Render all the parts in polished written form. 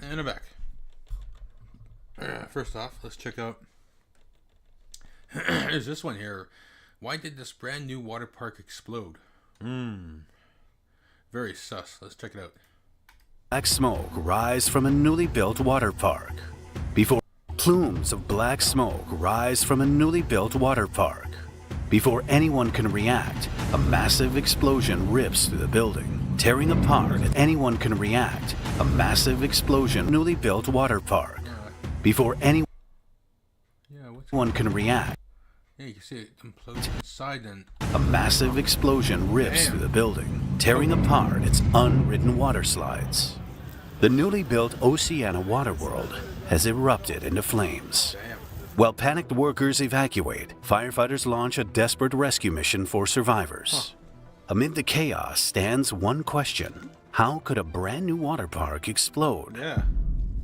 And I'm back. First off, let's check out. There's this one here. Why did this brand new water park explode? Very sus. Let's check it out. Black smoke rise from a newly built water park. Before plumes of black smoke rise from a newly built water park. Before anyone can react, a massive explosion rips through the building, tearing apart. Anyone can react, a massive explosion. Newly built water park. Before anyone can react. Yeah, you can see it implode inside and... A massive explosion rips through the building, tearing apart its unridden water slides. The newly built Oceana Water World has erupted into flames. While panicked workers evacuate, firefighters launch a desperate rescue mission for survivors. Amid the chaos stands one question. How could a brand new water park explode?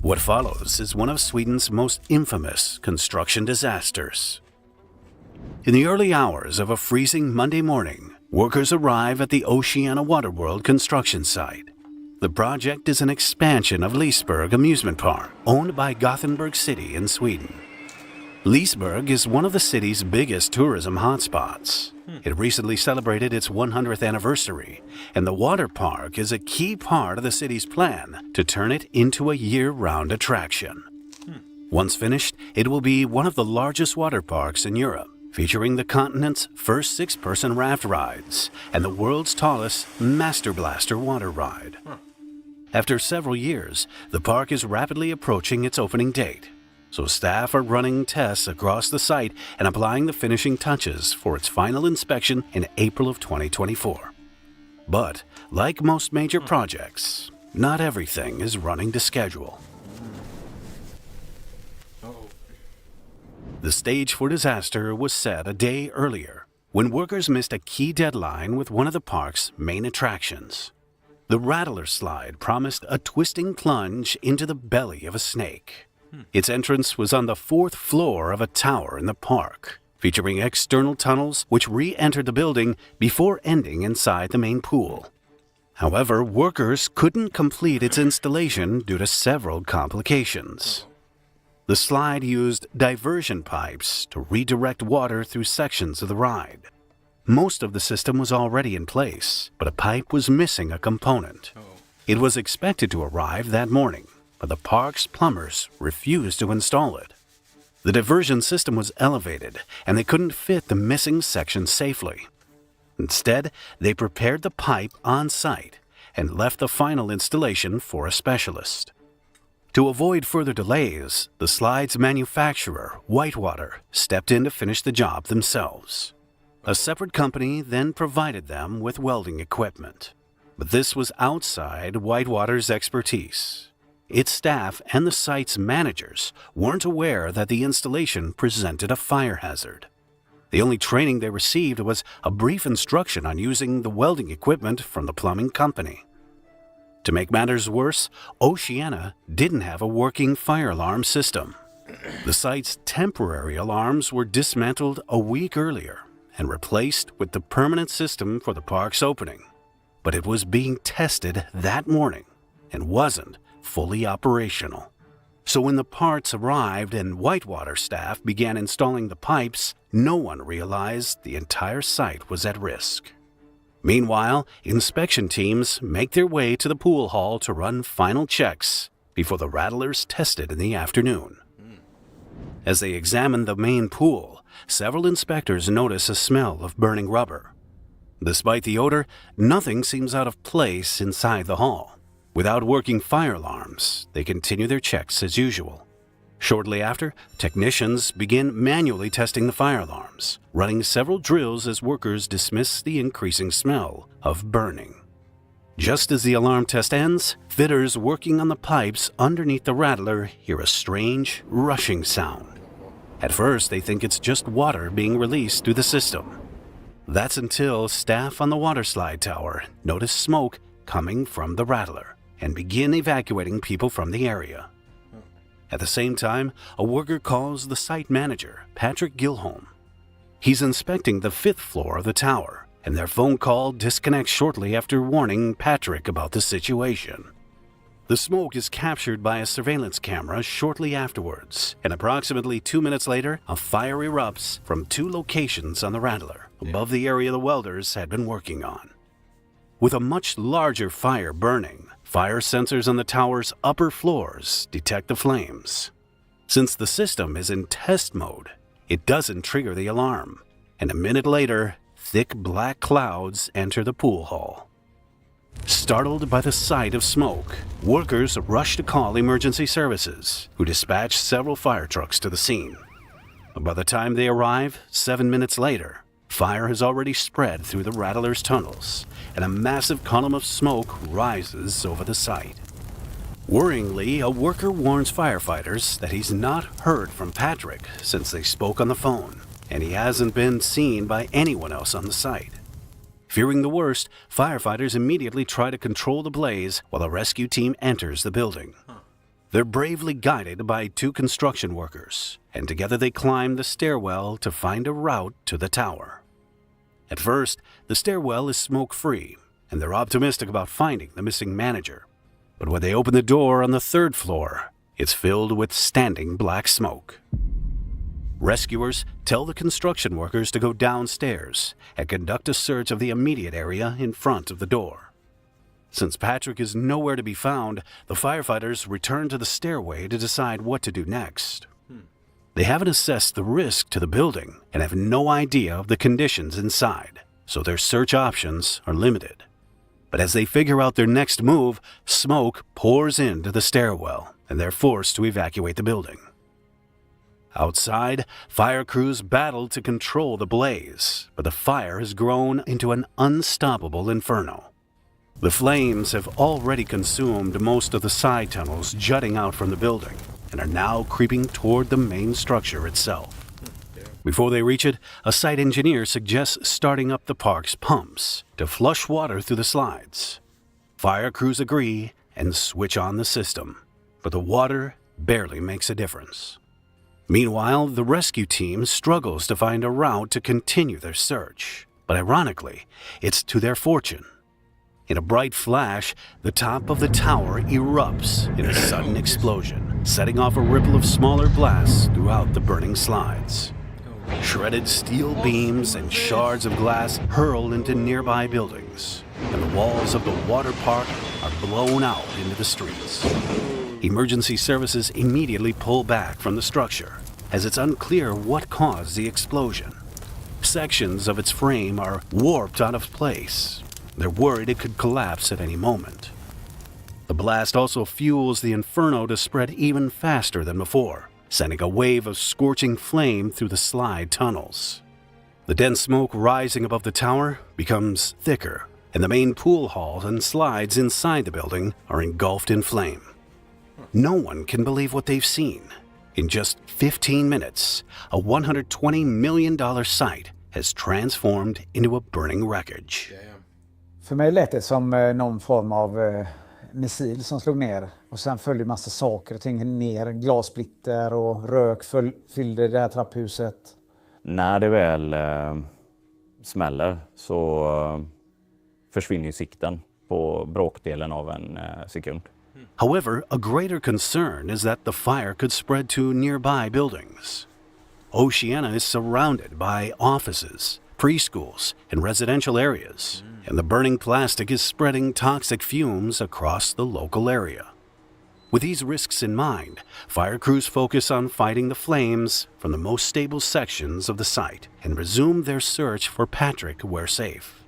What follows is one of Sweden's most infamous construction disasters. In the early hours of a freezing Monday morning, workers arrive at the Oceana Waterworld construction site. The project is an expansion of Liseberg Amusement Park, owned by Gothenburg City in Sweden. Liseberg is one of the city's biggest tourism hotspots. It recently celebrated its 100th anniversary, and the water park is a key part of the city's plan to turn it into a year-round attraction. Once finished, it will be one of the largest water parks in Europe, featuring the continent's first six-person raft rides and the world's tallest Master Blaster water ride. After several years, the park is rapidly approaching its opening date, so staff are running tests across the site and applying the finishing touches for its final inspection in April of 2024. But, like most major projects, not everything is running to schedule. The stage for disaster was set a day earlier, when workers missed a key deadline with one of the park's main attractions. The Rattler slide promised a twisting plunge into the belly of a snake. Its entrance was on the 4th floor of a tower in the park, featuring external tunnels which re-entered the building before ending inside the main pool. However, workers couldn't complete its installation due to several complications. The slide used diversion pipes to redirect water through sections of the ride. Most of the system was already in place, but a pipe was missing a component. It was expected to arrive that morning, but the park's plumbers refused to install it. The diversion system was elevated, and they couldn't fit the missing section safely. Instead, they prepared the pipe on site and left the final installation for a specialist. To avoid further delays, the slide's manufacturer, Whitewater, stepped in to finish the job themselves. A separate company then provided them with welding equipment. But this was outside Whitewater's expertise. Its staff and the site's managers weren't aware that the installation presented a fire hazard. The only training they received was a brief instruction on using the welding equipment from the plumbing company. To make matters worse, Oceana didn't have a working fire alarm system. The site's temporary alarms were dismantled a week earlier and replaced with the permanent system for the park's opening. But it was being tested that morning and wasn't fully operational. So when the parts arrived and Whitewater staff began installing the pipes, no one realized the entire site was at risk. Meanwhile, inspection teams make their way to the pool hall to run final checks before the Rattlers tested in the afternoon. As they examine the main pool, several inspectors notice a smell of burning rubber. Despite the odor, nothing seems out of place inside the hall. Without working fire alarms, they continue their checks as usual. Shortly after, technicians begin manually testing the fire alarms, running several drills as workers dismiss the increasing smell of burning. Just as the alarm test ends, fitters working on the pipes underneath the Rattler hear a strange, rushing sound. At first, they think it's just water being released through the system. That's until staff on the water slide tower notice smoke coming from the Rattler and begin evacuating people from the area. At the same time, a worker calls the site manager, Patrick Gilholm. He's inspecting the 5th floor of the tower, and their phone call disconnects shortly after warning Patrick about the situation. The smoke is captured by a surveillance camera shortly afterwards, and approximately 2 minutes later, a fire erupts from 2 locations on the Rattler, above the area the welders had been working on. With a much larger fire burning, fire sensors on the tower's upper floors detect the flames. Since the system is in test mode, it doesn't trigger the alarm, and a minute later, thick black clouds enter the pool hall. Startled by the sight of smoke, workers rush to call emergency services, who dispatch several fire trucks to the scene. By the time they arrive, 7 minutes later, fire has already spread through the Rattler's tunnels, and a massive column of smoke rises over the site. Worryingly, a worker warns firefighters that he's not heard from Patrick since they spoke on the phone, and he hasn't been seen by anyone else on the site. Fearing the worst, firefighters immediately try to control the blaze while a rescue team enters the building. They're bravely guided by 2 construction workers, and together they climb the stairwell to find a route to the tower. At first, the stairwell is smoke-free, and they're optimistic about finding the missing manager. But when they open the door on the 3rd floor, it's filled with standing black smoke. Rescuers tell the construction workers to go downstairs and conduct a search of the immediate area in front of the door. Since Patrick is nowhere to be found, the firefighters return to the stairway to decide what to do next. They haven't assessed the risk to the building and have no idea of the conditions inside, so their search options are limited. But as they figure out their next move, smoke pours into the stairwell, and they're forced to evacuate the building. Outside, fire crews battle to control the blaze, but the fire has grown into an unstoppable inferno. The flames have already consumed most of the side tunnels jutting out from the building and are now creeping toward the main structure itself. Before they reach it, a site engineer suggests starting up the park's pumps to flush water through the slides. Fire crews agree and switch on the system, but the water barely makes a difference. Meanwhile, the rescue team struggles to find a route to continue their search, but ironically, it's to their fortune. In a bright flash, the top of the tower erupts in a sudden explosion, setting off a ripple of smaller blasts throughout the burning slides. Shredded steel beams and shards of glass hurl into nearby buildings, and the walls of the water park are blown out into the streets. Emergency services immediately pull back from the structure, as it's unclear what caused the explosion. Sections of its frame are warped out of place. They're worried it could collapse at any moment. The blast also fuels the inferno to spread even faster than before, sending a wave of scorching flame through the slide tunnels. The dense smoke rising above the tower becomes thicker, and the main pool hall and slides inside the building are engulfed in flame. No one can believe what they've seen. In just 15 minutes, a $120 million site has transformed into a burning wreckage. För mig lät det som någon form av missil som slog ner. Och sen följde massa saker och ting ner. Glassplitter och rök fyllde det här trapphuset. När det väl smäller så försvinner sikten på bråkdelen av en sekund. However, a greater concern is that the fire could spread to nearby buildings. Oceana is surrounded by offices, preschools, and residential areas, and the burning plastic is spreading toxic fumes across the local area. With these risks in mind, fire crews focus on fighting the flames from the most stable sections of the site and resume their search for Patrick where safe.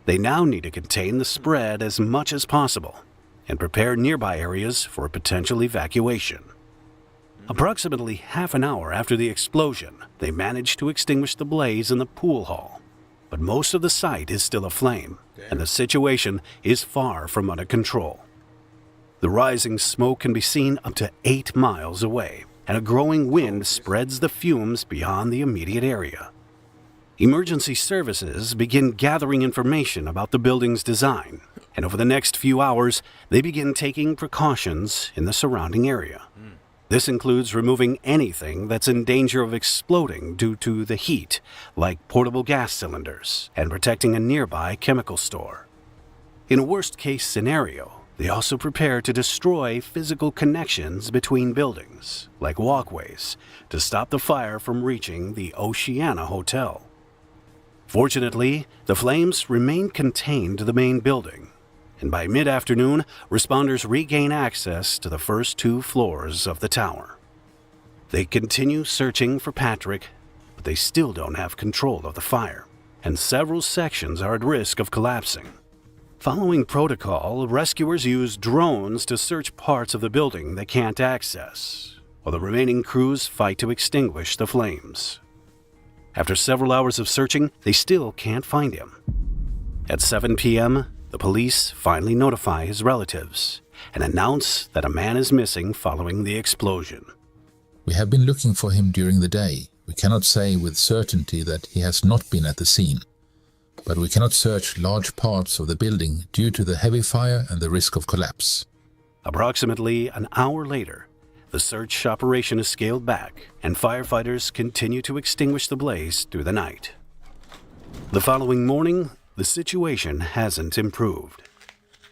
They now need to contain the spread as much as possible and prepare nearby areas for a potential evacuation. Approximately half an hour after the explosion, they manage to extinguish the blaze in the pool hall. But most of the site is still aflame, and the situation is far from under control. The rising smoke can be seen up to 8 miles away, and a growing wind spreads the fumes beyond the immediate area. Emergency services begin gathering information about the building's design, and over the next few hours, they begin taking precautions in the surrounding area. This includes removing anything that's in danger of exploding due to the heat, like portable gas cylinders, and protecting a nearby chemical store. In a worst-case scenario, they also prepare to destroy physical connections between buildings, like walkways, to stop the fire from reaching the Oceana Hotel. Fortunately, the flames remain contained to the main building, and by mid-afternoon, responders regain access to the first 2 floors of the tower. They continue searching for Patrick, but they still don't have control of the fire, and several sections are at risk of collapsing. Following protocol, rescuers use drones to search parts of the building they can't access, while the remaining crews fight to extinguish the flames. After several hours of searching, they still can't find him. At 7 p.m., the police finally notify his relatives and announce that a man is missing following the explosion. We have been looking for him during the day. We cannot say with certainty that he has not been at the scene, but we cannot search large parts of the building due to the heavy fire and the risk of collapse. Approximately an hour later, the search operation is scaled back and firefighters continue to extinguish the blaze through the night. The following morning, the situation hasn't improved.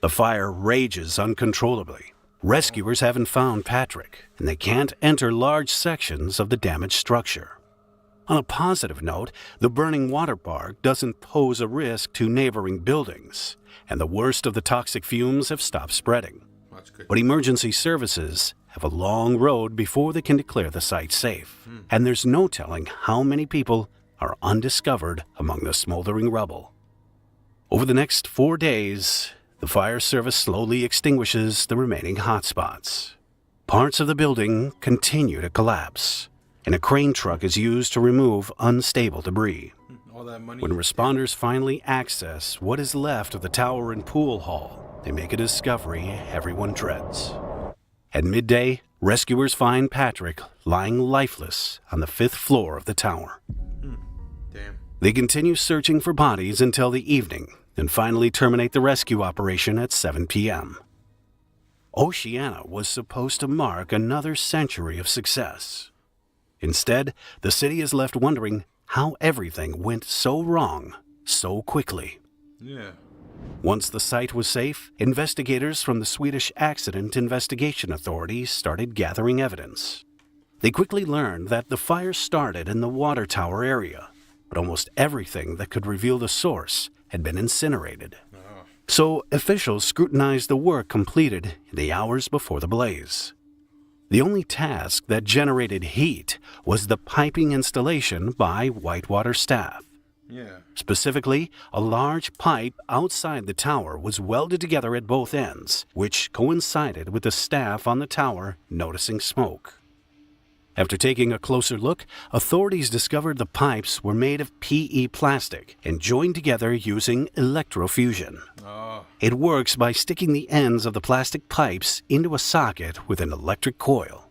The fire rages uncontrollably. Rescuers haven't found Patrick, and they can't enter large sections of the damaged structure. On a positive note, the burning water park doesn't pose a risk to neighboring buildings, and the worst of the toxic fumes have stopped spreading. That's good. But emergency services have a long road before they can declare the site safe, and there's no telling how many people are undiscovered among the smoldering rubble. Over the next 4 days, the fire service slowly extinguishes the remaining hotspots. Parts of the building continue to collapse, and a crane truck is used to remove unstable debris. All that money. When responders finally access what is left of the tower and pool hall, they make a discovery everyone dreads. At midday, rescuers find Patrick lying lifeless on the 5th floor of the tower. Damn. They continue searching for bodies until the evening, then finally terminate the rescue operation at 7 p.m. Oceana was supposed to mark another century of success. Instead, the city is left wondering how everything went so wrong so quickly. Yeah. Once the site was safe, investigators from the Swedish Accident Investigation Authority started gathering evidence. They quickly learned that the fire started in the water tower area, but almost everything that could reveal the source had been incinerated. So officials scrutinized the work completed in the hours before the blaze. The only task that generated heat was the piping installation by Whitewater staff. Yeah. Specifically, a large pipe outside the tower was welded together at both ends, which coincided with the staff on the tower noticing smoke. After taking a closer look, authorities discovered the pipes were made of PE plastic and joined together using electrofusion. Oh. It works by sticking the ends of the plastic pipes into a socket with an electric coil.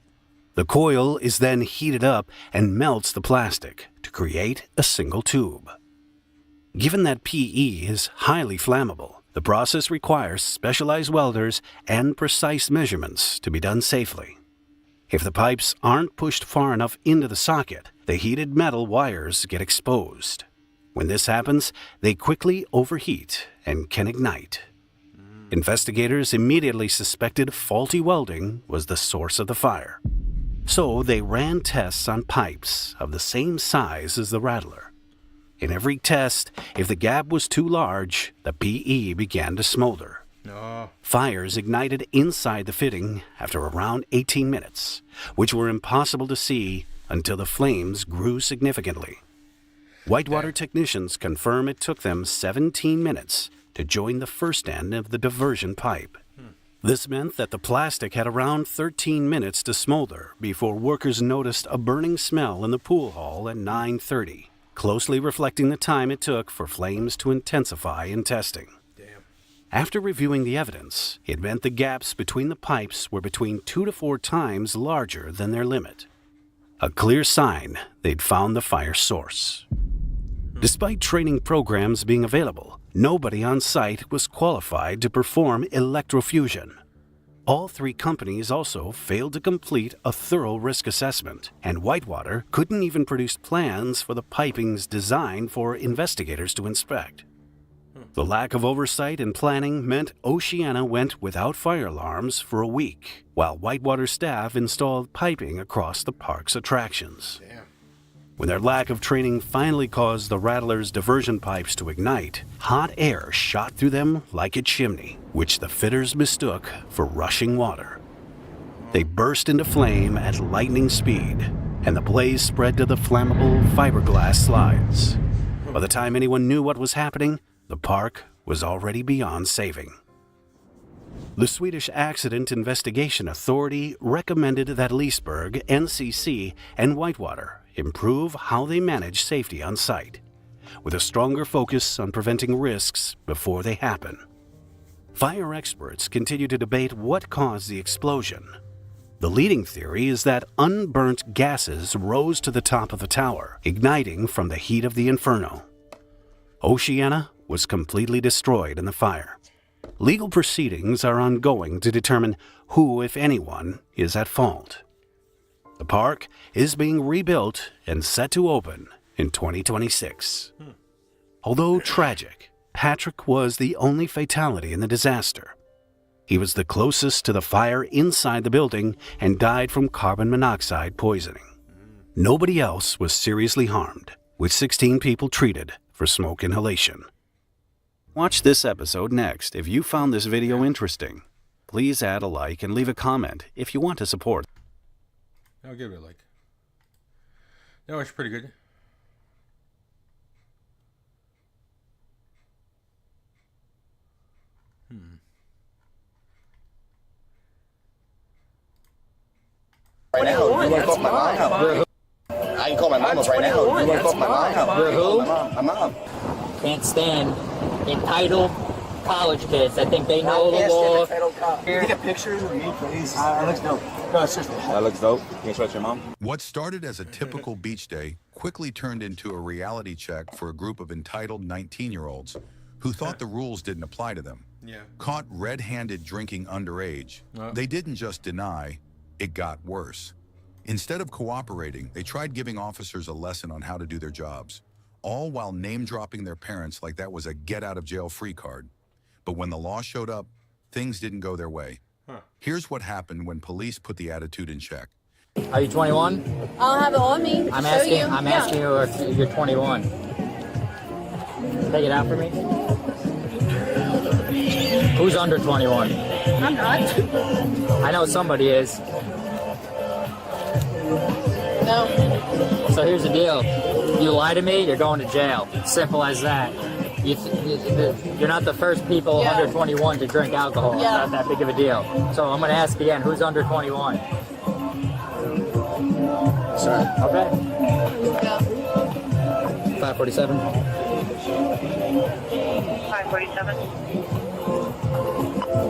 The coil is then heated up and melts the plastic to create a single tube. Given that PE is highly flammable, the process requires specialized welders and precise measurements to be done safely. If the pipes aren't pushed far enough into the socket, the heated metal wires get exposed. When this happens, they quickly overheat and can ignite. Investigators immediately suspected faulty welding was the source of the fire. So they ran tests on pipes of the same size as the rattler. In every test, if the gap was too large, the PE began to smolder. No. Fires ignited inside the fitting after around 18 minutes, which were impossible to see until the flames grew significantly. Whitewater technicians confirm it took them 17 minutes to join the first end of the diversion pipe. This meant that the plastic had around 13 minutes to smolder before workers noticed a burning smell in the pool hall at 9:30, closely reflecting the time it took for flames to intensify in testing. Damn. After reviewing the evidence, it meant the gaps between the pipes were between 2 to 4 times larger than their limit. A clear sign they'd found the fire source. Despite training programs being available, nobody on site was qualified to perform electrofusion. All 3 companies also failed to complete a thorough risk assessment, and Whitewater couldn't even produce plans for the pipings designed for investigators to inspect. The lack of oversight and planning meant Oceana went without fire alarms for a week, while Whitewater staff installed piping across the park's attractions. Damn. When their lack of training finally caused the Rattler's diversion pipes to ignite, hot air shot through them like a chimney, which the fitters mistook for rushing water. They burst into flame at lightning speed, and the blaze spread to the flammable fiberglass slides. By the time anyone knew what was happening, the park was already beyond saving. The Swedish Accident Investigation Authority recommended that Leesburg, NCC, and Whitewater improve how they manage safety on site, with a stronger focus on preventing risks before they happen. Fire experts continue to debate what caused the explosion. The leading theory is that unburnt gases rose to the top of the tower, igniting from the heat of the inferno. Oceana was completely destroyed in the fire. Legal proceedings are ongoing to determine who, if anyone, is at fault. The park is being rebuilt and set to open in 2026. Although tragic, Patrick was the only fatality in the disaster. He was the closest to the fire inside the building and died from carbon monoxide poisoning. Nobody else was seriously harmed, with 16 people treated for smoke inhalation. Watch this episode next if you found this video interesting. Please add a like and leave a comment if you want to support. I'll give it a like. That was pretty good. Right now, you want to call my mom? I can call my mom up right now. You want to call my mom? You're who? My mom. Can't stand entitled college kids that think they know the law. Can you take a picture of me, please? That looks dope. No, seriously. That looks dope. Can you show it to your mom? What started as a typical beach day quickly turned into a reality check for a group of entitled 19-year-olds who thought the rules didn't apply to them. Yeah. Caught red-handed drinking underage, they didn't just deny, it got worse. Instead of cooperating, they tried giving officers a lesson on how to do their jobs, all while name-dropping their parents like that was a get-out-of-jail-free card. But when the law showed up, things didn't go their way. Here's what happened when police put the attitude in check. Are you 21? I'll have it on me. I'm Show asking. you. I'm asking you if you're 21. Take it out for me. Who's under 21? I'm not. I know somebody is. No. So here's the deal. You lie to me, you're going to jail. Simple as that. You're not the first people under 21 to drink alcohol. It's not that big of a deal. So I'm going to ask again, who's under 21? Sorry. Okay. Yeah. 547. 547.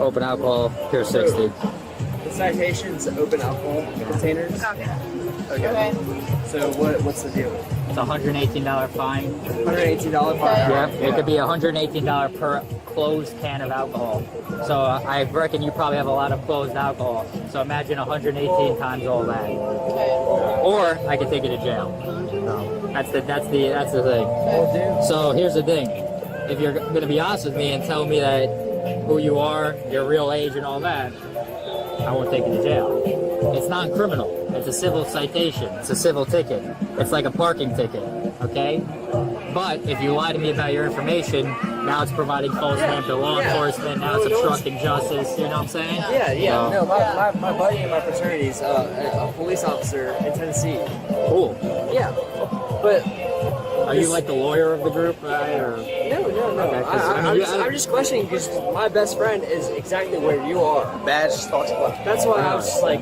Open alcohol, pure 60. The citation's open alcohol containers. Okay. So what's the deal? It's a $118 fine. $118 fine. Yeah, it could be $118 per closed can of alcohol. So I reckon you probably have a lot of closed alcohol. So imagine 118 times all that. Okay. Or I could take you to jail. That's the thing. So here's the thing. If you're going to be honest with me and tell me that who you are, your real age and all that, I won't take you to jail. It's non-criminal. It's a civil citation. It's a civil ticket. It's like a parking ticket, okay? But if you lie to me about your information, now it's providing false name to law enforcement, now it's obstructing justice, you know what I'm saying? Yeah. No, my buddy in my fraternity is a police officer in Tennessee. Cool. Yeah. But are you like the lawyer of the group, right? Or? No. Okay, I'm just questioning because my best friend is exactly where you are. Badge just talks about. That's why I was just like,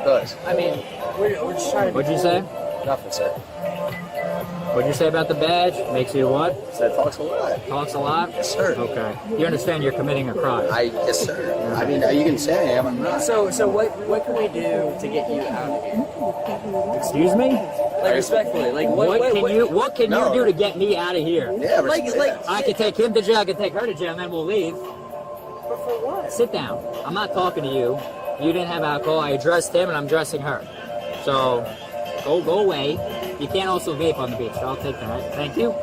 does. I mean, we're just trying to. What'd you say? Nothing, sir. What'd you say about the badge? Makes you what? Said talks a lot. Talks a lot? Yes, sir. Okay. You understand you're committing a crime? Yes, sir. I mean, you can say I am. I'm not. So what can we do to get you out of here? Excuse me? Like respectfully, like what can you do to get me out of here? Yeah, like I can take him to jail, I can take her to jail, and then we'll leave. But for what? Sit down. I'm not talking to you. You didn't have alcohol. I addressed him, and I'm addressing her. So, go away. You can't also vape on the beach, so I'll take that. Thank you.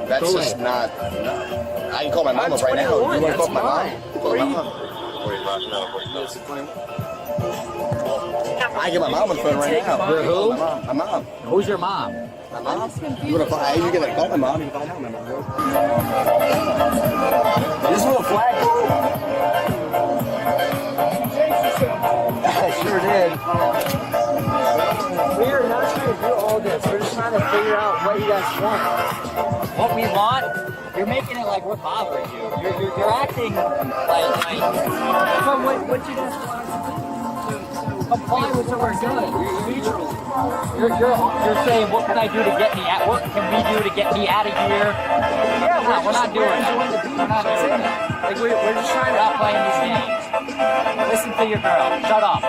That's go just away. not. No. I can call my mom up right now. You want to call my mom? Call my mom. I get my mom on the phone right now. You're who? My mom. Who's your mom? My mom? You want to call? You're gonna call my mom? You can find out my mom. This little flag. I sure did. We are not trying to do all this. We're just trying to figure out what you guys want. What we want? You're making it like we're bothering you. You're acting like So what you just want comply with what we're doing. You're saying what can I do to get me out? What can we do to get me out of here? Yeah, we're not doing that. We're not doing that. Like we're just trying We're not playing these games. Listen to your girl. Shut up.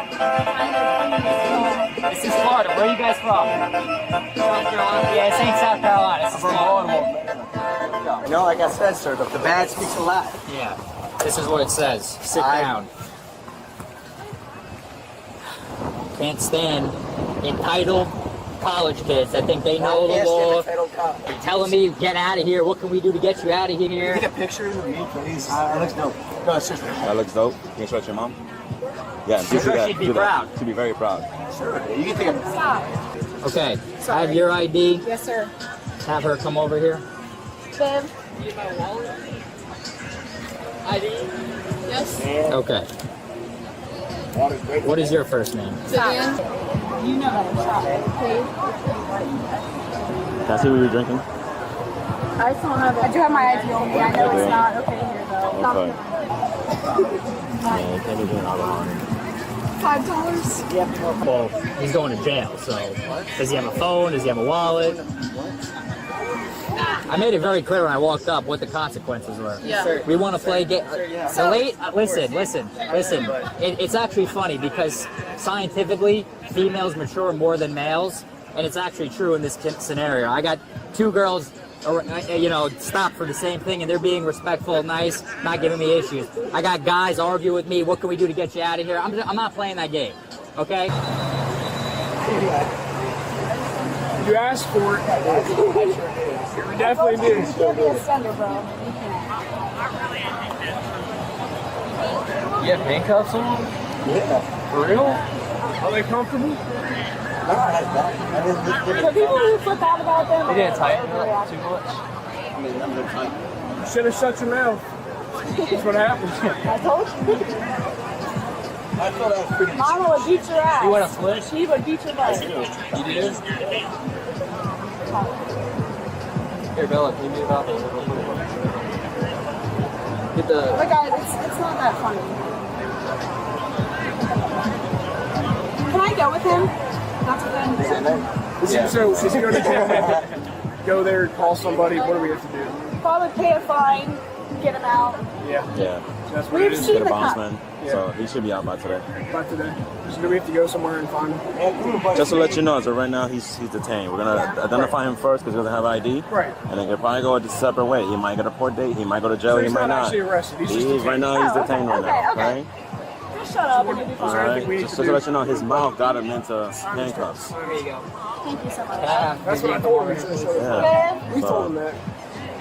This is Florida. Where are you guys from? South Carolina. Yeah, this ain't South Carolina. This is Florida. No, like I said, sir, the badge speaks a lot. Yeah. This is what it says. Sit down. Can't stand entitled college kids that think they know the law. You're telling me get out of here. What can we do to get you out of here? Take a picture of me, please. That looks dope. No, seriously. That looks dope. Can you show it to your mom? Yeah, Sure, she'd be proud. She'd be very proud. Sure. You can take a Okay, I have your ID. Yes, sir. Have her come over here. Bev. ID? Yes. Okay. What is your first name? Vivian. You know how to shop. Can I see what you're drinking? I just don't have it. I do have my ID on me. I know it's not okay here, though. Okay. Yeah, you can't be doing alcohol. $5? Well, he's going to jail, so does he have a phone? Does he have a wallet? I made it very clear when I walked up what the consequences were. Yeah. We want to play game. Listen. It's actually funny because scientifically, females mature more than males, and it's actually true in this scenario. I got two girls, stopped for the same thing, and they're being respectful, nice, not giving me issues. I got guys argue with me. What can we do to get you out of here? I'm not playing that game. Okay. You asked for it. You definitely did. You'll be a sender, bro. You have handcuffs on? Yeah. For real? Are they comfortable? So people who flip out about them. They didn't tighten it up too much. You should have shut your mouth. That's what happened. I told you. Mama would beat your ass. You want to flip? She would beat your butt. You did? Here, Bella, can you move out? Get the... But guys, it's not that funny. Can I go with him? Not with him. Yeah. So, is he going to go there and call somebody? What do we have to do? Probably pay a fine, get him out. Yeah. Yeah. That's what We've it is. seen Get a the bounce cop. man. So he should be out by today. By today. So do we have to go somewhere and find him? Just to let you know, so right now he's detained. We're gonna identify him first because he doesn't have ID. Right. And then he'll probably go a separate way. He might get a court date. He might go to jail. So he he's might not not. actually arrested. He's just He's right now. He's detained right now. Okay. Right. Just shut up and you'll be All fine. right. Just to let you know, his mouth got him into handcuffs. There you go. Thank you so much. That's what I told him. Yeah. We told him that.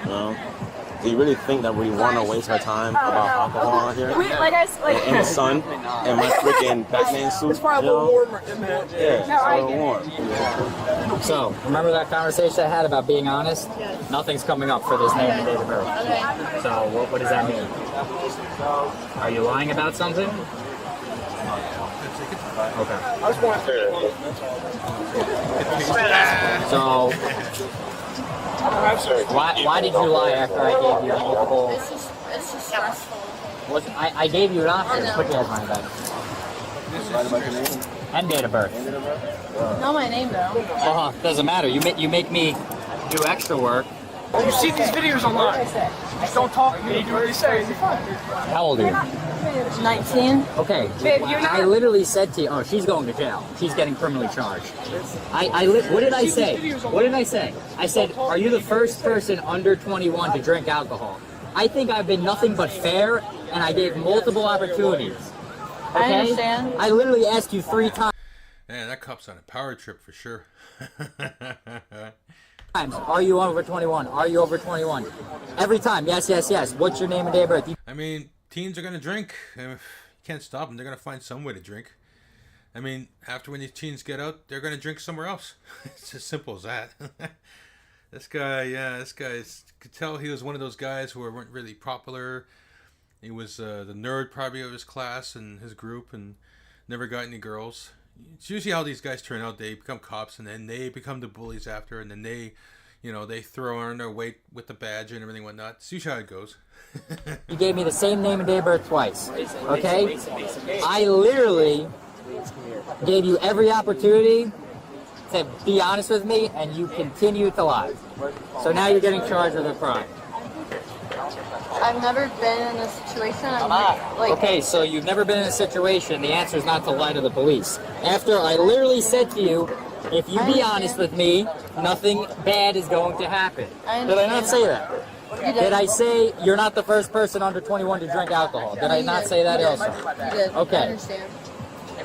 You know, do you really think that we want to waste our time about alcohol out here? In the sun, in my freaking Batman suit. It's probably a little warmer in that. Yeah, No, I it's a little warm. So, remember that conversation I had about being honest? Nothing's coming up for this name and date of birth. So, what does that mean? Are you lying about something? Okay. I just want to... So, why did you lie after I gave you multiple... It's just stressful. I gave you an option. Put your head back. And date of birth. Not my name, though. Doesn't matter. You make me do extra work. You see these videos online. Just don't talk to me. Do what you say. You're fine. How old are you? 19. Okay. I literally said to you, oh, she's going to jail. She's getting criminally charged. What did I say? What did I say? I said, are you the first person under 21 to drink alcohol? I think I've been nothing but fair, and I gave multiple opportunities. Okay? I understand. I literally asked you 3 times. Man, that cop's on a power trip for sure. Are you over 21? Are you over 21? Every time, yes. What's your name and day of birth? I mean, teens are going to drink. You can't stop them. They're going to find some way to drink. I mean, after when these teens get out, they're going to drink somewhere else. It's as simple as that. This guy could tell he was one of those guys who weren't really popular. He was the nerd probably of his class and his group and never got any girls. It's usually how these guys turn out. They become cops and then they become the bullies after, and then they throw on their weight with the badge and everything whatnot. It's usually how it goes. You gave me the same name and day of birth twice. Okay? I literally gave you every opportunity to be honest with me, and you continue to lie. So now you're getting charged with a crime. I've never been in a situation. Okay, so you've never been in a situation. The answer is not to lie to the police. After I literally said to you, if you be honest with me, nothing bad is going to happen. Did I not say that? Did I say you're not the first person under 21 to drink alcohol? Did I not say that also? You did. Okay. I understand.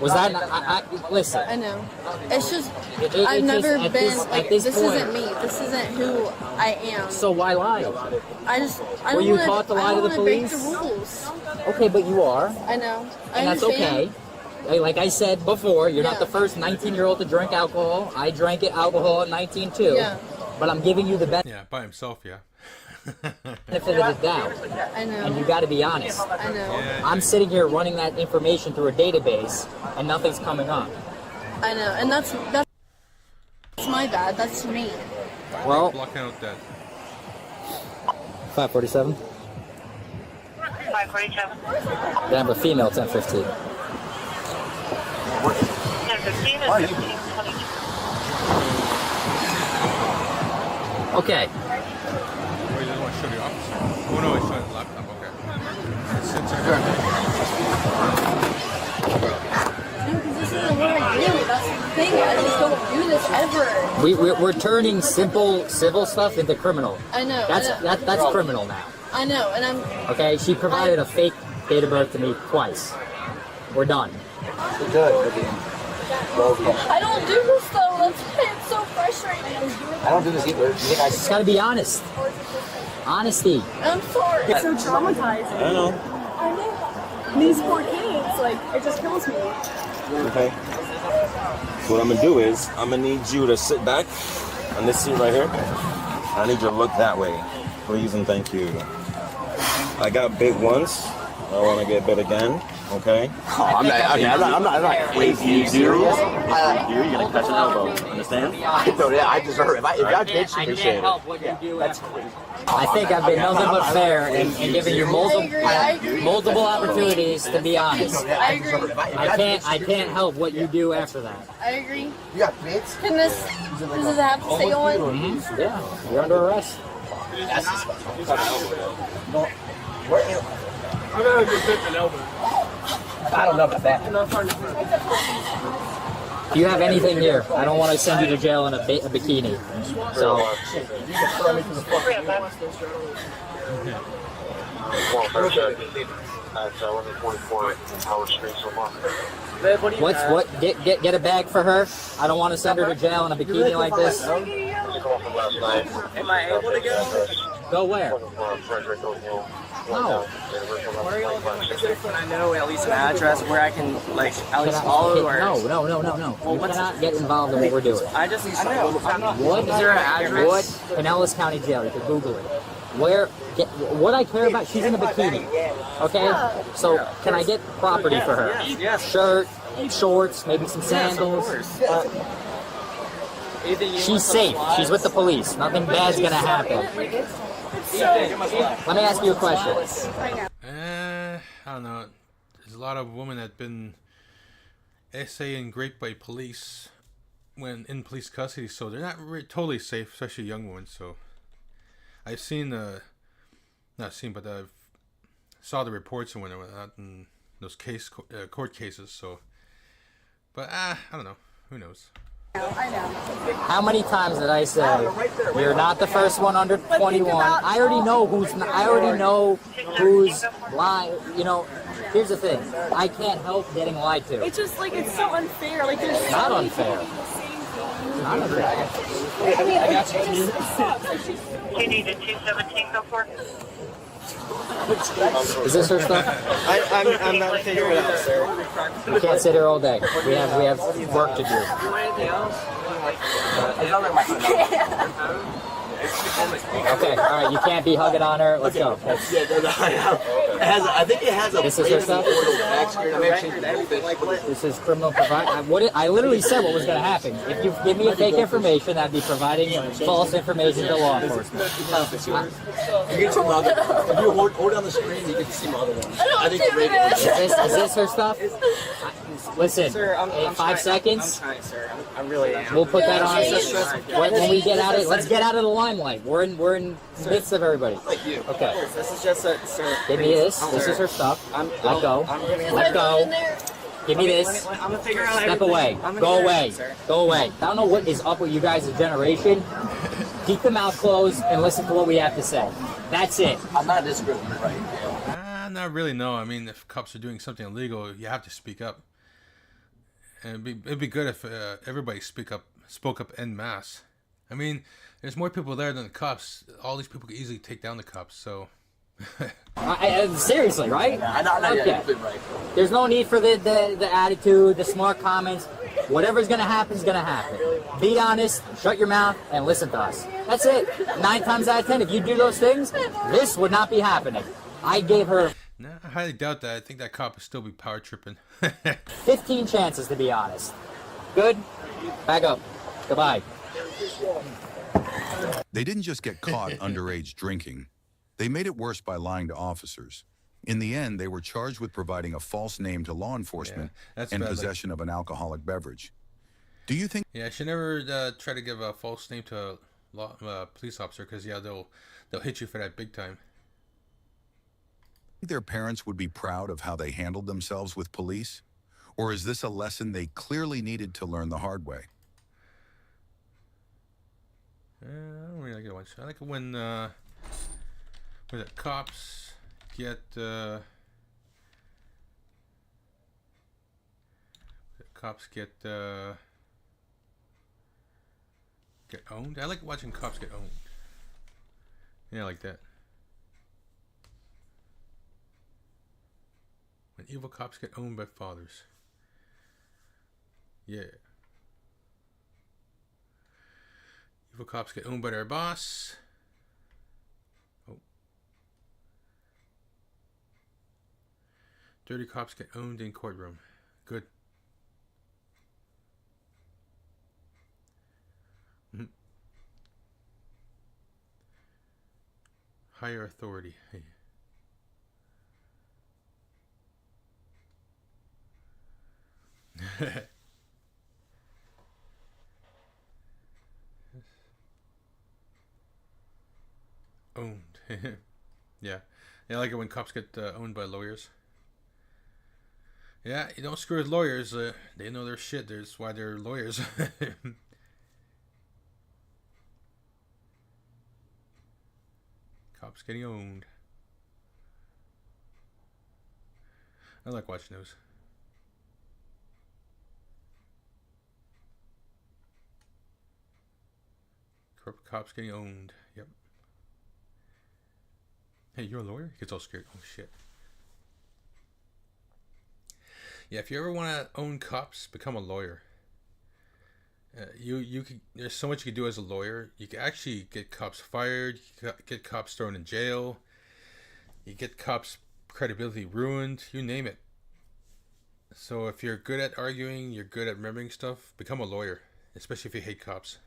Was that? Listen. I know. It's just It I've never just, been like this this point, isn't me. This isn't who I am. So why lie? I Were don't you wanna, taught to lie I to don't the wanna break police? the rules. Okay, but you are. I know. And that's okay. Like I said before, you're not the first 19-year-old to drink alcohol. I drank alcohol at 19 too. Yeah. But I'm giving you the benefit. Yeah, by himself, yeah. Benefit of the doubt. I know. And you got to be honest. I know. I'm sitting here running that information through a database, and nothing's coming up. I know, and that's my bad. That's me. Well, Block out that. 547. 547. Then I have a female 1015. 1015 and 1522. Okay. Oh, you just want to show the officer? Oh no, he's showing the laptop. Okay. This isn't what I do. That's the thing. I just don't do this ever. We're turning simple civil stuff into criminal. I know. That's criminal now. I know, and I'm. Okay, she provided a fake date of birth to me twice. We're done. I don't do this though. That's why it's so frustrating. I don't do this either. You think I Just gotta be honest. Honesty. I'm sorry. It's so traumatizing. I know. I know. These poor kids, like, it just kills me. Okay. So what I'm gonna do is I'm gonna need you to sit back on this seat right here. I need you to look that way, please and thank you. I got big once. I want to get bit again. Okay. Oh, I'm not crazy serious. You're gonna catch an elbow. Understand? I deserve it. If I did, I appreciate can't it. help what you do. That's crazy. I think I've been nothing but fair in giving you multiple opportunities to be honest. I agree. I can't help what you do after that. I agree. You got bits? Can this have to stay on? Mm-hmm. Yeah, you're under arrest. That's I'm gonna just hit an elbow. I don't know about that. If you have anything here, I don't want to send you to jail in a bikini. So. Get a bag for her. I don't want to send her to jail in a bikini like this. Am I able to go? Go where? No. Where are you looking? Is there when I know at least an address where I can like at least follow or No. You cannot get involved in what we're doing. I just I know. What is there an address? What Pinellas County Jail? You can Google it. What I care about? She's in a bikini. Okay. So can I get property for her? Yes. Shirt, shorts, maybe some sandals. She's safe. She's with the police. Nothing bad's gonna happen. Let me ask you a question. I don't know. There's a lot of women that have been essaying raped by police when in police custody, so they're not totally safe, especially young ones. So I've seen, I saw the reports and whatnot in those court cases. So, but I don't know. Who knows? How many times did I say you're not the first one under 21? I already know who's lying. You know, here's the thing. I can't help getting lied to. It's just like it's so unfair. Like there's It's not unfair. Not unfair. I mean, it just sucks. You need a 217 go for it. Is this her stuff? I'm not figuring it out, sir. We can't sit here all day. We have work to do. You want anything else? Okay, all right. You can't be hugging on her. Let's go. I think it has a. This is her stuff. This is criminal provide. I literally said what was going to happen. If you give me a fake information, I'd be providing false information to law enforcement. If you hold down the screen, you can see my other ones. I think Is this her stuff? Listen, Sir, in 5 seconds, I'm trying, sir. I really am. we'll put that on. When we get out of, let's get out of the limelight. We're in the midst of everybody. Okay. This is just a sir. Give me this. This is her stuff. Let go. Let go. Give me this. I'm gonna figure out. Step away. Go away. Go away. I don't know what is up with you guys' generation. Keep the mouth closed and listen to what we have to say. That's it. I'm not disagreeing, right? Not really, no. I mean, if cops are doing something illegal, you have to speak up. And it'd be good if everybody spoke up en masse. I mean, there's more people there than the cops. All these people could easily take down the cops. So. Seriously, right? Yeah, right. There's no need for the attitude, the smart comments. Whatever's gonna happen is gonna happen. Be honest, shut your mouth, and listen to us. That's it. 9 times out of 10, if you do those things, this would not be happening. I gave her... No, I highly doubt that. I think that cop would still be power tripping. 15 chances, to be honest. Good? Back up. Goodbye. They didn't just get caught underage drinking. They made it worse by lying to officers. In the end, they were charged with providing a false name to law enforcement and possession of an alcoholic beverage. Do you think... Yeah, I should never try to give a false name to a police officer, because, yeah, they'll hit you for that big time. Their parents would be proud of how they handled themselves with police? Or is this a lesson they clearly needed to learn the hard way? I don't really like it much. I like it when the cops get owned. I like watching cops get owned. Yeah, I like that. When evil cops get owned by fathers. Yeah. Evil cops get owned by their boss. Oh. Dirty cops get owned in courtroom. Good. Mm-hmm. Higher authority. Hey. Owned. Yeah. I like it when cops get owned by lawyers. Yeah, you don't screw with lawyers. They know their shit. That's why they're lawyers. Cops getting owned. I like watching those. Corrupt cops getting owned. Yep. Hey, you're a lawyer? He gets all scared. Oh, shit. Yeah, if you ever want to own cops, become a lawyer. You could, there's so much you can do as a lawyer. You can actually get cops fired. You can get cops thrown in jail. You get cops' credibility ruined. You name it. So if you're good at arguing, you're good at remembering stuff, become a lawyer. Especially if you hate cops.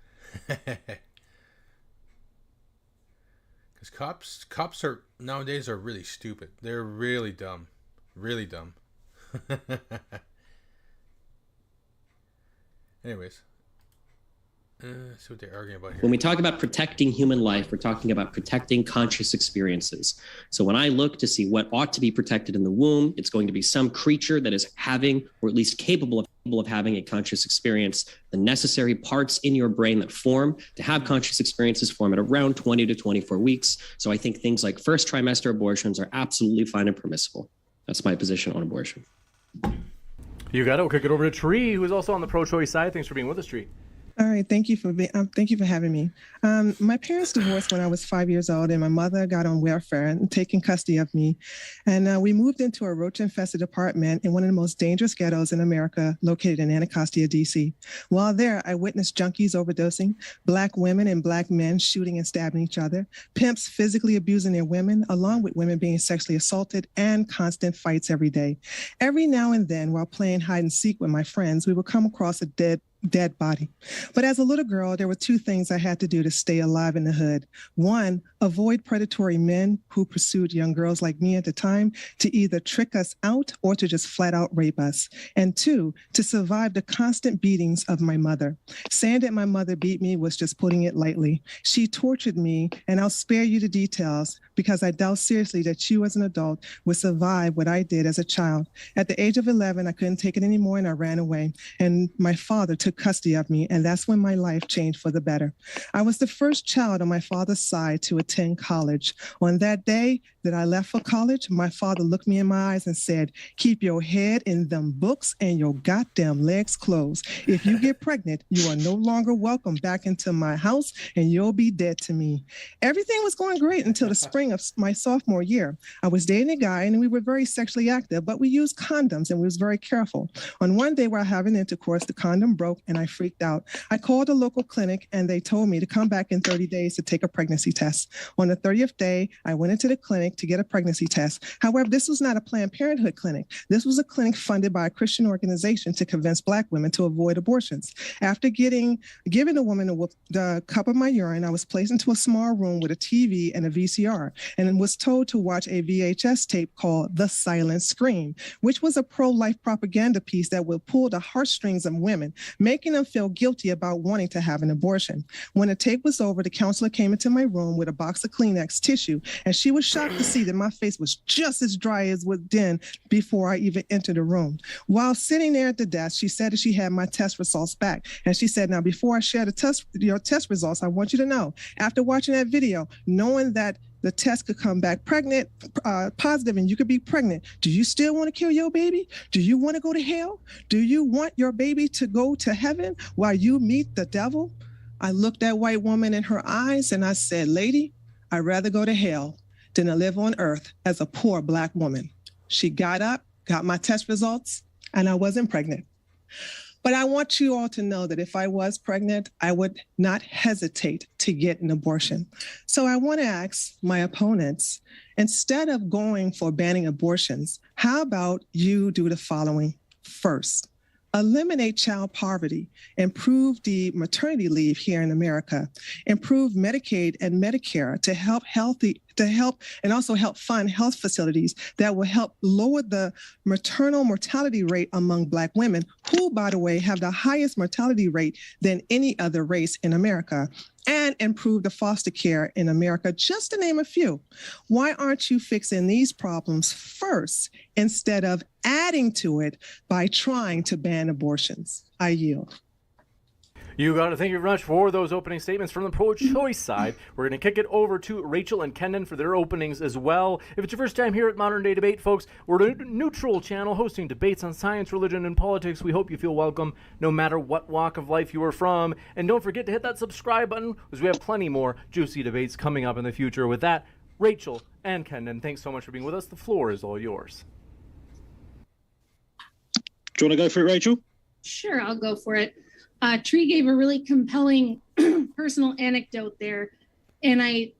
Because cops are nowadays are really stupid. They're really dumb. Really dumb. Anyways. See what they're arguing about here. When we talk about protecting human life, we're talking about protecting conscious experiences. So when I look to see what ought to be protected in the womb, it's going to be some creature that is having, or at least capable of having, a conscious experience. The necessary parts in your brain that form to have conscious experiences form at around 20 to 24 weeks. So I think things like first trimester abortions are absolutely fine and permissible. That's my position on abortion. You got it. We'll kick it over to Tree, who is also on the pro-choice side. Thanks for being with us, Tree. All right, thank you for having me. My parents divorced when I was 5 years old, and my mother got on welfare and taking custody of me. And we moved into a roach-infested apartment in one of the most dangerous ghettos in America, located in Anacostia, D.C. While there, I witnessed junkies overdosing, Black women and Black men shooting and stabbing each other, pimps physically abusing their women, along with women being sexually assaulted, and constant fights every day. Every now and then, while playing hide and seek with my friends, we would come across a dead body. But as a little girl, there were two things I had to do to stay alive in the hood. One, avoid predatory men who pursued young girls like me at the time to either trick us out or to just flat out rape us. And two, to survive the constant beatings of my mother. Saying that my mother beat me was just putting it lightly. She tortured me, and I'll spare you the details because I doubt seriously that you as an adult would survive what I did as a child. At the age of 11, I couldn't take it anymore and I ran away. And my father took custody of me, and that's when my life changed for the better. I was the first child on my father's side to attend college. On that day, that I left for college, my father looked me in my eyes and said, keep your head in them books and your goddamn legs closed. If you get pregnant, you are no longer welcome back into my house and you'll be dead to me. Everything was going great until the spring of my sophomore year. I was dating a guy and we were very sexually active, but we used condoms and we was very careful. On one day while having intercourse, the condom broke and I freaked out. I called a local clinic and they told me to come back in 30 days to take a pregnancy test. On the 30th day, I went into the clinic to get a pregnancy test. However, this was not a Planned Parenthood clinic. This was a clinic funded by a Christian organization to convince Black women to avoid abortions. After giving the woman the cup of my urine, I was placed into a small room with a TV and a VCR and was told to watch a VHS tape called The Silent Scream, which was a pro-life propaganda piece that would pull the heartstrings of women, making them feel guilty about wanting to have an abortion. When the tape was over, the counselor came into my room with a box of Kleenex tissue, and she was shocked to see that my face was just as dry as was then before I even entered the room. While sitting there at the desk, she said that she had my test results back. And she said, now, before I share your test results, I want you to know, after watching that video, knowing that the test could come back positive and you could be pregnant, do you still want to kill your baby? Do you want to go to hell? Do you want your baby to go to heaven while you meet the devil? I looked that white woman in her eyes and I said, lady, I'd rather go to hell than to live on earth as a poor Black woman. She got up, got my test results, and I wasn't pregnant. But I want you all to know that if I was pregnant, I would not hesitate to get an abortion. So I want to ask my opponents, instead of going for banning abortions, how about you do the following first? Eliminate child poverty, improve the maternity leave here in America, improve Medicaid and Medicare to help and also help fund health facilities that will help lower the maternal mortality rate among Black women, who, by the way, have the highest mortality rate than any other race in America, and improve the foster care in America, just to name a few. Why aren't you fixing these problems first instead of adding to it by trying to ban abortions? I yield. You got to thank you very much for those opening statements from the pro-choice side. We're going to kick it over to Rachel and Kendon for their openings as well. If it's your first time here at Modern Day Debate, folks, we're a neutral channel hosting debates on science, religion, and politics. We hope you feel welcome no matter what walk of life you are from. And don't forget to hit that subscribe button, because we have plenty more juicy debates coming up in the future. With that, Rachel and Kendon, thanks so much for being with us. The floor is all yours. Do you want to go for it, Rachel? Sure, I'll go for it. Tree gave a really compelling personal anecdote there. And I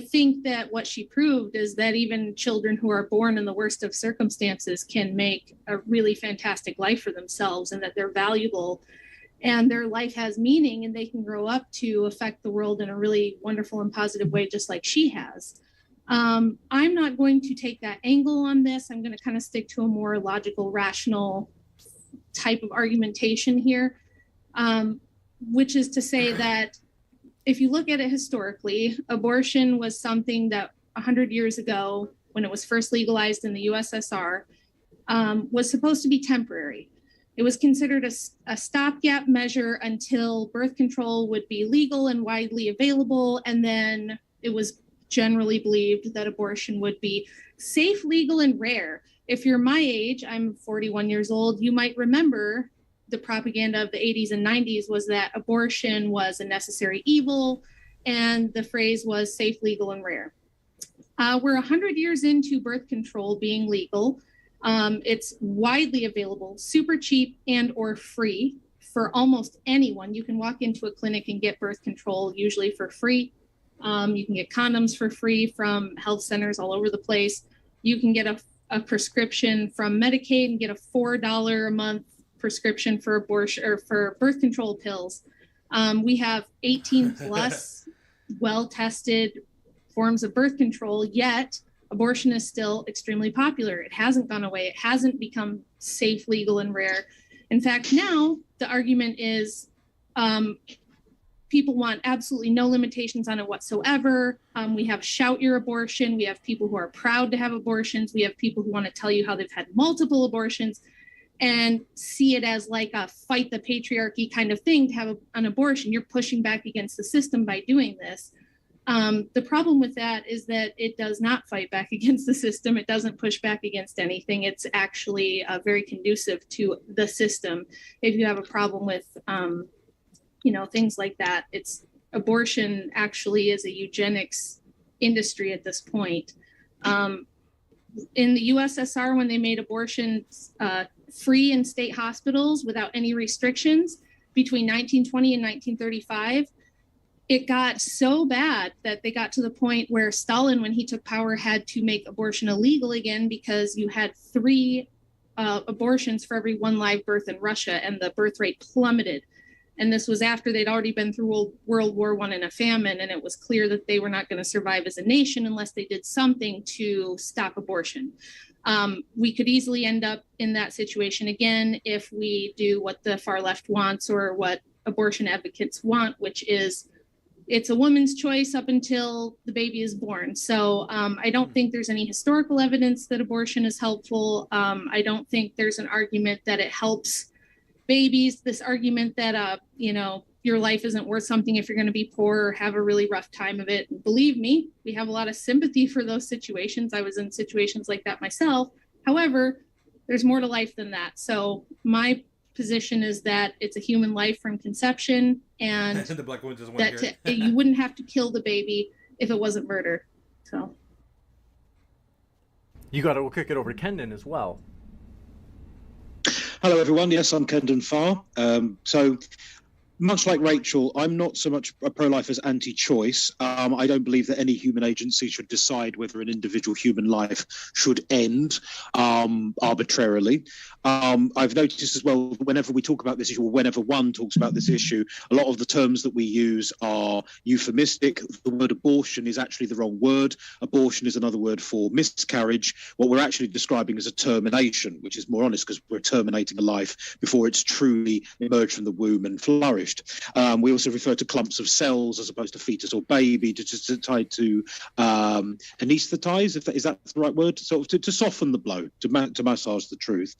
think that what she proved is that even children who are born in the worst of circumstances can make a really fantastic life for themselves, and that they're valuable and their life has meaning, and they can grow up to affect the world in a really wonderful and positive way, just like she has. I'm not going to take that angle on this. I'm going to kind of stick to a more logical, rational type of argumentation here. Which is to say that if you look at it historically, abortion was something that 100 years ago, when it was first legalized in the USSR, was supposed to be temporary. It was considered a stopgap measure until birth control would be legal and widely available. And then it was generally believed that abortion would be safe, legal, and rare. If you're my age, I'm 41 years old, you might remember the propaganda of the 80s and 90s was that abortion was a necessary evil, and the phrase was safe, legal, and rare. We're 100 years into birth control being legal. It's widely available, super cheap and or free for almost anyone. You can walk into a clinic and get birth control, usually for free. You can get condoms for free from health centers all over the place. You can get a prescription from Medicaid and get a $4 a month prescription for abortion or for birth control pills. We have 18 plus well-tested forms of birth control, yet abortion is still extremely popular. It hasn't gone away. It hasn't become safe, legal, and rare. In fact, now the argument is people want absolutely no limitations on it whatsoever. We have shout your abortion. We have people who are proud to have abortions. We have people who want to tell you how they've had multiple abortions and see it as like a fight the patriarchy kind of thing to have an abortion. You're pushing back against the system by doing this. The problem with that is that it does not fight back against the system. It doesn't push back against anything. It's actually very conducive to the system. If you have a problem with, things like that, abortion actually is a eugenics industry at this point. In the USSR, when they made abortions free in state hospitals without any restrictions between 1920 and 1935, it got so bad that they got to the point where Stalin, when he took power, had to make abortion illegal again because you had 3 abortions for every 1 live birth in Russia, and the birth rate plummeted. And this was after they'd already been through World War I and a famine, and it was clear that they were not going to survive as a nation unless they did something to stop abortion. We could easily end up in that situation again if we do what the far left wants or what abortion advocates want, which is it's a woman's choice up until the baby is born. So I don't think there's any historical evidence that abortion is helpful. I don't think there's an argument that it helps babies. This argument that, your life isn't worth something if you're going to be poor or have a really rough time of it. And believe me, we have a lot of sympathy for those situations. I was in situations like that myself. However, there's more to life than that. So my position is that it's a human life from conception, and the black woman doesn't want to hear it. You wouldn't have to kill the baby if it wasn't murder. So We'll kick it over to Kendon as well. Hello, everyone. Yes, I'm Kendon Farr. So much like Rachel, I'm not so much a pro-life as anti-choice. I don't believe that any human agency should decide whether an individual human life should end arbitrarily. I've noticed as well, whenever we talk about this issue, or whenever one talks about this issue, a lot of the terms that we use are euphemistic. The word abortion is actually the wrong word. Abortion is another word for miscarriage. What we're actually describing is a termination, which is more honest because we're terminating a life before it's truly emerged from the womb and flourished. We also refer to clumps of cells as opposed to fetus or baby, to tied to anesthetize, is that the right word? Sort of to soften the blow, to massage the truth.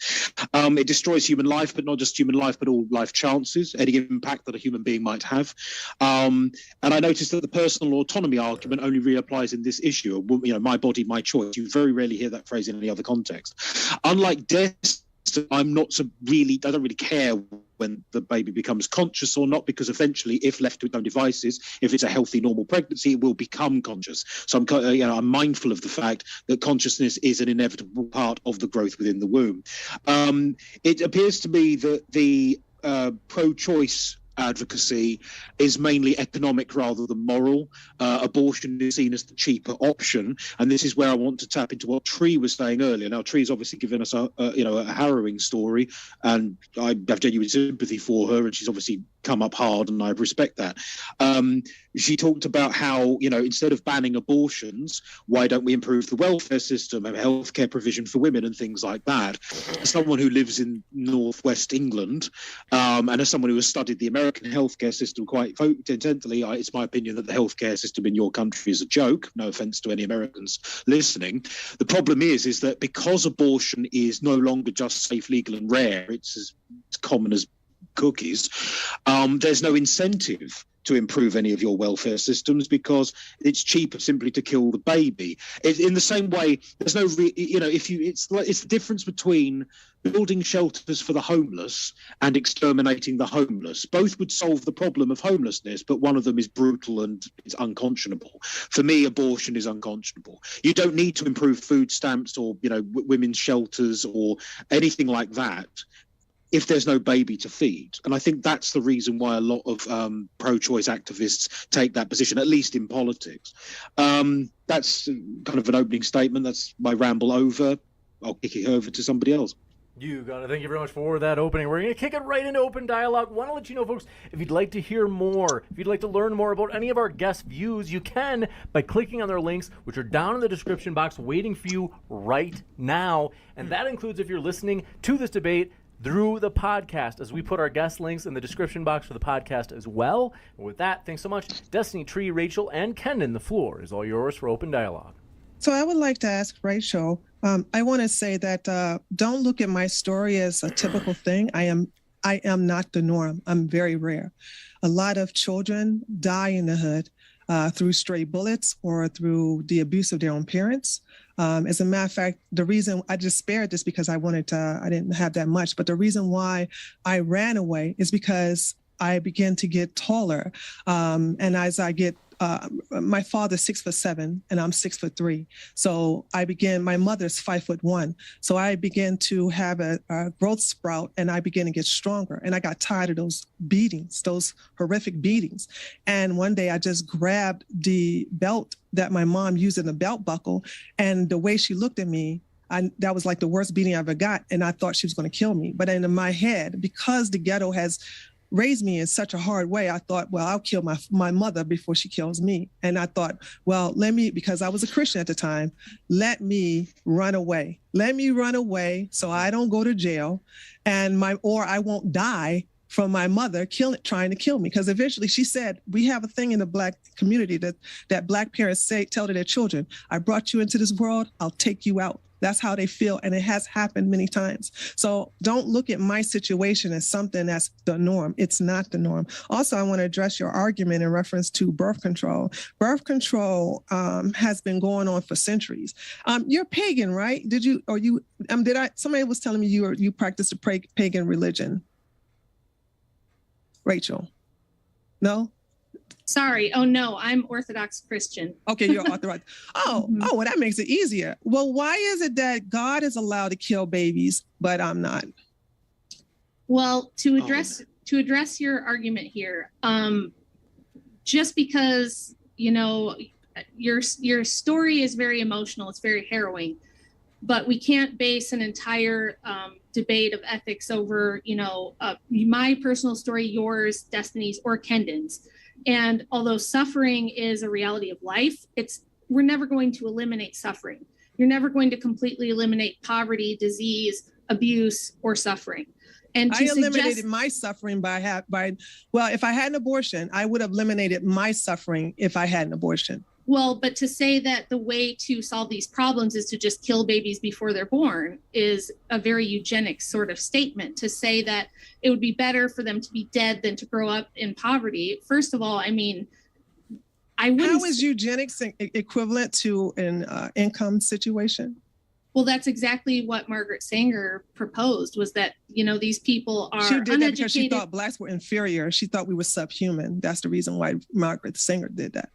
It destroys human life, but not just human life, but all life chances, any impact that a human being might have. And I noticed that the personal autonomy argument only really applies in this issue. My body, my choice. You very rarely hear that phrase in any other context. Unlike death, I don't really care when the baby becomes conscious or not, because eventually, if left to its own devices, if it's a healthy, normal pregnancy, it will become conscious. So I'm mindful of the fact that consciousness is an inevitable part of the growth within the womb. It appears to me that the pro-choice advocacy is mainly economic rather than moral. Abortion is seen as the cheaper option, and this is where I want to tap into what Tree was saying earlier. Now, Tree's obviously given us a harrowing story, and I have genuine sympathy for her, and she's obviously come up hard, and I respect that. She talked about how, instead of banning abortions, why don't we improve the welfare system and healthcare provision for women and things like that? As someone who lives in northwest England, and as someone who has studied the American healthcare system quite intently, it's my opinion that the healthcare system in your country is a joke. No offense to any Americans listening. The problem is that because abortion is no longer just safe, legal, and rare, it's as common as cookies, there's no incentive to improve any of your welfare systems because it's cheaper simply to kill the baby. In the same way, there's no, it's the difference between building shelters for the homeless and exterminating the homeless. Both would solve the problem of homelessness, but one of them is brutal and it's unconscionable. For me, abortion is unconscionable. You don't need to improve food stamps or, women's shelters or anything like that if there's no baby to feed. And I think that's the reason why a lot of pro-choice activists take that position, at least in politics. That's kind of an opening statement. That's my ramble over. I'll kick it over to somebody else. You got it. Thank you very much for that opening. We're going to kick it right into open dialogue. Want to let you know, folks, if you'd like to hear more, if you'd like to learn more about any of our guest views, you can by clicking on their links, which are down in the description box waiting for you right now. And that includes if you're listening to this debate through the podcast, as we put our guest links in the description box for the podcast as well. And with that, thanks so much. Destiny, Tree, Rachel, and Kendon, the floor is all yours for open dialogue. So I would like to ask Rachel, I want to say that don't look at my story as a typical thing. I am not the norm. I'm very rare. A lot of children die in the hood. through stray bullets or through the abuse of their own parents. As a matter of fact, the reason I just spared this because I didn't have that much, but the reason why I ran away is because I began to get taller. And as I get, my father's 6'7" and I'm 6'3". So my mother's 5'1". So I began to have a growth sprout and I began to get stronger. And I got tired of those beatings, those horrific beatings. And one day I just grabbed the belt that my mom used in the belt buckle. And the way she looked at me, that was like the worst beating I ever got. And I thought she was going to kill me. But in my head, because the ghetto has raised me in such a hard way, I thought, well, I'll kill my mother before she kills me. And I thought, well, because I was a Christian at the time, let me run away. Let me run away so I don't go to jail or I won't die from my mother trying to kill me. Because eventually she said, we have a thing in the Black community that Black parents tell to their children, I brought you into this world, I'll take you out. That's how they feel. And it has happened many times. So don't look at my situation as something that's the norm. It's not the norm. Also, I want to address your argument in reference to birth control. Birth control has been going on for centuries. You're pagan, right? Somebody was telling me you practice a pagan religion. Rachel? No? Sorry. Oh, no, I'm Orthodox Christian. Okay, you're Orthodox. Oh, well, that makes it easier. Well, why is it that God is allowed to kill babies, but I'm not? Well, to address your argument here, just because, your story is very emotional, it's very harrowing, but we can't base an entire debate of ethics over, my personal story, yours, Destiny's, or Kendon's. And although suffering is a reality of life, we're never going to eliminate suffering. You're never going to completely eliminate poverty, disease, abuse, or suffering. And I eliminated my suffering if I had an abortion, I would have eliminated my suffering if I had an abortion. Well, but to say that the way to solve these problems is to just kill babies before they're born is a very eugenics sort of statement. To say that it would be better for them to be dead than to grow up in poverty. First of all, I mean, How is eugenics equivalent to an income situation? Well, that's exactly what Margaret Sanger proposed, was that, these people are She did uneducated. that because she thought Blacks were inferior. She thought we were subhuman. That's the reason why Margaret Sanger did that.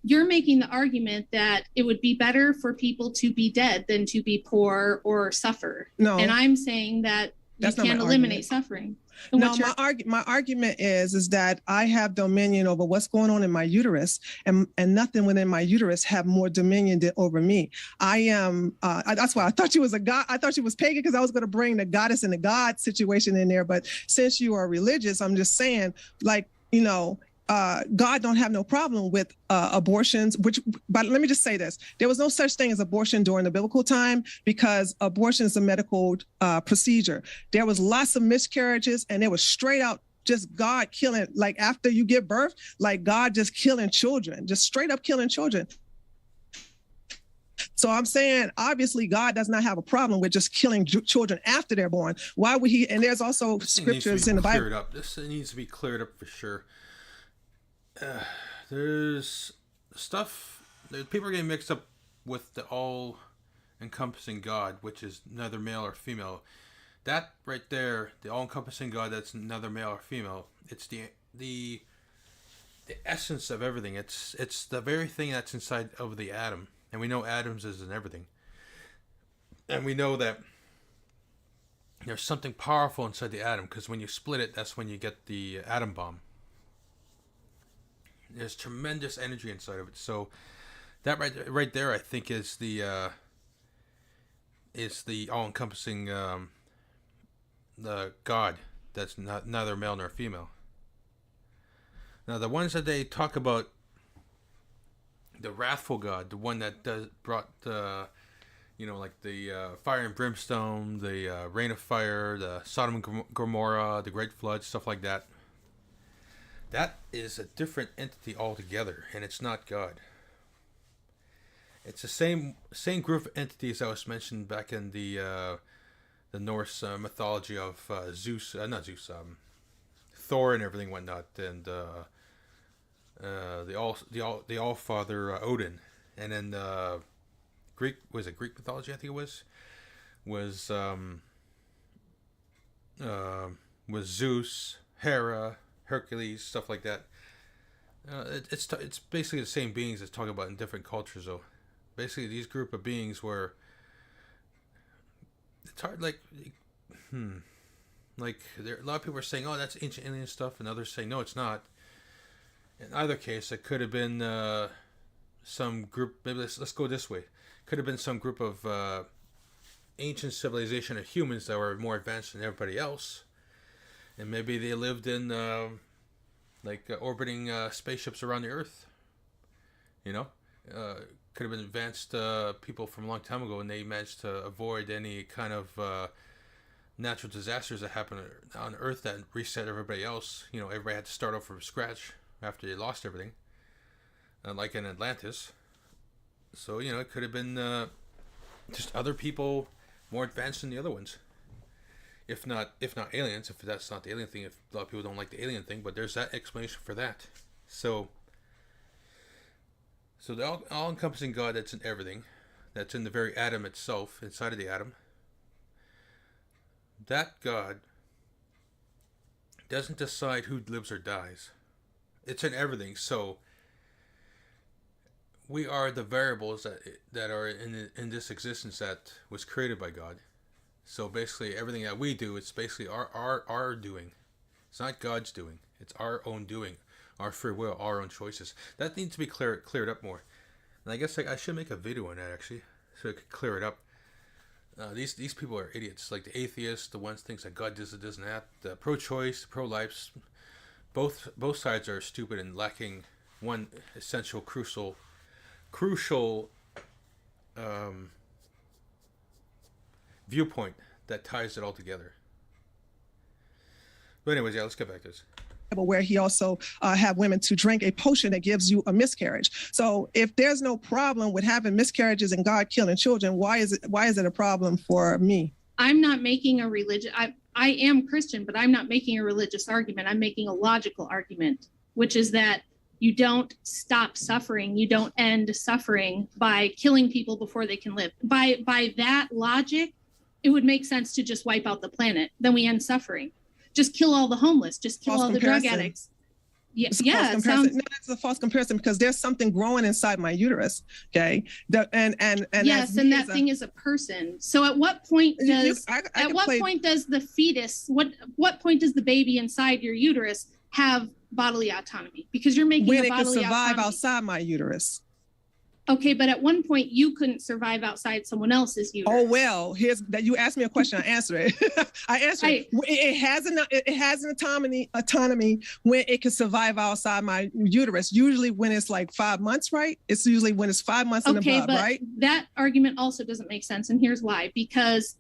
You're making the argument that it would be better for people to be dead than to be poor or suffer. No. And I'm saying that you can't eliminate suffering. And No, my argument is that I have dominion over what's going on in my uterus, and nothing within my uterus have more dominion over me. I am. That's why I thought she was a god. I thought she was pagan because I was going to bring the goddess and the god situation in there. But since you are religious, I'm just saying, God don't have no problem with abortions, but let me just say this. There was no such thing as abortion during the biblical time because abortion is a medical procedure. There was lots of miscarriages and it was straight out just God killing, like after you give birth, like God just killing children, just straight up killing children. So I'm saying, obviously, God does not have a problem with just killing children after they're born. Why would he? And there's also scriptures in the Bible. This needs to be cleared up for sure. There's stuff that people are getting mixed up with the all-encompassing God, which is neither male or female. That right there, the all-encompassing God, that's neither male or female. It's the essence of everything. It's the very thing that's inside of the atom, and we know atoms is in everything. And we know that there's something powerful inside the atom, because when you split it, that's when you get the atom bomb. There's tremendous energy inside of it. So that right there, I think, is the all-encompassing the God that's neither male nor female. Now, the ones that they talk about, the wrathful God, the one that brought like the fire and brimstone, the rain of fire, the Sodom and Gomorrah, the Great Flood, stuff like that. That is a different entity altogether, and it's not God. It's the same group of entities that was mentioned back in the Norse mythology of Thor and everything whatnot, and the All Father Odin, and then Greek mythology, I think it was Zeus, Hera, Hercules, stuff like that. It's basically the same beings it's talking about in different cultures, though. Basically, these group of beings were. It's hard, like there, a lot of people are saying, "Oh, that's ancient alien stuff," and others saying, "No, it's not." In either case, it could have been some group. Maybe let's go this way. Could have been some group of ancient civilization of humans that were more advanced than everybody else, and maybe they lived in orbiting spaceships around the Earth. You know, could have been advanced people from a long time ago, and they managed to avoid any kind of natural disasters that happened on Earth that reset everybody else. You know, everybody had to start over from scratch after they lost everything, like in Atlantis. So, you know, it could have been just other people more advanced than the other ones. If not aliens, if that's not the alien thing, if a lot of people don't like the alien thing, but there's that explanation for that. So the all-encompassing God that's in everything, that's in the very atom itself, inside of the atom, that God doesn't decide who lives or dies. It's in everything. So we are the variables that are in this existence that was created by God. So basically, everything that we do, it's basically our doing. It's not God's doing. It's our own doing, our free will, our own choices. That needs to be cleared up more. And I guess I should make a video on that actually, so it could clear it up. These people are idiots, like the atheists, the ones thinks that God does this and that, the pro-choice, the pro-life. Both sides are stupid and lacking one essential, crucial viewpoint that ties it all together. But anyways, yeah, let's get back to this. Where he also have women to drink a potion that gives you a miscarriage. So if there's no problem with having miscarriages and God killing children, why is it a problem for me? I'm not making a religious. I am Christian, but I'm not making a religious argument. I'm making a logical argument, which is that you don't stop suffering. You don't end suffering by killing people before they can live. By that logic, it would make sense to just wipe out the planet. Then we end suffering. Just kill all the homeless. Just kill all the drug addicts. Yeah, it sounds. No, that's a false comparison because there's something growing inside my uterus. Okay, and yes, and that thing is a person. So at what point does point does the fetus? What point does the baby inside your uterus have bodily autonomy? Because you're making when a it bodily can survive autonomy. outside my uterus. Okay, but at one point you couldn't survive outside someone else's uterus. Oh well, here's that. You asked me a question, I answer it. I answer it. It has an autonomy when it can survive outside my uterus. Usually when it's like 5 months, right? It's usually when it's 5 months and above, but right? That argument also doesn't make sense, and here's why. Because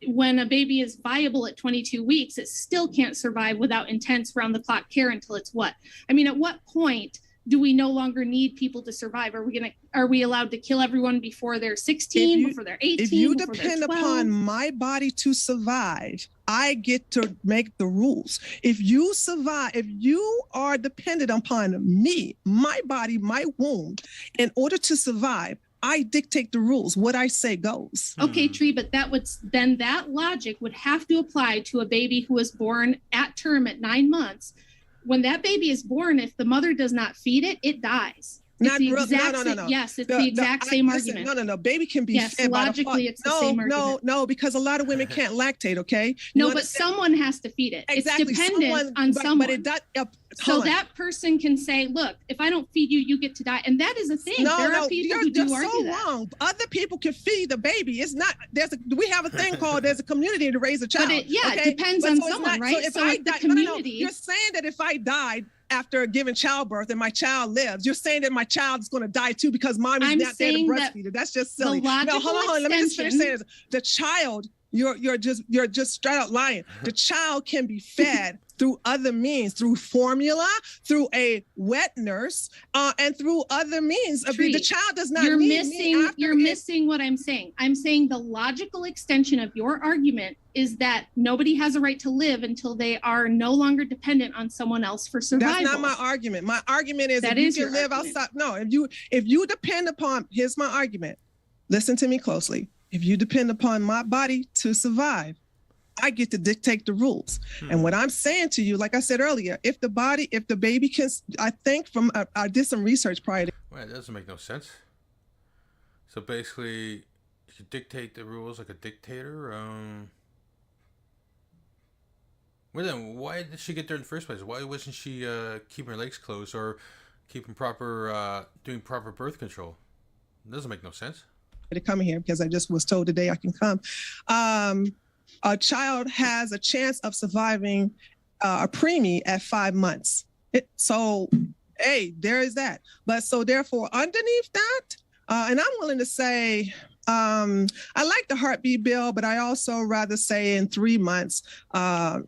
when a baby is viable at 22 weeks, it still can't survive without intense round-the-clock care until it's what? I mean, at what point do we no longer need people to survive? Are we allowed to kill everyone before they're 16, before they're 18? If you depend upon my body to survive, I get to make the rules. If you survive, if you are dependent upon me, my body, my womb, in order to survive, I dictate the rules. What I say goes. Okay, Tree, but that logic would have to apply to a baby who was born at term at 9 months. When that baby is born, if the mother does not feed it, it dies. No. Yes, it's the exact same argument. No. Baby can be fed logically, it's the same argument. No, because a lot of women can't lactate, okay? No, but someone has to feed it. Exactly. It's dependent on someone. But it does. So that person can say, look, if I don't feed you, you get to die. And that is a thing. There are people who do argue that. Wrong. Other people can feed the baby. It's not, we have a thing called, there's a community to raise a child. But it depends on someone, right? So if I died, you're saying that if I died after giving childbirth and my child lives, you're saying that my child is going to die too because mommy's not there to breastfeed it. That's just silly. No, hold on. Let me just finish saying this. The child You're just straight out lying. The child can be fed through other means, through formula, through a wet nurse, and through other means. The child does not need me. You're missing what I'm saying. I'm saying the logical extension of your argument is that nobody has a right to live until they are no longer dependent on someone else for survival. That's not my argument. My argument is that if you can live outside. No, if you depend upon, here's my argument. Listen to me closely. If you depend upon my body to survive, I get to dictate the rules. And what I'm saying to you, like I said earlier, if the baby can, I think I did some research prior to. Well, that doesn't make no sense. So basically, you dictate the rules like a dictator. Well then, why did she get there in the first place? Why wasn't she keeping her legs closed or keeping doing proper birth control? It doesn't make no sense. To come here because I just was told today I can come. A child has a chance of surviving a preemie at 5 months. There is that. But so therefore, underneath that, and I'm willing to say, I like the heartbeat bill, but I also rather say in 3 months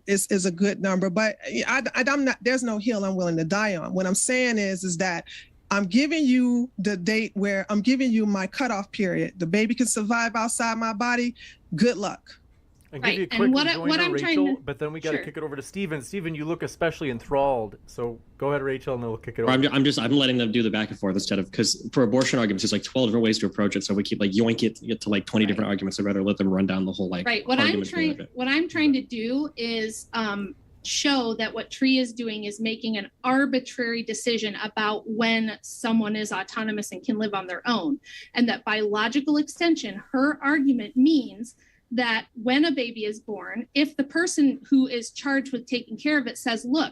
is a good number. But I'm not. There's no hill I'm willing to die on. What I'm saying is that I'm giving you the date where I'm giving you my cutoff period. The baby can survive outside my body. Good luck. And give you a quick rejoinder, Rachel, but then we got to kick it over to Steven. Steven, you look especially enthralled. So go ahead, Rachel, and then we'll kick it over. I'm letting them do the back and forth instead of, because for abortion arguments, there's like 12 different ways to approach it. So we keep like yoink it to get to like 20 different arguments. I'd rather let them run down the whole like. Right. What I'm trying to do is show that what Tree is doing is making an arbitrary decision about when someone is autonomous and can live on their own, and that by logical extension, her argument means that when a baby is born, if the person who is charged with taking care of it says, look,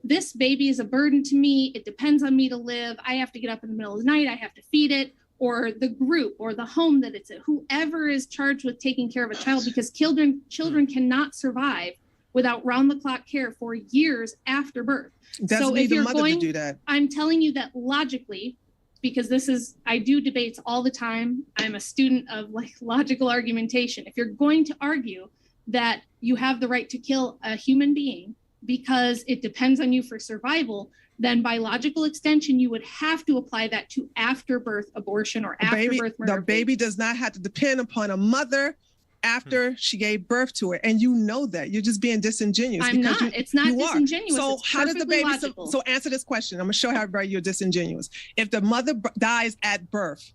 this baby is a burden to me, it depends on me to live, I have to get up in the middle of the night, I have to feed it, or the group or the home that it's at, whoever is charged with taking care of a child, because children cannot survive without round-the-clock care for years after birth. So if you're going to do that. I'm telling you that logically, because I do debates all the time. I'm a student of like logical argumentation. If you're going to argue that you have the right to kill a human being because it depends on you for survival, then by logical extension, you would have to apply that to after birth abortion or after birth murder. The baby does not have to depend upon a mother after she gave birth to it, and you know that. You're just being disingenuous. I'm not. It's not disingenuous. So it's how does the baby? So answer this question. I'm gonna show how very you're disingenuous. If the mother dies at birth,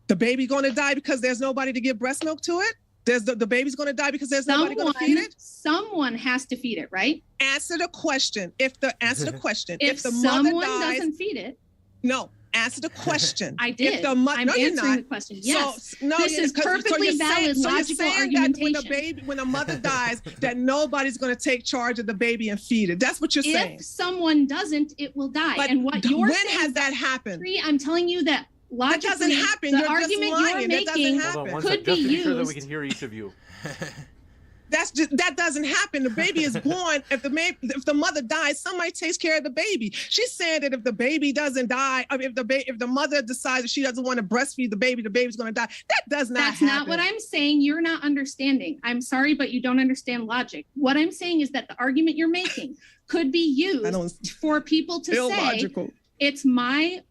the baby going to die because there's nobody to give breast milk to it? The baby's going to die because there's nobody going to feed it? Someone has to feed it, right? Answer the question. If the mother someone dies, doesn't feed it, no. Answer the question. I did. If the I'm answering the question. Yes. This is perfectly valid logical argumentation. When a mother dies, that nobody's going to take charge of the baby and feed it. That's what you're saying. If someone doesn't, it will die. But and what when has that happened? I'm telling you that logically, that doesn't happen. The you're argument just lying. you're making could be used. Just to be sure that we can hear each of you. That doesn't happen. The baby is born. If the mother dies, somebody takes care of the baby. She's saying that if the baby doesn't die, if the mother decides that she doesn't want to breastfeed the baby's going to die. That does not happen. That's not what I'm saying. You're not understanding. I'm sorry, but you don't understand logic. What I'm saying is that the argument you're making could be used for people to illogical. Say,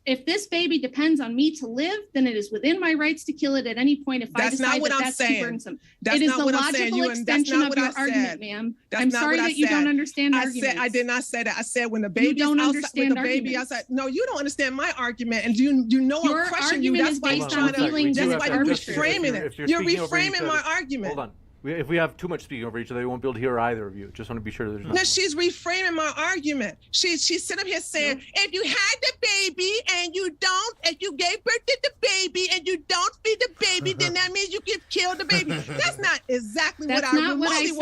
if this baby depends on me to live, then it is within my rights to kill it at any point if I decide that's too burdensome. It is the logical extension of your argument, ma'am. I'm sorry that you don't understand arguments. I did not say that. I said when the baby is outside with the baby outside. No, you don't understand my argument, and you know I'm questioning you. That's why you're trying to. That's why you're reframing it. You're reframing my argument. Hold on. If we have too much speaking over each other, we won't be able to hear either of you. Just want to be sure there's no. She's reframing my argument. She's sitting up here saying, if you had the baby and you don't, if you gave birth to the baby and you don't feed the baby, then that means you can kill the baby. That's not exactly what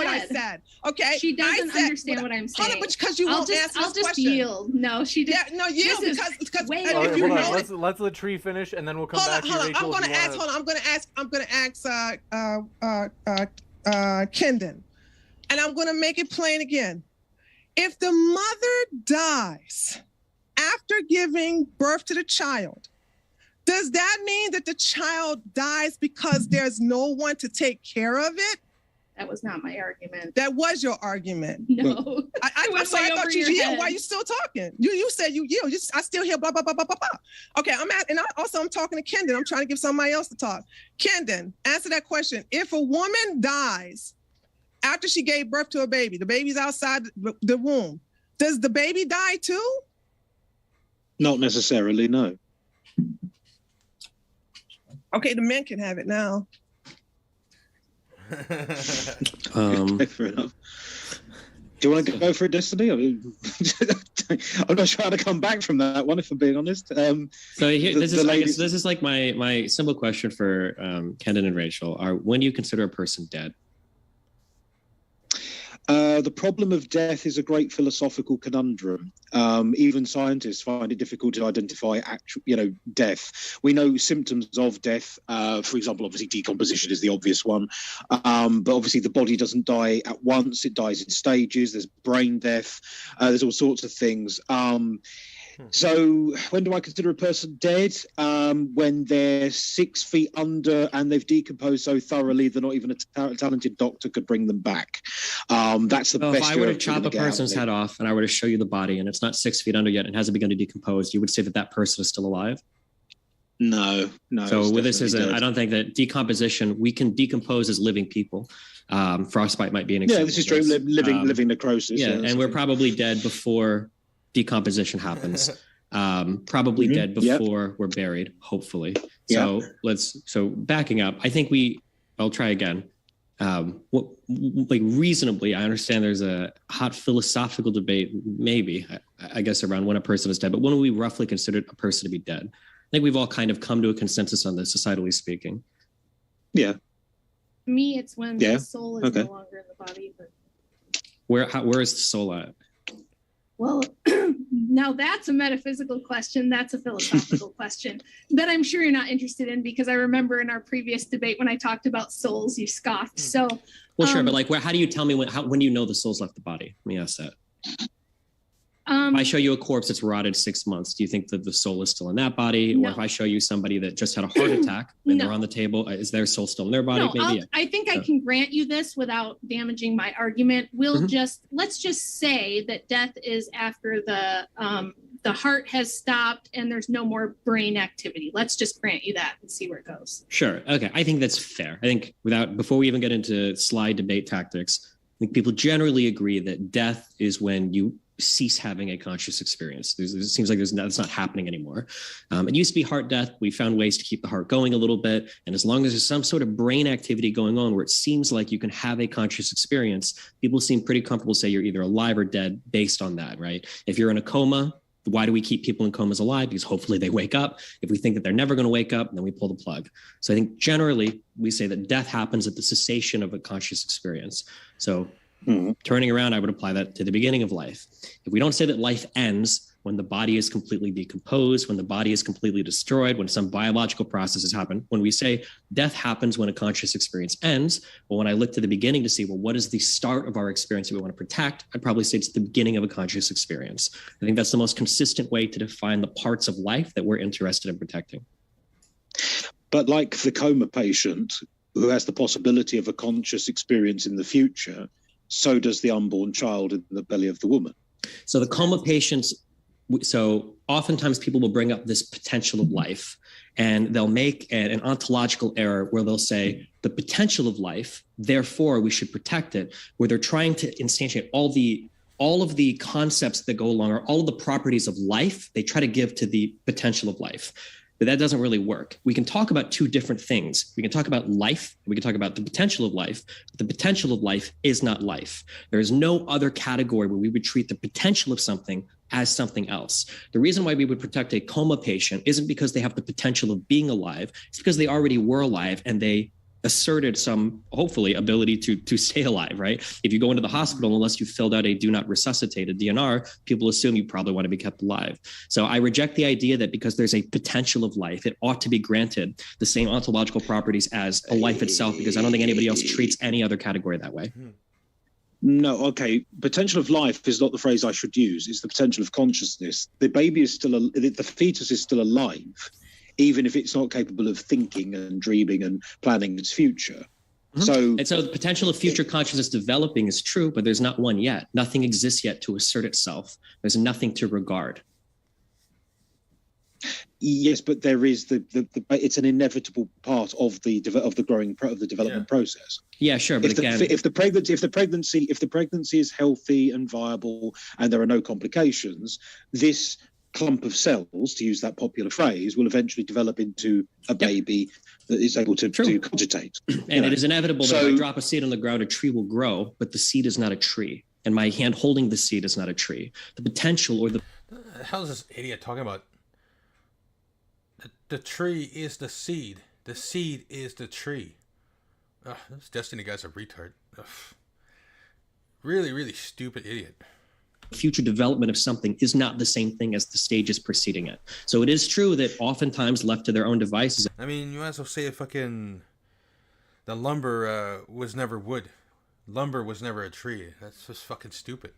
I said. Okay. She doesn't understand what I'm saying. Hold on, because you won't answer I'll just yield. No, she didn't. Yeah, no, yield because if you know it. Let's let Tree finish and then we'll come back to you, Rachel. I'm gonna ask Kendon, and I'm going to make it plain again. If the mother dies after giving birth to the child, Does that mean that the child dies because there's no one to take care of it? That was not my argument. That was your argument. No. I thought you yelled. Why are you still talking? You said you yelled. I still hear blah, blah, blah, blah, blah, blah. Okay, I'm talking to Kendon. I'm trying to give somebody else to talk. Kendon, answer that question. If a woman dies after she gave birth to a baby, the baby's outside the womb, does the baby die too? Not necessarily, no. Okay, the men can have it now. Okay, fair enough. Do you want to go for it, Destiny? I mean, I'm not sure how to come back from that one, if I'm being honest. So here, this is like my simple question for Kendon and Rachel. When do you consider a person dead? The problem of death is a great philosophical conundrum. Even scientists find it difficult to identify death. We know symptoms of death. For example, obviously decomposition is the obvious one. But obviously the body doesn't die at once. It dies in stages. There's brain death. There's all sorts of things. So when do I consider a person dead? When they're 6 feet under and they've decomposed so thoroughly that not even a talented doctor could bring them back. That's the best. If I were to chop a person's head off and I were to show you the body and it's not 6 feet under yet and hasn't begun to decompose, you would say that person is still alive? No. So with this I don't think that decomposition, we can decompose as living people. Frostbite might be an example. Yeah, this is true. Living necrosis. Yeah, and we're probably dead before decomposition happens. Probably dead before we're buried, hopefully. So so backing up, I think I'll try again. Reasonably, I understand there's a hot philosophical debate, maybe, I guess, around when a person is dead, but when we roughly consider a person to be dead? I think we've all kind of come to a consensus on this, societally speaking. Yeah. For me, it's when the soul is no longer in the body. But where is the soul at? Well, now that's a metaphysical question. That's a philosophical question that I'm sure you're not interested in, because I remember in our previous debate when I talked about souls, you scoffed. So, well, sure, but how do you tell me when do you know the soul's left the body? Let me ask that. If I show you a corpse that's rotted 6 months, do you think that the soul is still in that body? No. Or if I show you somebody that just had a heart attack and they're on the table, is their soul still in their body? No, I think I can grant you this without damaging my argument. Let's just say that death is after the heart has stopped and there's no more brain activity. Let's just grant you that and see where it goes. Sure. Okay. I think that's fair. I think before we even get into slide debate tactics, I think people generally agree that death is when you cease having a conscious experience. It seems like that's not happening anymore. It used to be heart death. We found ways to keep the heart going a little bit. And as long as there's some sort of brain activity going on where it seems like you can have a conscious experience, people seem pretty comfortable to say you're either alive or dead based on that, right? If you're in a coma, why do we keep people in comas alive? Because hopefully they wake up. If we think that they're never going to wake up, then we pull the plug. So I think generally we say that death happens at the cessation of a conscious experience. So turning around, I would apply that to the beginning of life. If we don't say that life ends when the body is completely decomposed, when the body is completely destroyed, when some biological processes happen, when we say death happens when a conscious experience ends, well, when I look to the beginning to see, well, what is the start of our experience that we want to protect? I'd probably say it's the beginning of a conscious experience. I think that's the most consistent way to define the parts of life that we're interested in protecting. But like the coma patient who has the possibility of a conscious experience in the future, so does the unborn child in the belly of the woman. So the coma patients, so oftentimes people will bring up this potential of life, and they'll make an ontological error where they'll say the potential of life, therefore we should protect it, where they're trying to instantiate all of the concepts that go along, or all of the properties of life, they try to give to the potential of life. But that doesn't really work. We can talk about two different things. We can talk about life. We can talk about the potential of life. But the potential of life is not life. There is no other category where we would treat the potential of something as something else. The reason why we would protect a coma patient isn't because they have the potential of being alive. It's because they already were alive and they asserted some, hopefully, ability to stay alive, right? If you go into the hospital, unless you filled out a do not resuscitate, a DNR, people assume you probably want to be kept alive. So I reject the idea that because there's a potential of life, it ought to be granted the same ontological properties as a life itself, because I don't think anybody else treats any other category that way. No, okay. Potential of life is not the phrase I should use. It's the potential of consciousness. The baby is still, the fetus is still alive. even if it's not capable of thinking and dreaming and planning its future. So the potential of future consciousness developing is true, but there's not one yet. Nothing exists yet to assert itself. There's nothing to regard. Yes, but there is it's an inevitable part of the development process. Yeah, sure. But if the pregnancy is healthy and viable and there are no complications, this clump of cells, to use that popular phrase, will eventually develop into a baby that is able to cogitate. And it is inevitable that if I drop a seed on the ground, a tree will grow, but the seed is not a tree. And my hand holding the seed is not a tree. The potential or the hell is this idiot talking about? The tree is the seed. The seed is the tree. Ugh, this Destiny guy's a retard. Ugh. Really, really stupid idiot. future development of something is not the same thing as the stages preceding it. So it is true that oftentimes left to their own devices. I mean, you might as well say the lumber was never wood. Lumber was never a tree. That's just fucking stupid.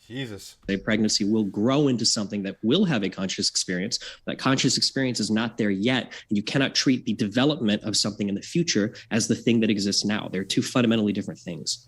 Jesus. A pregnancy will grow into something that will have a conscious experience. That conscious experience is not there yet, and you cannot treat the development of something in the future as the thing that exists now. They're two fundamentally different things.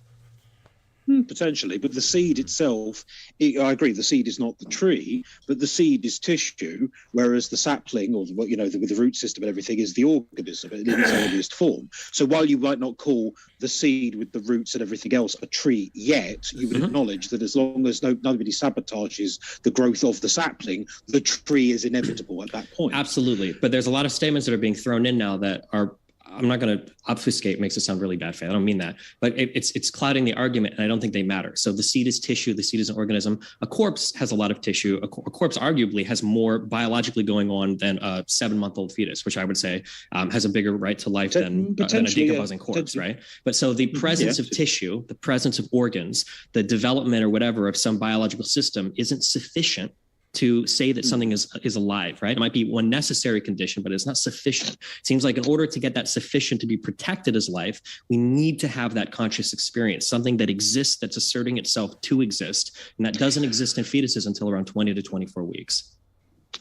Potentially, but the seed itself, I agree, the seed is not the tree, but the seed is tissue, whereas the sapling, or with the root system and everything, is the organism in its earliest form. So while you might not call the seed with the roots and everything else a tree yet, you would acknowledge that as long as nobody sabotages the growth of the sapling, the tree is inevitable at that point. Absolutely, but there's a lot of statements that are being thrown in now that are, I'm not going to obfuscate, makes it sound really bad, Faye. I don't mean that, but it's clouding the argument, and I don't think they matter. So the seed is tissue, the seed is an organism. A corpse has a lot of tissue. A corpse arguably has more biologically going on than a 7-month-old fetus, which I would say has a bigger right to life than a decomposing corpse, right? But so the presence of tissue, the presence of organs, the development or whatever of some biological system isn't sufficient to say that something is alive, right? It might be one necessary condition, but it's not sufficient. It seems like in order to get that sufficient to be protected as life, we need to have that conscious experience, something that exists, that's asserting itself to exist. And that doesn't exist in fetuses until around 20 to 24 weeks.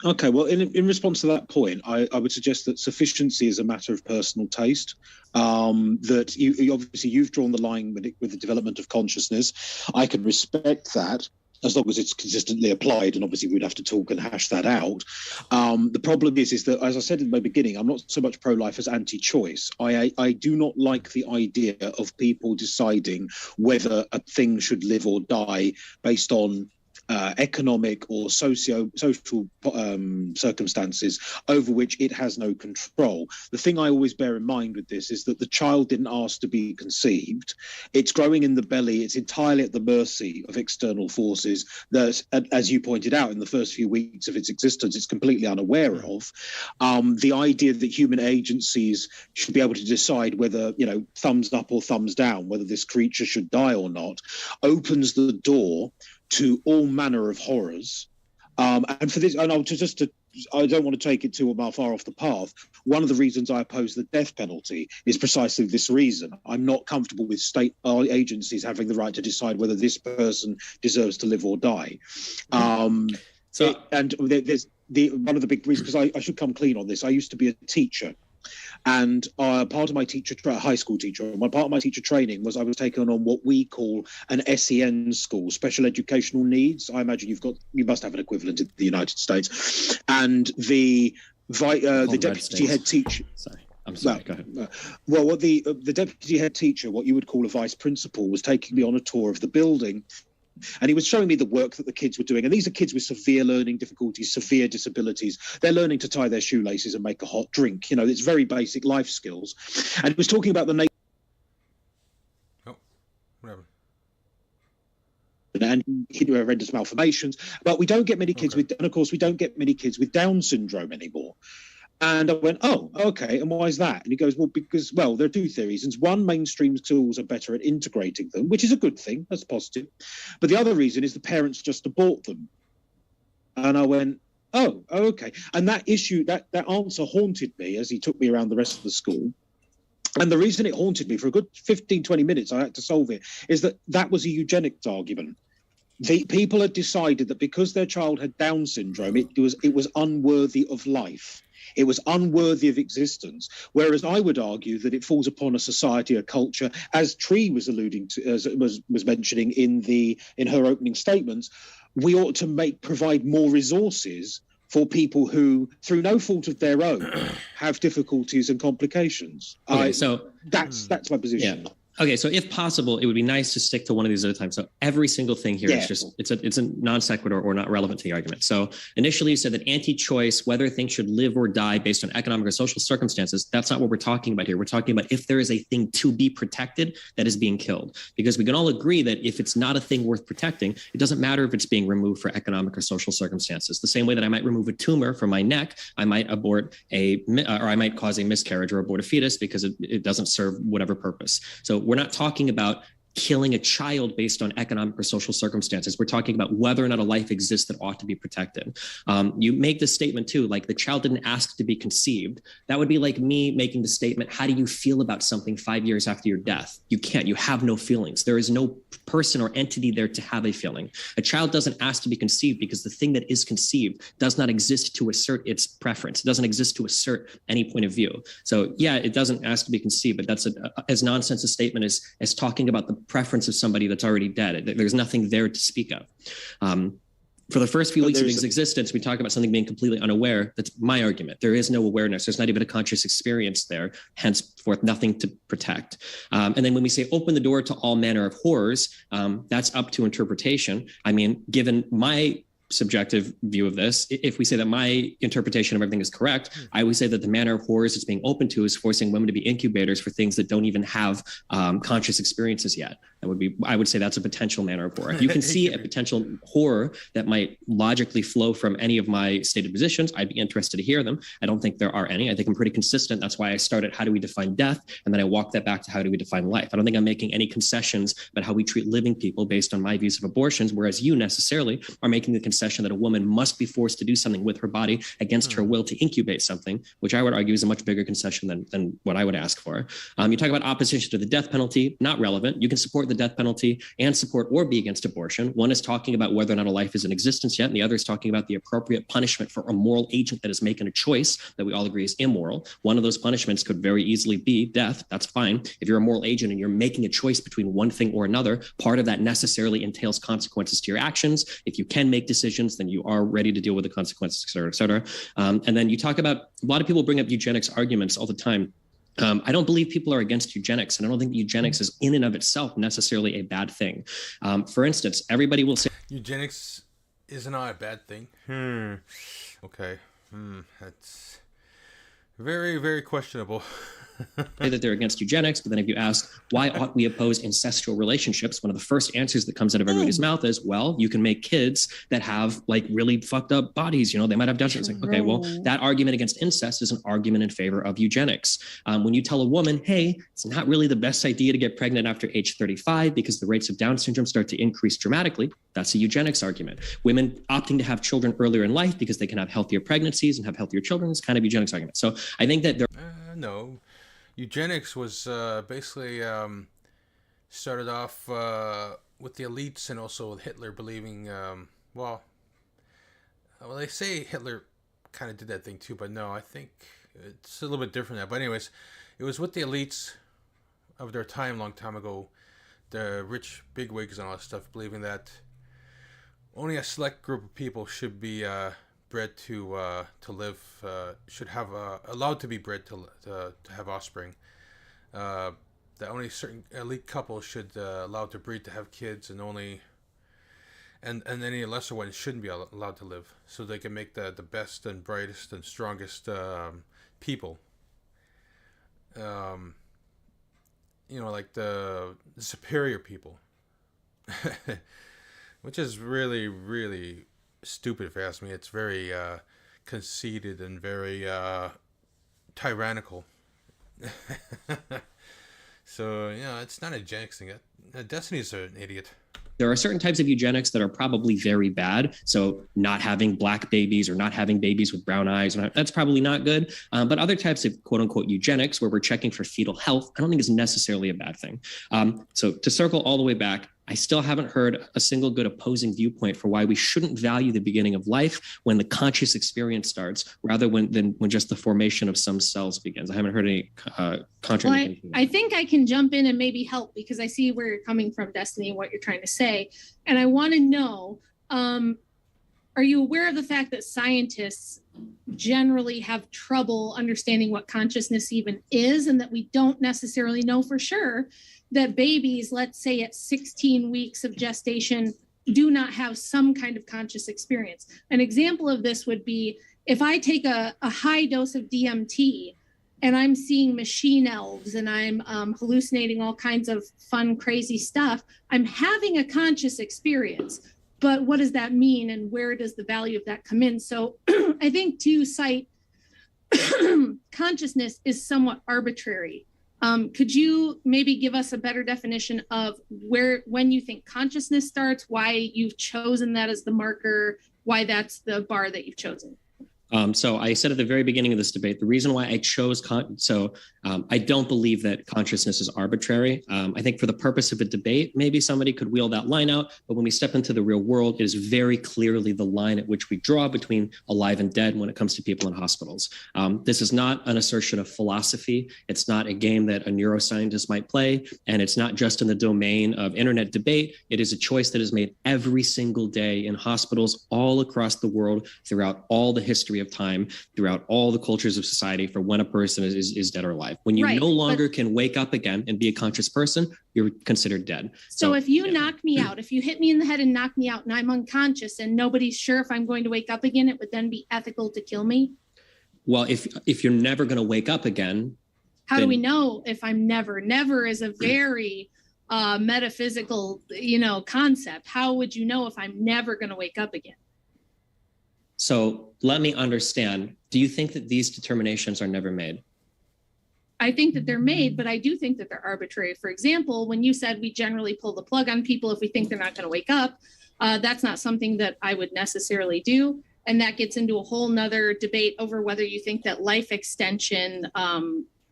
Okay, well, in response to that point, I would suggest that sufficiency is a matter of personal taste. That you obviously you've drawn the line with the development of consciousness. I can respect that, as long as it's consistently applied, and obviously we'd have to talk and hash that out. The problem is that, as I said in my beginning, I'm not so much pro-life as anti-choice. I do not like the idea of people deciding whether a thing should live or die based on economic or social circumstances over which it has no control. The thing I always bear in mind with this is that the child didn't ask to be conceived. It's growing in the belly. It's entirely at the mercy of external forces that, as you pointed out, in the first few weeks of its existence, it's completely unaware of. The idea that human agencies should be able to decide whether, thumbs up or thumbs down, whether this creature should die or not, opens the door to all manner of horrors. And for this, and I don't want to take it too far off the path. One of the reasons I oppose the death penalty is precisely this reason. I'm not comfortable with state agencies having the right to decide whether this person deserves to live or die. There's one of the big reasons, because I should come clean on this. I used to be a teacher. And part of my high school teacher, part of my teacher training was I was taken on what we call an SEN school, special educational needs. I imagine you must have an equivalent in the United States. And the deputy head teacher. Sorry. I'm sorry, go ahead. The deputy head teacher, what you would call a vice principal, was taking me on a tour of the building. And he was showing me the work that the kids were doing. And these are kids with severe learning difficulties, severe disabilities. They're learning to tie their shoelaces and make a hot drink. It's very basic life skills. And he was talking about the nature. Oh, whatever. And horrendous malformations. But we don't get many kids we don't get many kids with Down syndrome anymore. And I went, oh, okay, and why is that? And he goes, because there are two reasons. One, mainstream schools are better at integrating them, which is a good thing, that's positive. But the other reason is the parents just abort them. And I went, oh, okay. And that issue, that answer haunted me as he took me around the rest of the school. And the reason it haunted me for a good 15, 20 minutes, I had to solve it, is that was a eugenics argument. The people had decided that because their child had Down syndrome, it was unworthy of life. It was unworthy of existence. Whereas I would argue that it falls upon a society, a culture, as Tree was alluding to, as was mentioning in her opening statements, we ought to provide more resources for people who, through no fault of their own, have difficulties and complications. Okay, so that's my position. Yeah. Okay, so if possible, it would be nice to stick to one of these at a time. So every single thing here is just it's a non sequitur or not relevant to the argument. So initially you said that anti-choice, whether things should live or die based on economic or social circumstances, that's not what we're talking about here. We're talking about if there is a thing to be protected that is being killed. Because we can all agree that if it's not a thing worth protecting, it doesn't matter if it's being removed for economic or social circumstances. The same way that I might remove a tumor from my neck, I might abort or I might cause a miscarriage or abort a fetus because it doesn't serve whatever purpose. So we're not talking about killing a child based on economic or social circumstances. We're talking about whether or not a life exists that ought to be protected. You make this statement too, like the child didn't ask to be conceived. That would be like me making the statement, how do you feel about something 5 years after your death? You can't, you have no feelings. There is no person or entity there to have a feeling. A child doesn't ask to be conceived because the thing that is conceived does not exist to assert its preference. It doesn't exist to assert any point of view. So yeah, it doesn't ask to be conceived, but that's as nonsense a statement as talking about the preference of somebody that's already dead. There's nothing there to speak of. For the first few weeks of its existence, we talk about something being completely unaware. That's my argument. There is no awareness. There's not even a conscious experience there, henceforth nothing to protect. And then when we say open the door to all manner of horrors, that's up to interpretation. I mean, given my subjective view of this, if we say that my interpretation of everything is correct, I would say that the manner of horrors it's being open to is forcing women to be incubators for things that don't even have conscious experiences yet. I would say that's a potential manner of horror. If you can see a potential horror that might logically flow from any of my stated positions, I'd be interested to hear them. I don't think there are any. I think I'm pretty consistent. That's why I started, how do we define death? And then I walked that back to how do we define life? I don't think I'm making any concessions about how we treat living people based on my views of abortions, whereas you necessarily are making the concession that a woman must be forced to do something with her body against her will to incubate something, which I would argue is a much bigger concession than what I would ask for. You talk about opposition to the death penalty, not relevant. You can support the death penalty and support or be against abortion. One is talking about whether or not a life is in existence yet, and the other is talking about the appropriate punishment for a moral agent that is making a choice that we all agree is immoral. One of those punishments could very easily be death. That's fine. If you're a moral agent and you're making a choice between one thing or another, part of that necessarily entails consequences to your actions. If you can make decisions, then you are ready to deal with the consequences, et cetera, et cetera. And then you talk about, a lot of people bring up eugenics arguments all the time. I don't believe people are against eugenics, and I don't think eugenics is in and of itself necessarily a bad thing. For instance, everybody will say eugenics is not a bad thing. Okay. That's very, very questionable. that they're against eugenics, but then if you ask why ought we oppose incestual relationships, one of the first answers that comes out of everybody's mouth is, well, you can make kids that have like really fucked up bodies, they might have Down syndrome. It's like, okay, well, that argument against incest is an argument in favor of eugenics. When you tell a woman, hey, it's not really the best idea to get pregnant after age 35 because the rates of Down syndrome start to increase dramatically, that's a eugenics argument. Women opting to have children earlier in life because they can have healthier pregnancies and have healthier children is kind of eugenics argument. So I think that no. Eugenics was basically started off with the elites and also with Hitler believing, well, they say Hitler kind of did that thing too, but no, I think it's a little bit different now. But anyways, it was with the elites of their time, long time ago, the rich bigwigs and all that stuff, believing that only a select group of people should be bred to live, should have allowed to be bred to have offspring. That only certain elite couples should allowed to breed to have kids, and any lesser ones shouldn't be allowed to live, so they can make the best and brightest and strongest people. Like the superior people, which is really, really stupid if you ask me. It's very conceited and very tyrannical. So it's not a eugenics thing. Destiny's an idiot. There are certain types of eugenics that are probably very bad. So not having black babies or not having babies with brown eyes, that's probably not good. But other types of quote unquote eugenics where we're checking for fetal health, I don't think is necessarily a bad thing. So to circle all the way back, I still haven't heard a single good opposing viewpoint for why we shouldn't value the beginning of life when the conscious experience starts, rather than when just the formation of some cells begins. I haven't heard any contraindication. Well, I think I can jump in and maybe help, because I see where you're coming from, Destiny, and what you're trying to say. And I want to know, are you aware of the fact that scientists generally have trouble understanding what consciousness even is, and that we don't necessarily know for sure that babies, let's say at 16 weeks of gestation, do not have some kind of conscious experience? An example of this would be if I take a high dose of DMT and I'm seeing machine elves and I'm hallucinating all kinds of fun, crazy stuff, I'm having a conscious experience. But what does that mean, and where does the value of that come in? So I think to cite consciousness is somewhat arbitrary. Could you maybe give us a better definition of when you think consciousness starts, why you've chosen that as the marker, why that's the bar that you've chosen? So I said at the very beginning of this debate, the reason why I chose, I don't believe that consciousness is arbitrary. I think for the purpose of a debate, maybe somebody could wheel that line out, but when we step into the real world, it is very clearly the line at which we draw between alive and dead when it comes to people in hospitals. This is not an assertion of philosophy. It's not a game that a neuroscientist might play, and it's not just in the domain of internet debate. It is a choice that is made every single day in hospitals all across the world, throughout all the history of time, throughout all the cultures of society, for when a person is dead or alive. When you no longer can wake up again and be a conscious person, you're considered dead. So if you knock me out, if you hit me in the head and knock me out and I'm unconscious and nobody's sure if I'm going to wake up again, it would then be ethical to kill me? Well, if you're never going to wake up again, how do we know if I'm never? Never is a very metaphysical, concept. How would you know if I'm never going to wake up again? So let me understand. Do you think that these determinations are never made? I think that they're made, but I do think that they're arbitrary. For example, when you said we generally pull the plug on people if we think they're not going to wake up, that's not something that I would necessarily do. And that gets into a whole nother debate over whether you think that life extension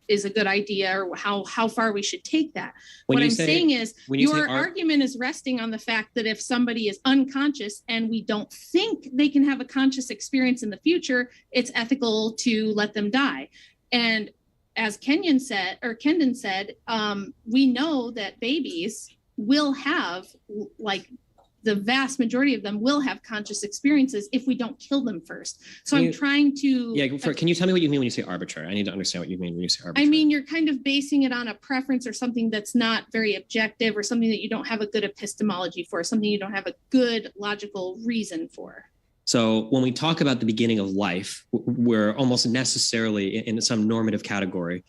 is a good idea, or how far we should take that. What I'm saying is your argument is resting on the fact that if somebody is unconscious and we don't think they can have a conscious experience in the future, it's ethical to let them die. And as Kendon said, we know that babies will have, the vast majority of them will have conscious experiences if we don't kill them first. So I'm trying to... Yeah, can you tell me what you mean when you say arbitrary? I need to understand what you mean when you say arbitrary. I mean, you're kind of basing it on a preference or something that's not very objective, or something that you don't have a good epistemology for, something you don't have a good logical reason for. So when we talk about the beginning of life, we're almost necessarily in some normative category,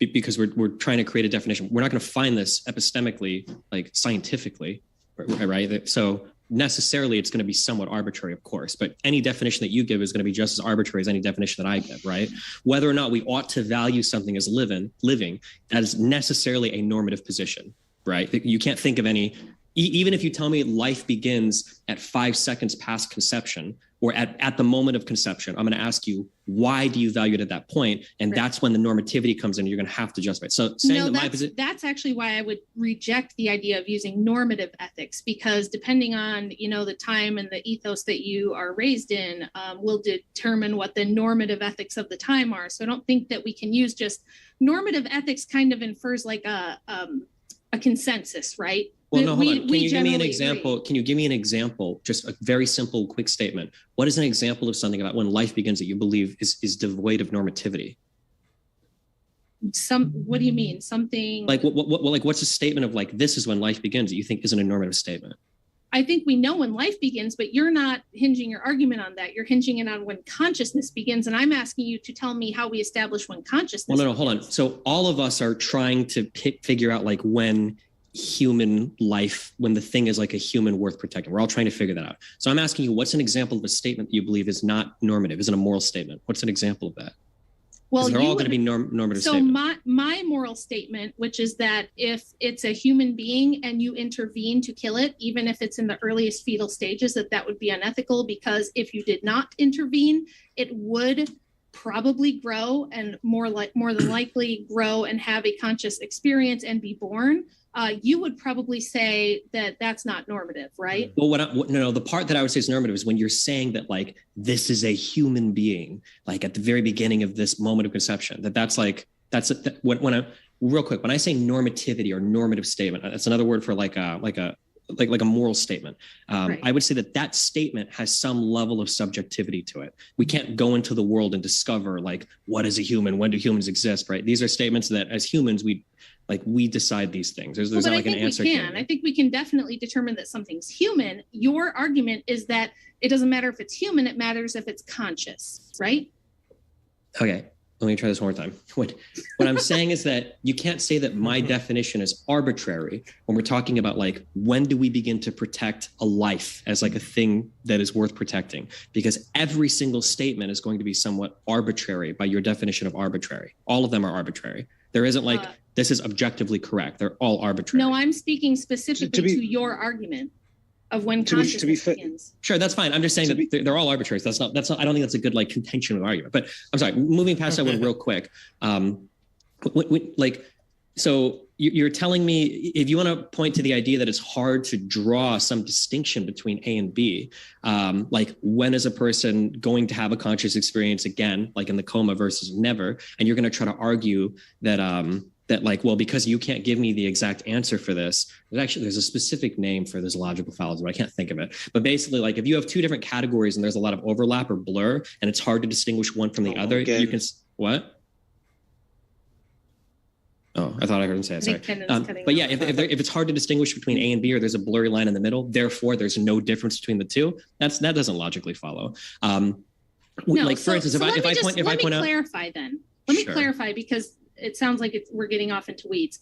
because we're trying to create a definition. We're not going to find this epistemically, scientifically, right? So necessarily it's going to be somewhat arbitrary, of course, but any definition that you give is going to be just as arbitrary as any definition that I give, right? Whether or not we ought to value something as living, that is necessarily a normative position, right? You can't think of any... Even if you tell me life begins at 5 seconds past conception, or at the moment of conception, I'm going to ask you, why do you value it at that point? And that's when the normativity comes in. You're going to have to justify it. So saying that's actually why I would reject the idea of using normative ethics, because depending on, the time and the ethos that you are raised in, will determine what the normative ethics of the time are. So I don't think that we can use just normative ethics. Kind of infers like a consensus, right? Well, no, hold on. Can you give me an example? Agree. Can you give me an example? Just a very simple, quick statement. What is an example of something about when life begins that you believe is devoid of normativity? What do you mean? Something like what's a statement of this is when life begins that you think isn't a normative statement? I think we know when life begins, but you're not hinging your argument on that. You're hinging it on when consciousness begins. And I'm asking you to tell me how we establish when consciousness begins. Hold on. So all of us are trying to figure out when human life, when the thing is like a human worth protecting. We're all trying to figure that out. So I'm asking you, what's an example of a statement that you believe is not normative, isn't a moral statement? What's an example of that? Well, they're all going to be normative statements. So my moral statement, which is that if it's a human being and you intervene to kill it, even if it's in the earliest fetal stages, that would be unethical, because if you did not intervene, it would probably grow and more than likely grow and have a conscious experience and be born. you would probably say that that's not normative, right? Well, no, the part that I would say is normative is when you're saying that like this is a human being, like at the very beginning of this moment of conception, when I say normativity or normative statement, that's another word for like a moral statement. Right. I would say that statement has some level of subjectivity to it. We can't go into the world and discover like what is a human, when do humans exist, right? These are statements that as humans we decide these things. There's not like an answer. I think we can definitely determine that something's human. Your argument is that it doesn't matter if it's human, it matters if it's conscious, right? Okay, let me try this one more time. What I'm saying is that you can't say that my definition is arbitrary when we're talking about like when do we begin to protect a life as like a thing that is worth protecting, because every single statement is going to be somewhat arbitrary by your definition of arbitrary. All of them are arbitrary. There isn't like this is objectively correct. They're all arbitrary. No, I'm speaking specifically to your argument of when consciousness begins. Sure, that's fine. I'm just saying that they're all arbitrary. That's not. I don't think that's a good like contention of argument. But I'm sorry. Moving past that one real quick. So you're telling me if you want to point to the idea that it's hard to draw some distinction between A and B, like when is a person going to have a conscious experience again, like in the coma versus never, and you're going to try to argue that that like, well, because you can't give me the exact answer for this, there's a specific name for this logical fallacy, but I can't think of it. But basically, like if you have two different categories and there's a lot of overlap or blur, and it's hard to distinguish one from the other, you can what? Oh, I thought I heard him say it. Sorry. But yeah, if it's hard to distinguish between A and B, or there's a blurry line in the middle, therefore there's no difference between the two. That doesn't logically follow. Like for instance, if I point out, let me clarify then. Let me clarify, because it sounds like we're getting off into weeds.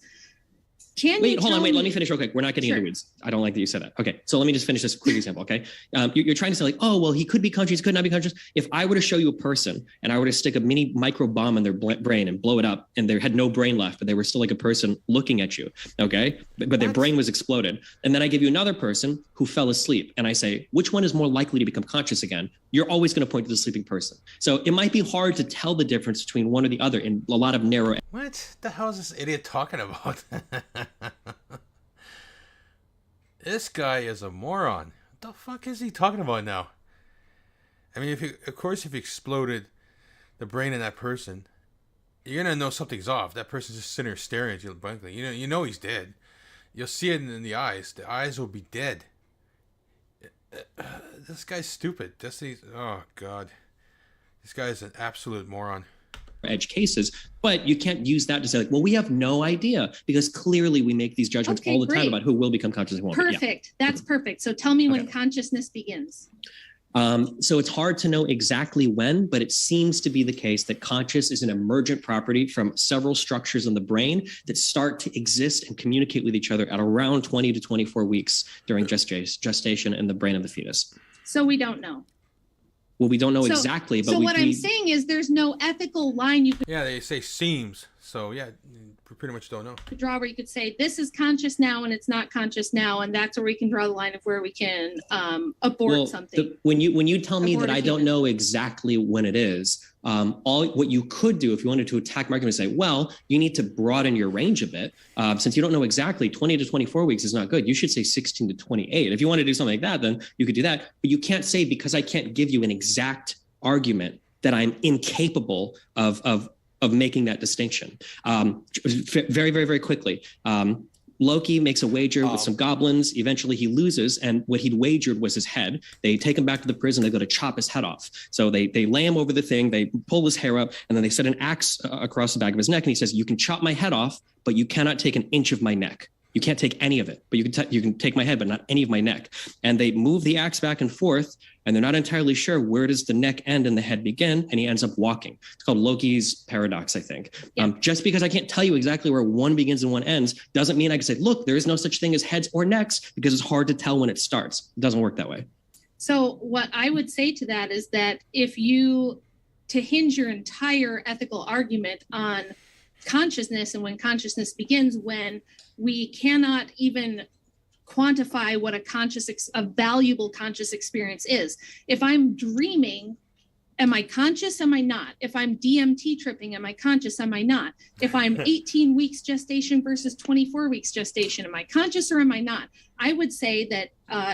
Hold on, let me finish real quick. We're not getting into weeds. I don't like that you said that. Okay, so let me just finish this quick example, okay? You're trying to say like, oh, well, he could be conscious, could not be conscious. If I were to show you a person and I were to stick a mini micro bomb in their brain and blow it up, and they had no brain left, but they were still like a person looking at you, okay? But their brain was exploded. And then I give you another person who fell asleep, and I say, which one is more likely to become conscious again? You're always going to point to the sleeping person. So it might be hard to tell the difference between one or the other in a lot of narrow. What the hell is this idiot talking about? This guy is a moron. What the fuck is he talking about now? I mean, if you exploded the brain in that person, you're gonna know something's off. That person's just sitting there staring at you blankly. You know he's dead. You'll see it in the eyes. The eyes will be dead. This guy's stupid. Oh God, this guy is an absolute moron. Edge cases, but you can't use that to say like, well, we have no idea, because clearly we make these judgments all the time about who will become conscious and won't. Perfect. Yeah. That's perfect. So tell me when consciousness begins. So it's hard to know exactly when, but it seems to be the case that conscious is an emergent property from several structures in the brain that start to exist and communicate with each other at around 20 to 24 weeks during gestation in the brain of the fetus. So we don't know. Well, we don't know exactly, but I'm saying is there's no ethical line you could. Yeah, they say seems. So yeah, we pretty much don't know. Draw where you could say this is conscious now and it's not conscious now, and that's where we can draw the line of where we can abort something. When you tell me that I don't know exactly when it is, what you could do if you wanted to attack my argument and say, well, you need to broaden your range a bit. Since you don't know exactly, 20 to 24 weeks is not good. You should say 16 to 28. If you want to do something like that, then you could do that. But you can't say, because I can't give you an exact argument, that I'm incapable of making that distinction. Very, very, very quickly. Loki makes a wager with some goblins. Eventually he loses, and what he'd wagered was his head. They take him back to the prison. They go to chop his head off. So they lay him over the thing. They pull his hair up, and then they set an axe across the back of his neck. And he says, you can chop my head off, but you cannot take an inch of my neck. You can't take any of it, but you can take my head, but not any of my neck. And they move the axe back and forth, and they're not entirely sure where does the neck end and the head begin, and he ends up walking. It's called Loki's paradox, I think. Yeah. Just because I can't tell you exactly where one begins and one ends doesn't mean I can say, look, there is no such thing as heads or necks, because it's hard to tell when it starts. It doesn't work that way. So what I would say to that is that to hinge your entire ethical argument on consciousness and when consciousness begins, when we cannot even quantify what a valuable conscious experience is. If I'm dreaming, Am I conscious? Am I not? If I'm DMT tripping, am I conscious? Am I not? If I'm 18 weeks gestation versus 24 weeks gestation, am I conscious or am I not? I would say that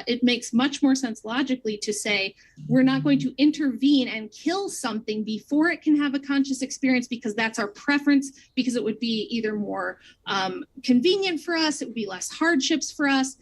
it makes much more sense logically to say we're not going to intervene and kill something before it can have a conscious experience, because that's our preference, because it would be either more convenient for us, it would be less hardships for us,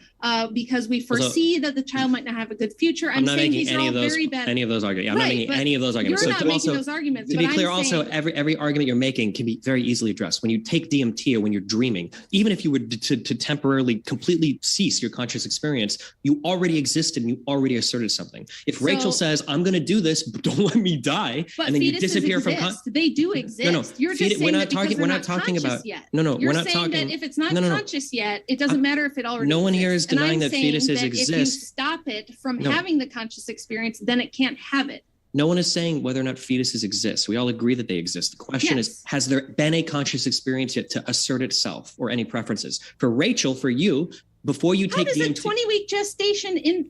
because we foresee that the child might not have a good future. I'm not saying making these are all very bad. any of those arguments. I'm not Right, making but any of those arguments. You're So not making those arguments. To but be clear, I'm also saying, every argument you're making can be very easily addressed. When you take DMT or when you're dreaming, even if you were to temporarily completely cease your conscious experience, you already existed and you already asserted something. If Rachel says, I'm going to do this, but don't let me die, but and then you fetuses disappear exist. from they do exist. No, You're just saying that because we're they're not talking conscious about yet. No, You're we're not saying talking that if it's not no. conscious yet, it doesn't matter if it already No one exists. here is And denying I'm that saying fetuses that exist. If you stop it from No. having the conscious experience, then it can't have it. No one is saying whether or not fetuses exist. We all agree that they exist. The question is, has there been a conscious experience yet to assert itself or any preferences? For Rachel, for you, before you take How does DMT, a 20-week gestation in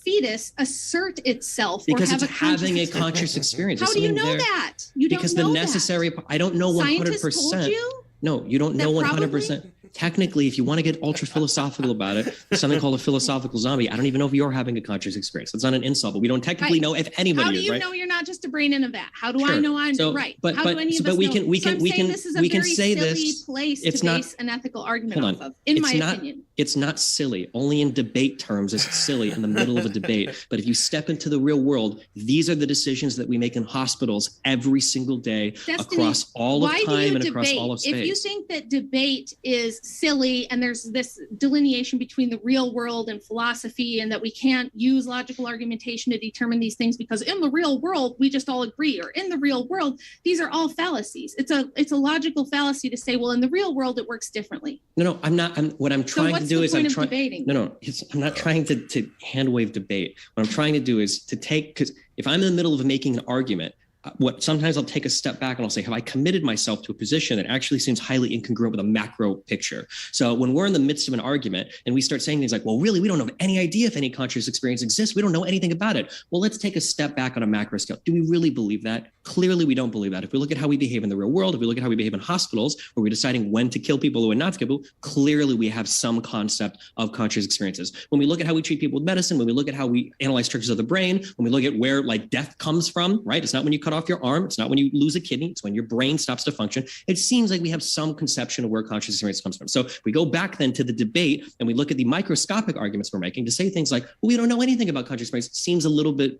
fetus assert itself because or have it's a conscious having a experience? conscious experience. How There's do you something know there. that? You Because don't know the necessary, I don't know 100%. Scientists told you? No, you don't That know probably? 100%. Technically, if you want to get ultra philosophical about it, there's something called a philosophical zombie. I don't even know if you're having a conscious experience. That's not an insult, but we don't technically know if anybody How do is, you right? know you're not just a brain in a vat? How do I Sure. know I'm So, right? but- How but- do any so- of but us we know? can- we So can- I'm we saying can- this is a we can very say silly this. place It's to not- base an ethical argument Hold off on. of, in It's my not, opinion. It's not silly. Only in debate terms is it silly in the middle of a debate. But if you step into the real world, these are the decisions that we make in hospitals every single day Destiny, across all of why do time you and across debate? all of space. If you think that debate is silly and there's this delineation between the real world and philosophy, and that we can't use logical argumentation to determine these things because in the real world we just all agree, or in the real world these are all fallacies. It's a logical fallacy to say, well, in the real world it works differently. No, I'm not. What I'm trying to do is I'm trying. Debating? I'm not trying to hand wave debate. What I'm trying to do is to take, because if I'm in the middle of making an argument, what sometimes I'll take a step back and I'll say, have I committed myself to a position that actually seems highly incongruent with a macro picture? So when we're in the midst of an argument and we start saying things like, well, really, we don't have any idea if any conscious experience exists. We don't know anything about it. Well, let's take a step back on a macro scale. Do we really believe that? Clearly, we don't believe that. If we look at how we behave in the real world, if we look at how we behave in hospitals, where we're deciding when to kill people or when not to kill people, clearly we have some concept of conscious experiences. When we look at how we treat people with medicine, when we look at how we analyze structures of the brain, when we look at where like death comes from, right? It's not when you cut off your arm. It's not when you lose a kidney. It's when your brain stops to function. It seems like we have some conception of where conscious experience comes from. So we go back then to the debate and we look at the microscopic arguments we're making to say things like, well, we don't know anything about conscious experience. It seems a little bit,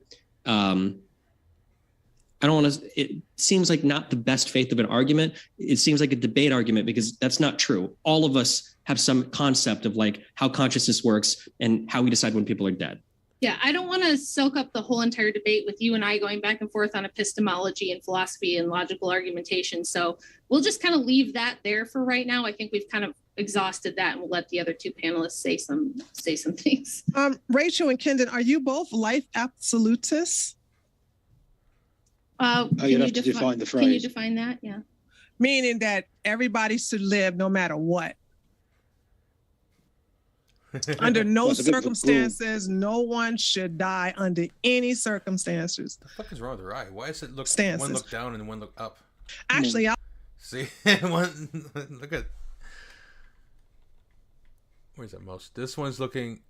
it seems like not the best faith of an argument. It seems like a debate argument because that's not true. All of us have some concept of like how consciousness works and how we decide when people are dead. Yeah, I don't want to soak up the whole entire debate with you and I going back and forth on epistemology and philosophy and logical argumentation. So we'll just kind of leave that there for right now. I think we've kind of exhausted that, and we'll let the other two panelists say some things. Rachel and Kendon, are you both life absolutists? You'd have to define the phrase. Can you define that? Yeah. Meaning that everybody should live no matter what. Under no circumstances, no one should die under any circumstances. The fuck is wrong with her eye? Why is it one look down and one look up? Actually, see, look at, where's that mouse? This one's looking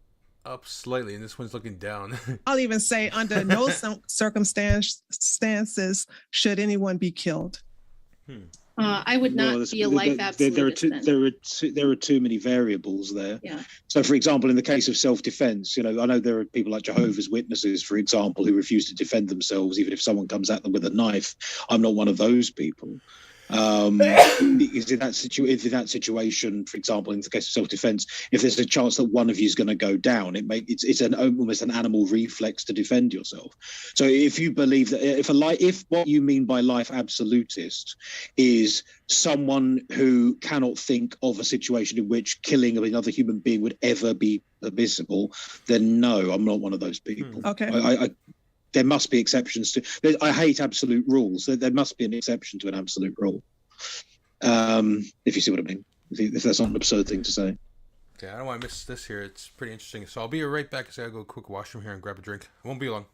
up slightly, and this one's looking down. I'll even say under no circumstances should anyone be killed. I would not be a life absolutist. There are too many variables there. Yeah. So, for example, in the case of self-defense, I know there are people like Jehovah's Witnesses, for example, who refuse to defend themselves even if someone comes at them with a knife. I'm not one of those people. Because in that situation, for example, in the case of self-defense, if there's a chance that one of you is going to go down, it's almost an animal reflex to defend yourself. So if you believe that if what you mean by life absolutist is someone who cannot think of a situation in which killing of another human being would ever be permissible, then no, I'm not one of those people. Okay. There must be exceptions to. I hate absolute rules. There must be an exception to an absolute rule. If you see what I mean. If that's not an absurd thing to say. Okay, I don't want to miss this here. It's pretty interesting. So I'll be right back because I gotta go quick washroom here and grab a drink. It won't be long.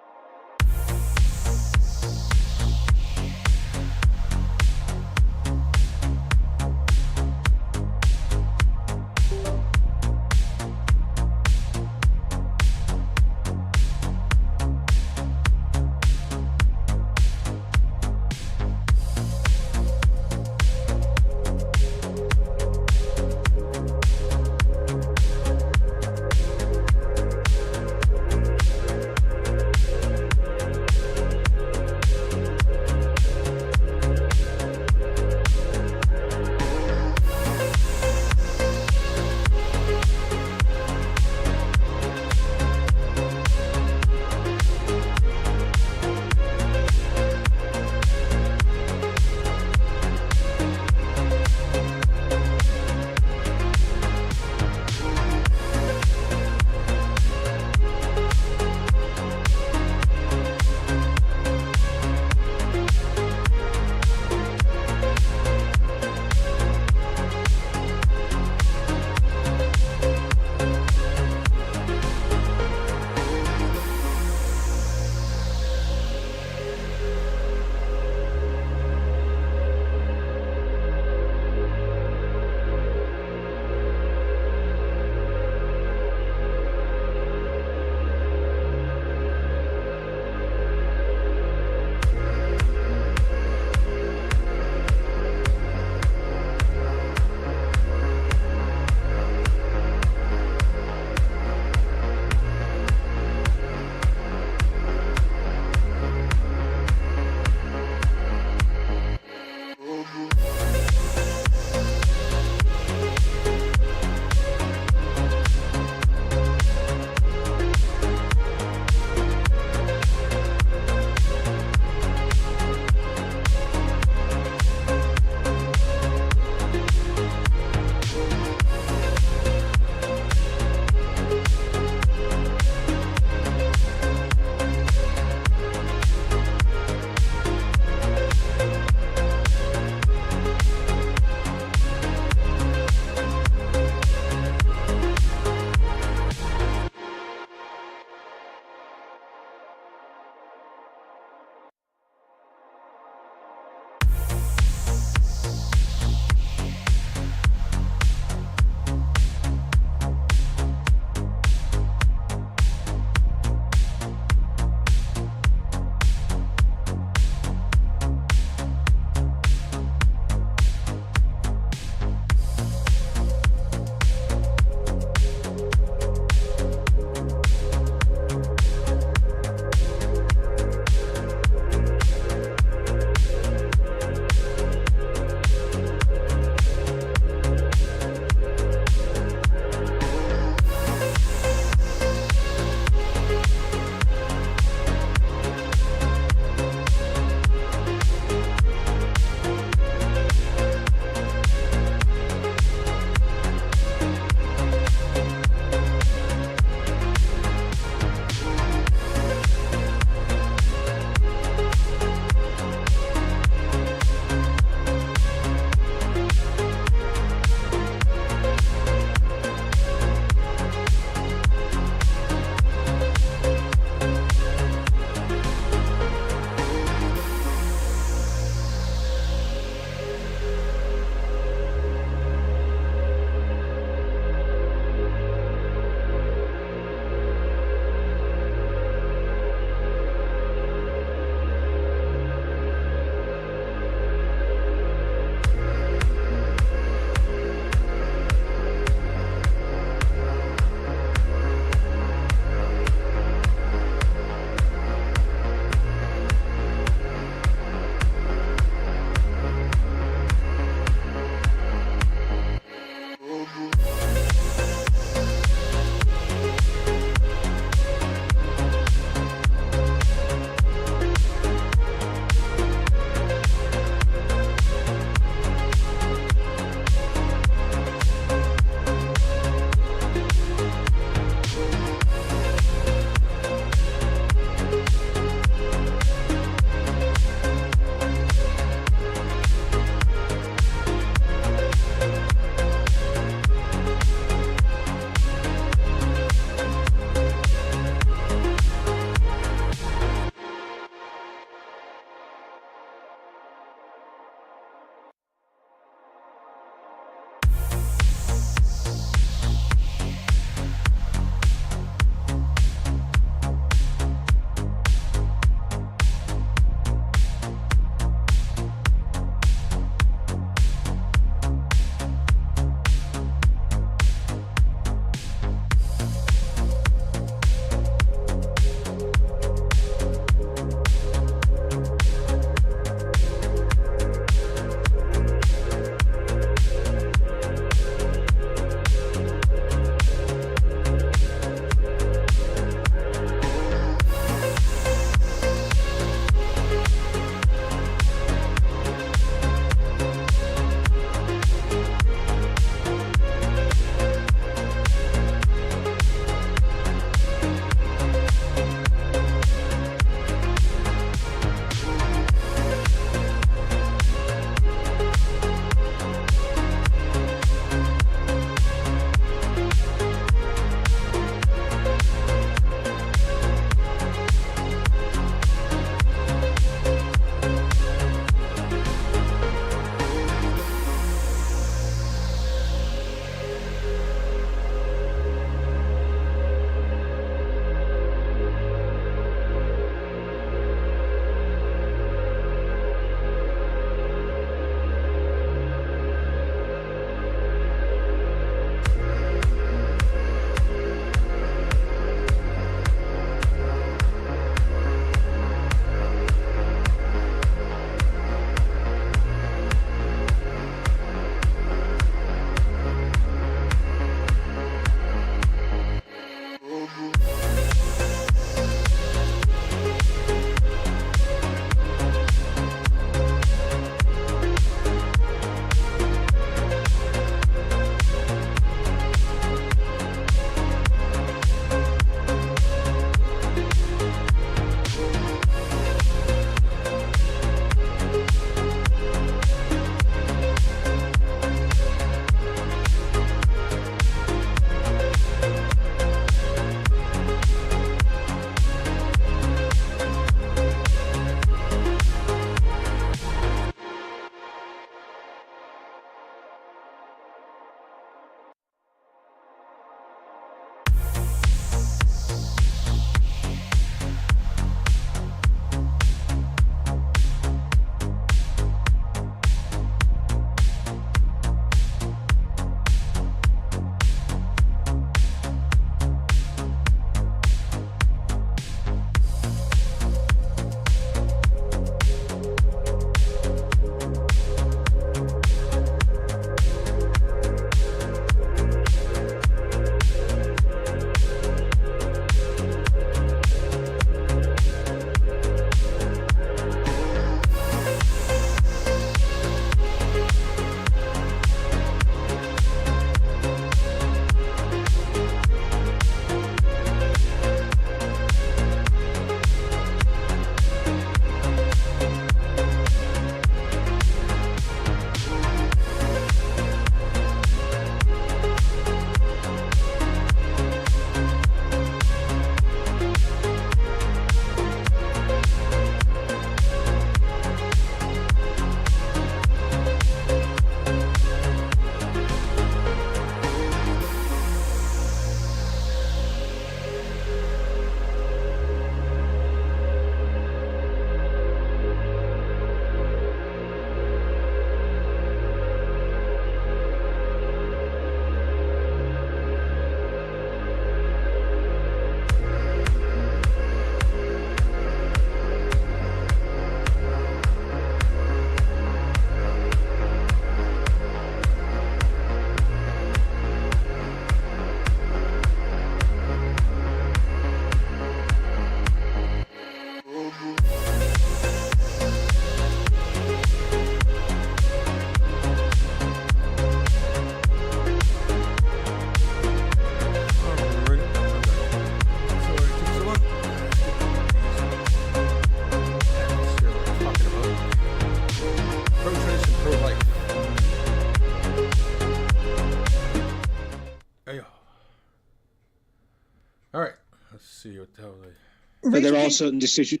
Let's see what the hell they... But there are certain decisions.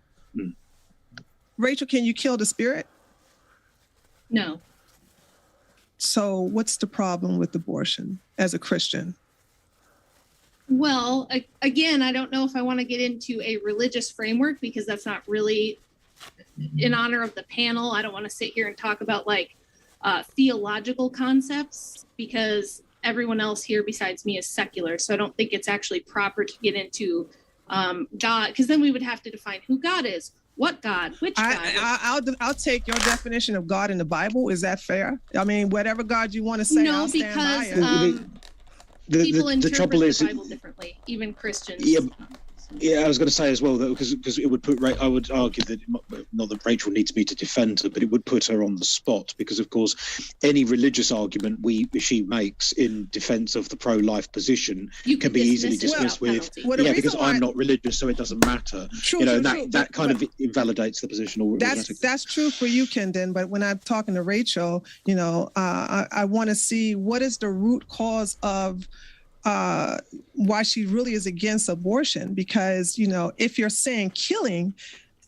Rachel, can you kill the spirit? No. So what's the problem with abortion as a Christian? Well, again, I don't know if I want to get into a religious framework because that's not really in honor of the panel. I don't want to sit here and talk about like theological concepts because everyone else here besides me is secular. So I don't think it's actually proper to get into God, because then we would have to define who God is, what God, which God. I'll take your definition of God in the Bible. Is that fair? I mean, whatever God you want to say, no, I'll stand by because it. people interpret trouble the is, Bible differently, even Christians. Yeah, I was going to say as well that because it would put. I would argue that not that Rachel needs me to defend her, but it would put her on the spot because, of course, any religious argument she makes in defence of the pro-life position can be easily dismissed with, because I'm not religious, so it doesn't matter. True, that kind of invalidates the position. That's true for you, Kendon. But when I'm talking to Rachel, I want to see what is the root cause of why she really is against abortion, because if you're saying killing,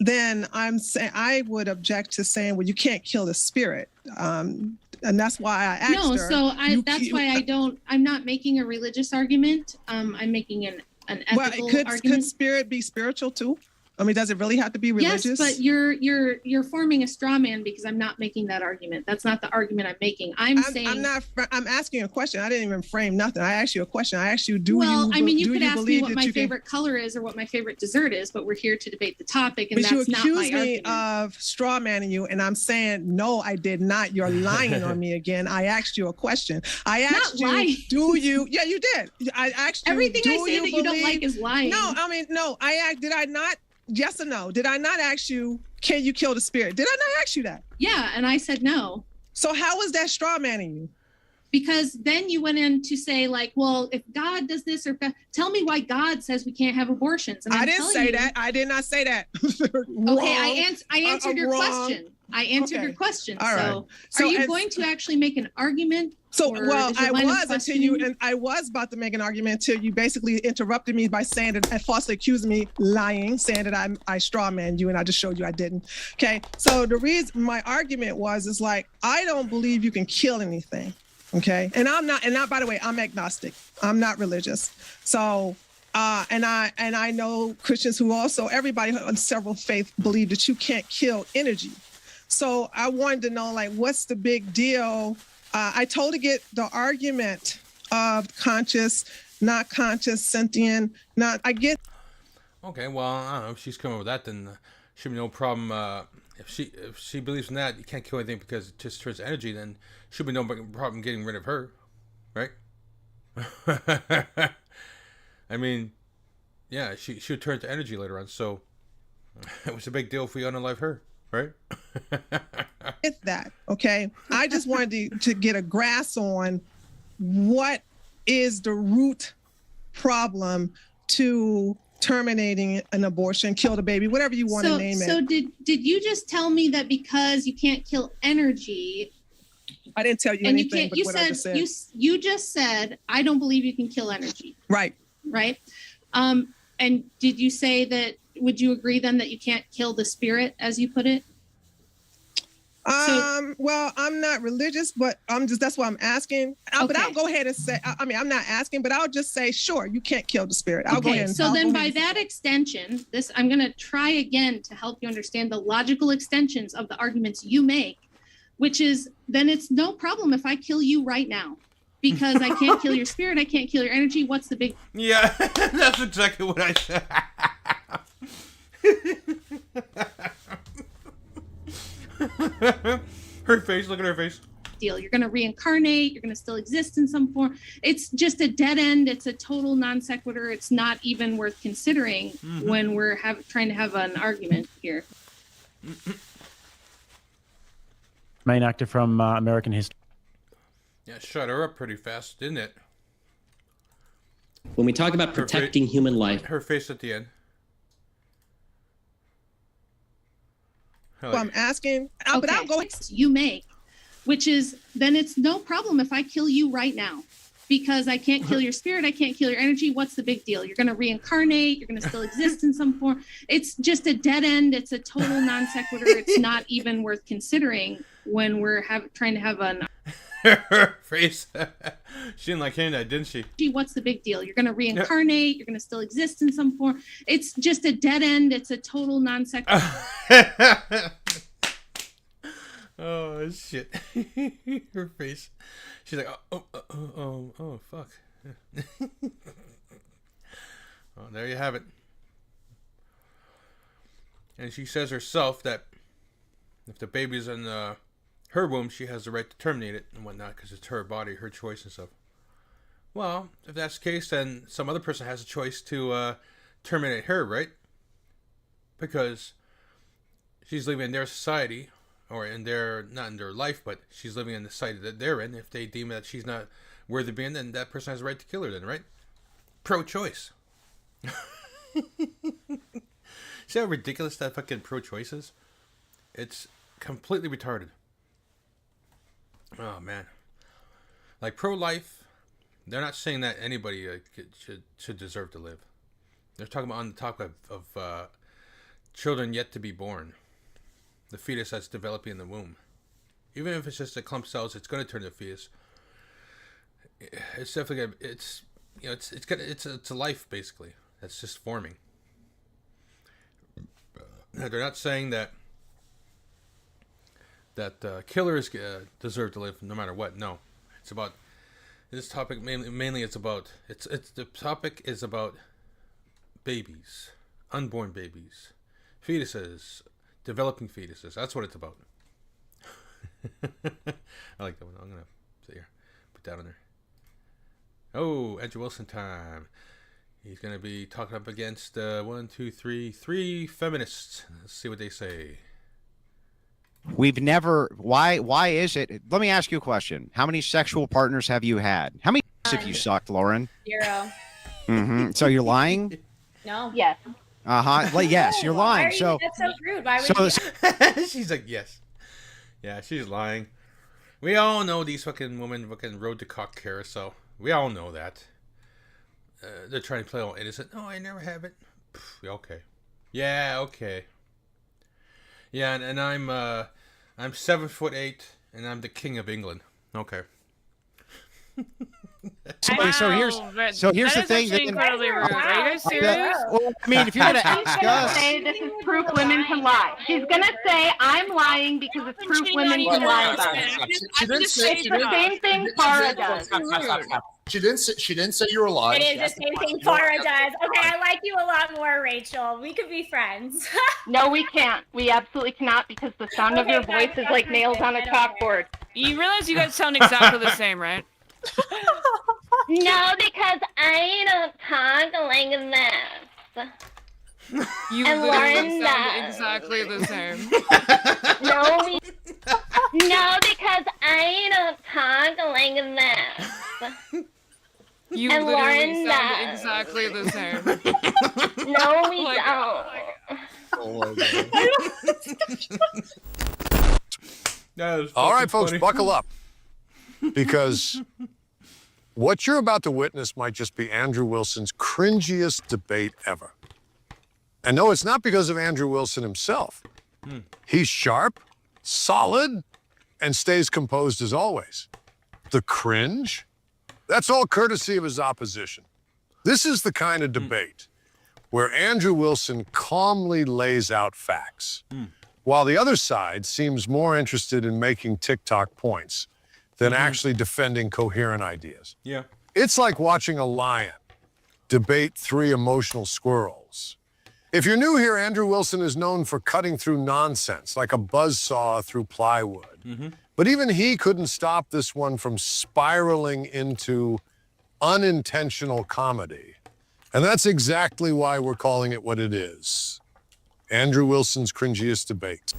then I would object to saying, well, you can't kill the spirit, and that's why I asked her. That's why I'm not making a religious argument. I'm making an ethical argument. Could spirit be spiritual too? I mean, does it really have to be religious? Yes, but you're forming a straw man because I'm not making that argument. That's not the argument I'm making. I'm asking a question. I didn't even frame nothing. I asked you a question. I asked you, you could ask me what my favorite color is or what my favorite dessert is, but we're here to debate the topic, and that's not my argument. You accused me of straw manning you, and I'm saying, no, I did not. You're lying on me again. I asked you a question. I asked you, do you? Yeah, you did. I asked you, everything I say that you don't like is lying. No, I mean, no. Did I not? Yes or no? Did I not ask you, can you kill the spirit? Did I not ask you that? Yeah, and I said no. So how was that straw manning you? Because then you went in to say like, well, if God does this, or tell me why God says we can't have abortions. And I didn't say that. I did not say that. Okay, I answered your question. I answered your question. All right. So are you going to actually make an argument? I was about to make an argument until you basically interrupted me by saying that and falsely accused me lying, saying that I straw man you, and I just showed you I didn't. Okay. So the reason my argument is like, I don't believe you can kill anything. Okay. And by the way, I'm agnostic. I'm not religious. So and I know Christians who also, everybody on several faiths believe that you can't kill energy. So I wanted to know, like, what's the big deal? I totally get the argument of conscious, not conscious, sentient, I get. Okay, well, I don't know. If she's coming with that, then should be no problem. If she believes in that, you can't kill anything because it just turns energy, then should be no problem getting rid of her, right? I mean, yeah, she would turn to energy later on, so it was a big deal if we unalive her. Right? It's that, okay? I just wanted to get a grasp on what is the root problem to terminating an abortion, kill the baby, whatever you want to name it. So did you just tell me that because you can't kill energy? I didn't tell you anything but what I just said. You just said, I don't believe you can kill energy. Right. Right? And did you say that, would you agree then that you can't kill the spirit, as you put it? Well, I'm not religious, but that's why I'm asking. Okay. But I'll go ahead and say, I'm not asking, but I'll just say, sure, you can't kill the spirit. I'll go ahead and so then by that extension, I'm going to try again to help you understand the logical extensions of the arguments you make, which is then it's no problem if I kill you right now. Because I can't kill your spirit, I can't kill your energy. What's the big... Yeah, that's exactly what I said. Her face, look at her face. Deal. You're going to reincarnate. You're going to still exist in some form. It's just a dead end. It's a total non sequitur. It's not even worth considering when we're trying to have an argument here. Main actor from American History. Yeah, shut her up pretty fast, didn't it? When we talk about protecting human life. Her face at the end. I'm asking, but I'll go. You make, which is then it's no problem if I kill you right now. because I can't kill your spirit, I can't kill your energy. What's the big deal? You're going to reincarnate, you're going to still exist in some form. It's just a dead end. It's a total non sequitur. It's not even worth considering when we're trying to have an... Her face. She didn't like hearing that, didn't she? What's the big deal? You're going to reincarnate, you're going to still exist in some form. It's just a dead end. It's a total non sequitur. Oh, shit. Her face. She's like, oh, fuck. Well, there you have it. And she says herself that if the baby's in her womb, she has the right to terminate it and whatnot because it's her body, her choice and stuff. Well, if that's the case, then some other person has a choice to terminate her, right? Because she's living in their society, or in their, not in their life, but she's living in the society that they're in. If they deem that she's not worthy of being, then that person has the right to kill her then, right? Pro-choice. See how ridiculous that fucking pro-choice is? It's completely retarded. Oh, man. Like, pro-life, they're not saying that anybody should deserve to live. They're talking about on the topic of children yet to be born. The fetus that's developing in the womb. Even if it's just a clump cells, it's going to turn into a fetus. It's definitely it's a life basically that's just forming. They're not saying that killers deserve to live no matter what. No, it's about this topic mainly. It's about the topic is about babies, unborn babies, fetuses. Developing fetuses. That's what it's about. I like that one. I'm going to sit here. Put that on there. Oh, Andrew Wilson time. He's going to be talking up against three feminists. Let's see what they say. We've never... Why is it... Let me ask you a question. How many sexual partners have you had? How many have you sucked, Lauren? 0. Mm-hmm. So you're lying? No. Yes. Well, yes, you're lying. That's so rude. Why would you? She's like, yes. Yeah, she's lying. We all know these fucking women fucking rode the cock carousel. We all know that. They're trying to play all innocent. No, I never have it. Okay. Yeah, okay. Yeah, and I'm 7'8", and I'm the king of England. Okay. So here's the thing. Incredibly rude. Are you guys serious? Well, I mean, if you're going to ask us, say this is proof women can lie. She's gonna say I'm lying because it's proof women can lie about it. She didn't say. It's the same thing Farah does. She didn't say you were lying. It is the same thing Farah does. Okay, I like you a lot more, Rachel. We could be friends. No, we can't. We absolutely cannot because the sound of your voice is like nails on a chalkboard. You realize you guys sound exactly the same, right? No, because I don't talk like this. You and literally Lauren sound exactly the same. No, because I don't talk like this. You and literally Lauren sound exactly the same. No, we don't. All right, folks, buckle up. Because what you're about to witness might just be Andrew Wilson's cringiest debate ever. And no, it's not because of Andrew Wilson himself. He's sharp, solid, and stays composed as always. The cringe? That's all courtesy of his opposition. This is the kind of debate where Andrew Wilson calmly lays out facts, while the other side seems more interested in making TikTok points than actually defending coherent ideas. Yeah. It's like watching a lion debate 3 emotional squirrels. If you're new here, Andrew Wilson is known for cutting through nonsense, like a buzzsaw through plywood. But even he couldn't stop this one from spiraling into unintentional comedy. And that's exactly why we're calling it what it is. Andrew Wilson's cringiest debate.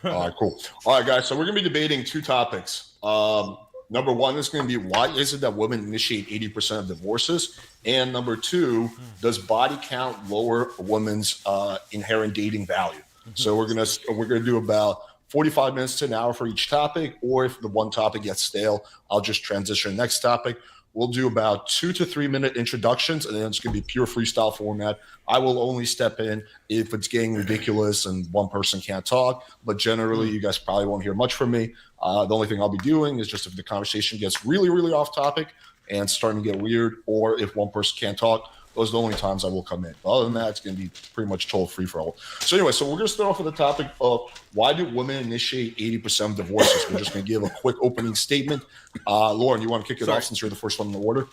All right, cool. All right, guys, so we're going to be debating 2 topics. Number 1 is going to be, why is it that women initiate 80% of divorces? And number 2, does body count lower a woman's inherent dating value? So we're gonna do about 45 minutes to an hour for each topic, or if the one topic gets stale, I'll just transition to the next topic. We'll do about 2 to 3 minute introductions, and then it's going to be pure freestyle format. I will only step in if it's getting ridiculous and one person can't talk. But generally, you guys probably won't hear much from me. The only thing I'll be doing is just if the conversation gets really, really off topic and starting to get weird, or if one person can't talk, those are the only times I will come in. But other than that, it's going to be pretty much total free for all. So anyway, so we're going to start off with the topic of why do women initiate 80% of divorces? We're just going to give a quick opening statement. Lauren, you want to kick it off since you're the first one in the order?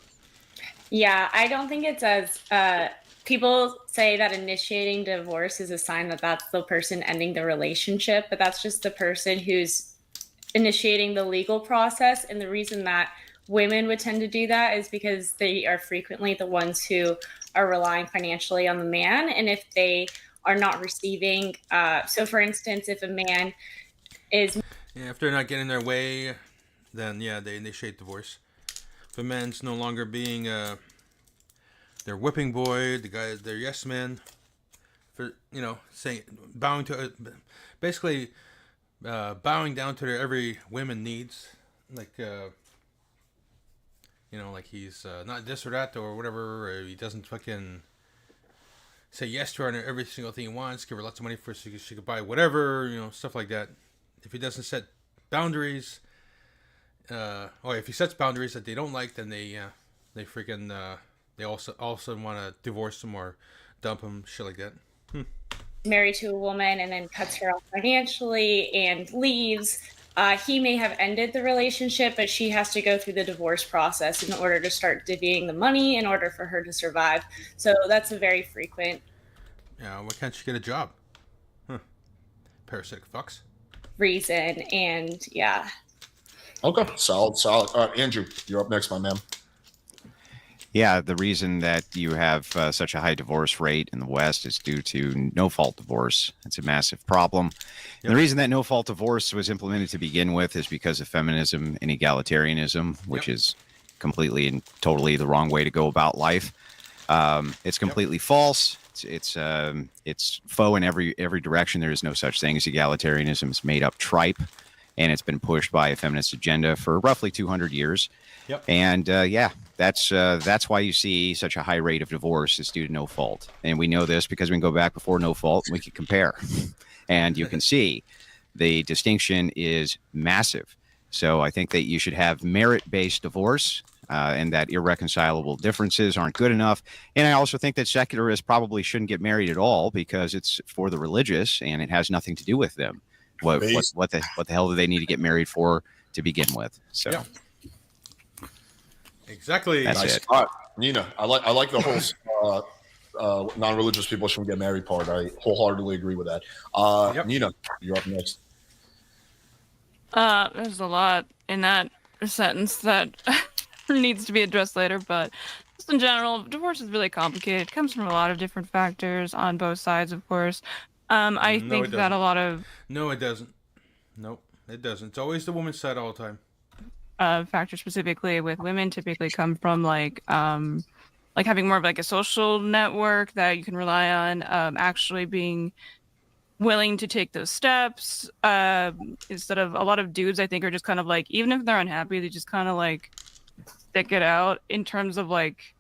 Yeah, I don't think it's as people say that initiating divorce is a sign that that's the person ending the relationship, but that's just the person who's initiating the legal process. And the reason that women would tend to do that is because they are frequently the ones who are relying financially on the man. And if they are not receiving, so for instance, if a man is... Yeah, if they're not getting their way, then yeah, they initiate divorce. If a man's no longer being their whipping boy, the guy, their yes man, for, you know, saying, bowing to, basically bowing down to their every women needs, like, you know, like he's not this or that or whatever, or he doesn't fucking say yes to her on every single thing he wants, give her lots of money for so she could buy whatever, you know, stuff like that. If he doesn't set boundaries, or if he sets boundaries that they don't like, then they freaking, they also want to divorce him or dump him, shit like that. married to a woman and then cuts her off financially and leaves, he may have ended the relationship, but she has to go through the divorce process in order to start divvying the money in order for her to survive. So that's a very frequent... Yeah, why can't she get a job? Parasitic fucks. Reason, and yeah. Okay, solid. All right, Andrew, you're up next, my man. Yeah, the reason that you have such a high divorce rate in the West is due to no-fault divorce. It's a massive problem. And the reason that no-fault divorce was implemented to begin with is because of feminism and egalitarianism, which is completely and totally the wrong way to go about life. It's completely false. It's faux in every direction. There is no such thing as egalitarianism. It's made up tripe, and it's been pushed by a feminist agenda for roughly 200 years. Yep. And yeah, that's why you see such a high rate of divorce is due to no fault. And we know this because we can go back before no fault and we can compare. And you can see the distinction is massive. So I think that you should have merit-based divorce, and that irreconcilable differences aren't good enough. And I also think that secularists probably shouldn't get married at all because it's for the religious and it has nothing to do with them. What the hell do they need to get married for to begin with? So. Yeah. Exactly. That's nice. it. All right, Nina, I like the whole non-religious people shouldn't get married part. I wholeheartedly agree with that. Nina, you're up next. There's a lot in that sentence that needs to be addressed later, but just in general, divorce is really complicated. It comes from a lot of different factors on both sides, of course. I think that a lot of... No, it doesn't. Nope, it doesn't. It's always the woman's side all the time. Factors specifically with women typically come from like having more of like a social network that you can rely on, actually being willing to take those steps, instead of a lot of dudes I think are just kind of like, even if they're unhappy, they just kind of like stick it out in terms of like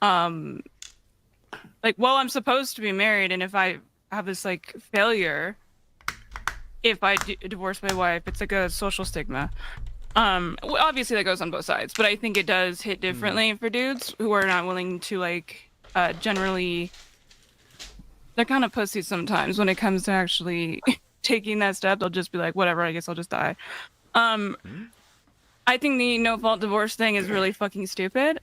well, I'm supposed to be married, and if I have this like failure, if I divorce my wife, it's like a social stigma. Obviously that goes on both sides, but I think it does hit differently for dudes who are not willing to like, generally, they're kind of pussies sometimes when it comes to actually taking that step. They'll just be like, whatever, I guess I'll just die. I think the no fault divorce thing is really fucking stupid.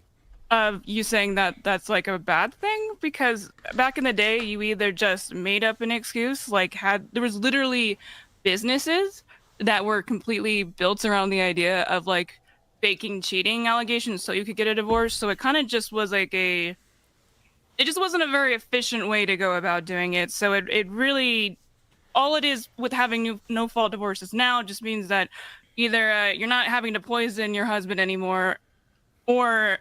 You saying that that's like a bad thing, because back in the day, you either just made up an excuse, like there was literally businesses that were completely built around the idea of like faking cheating allegations so you could get a divorce. So it kind of just was like it just wasn't a very efficient way to go about doing it. So it really, all it is with having no fault divorces now just means that either you're not having to poison your husband anymore, or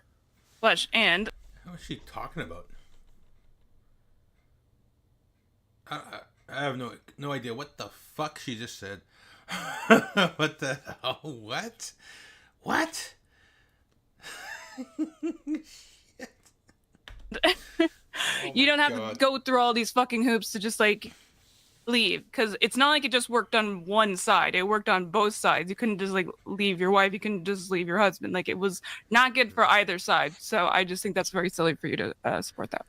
and what is she talking about? I have no idea what the fuck she just said. What the hell? What? You don't have to go through all these fucking hoops to just like leave, because it's not like it just worked on one side. It worked on both sides. You couldn't just like leave your wife. You couldn't just leave your husband. Like, it was not good for either side. So I just think that's very silly for you to support that.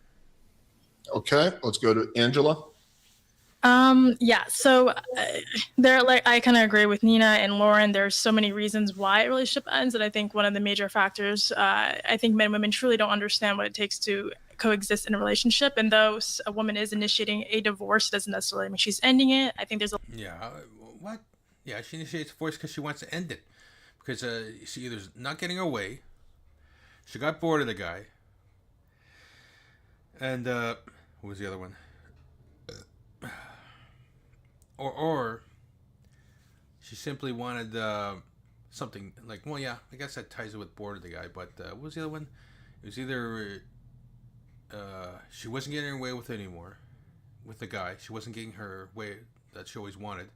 Okay, let's go to Angela. Yeah, so there, like, I kind of agree with Nina and Lauren. There's so many reasons why a relationship ends, and I think one of the major factors, I think men and women truly don't understand what it takes to coexist in a relationship. And though a woman is initiating a divorce, it doesn't necessarily mean she's ending it. I think there's a what? Yeah, she initiates divorce because she wants to end it, because she either's not getting her way, she got bored of the guy, and what was the other one? Or she simply wanted something like, well, yeah, I guess that ties it with bored of the guy. But what was the other one? It was either she wasn't getting her way with it anymore, with the guy. She wasn't getting her way that she always wanted.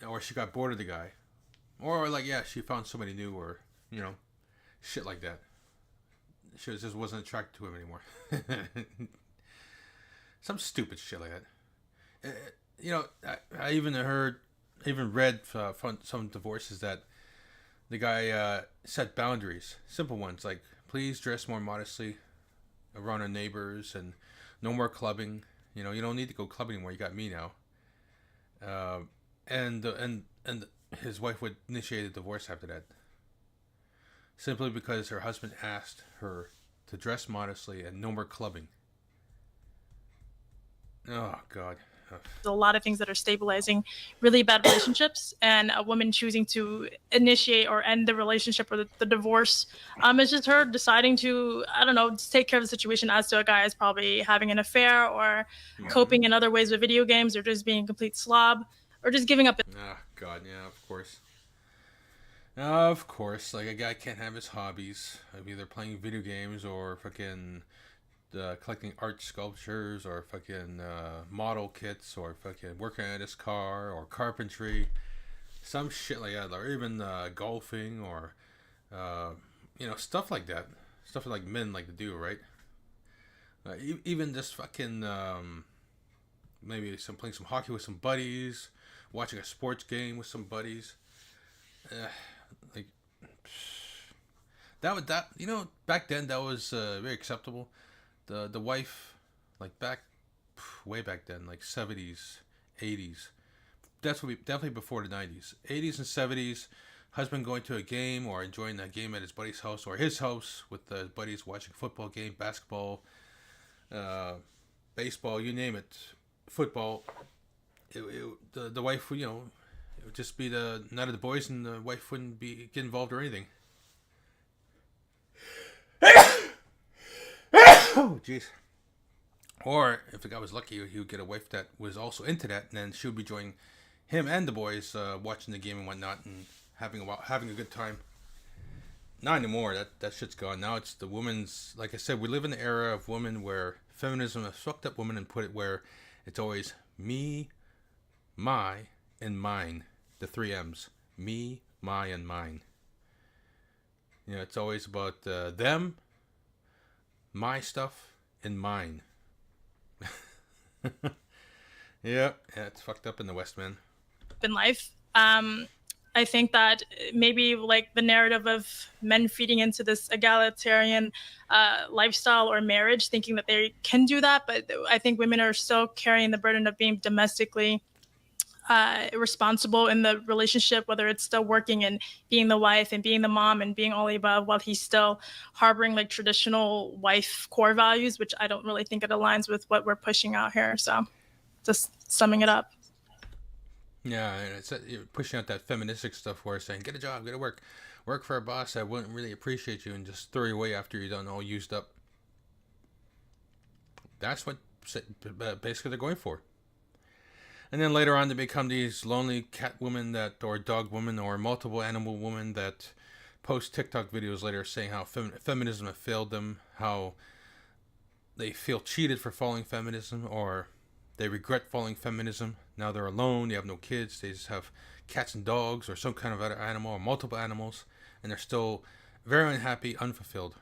Or she got bored of the guy. Or like, yeah, she found somebody new, or, you know, shit like that. She just wasn't attracted to him anymore. Some stupid shit like that. You know, I even read from some divorces that the guy set boundaries, simple ones, like, please dress more modestly around our neighbors, and no more clubbing. You know, you don't need to go clubbing anymore. You got me now. And his wife would initiate a divorce after that, simply because her husband asked her to dress modestly and no more clubbing. Oh, God. There's a lot of things that are stabilizing really bad relationships, and a woman choosing to initiate or end the relationship or the divorce, it's just her deciding to, I don't know, just take care of the situation, as to a guy is probably having an affair or coping in other ways with video games, or just being a complete slob, or just giving up. Oh, God, yeah, of course. Of course. Like, a guy can't have his hobbies of either playing video games or fucking collecting art sculptures, or fucking model kits, or fucking working at his car, or carpentry, some shit like that, or even golfing, or you know, stuff like that, stuff like men like to do, right? Even just fucking maybe playing some hockey with some buddies, watching a sports game with some buddies, like that you know, back then that was very acceptable. The wife, like way back then, like 70s, 80s. That's what definitely before the 90s. 80s and 70s, husband going to a game or enjoying that game at his buddy's house or his house with his buddies, watching a football game, basketball, baseball, you name it, football. The wife, you know, it would just be the night of the boys, and the wife wouldn't get involved or anything. Oh, jeez. Or if the guy was lucky, he would get a wife that was also into that, and then she would be joining him and the boys, watching the game and whatnot, and having a good time. Not anymore. That shit's gone. Now it's the woman's. Like I said, we live in the era of women where feminism has fucked up women and put it where it's always me, my, and mine. The 3 M's: me, my, and mine. You know, it's always about them, my stuff, and mine. Yeah, it's fucked up in the West, man. In life, I think that maybe like the narrative of men feeding into this egalitarian lifestyle or marriage, thinking that they can do that, but I think women are still carrying the burden of being domestically responsible in the relationship, whether it's still working and being the wife and being the mom and being all the above, while he's still harboring like traditional wife core values, which I don't really think it aligns with what we're pushing out here. So just summing it up. Yeah, and it's you're pushing out that feministic stuff where it's saying, get a job, get to work for a boss that wouldn't really appreciate you and just throw you away after you're done all used up. That's what basically they're going for. And then later on, they become these lonely cat women or dog women or multiple animal women that post TikTok videos later saying how feminism has failed them, how they feel cheated for following feminism, or they regret following feminism. Now they're alone, they have no kids, they just have cats and dogs or some kind of other animal or multiple animals. and they're still very unhappy, unfulfilled.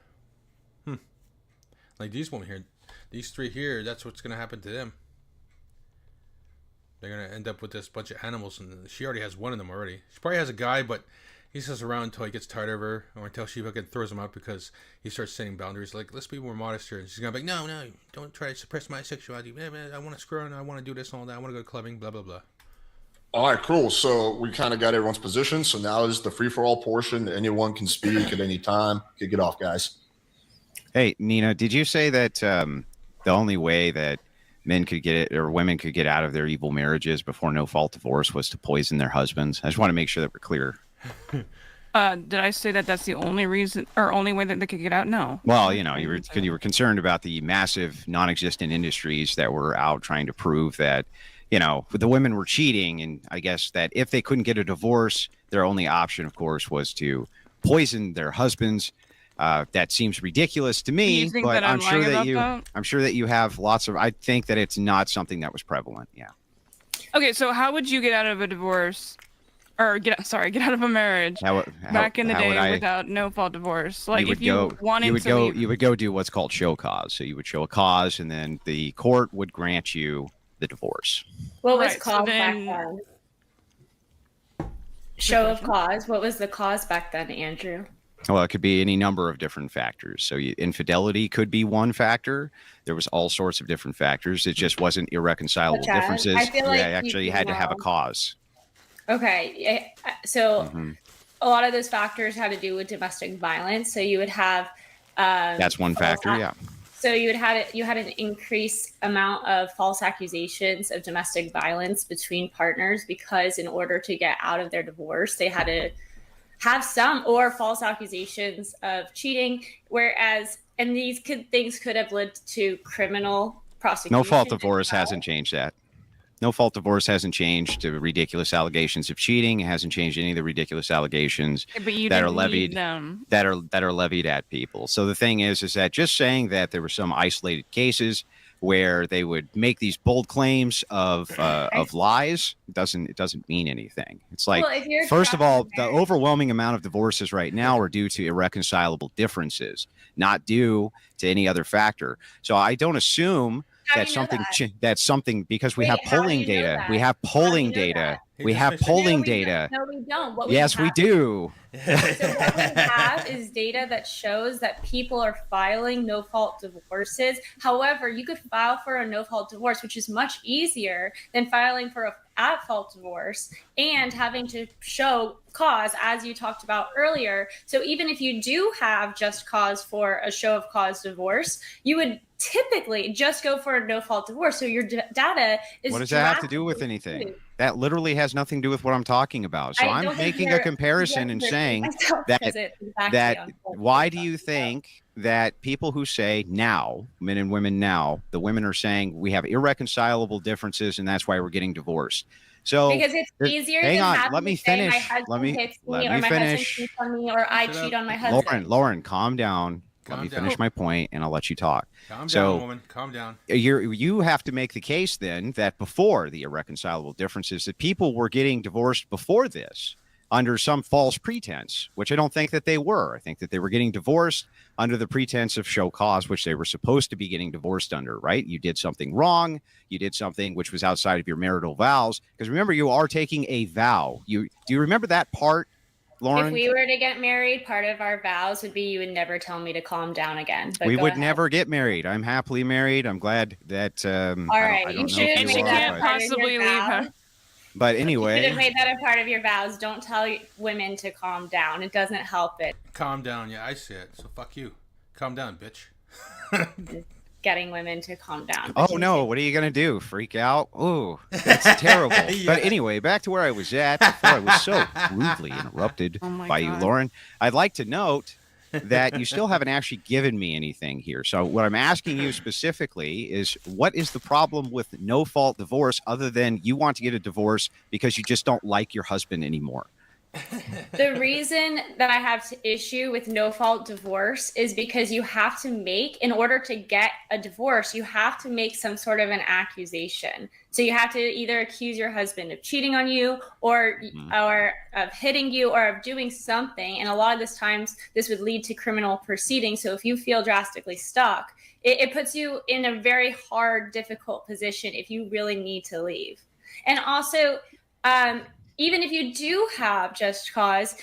Like these women here, these three here, that's what's going to happen to them. They're going to end up with this bunch of animals, and she already has one of them already. She probably has a guy, but he sits around until he gets tired of her, or until she fucking throws him out because he starts setting boundaries. Like, let's be more modest here. And she's going to be like, no, don't try to suppress my sexuality. I want to screw on, I want to do this and all that. I want to go clubbing, blah, blah, blah. All right, cool. So we kind of got everyone's position. So now is the free-for-all portion. Anyone can speak at any time. Kick it off, guys. Hey, Nina, did you say that the only way that men could get it or women could get out of their evil marriages before no-fault divorce was to poison their husbands? I just want to make sure that we're clear. Did I say that that's the only reason or only way that they could get out? No. Well, you were concerned about the massive non-existent industries that were out trying to prove that, the women were cheating. And I guess that if they couldn't get a divorce, their only option, of course, was to poison their husbands. That seems ridiculous to me, but I'm sure that you have lots of. I think that it's not something that was prevalent. Yeah. Okay, so how would you get out of a divorce, or get out of a marriage back in the day without no-fault divorce? Like if you wanted to leave, you would go do what's called show cause. So you would show a cause, and then the court would grant you the divorce. What was cause back then? Show of cause. What was the cause back then, Andrew? Well, it could be any number of different factors. So infidelity could be one factor. There was all sorts of different factors. It just wasn't irreconcilable differences. I feel like you had to have a cause. Okay. So a lot of those factors had to do with domestic violence. So you would have... that's one factor, yeah. So you had an increased amount of false accusations of domestic violence between partners because in order to get out of their divorce, they had to have some or false accusations of cheating, and these things could have led to criminal prosecution. No-fault divorce hasn't changed that. No-fault divorce hasn't changed the ridiculous allegations of cheating. It hasn't changed any of the ridiculous allegations that are levied that are levied at people. So the thing is that just saying that there were some isolated cases where they would make these bold claims of lies doesn't mean anything. It's like, first of all, the overwhelming amount of divorces right now are due to irreconcilable differences, not due to any other factor. So I don't assume that's something because we have polling data. We have polling data. We have polling data. No, we don't. Yes, we do. So what we have is data that shows that people are filing no-fault divorces. However, you could file for a no-fault divorce, which is much easier than filing for a at-fault divorce and having to show cause, as you talked about earlier. So even if you do have just cause for a show of cause divorce, you would typically just go for a no-fault divorce. So your data is... What does that have to do with anything? That literally has nothing to do with what I'm talking about. So I'm making a comparison and saying that why do you think that people who say now, men and women now, the women are saying we have irreconcilable differences and that's why we're getting divorced. So because it's easier than having let me to say finish. my husband Let me hits me or my finish. husband cheats on me or I cheat on my husband. Lauren, calm down. Let me finish my point, and I'll let you talk. Calm down, woman. Calm down. You have to make the case then that before the irreconcilable differences, that people were getting divorced before this under some false pretense, which I don't think that they were. I think that they were getting divorced under the pretense of show cause, which they were supposed to be getting divorced under, right? You did something wrong. You did something which was outside of your marital vows. Because remember, you are taking a vow. Do you remember that part, Lauren? If we were to get married, part of our vows would be you would never tell me to calm down again. But we would never get married. I'm happily married. I'm glad that. All right, you should have made that possibly leave her. But anyway, you should have made that a part of your vows. Don't tell women to calm down. It doesn't help it. Calm down. Yeah, I see it. So fuck you. Calm down, bitch. Getting women to calm down. Oh no, what are you gonna do? Freak out? Ooh, that's terrible. Yeah. But anyway, back to where I was at before I was so rudely interrupted by you, Lauren. I'd like to note that you still haven't actually given me anything here. So what I'm asking you specifically is, what is the problem with no-fault divorce other than you want to get a divorce because you just don't like your husband anymore? The reason that I have to issue with no fault divorce is because you have to make, in order to get a divorce, you have to make some sort of an accusation. So you have to either accuse your husband of cheating on you or of hitting you or of doing something. And a lot of this times this would lead to criminal proceedings. So if you feel drastically stuck, it puts you in a very hard, difficult position if you really need to leave. And also, even if you do have just cause,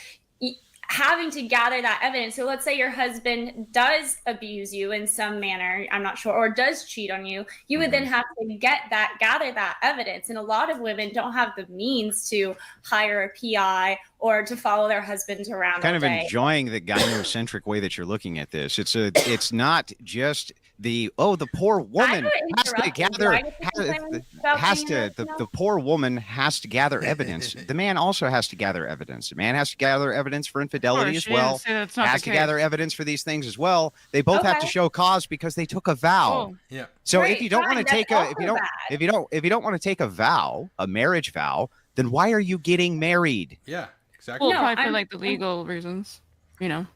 having to gather that evidence. So let's say your husband does abuse you in some manner, I'm not sure, or does cheat on you. You would then have to gather that evidence. And a lot of women don't have the means to hire a PI or to follow their husbands around. Kind all of day. enjoying the gynocentric way that you're looking at this. It's not just the poor woman has to gather the poor woman has to gather evidence. The man also has to gather evidence. The man has to gather evidence for infidelity as well. Has to gather evidence for these things as well. They both have to show cause because they took a vow. Oh. Yeah. So if you don't want to take if you don't want to take a vow, a marriage vow, then why are you getting married? Yeah, exactly. Well, probably for like the legal reasons, you know.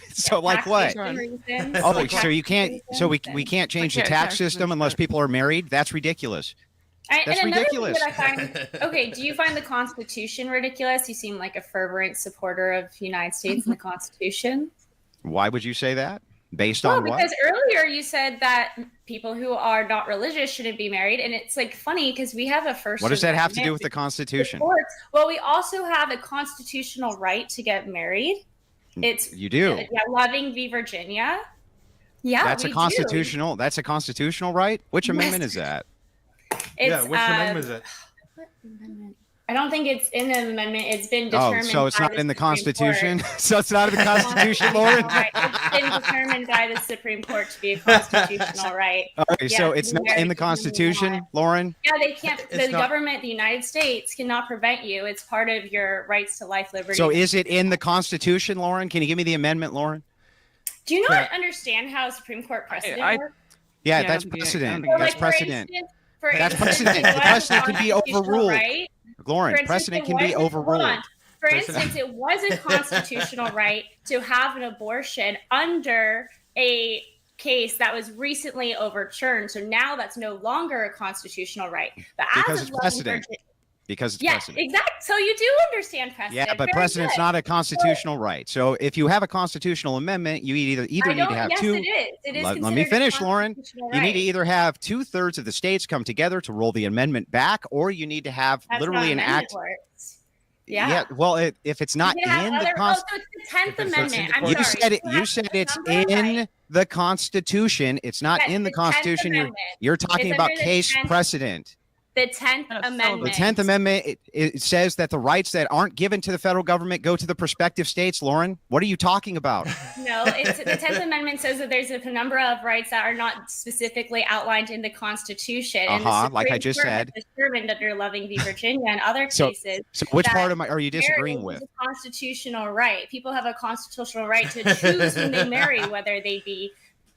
So like what? Oh, so you can't. So we can't change the tax system unless people are married. That's ridiculous. That's ridiculous. Thing that I find, okay, do you find the Constitution ridiculous? You seem like a fervent supporter of the United States and the Constitution. Why would you say that? Based on what? Because earlier you said that people who are not religious shouldn't be married, and it's like funny because we have a First. What does that have to do with the Constitution? Well, we also have a constitutional right to get married. You do. Yeah, Loving v. Virginia. Yeah, that's a constitutional. That's a constitutional right. Which amendment is that? It's, which amendment is it? What amendment? I don't think it's in the amendment. It's been determined. Oh, so it's not in the Constitution. So it's not in the Constitution, Lauren. Right. It's been determined by the Supreme Court to be a constitutional right. Okay, so it's not in the Constitution, Lauren. Yeah, they can't. The government, the United States, cannot prevent you. It's part of your rights to life, liberty. So is it in the Constitution, Lauren? Can you give me the amendment, Lauren? Do you not understand how Supreme Court precedent works? Yeah, that's precedent. That's precedent. That's precedent. The precedent can be overruled. Right? Lauren, precedent can be overruled. For instance, it was a constitutional right to have an abortion under a case that was recently overturned. So now that's no longer a constitutional right. But because it's precedent. Because it's precedent. Exactly. So you do understand precedent. Yeah, but precedent's not a constitutional right. So if you have a constitutional amendment, you either need to have two. Yes, it is. Let me finish, Lauren. You need to either have 2/3 of the states come together to roll the amendment back, or you need to have literally an act. Yeah. Well, if it's not in the Constitution, it's the 10th Amendment. I'm you sorry. You said it's in the Constitution. It's not in the Constitution. You're talking about case precedent. The 10th Amendment. The 10th Amendment, it says that the rights that aren't given to the federal government go to the prospective states, Lauren. What are you talking about? No, the 10th Amendment says that there's a number of rights that are not specifically outlined in the Constitution. And the like I just said. Determined under Loving v. Virginia and other cases. So which part are you disagreeing with? A constitutional right. People have a constitutional right to choose whom they marry, whether they be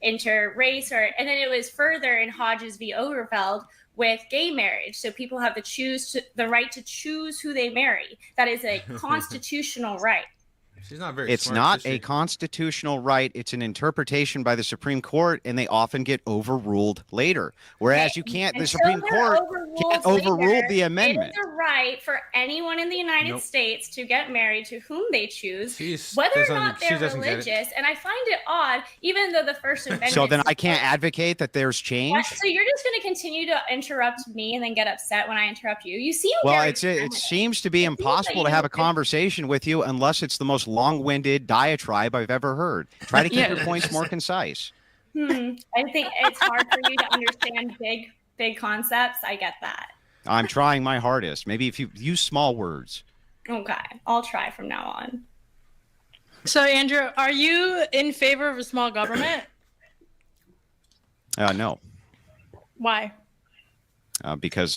interrace or. And then it was further in Hodges v. Overfeld with gay marriage. So people have the right to choose who they marry. That is a constitutional right. She's not very It's smart, not a constitutional right. It's an interpretation by the Supreme Court, and they often get overruled later. Whereas you can't, the Supreme Court can't overrule the amendment. It is a right for anyone in the United States to get married to whom they choose, whether or not they're religious. And I find it odd, even though the First Amendment. So then I can't advocate that there's change? So you're just going to continue to interrupt me and then get upset when I interrupt you? You seem it seems to be impossible to have a conversation with you unless it's the most long-winded diatribe I've ever heard. Try to keep your points more concise. I think it's hard for you to understand big concepts. I get that. I'm trying my hardest. Maybe if you use small words. Okay, I'll try from now on. So, Andrew, are you in favor of a small government? No. Why? Because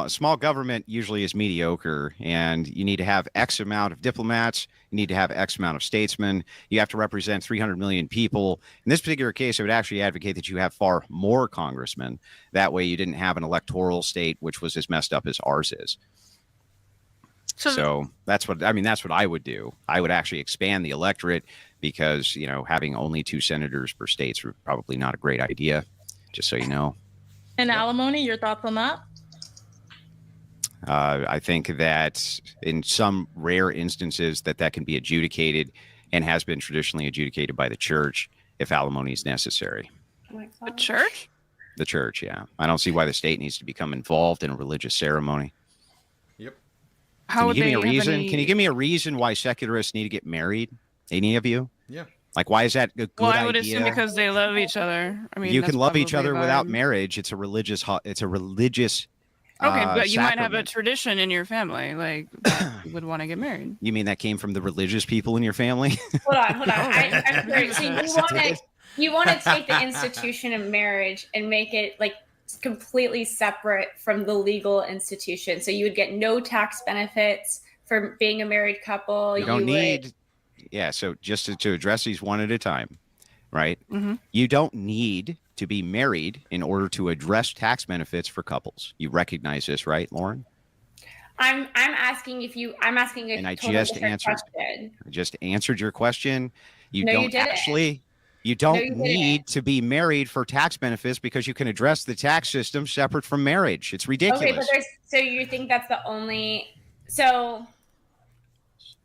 small government usually is mediocre, and you need to have X amount of diplomats. You need to have X amount of statesmen. You have to represent 300 million people. In this particular case, I would actually advocate that you have far more congressmen. That way you didn't have an electoral state, which was as messed up as ours is. So that's what I would do. I would actually expand the electorate because, having only 2 senators per state is probably not a great idea, just so you know. And alimony, your thoughts on that? I think that in some rare instances that can be adjudicated and has been traditionally adjudicated by the church if alimony is necessary. The church? The church, yeah. I don't see why the state needs to become involved in a religious ceremony. Yep. How would Can you give me a they have reason? any- Can you give me a reason why secularists need to get married? Any of you? Yeah. Like, why is that a good Well, I would idea? assume because they love each other. I mean, You that's can love each probably other why. without marriage. It's a religious. Okay, but you might have a sacrament. tradition in your family, like that you would want to get married. You mean that came from the religious people in your family? Hold on. I'm sorry. So you want to take the institution of marriage and make it like completely separate from the legal institution. So you would get no tax benefits for being a married couple. You don't need. Yeah. So just to address these one at a time, right? Mhm. You don't need to be married in order to address tax benefits for couples. You recognize this, right, Lauren? I'm asking if you. I'm asking a And I total just different answered. question. I just answered your question. You No, you don't didn't. actually. You No, don't you didn't. need to be married for tax benefits because you can address the tax system separate from marriage. It's ridiculous. Okay, but so you think that's the only. So.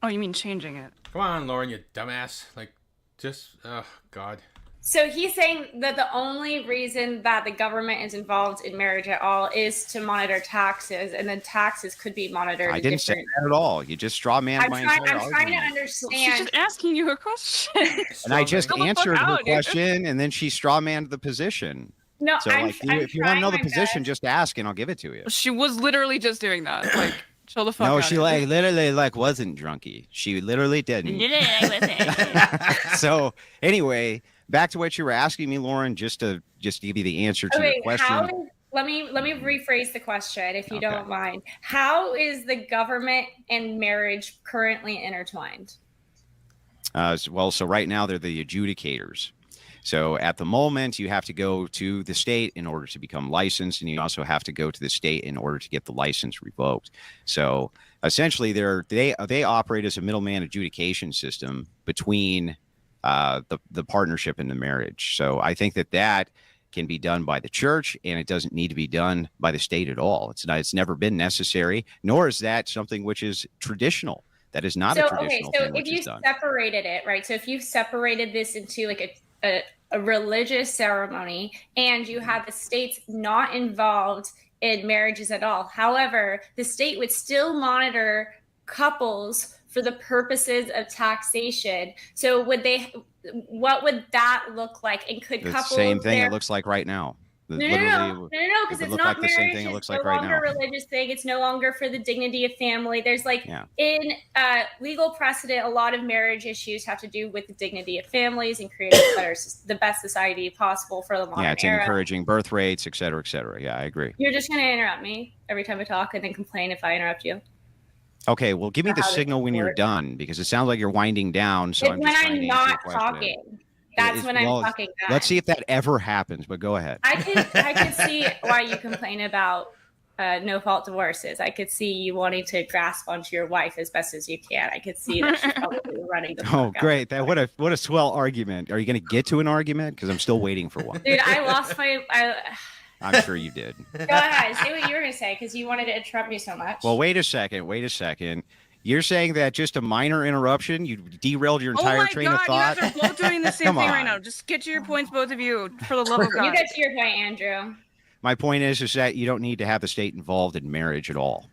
Oh, you mean changing it? Come on, Lauren, you dumbass. Like, just, oh, God. So he's saying that the only reason that the government is involved in marriage at all is to monitor taxes, and then taxes could be monitored. I in didn't say different... that at all. You just straw man my entire I'm trying to argument. understand. She's just asking you a question. And I just Fill the fuck answered her out, dude. question, and then she straw manned the position. No, So, I'm if you want to know the trying my position, just ask, and I'll give it to you. She was literally just doing that. Like, chill the fuck out. No, she literally wasn't drunky. She literally didn't. So anyway, back to what you were asking me, Lauren, just to give you the answer to Okay, your question. let me rephrase the question, if you don't mind. How is the government and marriage currently intertwined? So right now they're the adjudicators. So at the moment, you have to go to the state in order to become licensed, and you also have to go to the state in order to get the license revoked. So essentially, they operate as a middleman adjudication system between the partnership and the marriage. So I think that can be done by the church, and it doesn't need to be done by the state at all. It's never been necessary, nor is that something which is traditional. That is not a traditional thing which is done. Separated it, right? So if you separated this into like a religious ceremony, and you have the states not involved in marriages at all. However, the state would still monitor couples for the purposes of taxation. So what would that look like? And could The couples same thing it looks like right now. No, because it's look not like the same marriage. thing it It's looks no like right longer now. a religious thing. It's no longer for the dignity of family. There's in legal precedent, a lot of marriage issues have to do with the dignity of families and creating the best society possible for the modern Yeah, it's era. encouraging birth rates, et cetera, et cetera. Yeah, I agree. You're just going to interrupt me every time I talk and then complain if I interrupt you. Okay, well, give me the How does signal this when you're work? done, because it sounds like you're winding down. So It's I'm when just trying I'm to answer your not question. talking. That's when I'm talking back. Let's see if that ever happens, but go ahead. I could see why you complain about no fault divorces. I could see you wanting to grasp onto your wife as best as you can. I could see that she's probably running the Oh, fuck out. great. What a swell argument. Are you going to get to an argument? Because I'm still waiting for one. Dude, I lost my. I'm sure you did. Go ahead, say what you were gonna say because you wanted to interrupt me so much. Well, wait a second. You're saying that just a minor interruption, you derailed your entire train of thought? You guys are both doing the same Come thing on. right now. Just get to your points, both of you, for the love of God. You get to your point, Andrew. My point is that you don't need to have the state involved in marriage at all.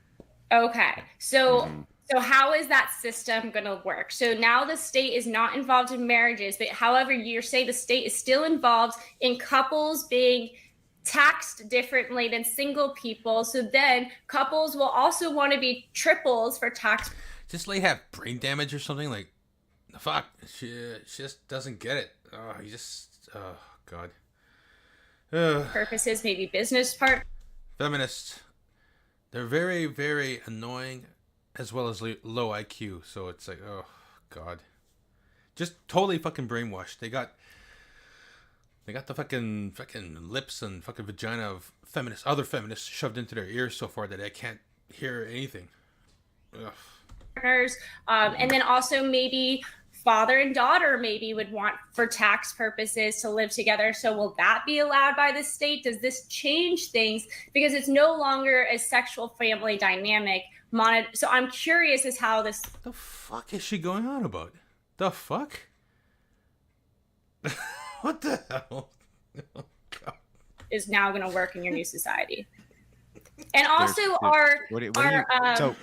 Okay, so Mm-hmm. so how is that system going to work? So now the state is not involved in marriages, but however, you're saying the state is still involved in couples being taxed differently than single people. So then couples will also want to be triples for tax. Just like have brain damage or something. Like, fuck, she just doesn't get it. Oh, God. Purposes, maybe business part. Feminists, they're very, very annoying, as well as low IQ. So it's like, oh God, just totally fucking brainwashed. They got the fucking lips and fucking vagina of other feminists shoved into their ears so far that I can't hear anything. partners, and then also maybe father and daughter maybe would want for tax purposes to live together. So will that be allowed by the state? Does this change things because it's no longer a sexual family dynamic? So I'm curious as how this. The fuck is she going on about? The fuck? What the hell? Oh, God. Is now going to work in your new society. And also our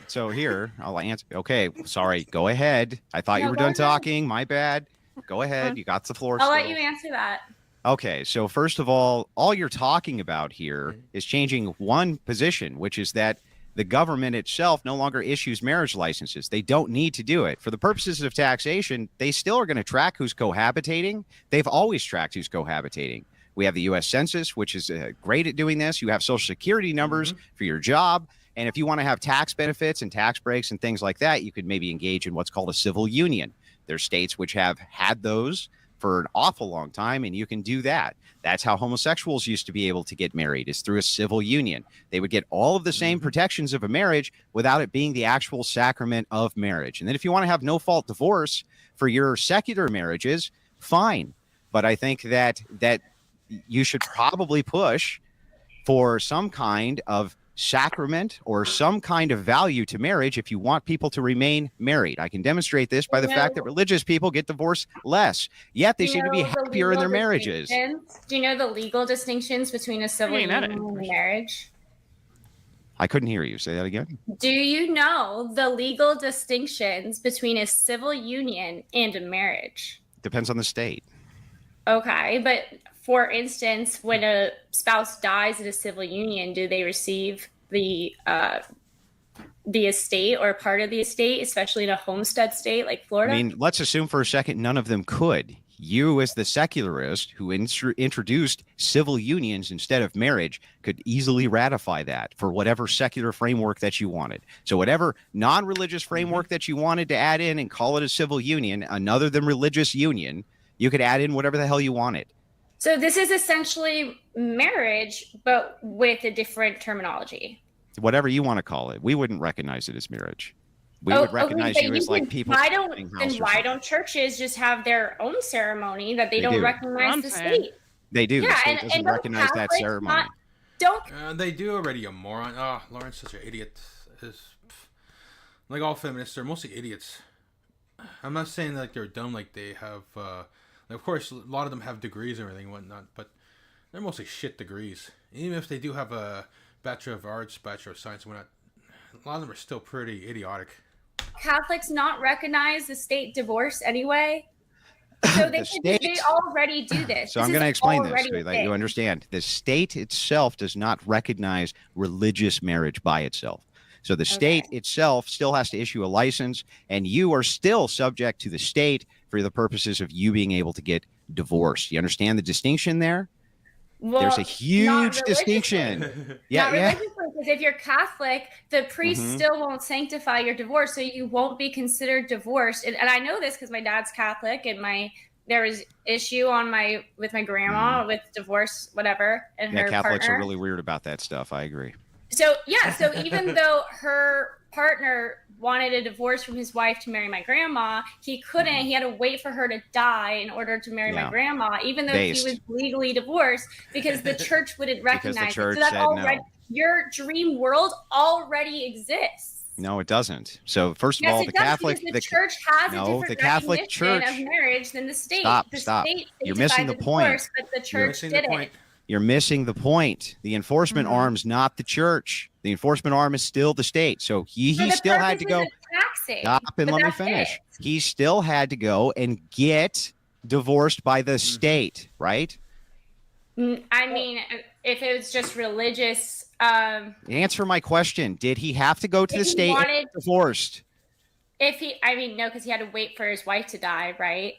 so here I'll answer. Okay, sorry. Go ahead. I thought you were done talking. My bad. Go ahead. You got the floor. I'll let you answer that. Okay, so first of all you're talking about here is changing one position, which is that the government itself no longer issues marriage licenses. They don't need to do it. For the purposes of taxation, they still are going to track who's cohabitating. They've always tracked who's cohabitating. We have the U.S. Census, which is great at doing this. You have Social Security numbers for your job. And if you want to have tax benefits and tax breaks and things like that, you could maybe engage in what's called a civil union. There's states which have had those for an awful long time, and you can do that. That's how homosexuals used to be able to get married, is through a civil union. They would get all of the same protections of a marriage without it being the actual sacrament of marriage. And then if you want to have no-fault divorce for your secular marriages, fine. But I think that you should probably push for some kind of sacrament or some kind of value to marriage if you want people to remain married. I can demonstrate this by the fact that religious people get divorced less, yet they seem to be happier in their marriages. Do you know the legal distinctions between a civil union and a marriage? I couldn't hear you. Say that again. Do you know the legal distinctions between a civil union and a marriage? Depends on the state. Okay, but for instance, when a spouse dies in a civil union, do they receive the estate or part of the estate, especially in a homestead state like Florida? I mean, let's assume for a second none of them could. You, as the secularist who introduced civil unions instead of marriage, could easily ratify that for whatever secular framework that you wanted. So whatever non-religious framework that you wanted to add in and call it a civil union, another than religious union, you could add in whatever the hell you wanted. So this is essentially marriage, but with a different terminology. Whatever you want to call it. We wouldn't recognize it as marriage. We would recognize you as like people. Why don't churches just have their own ceremony that they don't recognize the state? They do. Yeah, the state doesn't recognize that ceremony. They do already, you moron. Oh, Lauren's such an idiot. Like all feminists, they're mostly idiots. I'm not saying like they're dumb, like they have... of course, a lot of them have degrees and everything and whatnot, but they're mostly shit degrees. Even if they do have a Bachelor of Arts, Bachelor of Science and whatnot, a lot of them are still pretty idiotic. Catholics not recognize the state divorce anyway? So they already do this. So I'm going to explain this so that you understand. The state itself does not recognize religious marriage by itself. So the state itself still has to issue a license, and you are still subject to the state for the purposes of you being able to get divorced. You understand the distinction there? Well, there's a huge distinction. Not religiously, because if you're Catholic, the priest still won't sanctify your divorce, so you won't be considered divorced. And I know this because my dad's Catholic, and there was issue with my grandma with divorce, whatever, and her Catholics partner. are really weird about that stuff. I agree. So even though her partner wanted a divorce from his wife to marry my grandma, he couldn't. He had to wait for her to die in order to marry my grandma, even though he was legally divorced, because the church wouldn't recognize it. So that's already your dream world already exists. No, it doesn't. So first of all, the Catholic Church has a different Catholic Church of marriage than the state. Stop. You're missing the point. But the church did it. You're missing the point. The enforcement arm's not the church. The enforcement arm is still the state. So he still had to go. Stop and let me finish. He still had to go and get divorced by the state, right? I mean, if it was just religious. Answer my question. Did he have to go to the state and get divorced? No, because he had to wait for his wife to die, right?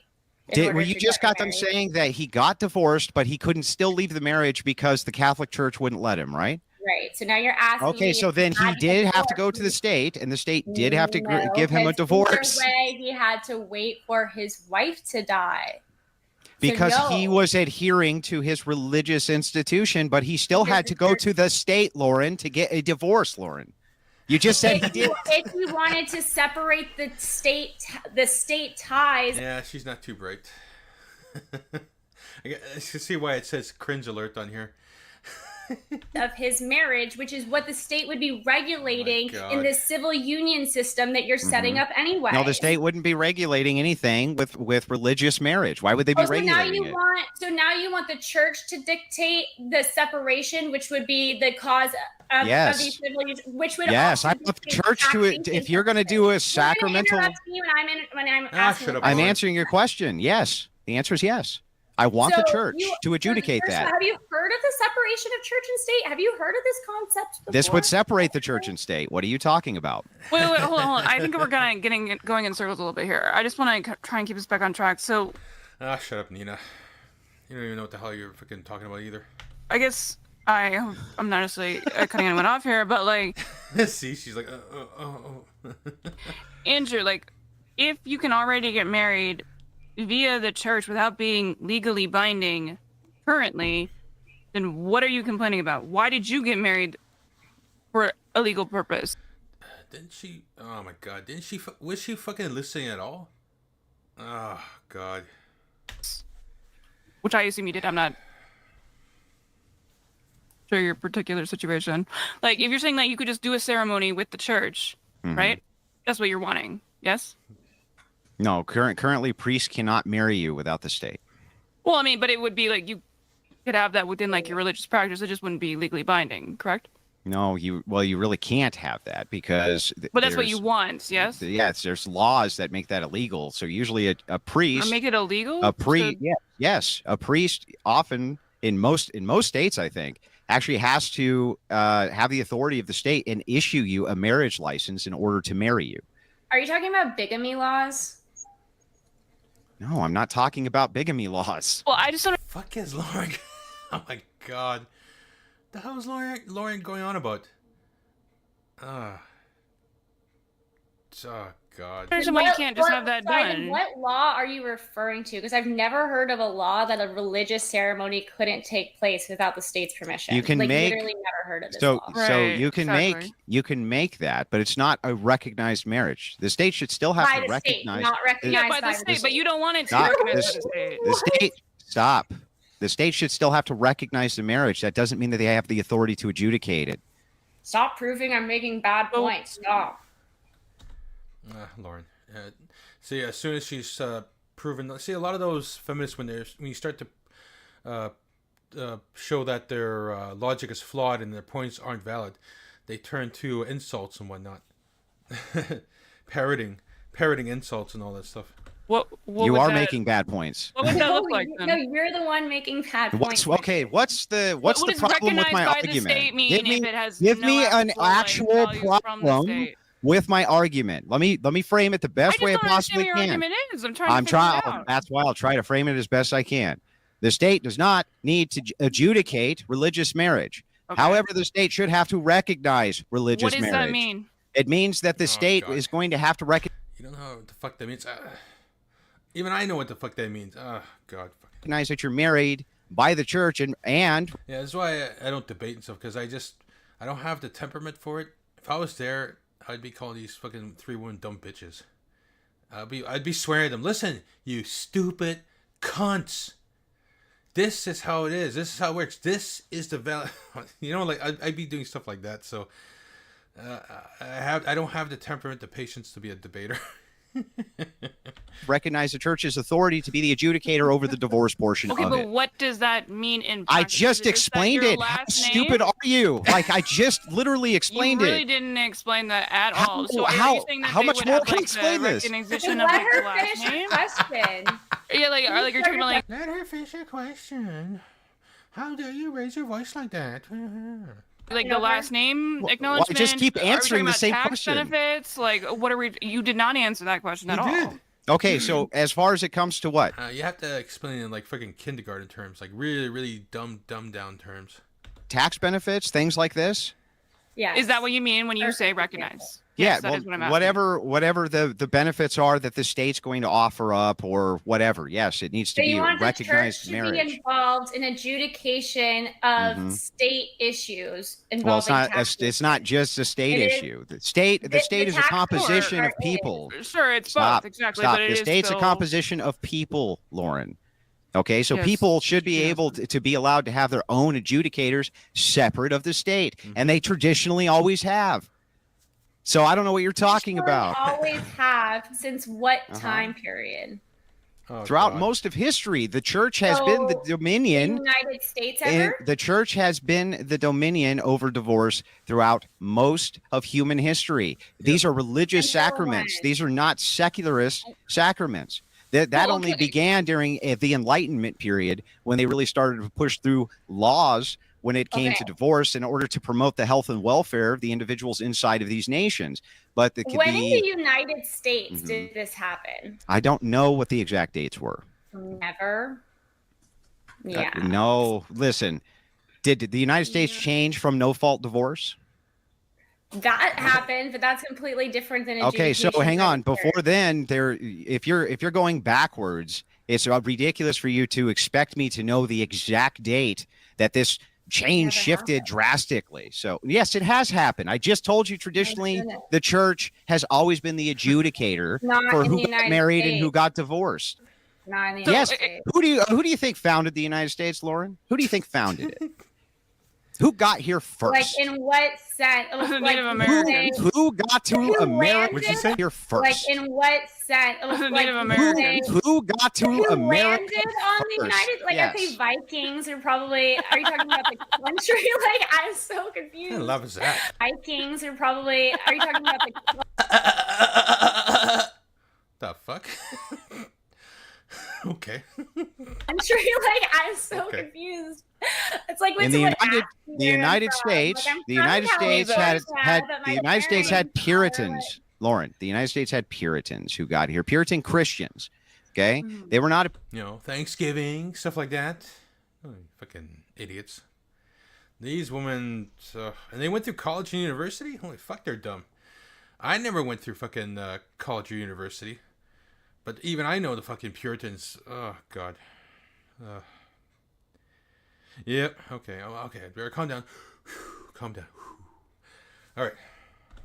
You just got them saying that he got divorced, but he couldn't still leave the marriage because the Catholic Church wouldn't let him, right? Right. So now you're asking. Okay, so then he did have to go to the state, and the state did have to give him a divorce. Way he had to wait for his wife to die. Because he was adhering to his religious institution, but he still had to go to the state, Lauren, to get a divorce, Lauren. You just said he did. If you wanted to separate the state ties. Yeah, she's not too bright. I can see why it says cringe alert on here. Of his marriage, which is what the state would be regulating Oh in the civil union system that you're setting up anyway. No, the state wouldn't be regulating anything with religious marriage. Why would they be regulating it? So now you want the church to dictate the separation, which would be the cause of these civil unions, which would yes, also I want the church to it. If you're going to do a sacramental, I'm answering your question. Yes, the answer is yes. I want the church to adjudicate that. Have you heard of the separation of church and state? Have you heard of this concept before? This would separate the church and state. What are you talking about? Wait, hold on. I think we're going in circles a little bit here. I just want to try and keep us back on track. So, shut up, Nina. You don't even know what the hell you're freaking talking about either. I guess I'm not necessarily cutting anyone off here, but like, see, she's like, Andrew, like, if you can already get married via the church without being legally binding currently, then what are you complaining about? Why did you get married for a legal purpose? Didn't she? Oh my God! Didn't she? Was she fucking listening at all? Oh God. Which I assume you did. I'm not sure your particular situation. Like, if you're saying that you could just do a ceremony with the church, right? That's what you're wanting. Yes. No, currently priests cannot marry you without the state. Well, I mean, but it would be like you could have that within like your religious practice. It just wouldn't be legally binding, correct? No, you really can't have that because. But that's what you want, yes? Yes, there's laws that make that illegal. So usually a priest. Or make it illegal? A priest, yes, a priest often in most states, I think, actually has to have the authority of the state and issue you a marriage license in order to marry you. Are you talking about bigamy laws? No, I'm not talking about bigamy laws. Well, I just don't. Fuck is Lauren? Oh my God. The hell is Lauren going on about? Oh God. Why you can't just have that done? What law are you referring to? Because I've never heard of a law that a religious ceremony couldn't take place without the state's permission. You can literally never heard of this law. So you can make that, but it's not a recognized marriage. The state should still have to recognize. Not recognized by the state, but you don't want it to recognize the state. The state, stop. The state should still have to recognize the marriage. That doesn't mean that they have the authority to adjudicate it. Stop proving I'm making bad points. Stop. Lauren. See, as soon as she's proven, see, a lot of those feminists when you start to show that their logic is flawed and their points aren't valid, they turn to insults and whatnot, parroting insults and all that stuff. What you are making bad points. What would that look like? Then? No, you're the one making bad points. What's the problem with my argument? Give me an actual problem with my argument. Let me frame it the best way I possibly can. Argument is. I'm trying to figure it out. That's why I'll try to frame it as best I can. The state does not need to adjudicate religious marriage. Okay. However, the state should have to recognize religious marriage. What does that mean? It means that the state is going to have to recognize. You don't know what the fuck that means. Even I know what the fuck that means. Oh God. Recognize that you're married by the church and yeah, that's why I don't debate and stuff, because I don't have the temperament for it. If I was there, I'd be calling these fucking 3 women dumb bitches. I'd be swearing at them. Listen, you stupid cunts. This is how it is. This is how it works. This is the value. You know, like I'd be doing stuff like that. So I don't have the temperament, the patience to be a debater. Recognize the church's authority to be the adjudicator over the divorce portion of it. Okay, but what does that mean in practice? I just explained it. How stupid are you? Like, I just literally explained it. You really didn't explain that at all. So are you saying that how much more can I explain this? Let her finish her question. Yeah, like you're talking about like. Let her finish her question. How dare you raise your voice like that? Like the last name acknowledgement. Well, I just keep answering the same tax question. Benefits, like what are we? You did not answer that question at all. Okay, so as far as it comes to what? You have to explain it in like freaking kindergarten terms, like really, really dumb down terms. Tax benefits, things like this. Yeah. Is that what you mean when you say recognize? Yeah, Yes, that well, is what I'm asking. whatever the benefits are that the state's going to offer up or whatever. Yes, it needs to So be you a want the recognized church to marriage. be involved in adjudication of Mhm. state issues involving Well, it's not taxes. it's not just a state It is- issue. The state is a tax composition code of people. Sure, it's Stop, both, exactly. stop. But it The is state's still... a composition of people, Lauren. Okay, so Yes, people should be able to be allowed to have their own adjudicators separate of the state, and they traditionally always have. So I don't know what you're talking about. Always have since what Uh-huh. time period? Throughout most of history, the church has been the dominion. In the United States And ever? the church has been the dominion over divorce throughout most of human history. These are religious sacraments. These are not secularist sacraments. That only began during the Enlightenment period when they really started to push through laws when it came to divorce in order to promote the health and welfare of the individuals inside of these nations. But When in the United States did this happen? I don't know what the exact dates were. Never. Yeah. No, listen. Did the United States change from no-fault divorce? That happened, but that's completely different than Okay, so adjudication hang on. of divorce. Before then, if you're going backwards, it's ridiculous for you to expect me to know the exact date that this change shifted drastically. So yes, it has happened. I just told you traditionally the church has always been the adjudicator Not for in who the got United married and who States. got divorced. Not in the Yes. United States. Who do you think founded the United States, Lauren? Who do you think founded it? Who got here first? Like in what sense? Like, Native Americans. Who got to Who America landed? here first? Like in what sense? Like, Native Americans. Who got to Who America landed on the first? United? Like, Yes. okay, Vikings are probably. Are you talking about the country? Like, I'm so confused. What kind of love is that? Vikings are probably. Are you talking about the The fuck? Okay. country? Like, I'm so Okay. confused. It's like when In the someone United, asks me the where I'm United from. States, Like, I'm the from United States California, had but the my United States had parents Puritans. Lauren, the United States had Puritans who got here, Puritan Christians. Okay, they were not. Thanksgiving, stuff like that. Oh, fucking idiots. These women, and they went through college and university? Holy fuck, they're dumb. I never went through fucking college or university. But even I know the fucking Puritans. Oh, God. Yep, okay, okay. Better calm down. Calm down. All right.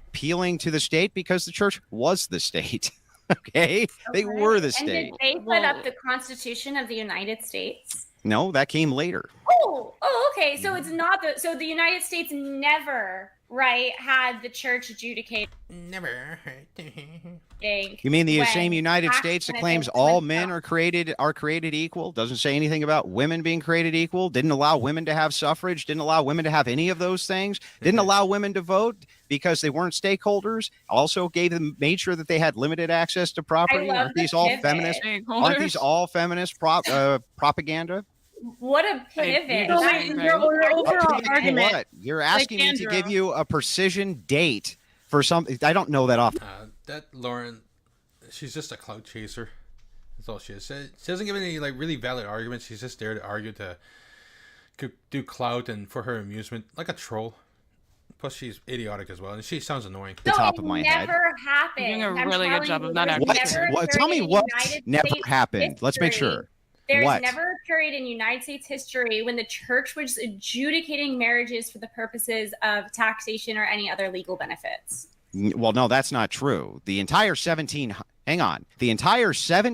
Appealing to the state because the church was the state. Okay, they were the And state. did they put up the Constitution of the United States? No, that came later. Oh, okay. So it's not the. So the United States never, right, had the church adjudicate. Never. You mean the same United States that claims all men are created equal? Doesn't say anything about women being created equal. Didn't allow women to have suffrage. Didn't allow women to have any of those things. Didn't allow women to vote because they weren't stakeholders. Also made sure that they had limited access to property. love Aren't the these all pivot. feminist? Aren't these all feminist propaganda? What a pivot! So That is your your overall argument. What? You're asking me to Sandra. give you a precision date for something. I don't know that off. That Lauren, she's just a clout chaser. That's all she is. She doesn't give any like really valid arguments. She's just there to argue to do clout and for her amusement, like a troll. Plus, she's idiotic as well, and she sounds annoying. The top of my head. Never happened. You're doing a I'm really good telling job you, of not there's advocating. never What? a Tell me period in what United never States happened. Let's make history- sure. There's What? never a period in United States history when the church was adjudicating marriages for the purposes of taxation or any other legal benefits. Well, no, that's not true. The entire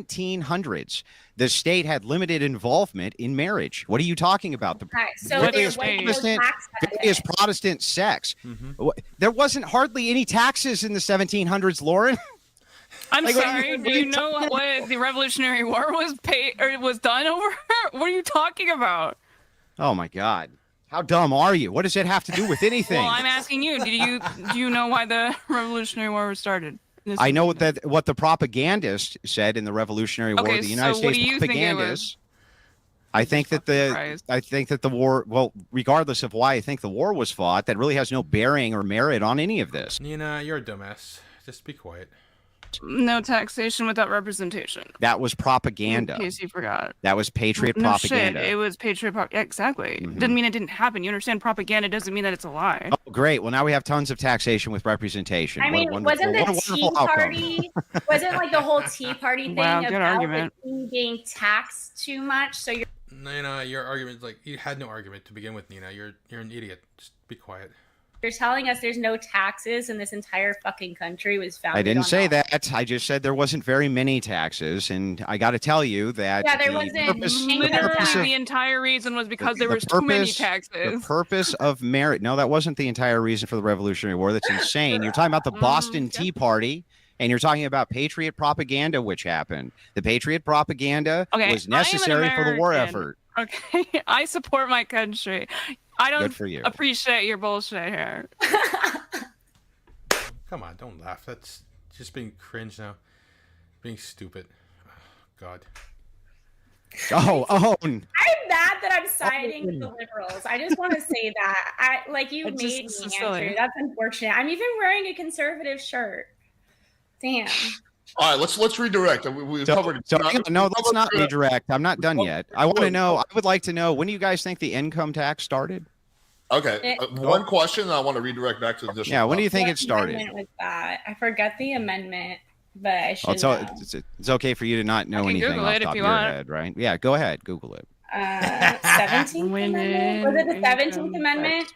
1700s, the state had limited involvement in marriage. What are you talking about? The Right, so there was no tax various Protestant sects. There wasn't hardly any taxes in the 1700s, Lauren. I'm Like, what are sorry. you- Do you know what the Revolutionary War was paid or was done over? What are you talking about? Oh my God. How dumb are you? What does it have to do with anything? Well, I'm asking you. Do you know why the Revolutionary War was started? I know what the propagandist said in the Revolutionary War. Okay, The United so what States do you think it was? propagandists. I think that the war. Well, regardless of why I think the war was fought, that really has no bearing or merit on any of this. Nina, you're a dumbass. Just be quiet. No taxation without representation. That was propaganda. In case you forgot. That was patriot No propaganda. shit, it was patriot propaganda. Exactly. Didn't mean it didn't happen. You understand? Propaganda doesn't mean that it's a lie. Oh, great. Well, now we have tons of taxation with representation. I mean, wasn't the Tea Party, wasn't like the whole Tea Party thing Wow, good about argument. the king being taxed too much? So you're Nina, your argument, like, you had no argument to begin with, Nina. You're an idiot. Just be quiet. telling us there's no taxes and this entire fucking country was founded I didn't on say that. I just said there wasn't very many taxes, and I got to tell you that Yeah, there wasn't. Literally, the entire reason was because there was too many taxes. The purpose of merit. No, that wasn't the entire reason for the Revolutionary War. That's insane. You're talking about the Boston Tea Party, and you're talking about patriot propaganda, which happened. The patriot propaganda was necessary for the war effort. Okay, I support my country. I don't Good for you. appreciate your bullshit here. Come on, don't laugh. That's just being cringe now. Being stupid. Oh, God. Oh. I'm mad that I'm siding with the liberals. I just want to say that. You made me, Andrew. That's unfortunate. I'm even wearing a conservative shirt. Damn. All right, let's redirect. We've covered. No, let's not redirect. I'm not done yet. I want to know. I would like to know, when do you guys think the income tax started? Okay, one question, and I want to redirect back to the additional. Yeah, when do you think it What started? amendment was that? I forget the amendment, but I should know. It's okay for you to not know can anything Google off it the top if of you your want. head, right? Yeah, go ahead, Google it. 17th Amendment? Was it the 17th Amendment?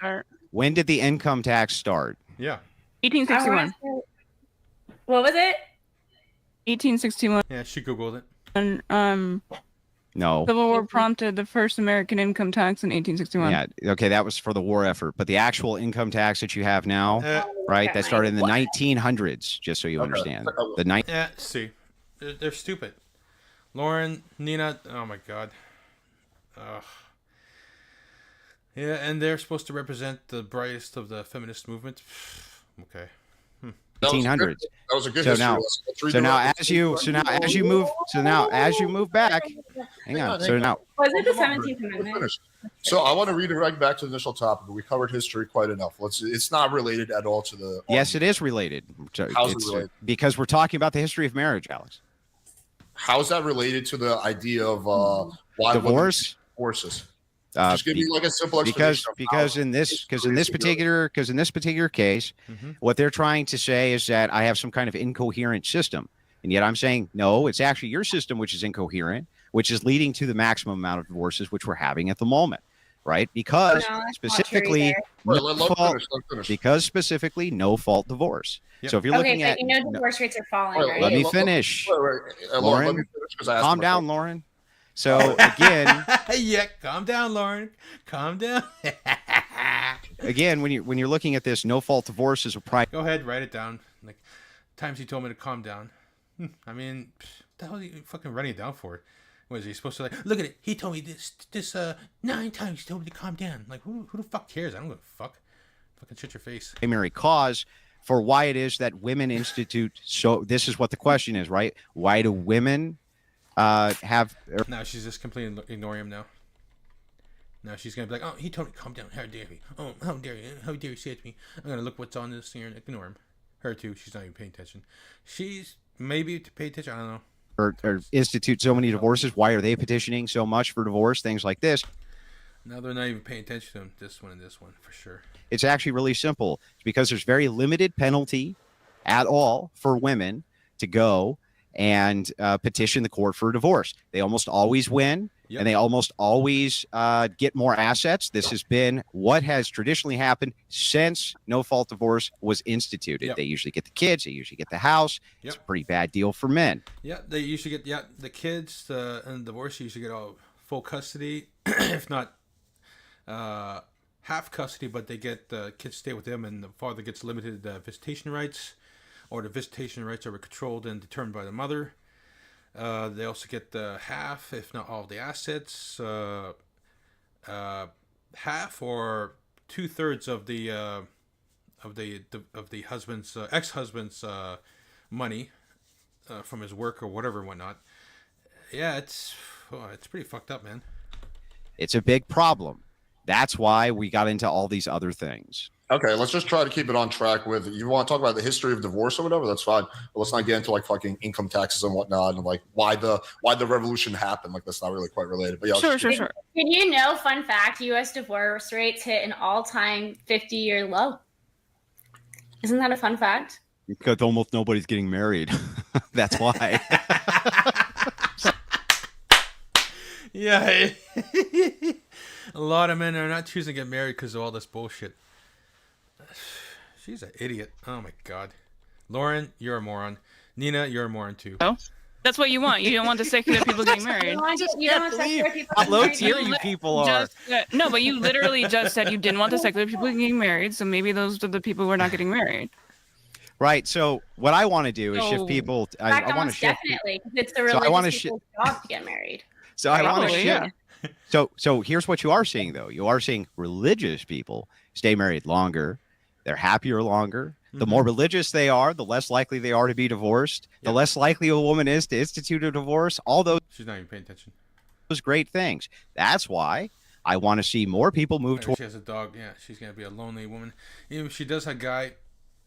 When did the income tax start? Yeah. 1861. What was it? 1861. Yeah, she Googled it. And, No. Civil War prompted the first American income tax in 1861. Yeah, okay, that was for the war effort. But the actual income tax that you have now, right, that started in the 1900s, just so you understand. Yeah, see. They're stupid. Lauren, Nina, oh my God. Ugh. Yeah, and they're supposed to represent the brightest of the feminist movement. Okay. 1800s. That was a good so history now, lesson. Let's so now redirect. as you move back, hang on. So now, Was it the 17th Amendment? So I want to redirect back to the initial topic. We covered history quite enough. It's not related at all to the. yes, it is related. How's it related? Because we're talking about the history of marriage, Alex. How is that related to the idea of why Divorce? Divorces. Just give me like a simple because explanation. because in this particular case, what they're trying to say is that I have some kind of incoherent system, and yet I'm saying no, it's actually your system which is incoherent, which is leading to the maximum amount of divorces which we're having at the moment, right? Because specifically, specifically no fault divorce. Yep. So if you're looking at divorce rates are falling, right? let me finish, Let Lauren. me finish, 'cause I asked Calm my down, question. Lauren. So again, yeah, calm down, Lauren. Calm down. again, when you're looking at this, no fault divorce is a prime. Go ahead, write it down. Like times he told me to calm down. I mean, what the hell are you fucking writing it down for? Was he supposed to look at it? He told me this 9 times. He told me to calm down. Like who the fuck cares? I don't give a fuck. Fucking shut your face. Primary cause for why it is that women institute. So this is what the question is, right? Why do women have? Now she's just completely ignoring him now. Now she's gonna be like, oh, he told me to calm down. How dare he? Oh, how dare you? How dare you say it to me? I'm gonna look what's on this here and ignore him. Her too. She's not even paying attention. She's maybe to pay attention. I don't know. Or institute so many divorces. Why are they petitioning so much for divorce? Things like this. Now they're not even paying attention to him. This one and this one for sure. It's actually really simple. It's because there's very limited penalty at all for women to go and petition the court for a divorce. They almost always win, and they almost always get more assets. This has been what has traditionally happened since no-fault divorce was instituted. They usually get the kids. They usually get the house. It's a pretty bad deal for men. Yeah, they usually get the kids and divorce. You usually get all full custody, if not half custody, but they get the kids stay with them, and the father gets limited visitation rights. Or the visitation rights are controlled and determined by the mother. They also get the half, if not all, of the assets. Half or 2/3 of the husband's ex-husband's money from his work or whatever and whatnot. Yeah, it's pretty fucked up, man. It's a big problem. That's why we got into all these other things. Okay, let's just try to keep it on track with, you want to talk about the history of divorce or whatever, that's fine. But let's not get into like fucking income taxes and whatnot and like why the revolution happened. Like that's not really quite related. But yeah, Sure. Did you know, fun fact, U.S. divorce rates hit an all-time 50-year low? Isn't that a fun fact? Because almost nobody's getting married. That's why. Yeah. A lot of men are not choosing to get married because of all this bullshit. She's an idiot. Oh my god. Lauren, you're a moron. Nina, you're a moron too. Oh, that's what you want. You don't want the secular people getting married. You don't want secular people How getting low married. tier you people are. No, but you literally just said you didn't want the secular people getting married, so maybe those are the people who are not getting married. Right. So what I want to do is shift people. I want to shift. Definitely, because it's the So I wanna religious people's job to get married. So I want to Probably, shift. yeah. So here's what you are seeing though. You are seeing religious people stay married longer. They're happier longer. The more religious they are, the less likely they are to be divorced. The less likely a woman is to institute a divorce. All those. She's not even paying attention. Those great things. That's why I want to see more people move towards. She has a dog. Yeah, she's gonna be a lonely woman. Even if she does have a guy,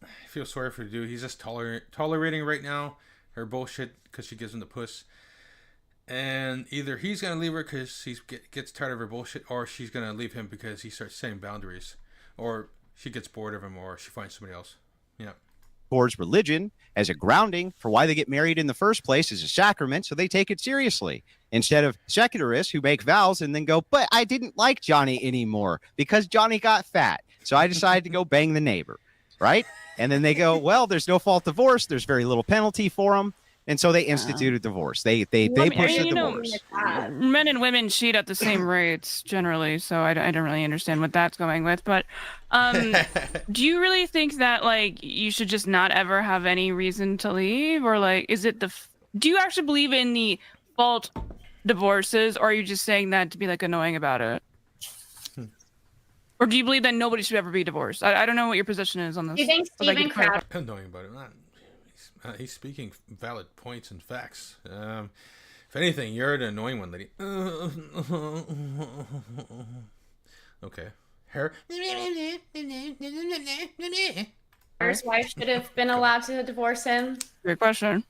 I feel sorry for the dude. He's just tolerating right now her bullshit because she gives him the puss. And either he's gonna leave her because he gets tired of her bullshit, or she's gonna leave him because he starts setting boundaries, or she gets bored of him, or she finds somebody else. Yeah. Towards religion as a grounding for why they get married in the first place as a sacrament, so they take it seriously, instead of secularists who make vows and then go, but I didn't like Johnny anymore because Johnny got fat, so I decided to go bang the neighbor, right? And then they go, well, there's no fault divorce, there's very little penalty for them, and so they institute a divorce. They push a divorce. Men and women cheat at the same rates generally, so I don't really understand what that's going with. But do you really think that like you should just not ever have any reason to leave, or like is it do you actually believe in the fault divorces, or are you just saying that to be like annoying about it? Or do you believe that nobody should ever be divorced? I don't know what your position is on this. Do you think Stephen Crowder? Annoying about it. He's speaking valid points and facts. If anything, you're the annoying one, lady. Okay. Her. His wife should have been allowed to divorce him. Great question.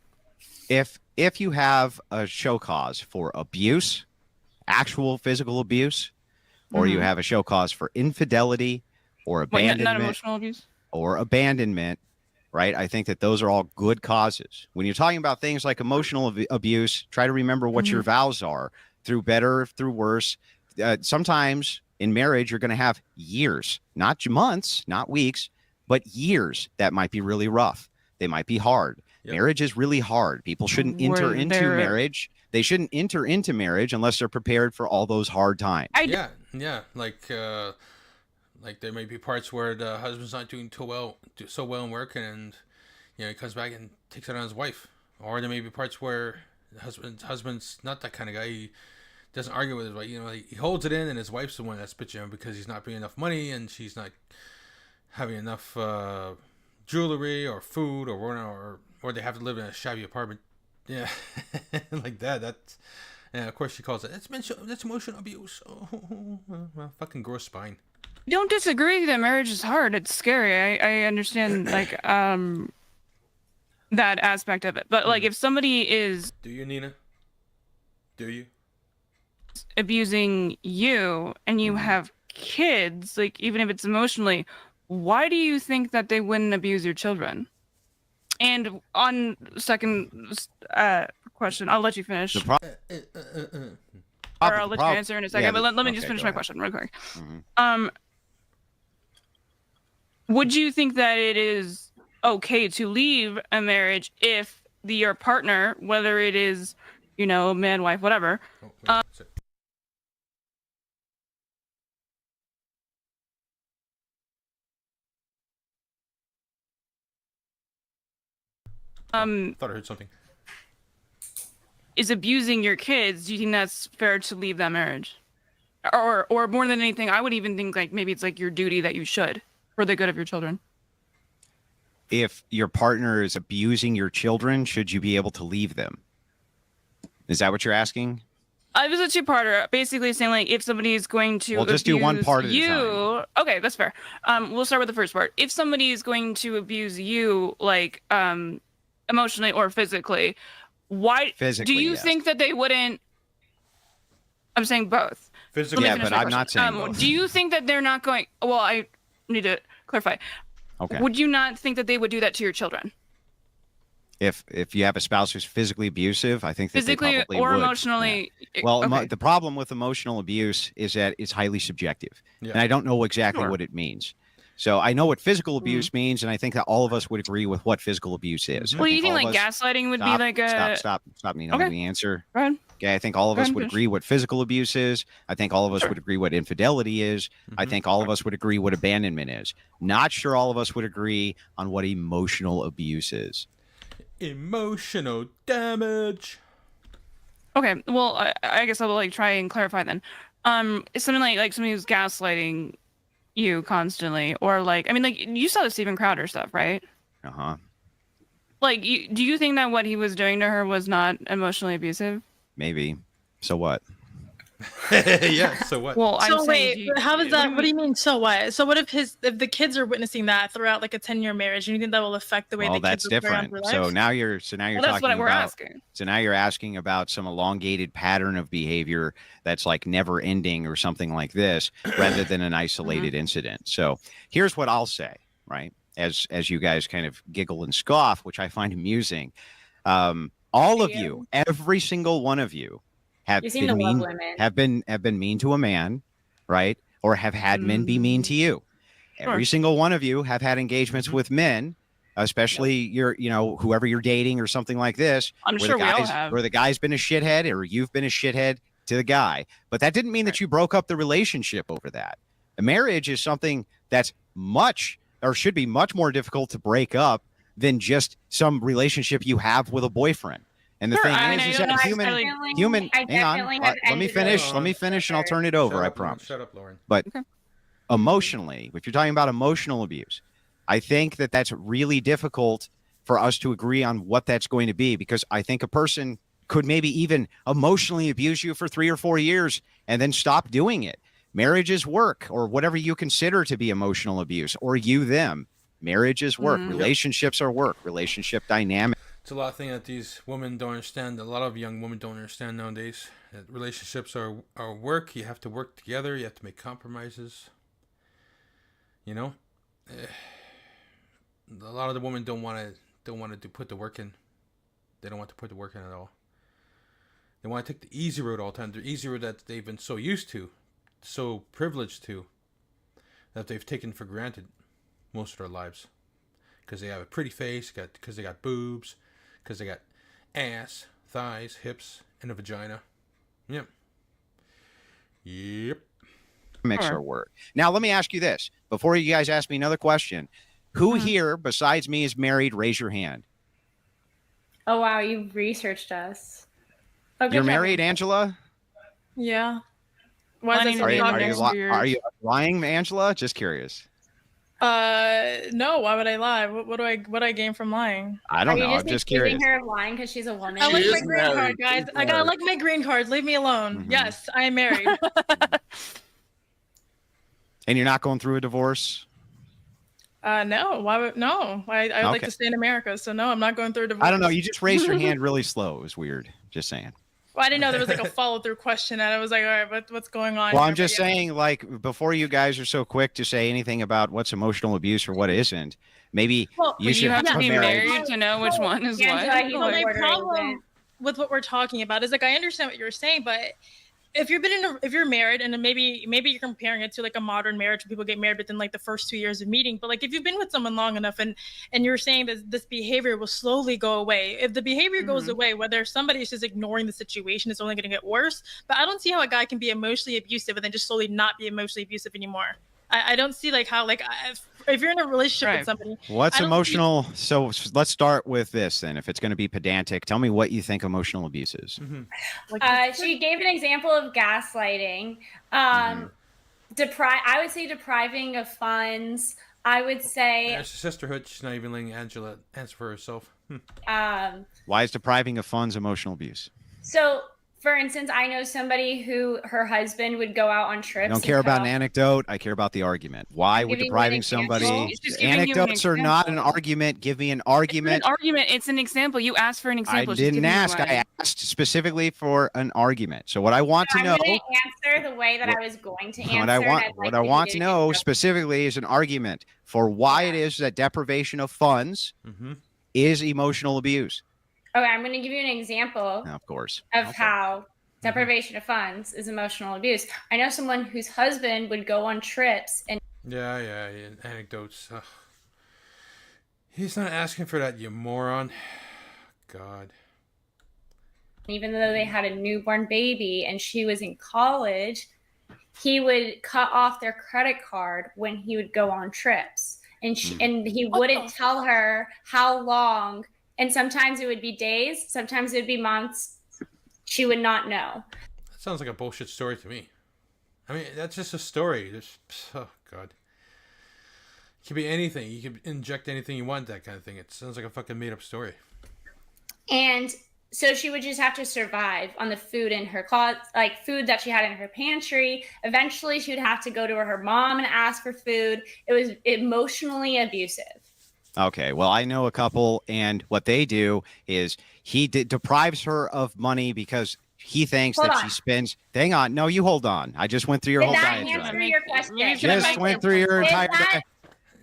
If you have a show cause for abuse, actual physical abuse, or you have a show cause for infidelity or abandonment, not emotional abuse, or abandonment, right? I think that those are all good causes. When you're talking about things like emotional abuse, try to remember what your vows are. Through better, through worse. Sometimes in marriage, you're going to have years, not months, not weeks, but years that might be really rough. They might be hard. Yep. Marriage is really hard. People shouldn't enter into marriage. They shouldn't enter into marriage unless they're prepared for all those hard times. Yeah. Like there may be parts where the husband's not doing so well in work, and he comes back and takes it on his wife. Or there may be parts where the husband's not that kind of guy. He doesn't argue with his wife. He holds it in, and his wife's the one that's bitching him because he's not bringing enough money, and she's not having enough jewelry or food, or they have to live in a shabby apartment. Yeah, like that. That's, and of course she calls it. That's emotional abuse. Oh, well, fucking gross spine. I don't disagree that marriage is hard. It's scary. I understand like that aspect of it. But like if somebody is Do you, Nina? Do you? abusing you and you have kids, like even if it's emotionally, why do you think that they wouldn't abuse your children? And on second question, I'll let you finish. Or I'll let you answer in a second, but let me just finish my question real quick. Would you think that it is okay to leave a marriage if your partner, whether it is, man, wife, whatever, thought I heard something. is abusing your kids? Do you think that's fair to leave that marriage? Or more than anything, I would even think like maybe it's like your duty that you should for the good of your children. If your partner is abusing your children, should you be able to leave them? Is that what you're asking? It was a two-parter, basically saying like if somebody is going to We'll just do one abuse part at a you, okay, that's fair. We'll start with the first part. If somebody is going to abuse you, like emotionally or physically, why Physically, do you yes. think that they wouldn't? I'm saying both. Physically, Let me yeah, finish but my I'm not question. saying both. Do you think that they're not going? Well, I need to clarify. Okay. Would you not think that they would do that to your children? If you have a spouse who's physically abusive, I think that Physically they probably or would. emotionally? Yeah. Well, Okay. the problem with emotional abuse is that it's highly subjective, Yeah. and I don't know exactly Sure. what it means. So I know what physical abuse means, and I think that all of us would agree with what physical abuse is. Well, I you think all like of us- gaslighting would Stop, be like a stop. You Okay. let me answer. Go ahead. Okay, I think all of Go us ahead, would finish. agree what physical abuse is. I think all of us Sure. would agree what infidelity is. I think all of us would agree what abandonment is. Not sure all of us would agree on what emotional abuse is. Emotional damage. Okay, well, I guess I'll like try and clarify then. It's something like somebody who's gaslighting you constantly, or like, I mean, like you saw the Steven Crowder stuff, right? Uh-huh. Like, do you think that what he was doing to her was not emotionally abusive? Maybe. So what? Yeah, so what? Well, I'm So saying, wait, do you- how is that? What do you mean? So what? So what if the kids are witnessing that throughout like a 10-year marriage? And you think that will affect the way Well, the kids that's will carry on different. through So life? now you're Well, that's talking what we're about. asking. So now you're asking about some elongated pattern of behavior that's like never ending or something like this, rather than an isolated incident. So here's what I'll say, right? As you guys kind of giggle and scoff, which I find amusing. All of you, every single one of you, have You seem been to love mean, women. have been mean to a man, right? Or have had men be mean to you. Every single one of you have had engagements with men, especially whoever you're dating or something like this. I'm where sure the we all guys, have. where the guy's been a shithead or you've been a shithead to the guy. But that didn't mean that you broke up the relationship over that. A marriage is something that's should be much more difficult to break up than just some relationship you have with a boyfriend. And the Sure, thing I mean, I is don't that know, human, I hang on, definitely have let me ended finish and I'll turn it over, I promise. Shut up, Lauren. But emotionally, if you're talking about emotional abuse, I think that that's really difficult for us to agree on what that's going to be, because I think a person could maybe even emotionally abuse you for 3 or 4 years and then stop doing it. Marriage is work, or whatever you consider to be emotional abuse, or you them. Marriage is work. Relationships are work. Relationship dynamic. It's a lot of things that these women don't understand. A lot of young women don't understand nowadays. That relationships are work. You have to work together. You have to make compromises. You know, a lot of the women don't want to put the work in. They don't want to put the work in at all. They want to take the easy road all the time. The easy road that they've been so used to, so privileged to, that they've taken for granted most of their lives. Because they have a pretty face, because they got boobs, because they got ass, thighs, hips, and a vagina. Yep. Makes her work. Now, let me ask you this. Before you guys ask me another question, who here besides me is married? Raise your hand. Oh wow, you researched us. Oh, good You're job. married, Angela? Yeah. Why is that Are you lying, Angela? Just curious. No. Why would I lie? What do I gain from lying? I don't know. Are you I'm just accusing curious. her of lying because she's a woman? I like my green card, guys. I gotta like my green card. Leave me alone. Yes, I am married. And you're not going through a divorce? No. Why would no? I would like Okay. to stay in America, so no, I'm not going through a divorce. I don't know. You just raised your hand really slow. It was weird. Just saying. Well, I didn't know there was like a follow-through question, and I was like, all right, what's going on? Well, here? I'm just But yeah. saying, like, before you guys are so quick to say anything about what's emotional abuse or what isn't, maybe you should have to have be a marriage. married to know which one is Angela, he's what. a My border problem agent. with what we're talking about is like I understand what you're saying, but if you're married, and then maybe you're comparing it to like a modern marriage where people get married within like the first 2 years of meeting, but like if you've been with someone long enough and you're saying that this behavior will slowly go away, if the behavior goes away, whether somebody is just ignoring the situation, it's only going to get worse. But I don't see how a guy can be emotionally abusive and then just slowly not be emotionally abusive anymore. I don't see like how like if you're in a relationship with somebody, What's I don't emotional? So let's start with this then. If it's going to be pedantic, tell me what you think emotional abuse is. She gave an example of gaslighting. I would say depriving of funds. I would say It's a sisterhood. She's not even letting Angela answer for herself. Why is depriving of funds emotional abuse? so for instance, I know somebody who her husband would go out on trips. I don't care about an anecdote. I care about the argument. Why would depriving somebody? Anecdotes are not an argument. Give me an argument. An argument. It's an example. You asked for an example. I didn't ask. I asked specifically for an argument. So what I want to know. I'm going to answer the way that I was going to answer. What I want to know specifically is an argument for why it is that deprivation of funds is emotional abuse. Okay, I'm going to give you an example. Of course. Of how deprivation of funds is emotional abuse. I know someone whose husband would go on trips and. Yeah, anecdotes. Ugh. He's not asking for that, you moron. God. Even though they had a newborn baby and she was in college, he would cut off their credit card when he would go on trips. And he wouldn't tell her how long. And sometimes it would be days, sometimes it would be months. She would not know. That sounds like a bullshit story to me. I mean, that's just a story. Oh, God. It could be anything. You can inject anything you want, that kind of thing. It sounds like a fucking made-up story. And so she would just have to survive on the food in her closet, like food that she had in her pantry. Eventually, she would have to go to her mom and ask for food. It was emotionally abusive. Okay, well, I know a couple, and what they do is he deprives her of money because he thinks she spends. Hang on, no, you hold on. I just went through your whole diatribe. Answer your question. Just went through your entire.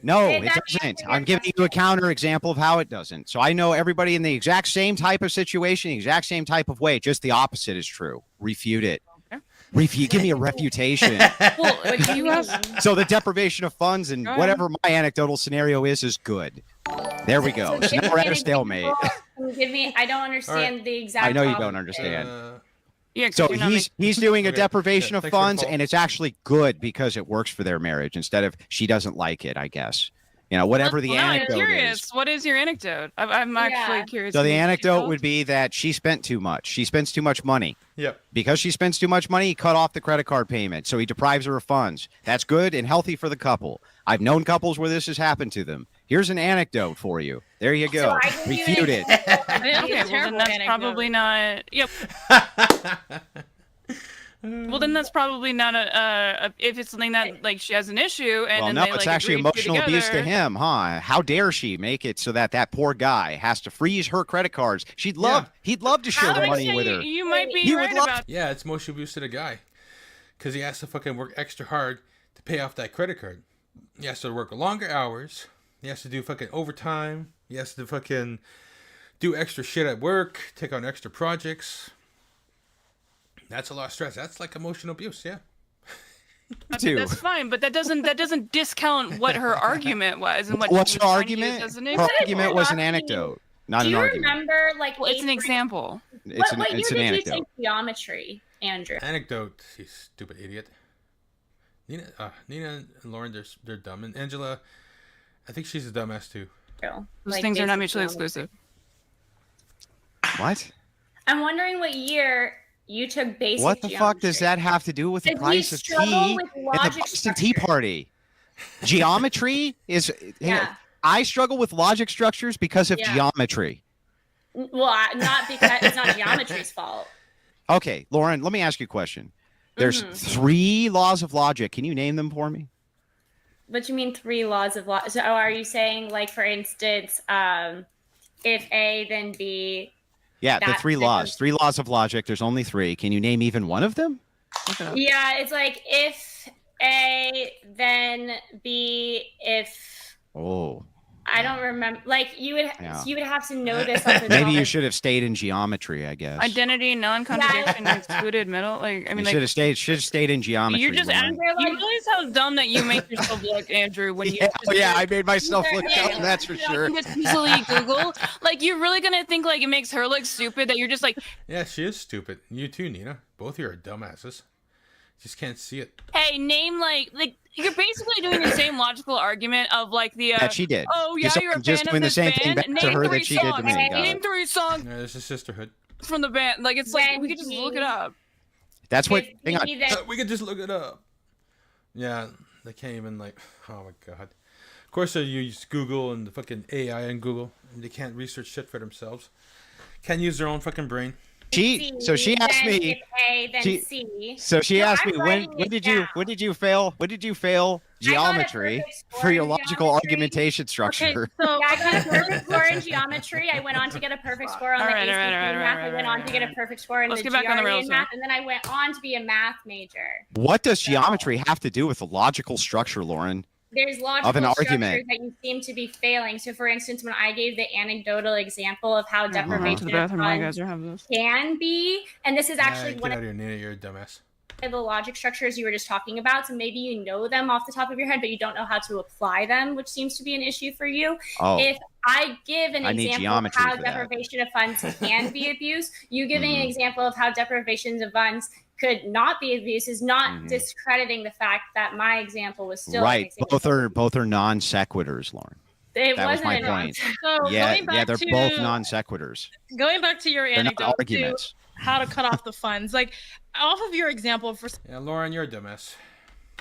No, it doesn't. I'm giving you a counter example of how it doesn't. So I know everybody in the exact same type of situation, the exact same type of way. Just the opposite is true. Refute it. Give me a refutation. So the deprivation of funds and whatever my anecdotal scenario is good. There we go. So now we're at a stalemate. I don't understand the exact. I know you don't understand. Yeah, so he's doing a deprivation of funds, and it's actually good because it works for their marriage instead of she doesn't like it, I guess. You know, whatever the anecdote I'm curious. is. What is your anecdote? I'm actually curious. So the anecdote would be that she spent too much. She spends too much money. Yep. Because she spends too much money, he cut off the credit card payment. So he deprives her of funds. That's good and healthy for the couple. I've known couples where this has happened to them. Here's an anecdote for you. There you go. Refute it. Okay, well then that's probably not. Yep. Well, then that's probably not if it's something that like she has an issue and well, then no, they, it's like, actually agree emotional abuse to together. him, huh? How dare she make it so that poor guy has to freeze her credit cards? He'd love to share the money with her. You might be right about. Yeah, it's emotional abuse to the guy because he has to fucking work extra hard to pay off that credit card. He has to work longer hours. He has to do fucking overtime. He has to fucking do extra shit at work, take on extra projects. That's a lot of stress. That's like emotional abuse, yeah. That's fine, but that doesn't discount what her argument was and what. What's her was argument? Her argument was an anecdote, not an argument. Do you remember, like, well, it's an example. It's an year did you anecdote. take geometry, Andrew? Anecdote, you stupid idiot. Nina and Lauren, they're dumb, and Angela, I think she's a dumbass too. Those things are not mutually exclusive. What? I'm wondering what year you took basic What the geometry. fuck does that have to do with the Did price we of struggle tea with at the logic Boston Tea Party? Geometry is. Yeah. I struggle with logic structures because of geometry. Well, not because it's not geometry's fault. Okay, Lauren, let me ask you a question. There's 3 laws of logic. Can you name them for me? What do you mean 3 laws of logic? So are you saying, like, for instance, if A, then B? Yeah, the 3 laws. 3 laws of logic. There's only 3. Can you name even one of them? Yeah, it's like if A, then B, if. Oh. I don't remember. Like, you would have to know this. Maybe you should have stayed in geometry, I guess. Identity, non-contradiction, excluded middle. Like, I mean, you should have stayed in geometry. You just Lauren. you realize how dumb that you make yourself look, Andrew. When you I made myself look dumb. That's for sure. You just easily Google. Like, you're really gonna think like it makes her look stupid. That you're just like. Yeah, she is stupid. You too, Nina. Both of you are dumbasses. Just can't see it. Hey, name like you're basically doing the same logical argument of like the. That she did. Oh yeah, Just- you're a just fan doing of the this same thing band. back to Name her that 3 she did to songs. me. Got Name it. 3 songs Yeah, there's a sisterhood. from the band. Like it's like we could just look it up. That's what. Hang on. We could just look it up. Yeah, they can't even like. Oh my god. Of course they use Google and the fucking AI in Google. And they can't research shit for themselves. Can't use their own fucking brain. So she asked then me. skip A, then C. So she No, asked I'm me writing when it did down. you fail geometry for your logical argumentation structure? Yeah, I got a perfect score in geometry. I went on to get a perfect score on the ACT math. I went on to get a perfect score in Let's the get back on the GRE rails in here. math, and then I went on to be a math major. What does geometry have to do with the logical structure, Lauren? There's Of logical an structures argument. that you seem to be failing. So, for instance, when I gave the anecdotal example of how Run to deprivation the of bathroom while you funds guys are having this. can be, and this is actually Get one out of of here, Nina. You're a dumbass. the logic structures you were just talking about. So maybe you know them off the top of your head, but you don't know how to apply them, which seems to be an issue for you. Oh. If I give an I need example of geometry how for that. deprivation of funds can be abused, you giving an Mhm. example of how deprivation of funds could not be abused is not discrediting the fact that my example was still an Right. example. Both are non sequiturs, Lauren. It That was wasn't my a point. So Yeah, going back they're to both non sequiturs. going back to your They're not anecdote to arguments. how to cut off the funds, like off of your example for Yeah, Lauren, you're a dumbass.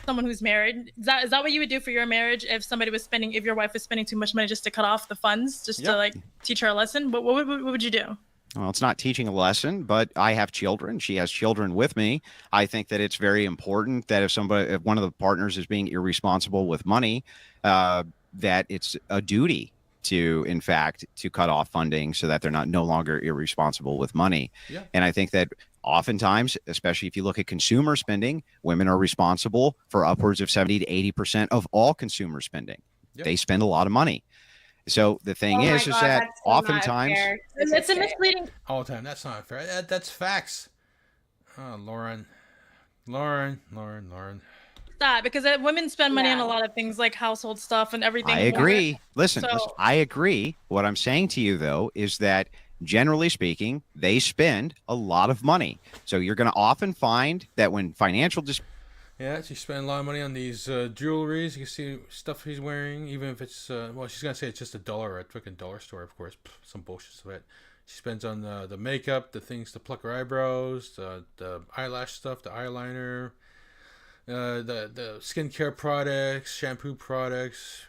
someone who's married, is that what you would do for your marriage if if your wife was spending too much money just to cut off the funds, just to like teach her a lesson? What would you do? Well, it's not teaching a lesson, but I have children. She has children with me. I think that it's very important that if one of the partners is being irresponsible with money, that it's a duty to, in fact, to cut off funding so that they're no longer irresponsible with money. Yeah. And I think that oftentimes, especially if you look at consumer spending, women are responsible for upwards of 70 to 80% of all consumer spending. Yep. They spend a lot of money. So the thing is that that's so not oftentimes fair. It's a misleading. All the time. That's not fair. That's facts. Oh, Lauren. That because women spend money on a lot of things like household stuff and everything. I agree. Listen, So- I agree. What I'm saying to you, though, is that generally speaking, they spend a lot of money. So you're going to often find that when financial Yeah, she spent a lot of money on these jewelries. You can see stuff he's wearing, even if it's well, she's gonna say it's just $1 at a freaking dollar store, of course. Pff, some bullshit. But she spends on the makeup, the things to pluck her eyebrows, the eyelash stuff, the eyeliner, the skincare products, shampoo products,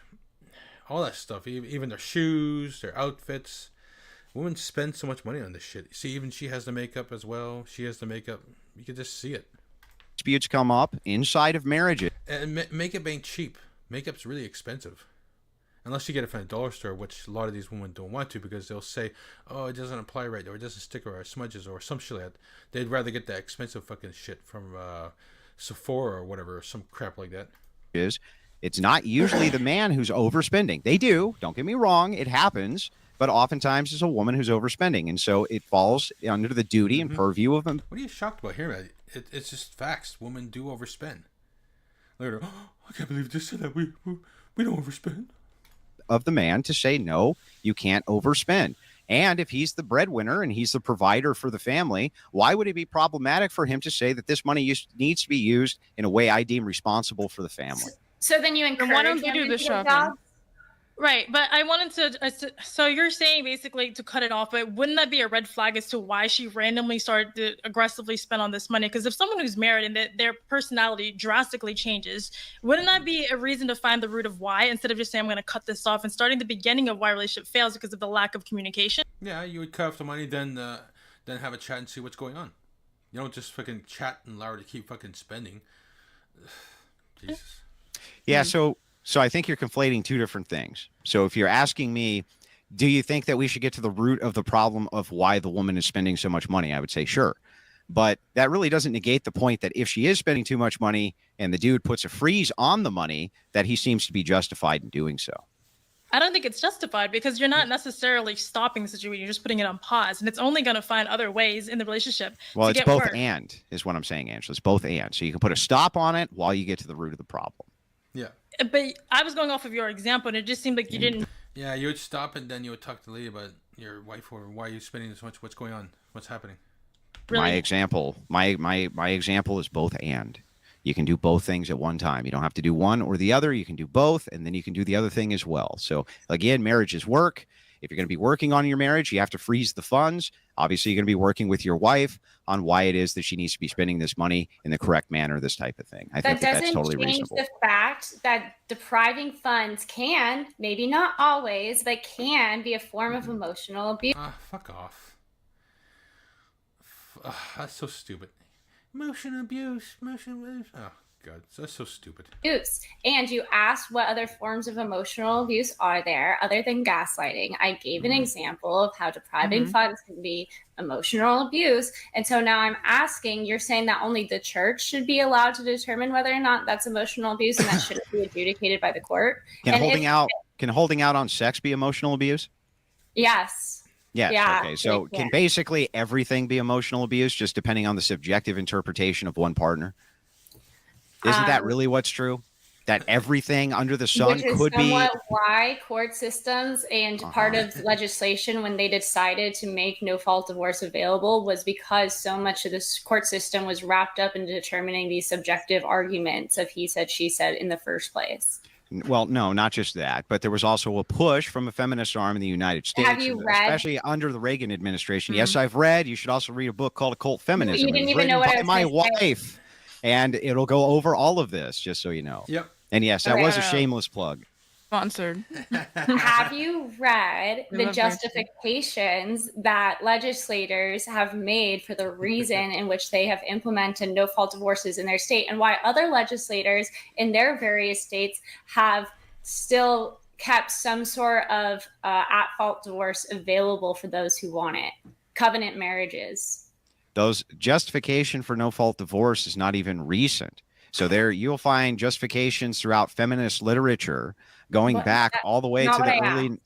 all that stuff. Even their shoes, their outfits. Women spend so much money on this shit. See, even she has the makeup as well. She has the makeup. You can just see it. disputes come up inside of marriages. And makeup ain't cheap. Makeup's really expensive. Unless you get it from a dollar store, which a lot of these women don't want to because they'll say, oh, it doesn't apply right, or it doesn't stick, or smudges, or some shit like that. They'd rather get that expensive fucking shit from Sephora or whatever, or some crap like that. It's not usually the man who's overspending. They do, don't get me wrong, it happens, but oftentimes it's a woman who's overspending, and so it falls under the duty and purview of them. What are you shocked about hearing that? It's just facts. Women do overspend. Later, oh, I can't believe you just said that. We don't overspend. Of the man to say, no, you can't overspend. And if he's the breadwinner and he's the provider for the family, why would it be problematic for him to say that this money needs to be used in a way I deem responsible for the family? So then you encourage why don't they them do to the get shopping? jobs? Right, but I wanted to. So you're saying basically to cut it off, but wouldn't that be a red flag as to why she randomly started to aggressively spend on this money? Because if someone who's married and their personality drastically changes, wouldn't that be a reason to find the root of why instead of just saying I'm going to cut this off and starting the beginning of why a relationship fails because of the lack of communication? Yeah, you would cut off the money, then have a chat and see what's going on. You don't just fucking chat and allow her to keep fucking spending. Jesus. Yeah, so I think you're conflating two different things. So if you're asking me, do you think that we should get to the root of the problem of why the woman is spending so much money? I would say sure. But that really doesn't negate the point that if she is spending too much money and the dude puts a freeze on the money, that he seems to be justified in doing so. I don't think it's justified because you're not necessarily stopping the situation. You're just putting it on pause, and it's only going to find other ways in the relationship Well, to it's get both worse. and is what I'm saying, Angela. It's both and. So you can put a stop on it while you get to the root of the problem. Yeah. But I was going off of your example, and it just seemed like you didn't. Yeah, you would stop and then you would talk to the lady about your wife or why are you spending this much? What's going on? What's happening? My example is both and. You can do both things at one time. You don't have to do one or the other. You can do both, and then you can do the other thing as well. So again, marriage is work. If you're going to be working on your marriage, you have to freeze the funds. Obviously, you're going to be working with your wife on why it is that she needs to be spending this money in the correct manner, this type of thing. I think that's totally reasonable. The fact that depriving funds can, maybe not always, but can be a form of emotional abuse. Fuck off. that's so stupid. Emotional abuse. Oh God, that's so stupid. Abuse. And you asked what other forms of emotional abuse are there other than gaslighting. I gave an example of how depriving funds can be emotional abuse. And so now I'm asking, you're saying that only the church should be allowed to determine whether or not that's emotional abuse and that shouldn't be adjudicated by the court. Can And holding out on sex be emotional abuse? Yes. Yes. Yeah, Okay. So yeah. can basically everything be emotional abuse, just depending on the subjective interpretation of one partner? Isn't that really what's true? That everything under the sun Which is could be. somewhat why court systems and part of legislation, when they decided to make no-fault divorce available, was because so much of this court system was wrapped up in determining these subjective arguments of he said, she said in the first place. Well, no, not just that, but there was also a push from a feminist arm in the United States, Have you read? especially under the Reagan administration. Yes, I've read. You should also read a book called Occult Feminism. You didn't It was even know written what I by was my gonna say. wife, and it'll go over all of this, just so you know. Yep. And yes, that Okay. was a shameless plug. Sponsored. Have you read We the love justifications that legislators have made for the reason in which they have implemented no-fault divorces in their state, and why other legislators in their various states have still kept some sort of at-fault divorce available for those who want it? Covenant marriages. Those justification for no-fault divorce is not even recent. So there you'll find justifications throughout feminist literature going What- back all the way not to what the I early.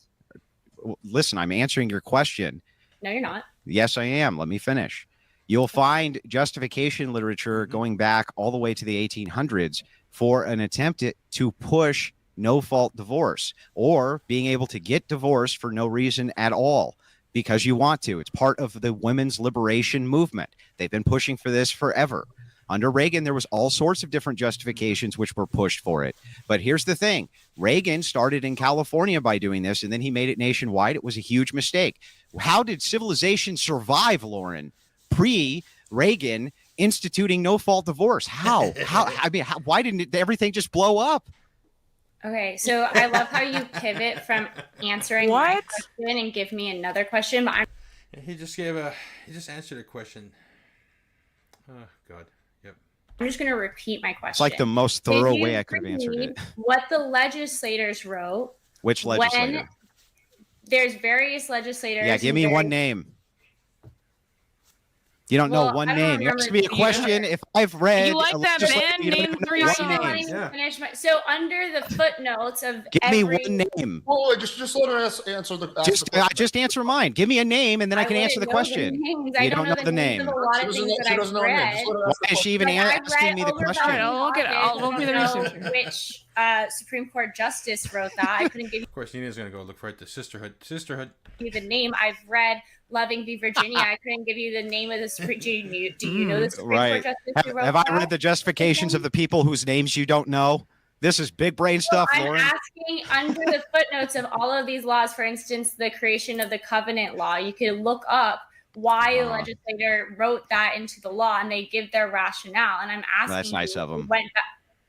Listen, I'm answering your question. No, you're not. Yes, I am. Let me finish. You'll find justification literature going back all the way to the 1800s for an attempt to push no-fault divorce, or being able to get divorced for no reason at all because you want to. It's part of the women's liberation movement. They've been pushing for this forever. Under Reagan, there was all sorts of different justifications which were pushed for it. But here's the thing. Reagan started in California by doing this, and then he made it nationwide. It was a huge mistake. How did civilization survive, Lauren, pre-Reagan instituting no-fault divorce? How? Why didn't everything just blow up? Okay, so I love how you pivot from answering my question and give me another question, but He just answered a question. Oh God. Yep. I'm just going to repeat my question. It's like the most Did thorough you way I could have answered read it. What the legislators wrote. Which legislator? When there's various legislators. Yeah, give and me one various- name. You don't know one I don't name. You asked remember me a question. If I've read, You like that band? Name three You're not songs. letting me finish my. So under the footnotes of Give me every. one name. Oh, just let her answer the. Just answer mine. Give me a name, and then I can answer the question. I You don't know the names of a lot of things that I've read. Why is she even asking me the question? I'll look at the research. Which Supreme Court justice wrote that? I couldn't give Of course, Nina's gonna go look for it. The sisterhood. you the name. I've read Loving v. Virginia. I couldn't give you the name of the Supreme. Do you know the Supreme Right. Court justice who wrote Have I that? read the justifications of the people whose names you don't know? This is big brain stuff, I'm Lauren. asking under the footnotes of all of these laws, for instance, the creation of the covenant law, you could look up why the legislator wrote that into the law, and they give their rationale. And I'm asking. That's nice you of 'em. who went back-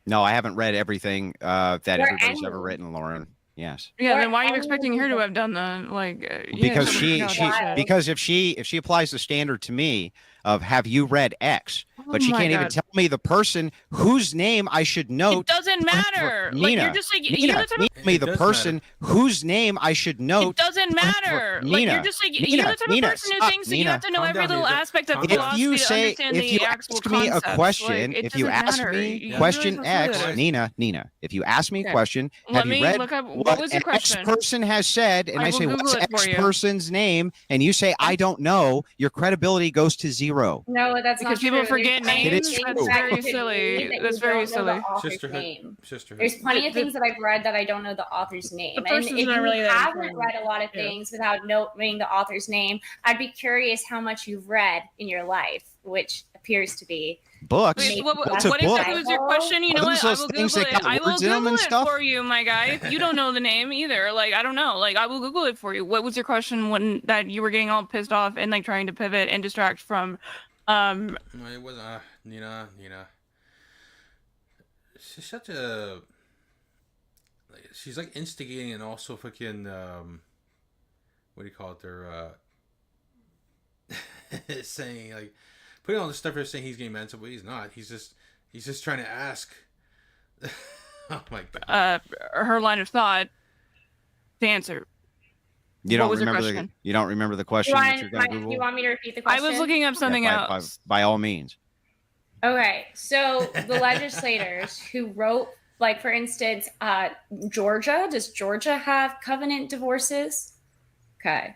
No, I haven't read everything that Or everybody's any- ever written, Lauren. Yes. Yeah, then why are you expecting her to have done that? Like, Because because if she applies the standard to me of have you read X, but she Oh my can't even God. tell me the person whose name I should know. It doesn't matter. Like, Nina, you're just like Nina, you're the type of tell me the person whose name I should know. It doesn't matter. Like, Nina, you're just like Nina, you're the type Nina, of person who stop, thinks that you Nina. have to know Calm every down, little Nina. aspect of If philosophy you to say, understand if the you actual ask me a concepts. question, Like, it if you doesn't ask matter. me You question really have to do X, that. Nina, if you ask me a Okay. question, Let have you me read look up- what what was your an X question? person has said? And I I will say, Google what's it for X you. person's name? And you say, I don't know. Your credibility goes to zero. No, that's Because not people true. forget There's plenty names. of things That's that very could silly. be that That's you very don't know silly. the author's Sisterhood. name. Sisterhood. There's plenty of things that I've read that I don't know the author's name. And person's if not you really that haven't important. read a lot of Yeah. things without knowing the author's name, I'd be curious how much you've read in your life, which appears to be Books. maybe What What's a what book? exactly was your question? You know Are what? those I those will things Google that it. got I will words in 'em Google and it stuff? for you, my guy. You don't know the name either. Like, I don't know. Like, I will Google it for you. What was your question when that you were getting all pissed off and like trying to pivot and distract from? No, it wasn't. Nina. She's such a. She's like instigating and also fucking. What do you call it? There. is saying, like, putting all this stuff here saying he's getting mental, but he's not. He's just trying to ask. Oh my God. Her line of thought. The answer. You don't remember the question that you're going to Do Google? you want me to repeat the question? I was looking up something else. By all means. Okay, so the legislators who wrote, like, for instance, Georgia, does Georgia have covenant divorces? Okay.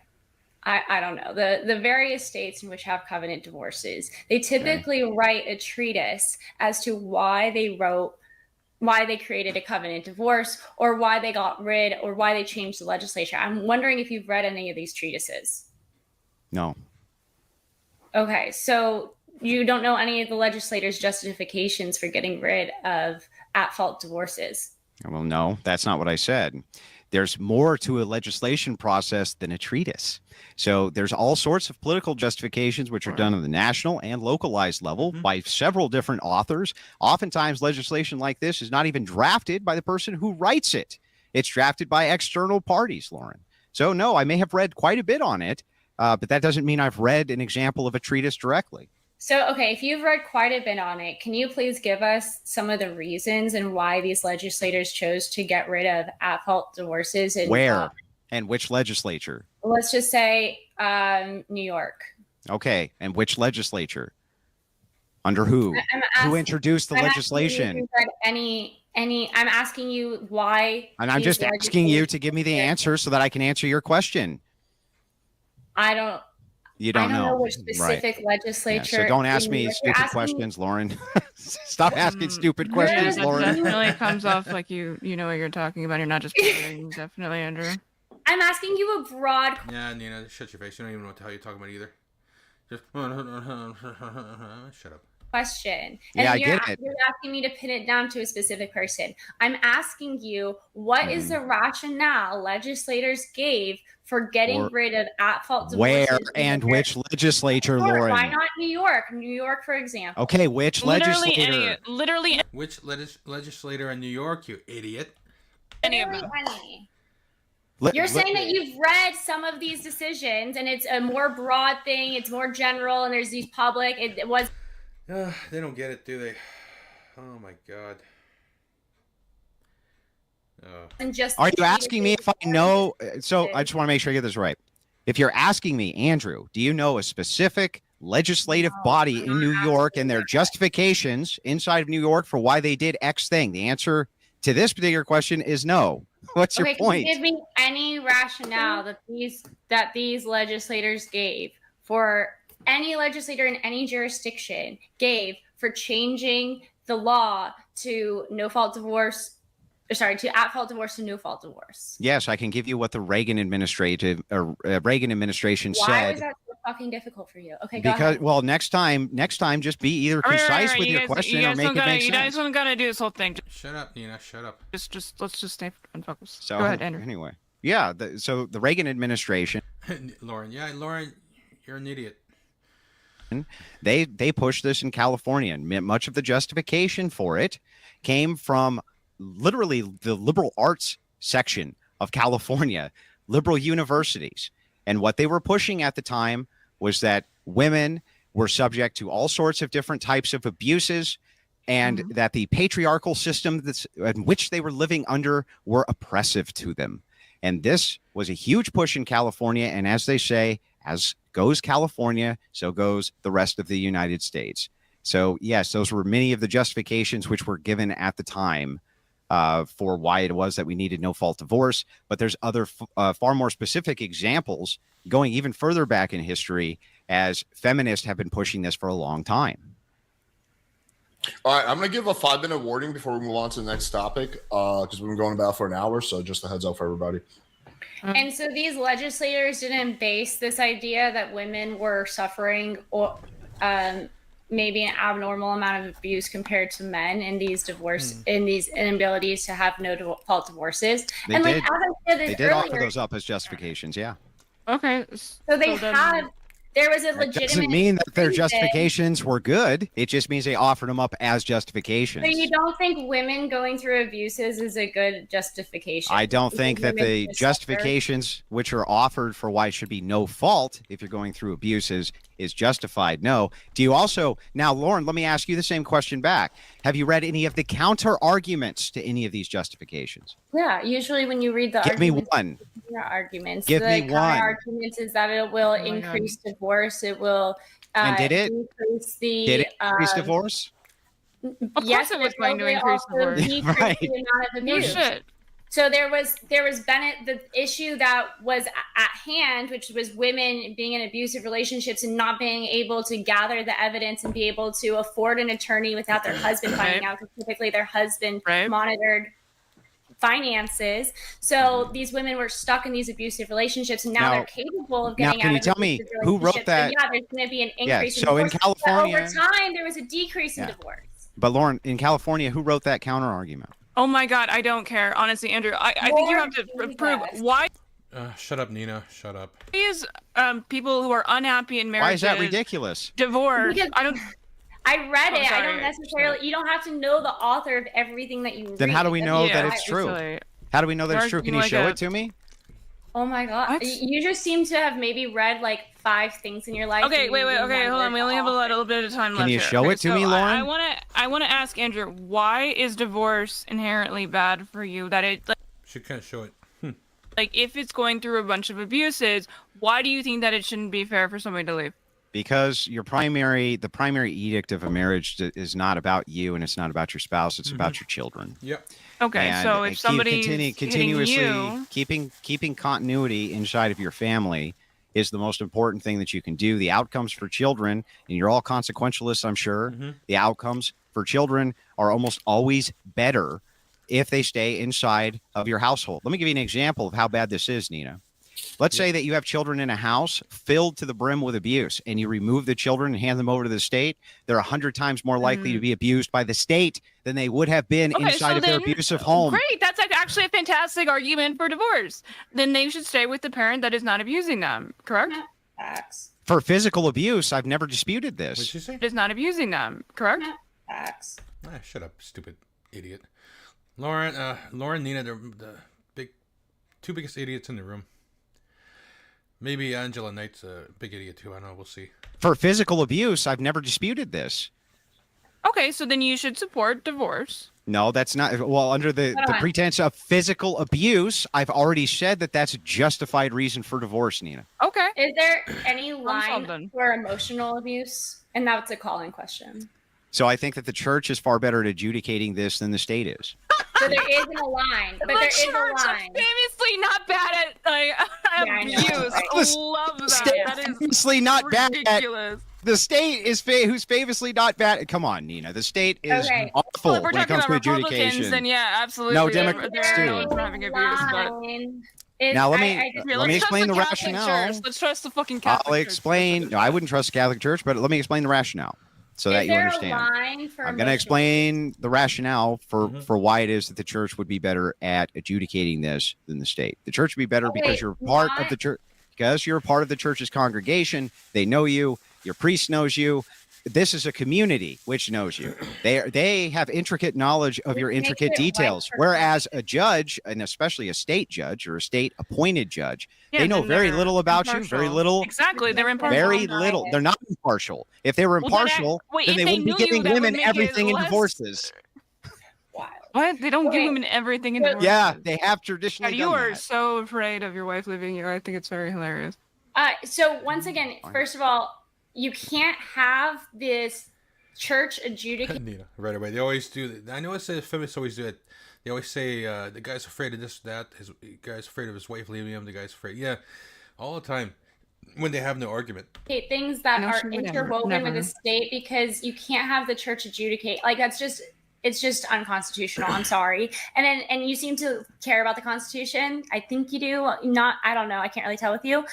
I don't know. The various states in which have covenant divorces, they typically write a treatise as to why they created a covenant divorce, or why they got rid, or why they changed the legislature. I'm wondering if you've read any of these treatises. No. Okay, so you don't know any of the legislators' justifications for getting rid of at-fault divorces? Well, no, that's not what I said. There's more to a legislation process than a treatise. So there's all sorts of political justifications which are done on the national and localized level by several different authors. Oftentimes, legislation like this is not even drafted by the person who writes it. It's drafted by external parties, Lauren. So no, I may have read quite a bit on it, but that doesn't mean I've read an example of a treatise directly. So, okay, if you've read quite a bit on it, can you please give us some of the reasons and why these legislators chose to get rid of at-fault divorces? Where and which legislature? Let's just say New York. Okay, and which legislature? Under who? Who introduced the legislation? I'm asking you why. And I'm just asking you to give me the answer so that I can answer your question. You don't know which specific legislature. Yeah, so don't ask me stupid questions, Lauren. Stop asking stupid questions, Lauren. It definitely comes off like you know what you're talking about. You're not just kidding. Definitely, Andrew. I'm asking you a broad. Yeah, Nina, shut your face. You don't even know what the hell you're talking about either. Just shut up. Question. Yeah, I get it. You're asking me to pin it down to a specific person. I'm asking you, what is the rationale legislators gave for getting rid of at-fault divorces? Where and which legislature, Lauren? Why not New York? New York, for example. Okay, which legislator? Which legislator in New York, you idiot? Any of them. You're saying that you've read some of these decisions, and it's a more broad thing. It's more general, and there's these public. It was. They don't get it, do they? Oh my God. Are you asking me if I know? So I just want to make sure I get this right. If you're asking me, Andrew, do you know a specific legislative body in New York and their justifications inside of New York for why they did X thing? The answer to this particular question is no. What's your point? Can you give me any rationale that these legislators gave for any legislator in any jurisdiction gave for changing the law to no-fault divorce? To at-fault divorce to no-fault divorce. Yes, I can give you what the Reagan administration said. Why was that so fucking difficult for you? Okay, go ahead. Well, next time, just be either concise with your question or make it make sense. You guys don't gotta do this whole thing. Shut up, Nina. Shut up. Let's just stay unfocused. So, go ahead, Andrew. Anyway, yeah. So the Reagan administration. Lauren, you're an idiot. They pushed this in California, and much of the justification for it came from literally the liberal arts section of California, liberal universities. And what they were pushing at the time was that women were subject to all sorts of different types of abuses, and that the patriarchal system in which they were living under were oppressive to them. And this was a huge push in California. And as they say, as goes California, so goes the rest of the United States. So yes, those were many of the justifications which were given at the time for why it was that we needed no-fault divorce. But there's other far more specific examples going even further back in history, as feminists have been pushing this for a long time. All right, I'm going to give a 5-minute warning before we move on to the next topic, because we've been going about for an hour. So just a heads up for everybody. And so these legislators didn't base this idea that women were suffering or maybe an abnormal amount of abuse compared to men in these in these inabilities to have no-fault divorces. They did. Like as I said they did earlier, offer those up as justifications. Yeah. Okay. So they had There was a That legitimate. doesn't mean that their reason. justifications were good. It just means they offered them up as justifications. So you don't think women going through abuses is a good justification? I don't think that women the just suffer? justifications which are offered for why it should be no fault if you're going through abuses is justified. No. Do you also now, Lauren? Let me ask you the same question back. Have you read any of the counter arguments to any of these justifications? Yeah, usually when you read the Give me arguments, one. arguments, Give the me counter one. arguments is that it will increase divorce. It will. And did it? Increase the. Did it increase divorce? Of course it was going to increase divorce. Right. The amount of No abuse. shit. So there was Bennett, the issue that was at hand, which was women being in abusive relationships and not being able to gather the evidence and be able to afford an attorney without their husband finding out, because typically their husband monitored finances. So these women were stuck in these abusive relationships, and now they're capable of getting out. Can you of tell me abusive who wrote relationships. that? So yeah, there's going to be an increase in so in divorce. California- But over time, there was a decrease in divorce. But Lauren, in California, who wrote that counter argument? Oh my God, I don't care. Honestly, Andrew, I think you have to prove why Shut up, Nina. Shut up. is people who are unhappy in marriages. Why is that ridiculous? Divorce. Because I don't. I read it. I sorry. don't necessarily. You don't have to know the author of everything that you read. Then how do we know that it's That's true? silly. How do we know that it's true? Can you Like show a- it to me? Oh my God! You just seem to have maybe read like 5 things in your life. Okay, and wait, you okay, hold on. We only have a little bit of time left. Can you here. show Okay, it to so me, Lauren? I want to ask Andrew, why is divorce inherently bad for you? That it She can't show it. like if it's going through a bunch of abuses, why do you think that it shouldn't be fair for somebody to leave? Because the primary edict of a marriage is not about you and it's not about your spouse. It's about your children. Yep. Okay, And so if somebody's continuously hitting you, keeping continuity inside of your family is the most important thing that you can do. The outcomes for children, and you're all consequentialists, I'm sure. The outcomes for children are almost always better if they stay inside of your household. Let me give you an example of how bad this is, Nina. Let's say that you have children in a house filled to the brim with abuse, and you remove the children and hand them over to the state. They're 100 times more likely to be abused by the state than they would have been inside of their abusive home. Great, that's like actually a fantastic argument for divorce. Then they should stay with the parent that is not abusing them, correct? Facts. For physical abuse, I've never disputed this. What'd you say? Is not abusing them, correct? Facts. Shut up, stupid idiot. Lauren, Nina, they're the two biggest idiots in the room. Maybe Angela Knight's a big idiot too. I don't know. We'll see. For physical abuse, I've never disputed this. Okay, so then you should support divorce. No, that's not. Well, under the pretense of physical abuse, I've already said that that's a justified reason for divorce, Nina. Okay. Is there any line then. for emotional abuse? And that's a call-in question. So I think that the church is far better at adjudicating this than the state is. So there isn't a line, but there is a line. Famously not bad at abuse. The Love that. state That is famously not bad at. ridiculous. The state is who's famously not bad. Come on, Nina. The state is awful Well, if we're when it talking comes about to Republicans, adjudication. then yeah, absolutely. No, they're Democrats known too. for having abuse, but Now let me let's explain the trust Catholic rationale. Church. Let's trust the fucking Catholic I'll Church. explain. No, I wouldn't trust the Catholic Church, but let me explain the rationale so that you understand. I'm going to explain the rationale for why it is that the church would be better at adjudicating this than the state. The church would be better because you're part of the church. Because you're a part of the church's congregation, they know you. Your priest knows you. This is a community which knows you. They have intricate knowledge of your intricate details. Whereas a judge, and especially a state judge or a state appointed judge, they know very little about you. Very little. Exactly, they're impartial. Very little. They're not impartial. If they were impartial, then they wouldn't be giving women everything in divorces. What? They don't give women everything in divorce. Yeah, they have traditionally You done are that. so afraid of your wife leaving you. I think it's very hilarious. So once again, first of all, you can't have this church adjudicate. Nina, right away. They always do. I know the feminists always do it. They always say the guy's afraid of this, that. The guy's afraid of his wife leaving him. The guy's afraid. Yeah, all the time when they have no argument. Things that No, are she would interwoven never. with the state, because you can't have the church adjudicate. Like it's just unconstitutional. I'm sorry. And you seem to care about the Constitution. I think you do. Not. I don't know. I can't really tell with you.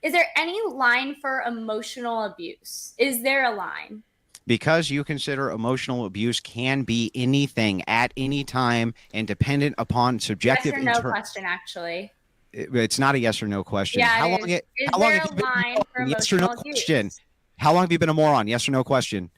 Is there any line for emotional abuse? Is there a line? Because you consider emotional abuse can be anything at any time and dependent upon subjective Yes or no question, actually. It's not a yes or no question. Yeah, how it long? is. Is How long there have a you been a line for moron? Yes or no emotional abuse? question. How long have you been a moron? Yes or no question.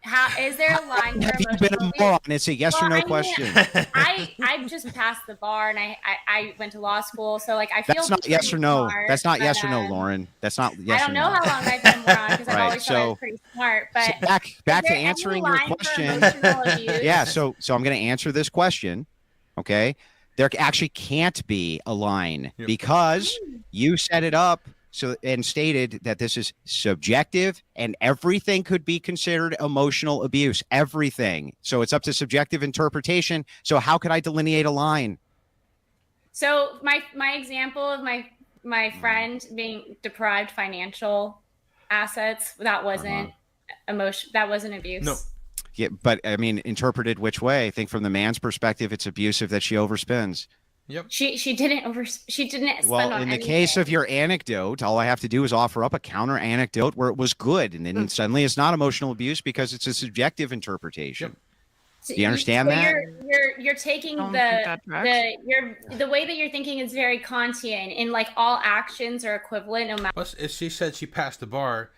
How is there a line for Have you emotional been a abuse? moron? It's a yes or no I mean, question. I just passed the bar and I went to law school, so like I feel That's not pretty yes or no. smart, That's not but, yes or no, Lauren. That's not yes I or don't no. know how long I've been a moron because I've Right, always thought I was so- pretty smart. But So back is to there any answering your line for question. emotional abuse? Yeah, so I'm going to answer this question. Okay, there actually can't be a line because you set it up and stated that this is subjective and everything could be considered emotional abuse. Everything. So it's up to subjective interpretation. So how could I delineate a line? So my example of my friend being deprived financial assets, that wasn't emotion. That wasn't abuse. No. Yeah, but I mean, interpreted which way? I think from the man's perspective, it's abusive that she overspends. Yep. She didn't spend Well, on in the anything. case of your anecdote, all I have to do is offer up a counter anecdote where it was good, and then suddenly it's not emotional abuse because it's a subjective interpretation. Do you understand So that? You're taking Don't think that tracks. the way that you're thinking is very Kantian, and like all actions are equivalent no matter. Plus, if she said she passed the bar,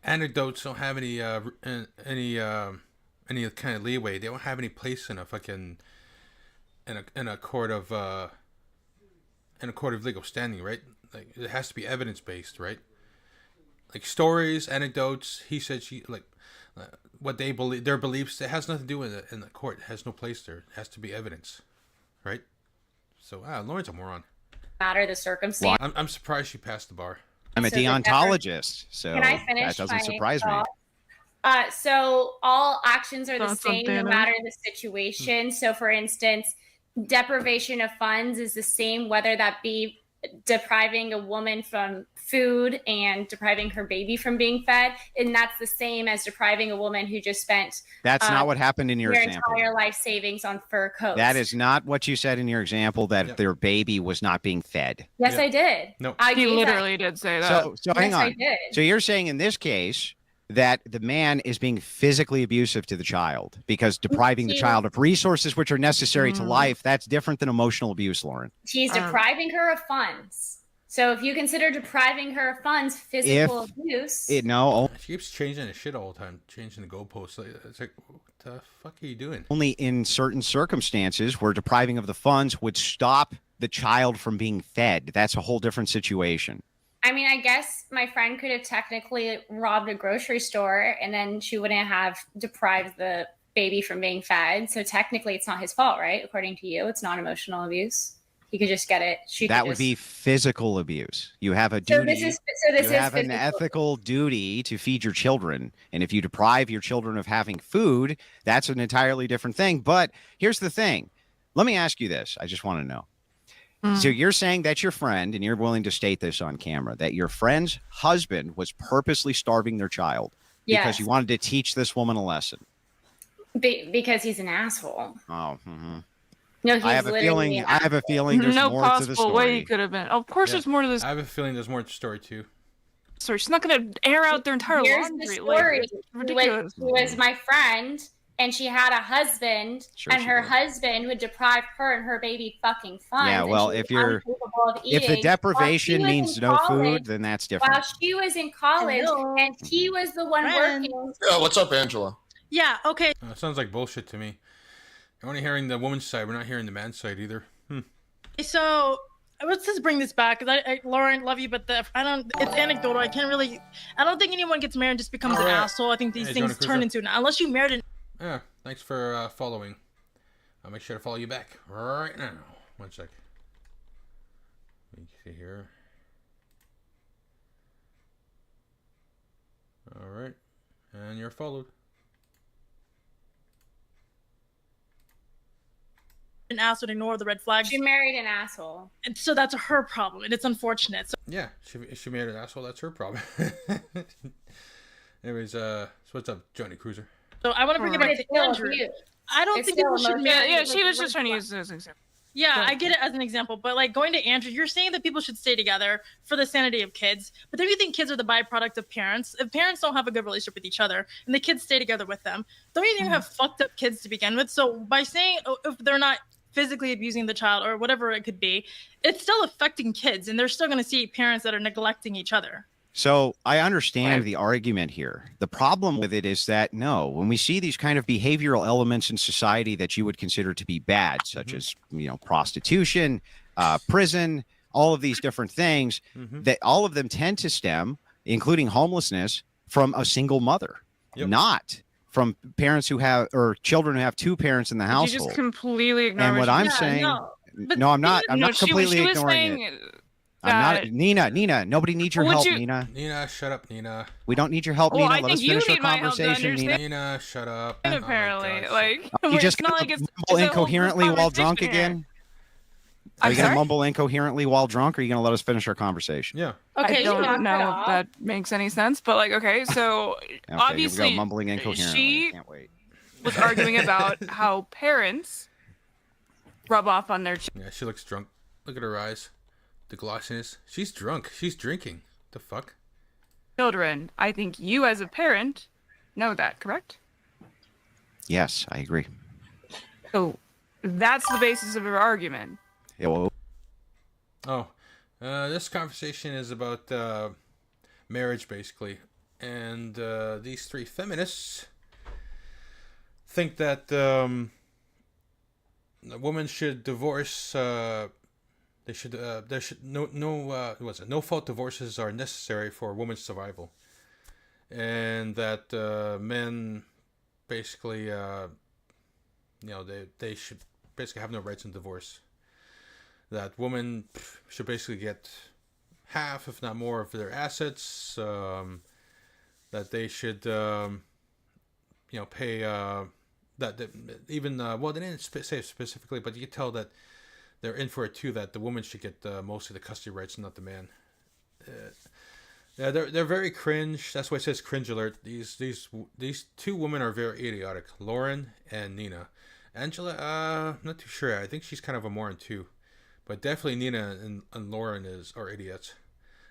anecdotes don't have any kind of leeway. They don't have any place in a fucking in a court of legal standing, right? Like it has to be evidence based, right? Like stories, anecdotes. He said, she, like what they believe, their beliefs. It has nothing to do with it in the court. It has no place there. It has to be evidence, right? So, Lauren's a moron. Matter the circumstance. I'm surprised she passed the bar. I'm a deontologist, so Can I finish that doesn't my surprise me. thought? So all actions are the Thoughts same on no Thanos? matter the situation. So for instance, deprivation of funds is the same whether that be depriving a woman from food and depriving her baby from being fed, and that's the same as depriving a woman who just spent That's not what happened in your example. entire life savings on fur coats. That is not what you said in your example, that their baby was not being fed. Yes, I did. No. I He gave literally that. did say that. So hang Yes, I on. did. So you're saying in this case that the man is being physically abusive to the child because depriving the child of resources which are necessary to life, that's different than emotional abuse, Lauren. He's depriving her of funds. So if you consider depriving her of funds physical abuse, She keeps changing the shit all the time, changing the goalposts. It's like, what the fuck are you doing? Only in certain circumstances where depriving of the funds would stop the child from being fed. That's a whole different situation. I mean, I guess my friend could have technically robbed a grocery store and then she wouldn't have deprived the baby from being fed. So technically it's not his fault, right? According to you, it's not emotional abuse. He could just get it. That would be physical abuse. You have a duty. So this you is have an physical. ethical duty to feed your children. And if you deprive your children of having food, that's an entirely different thing. But here's the thing. Let me ask you this. I just want to know. So you're saying that your friend, and you're willing to state this on camera, that your friend's husband was purposely starving their child because Yes. he wanted to teach this woman a lesson. Because he's an asshole. Oh, No, he's I have a literally feeling. an I have a feeling there's no more to the possible way story. he could have been. Of course, there's more to this I have a feeling there's more to the story too. story. She's not going to air out their entire Here's the laundry. story. Like, it's ridiculous. She was my friend, and she had a husband, and her husband would deprive her and her baby fucking funds. Yeah, and well, she if was you're incapable of if the eating. deprivation While she was means in no college- food, then that's different. While she was in college, and he was the one working. Yeah, what's up, Angela? Yeah, okay. Sounds like bullshit to me. We're only hearing the woman's side. We're not hearing the man's side either. So let's just bring this back because Lauren, love you, but it's anecdotal. I don't think anyone gets married and just becomes an asshole. I think these Hey, things Jonah turn Crusoe. into unless you married an. Yeah, thanks for following. I'll make sure to follow you back right now. 1 sec. Let me see here. All right, and you're followed. An ass would ignore the red flags. She married an asshole. And so that's her problem, and it's unfortunate. So Yeah, she made an asshole. That's her problem. Anyways, so what's up, Johnny Cruiser? I want to bring it back to Andrew. I don't think people should marry. Yeah, she was just trying to use this example. Yeah, I get it as an example, but like going to Andrew, you're saying that people should stay together for the sanity of kids, but then you think kids are the byproduct of parents. If parents don't have a good relationship with each other and the kids stay together with them, don't you think you have fucked up kids to begin with? So by saying if they're not physically abusing the child or whatever it could be, it's still affecting kids, and they're still going to see parents that are neglecting each other. So I understand the argument here. The problem with it is that, no, when we see these kind of behavioral elements in society that you would consider to be bad, such as, prostitution, prison, all of these different things, that all of them tend to stem, including homelessness, from a single mother, not from parents who have, or children who have two parents in the household. You just completely ignore. And what I'm saying, no, I'm not completely ignoring it. I'm not, Nina, nobody needs your help, Nina. Nina, shut up, Nina. We don't need your help, Nina. Let us finish our conversation, Nina. Nina, shut up. And apparently, You just gonna mumble incoherently while drunk again? Are you going to mumble incoherently while drunk, or are you going to let us finish our conversation? Yeah. Okay, I don't know if that makes any sense, but okay, so okay, obviously here we go, mumbling incoherently. She I can't wait. was arguing about how parents rub off on their Yeah, she looks drunk. Look at her eyes. The glossiness. She's drunk. She's drinking. The fuck? children. I think you as a parent know that, correct? Yes, I agree. So that's the basis of your argument. Yeah, well, this conversation is about marriage, basically. And these three feminists think that a woman should divorce. There should no fault divorces are necessary for a woman's survival, and that men basically, they should basically have no rights in divorce. That women should basically get half, if not more, of their assets. That they should, pay. That even well, they didn't say specifically, but you can tell that they're in for it too. That the woman should get most of the custody rights, not the man. Yeah, they're very cringe. That's why it says cringe alert. These two women are very idiotic. Lauren and Nina. Angela, I'm not too sure. I think she's kind of a moron too, but definitely Nina and Lauren are idiots.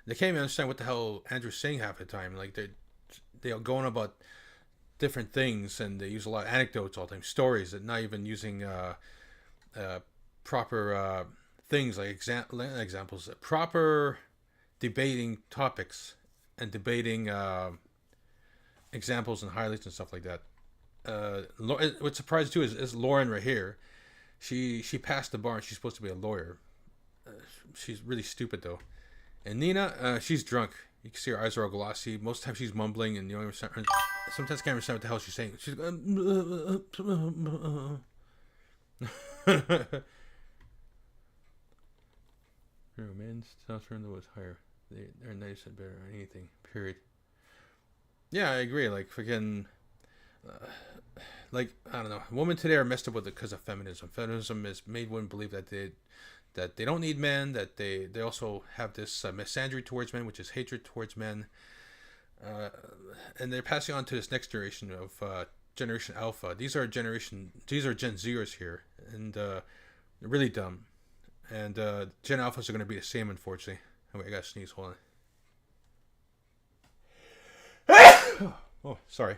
They can't even understand what the hell Andrew's saying half the time. Like they're going about different things, and they use a lot of anecdotes all the time, stories, and not even using proper things like examples, proper debating topics and debating examples and highlights and stuff like that. What's surprising too is Lauren right here. She passed the bar and she's supposed to be a lawyer. She's really stupid though. And Nina, she's drunk. You can see her eyes are all glossy. Most of the time she's mumbling, and sometimes can't understand what the hell she's saying. She's men's testosterone was higher. They're 90% better on anything. Period. Yeah, I agree. Like freaking, I don't know. Women today are messed up with it because of feminism. Feminism has made women believe that they don't need men. That they also have this misandry towards men, which is hatred towards men. And they're passing on to this next generation of Generation Alpha. These are Gen Zers here, and they're really dumb. And Gen Alphas are going to be the same, unfortunately. Oh, wait, I got to sneeze. Hold on. Oh, sorry.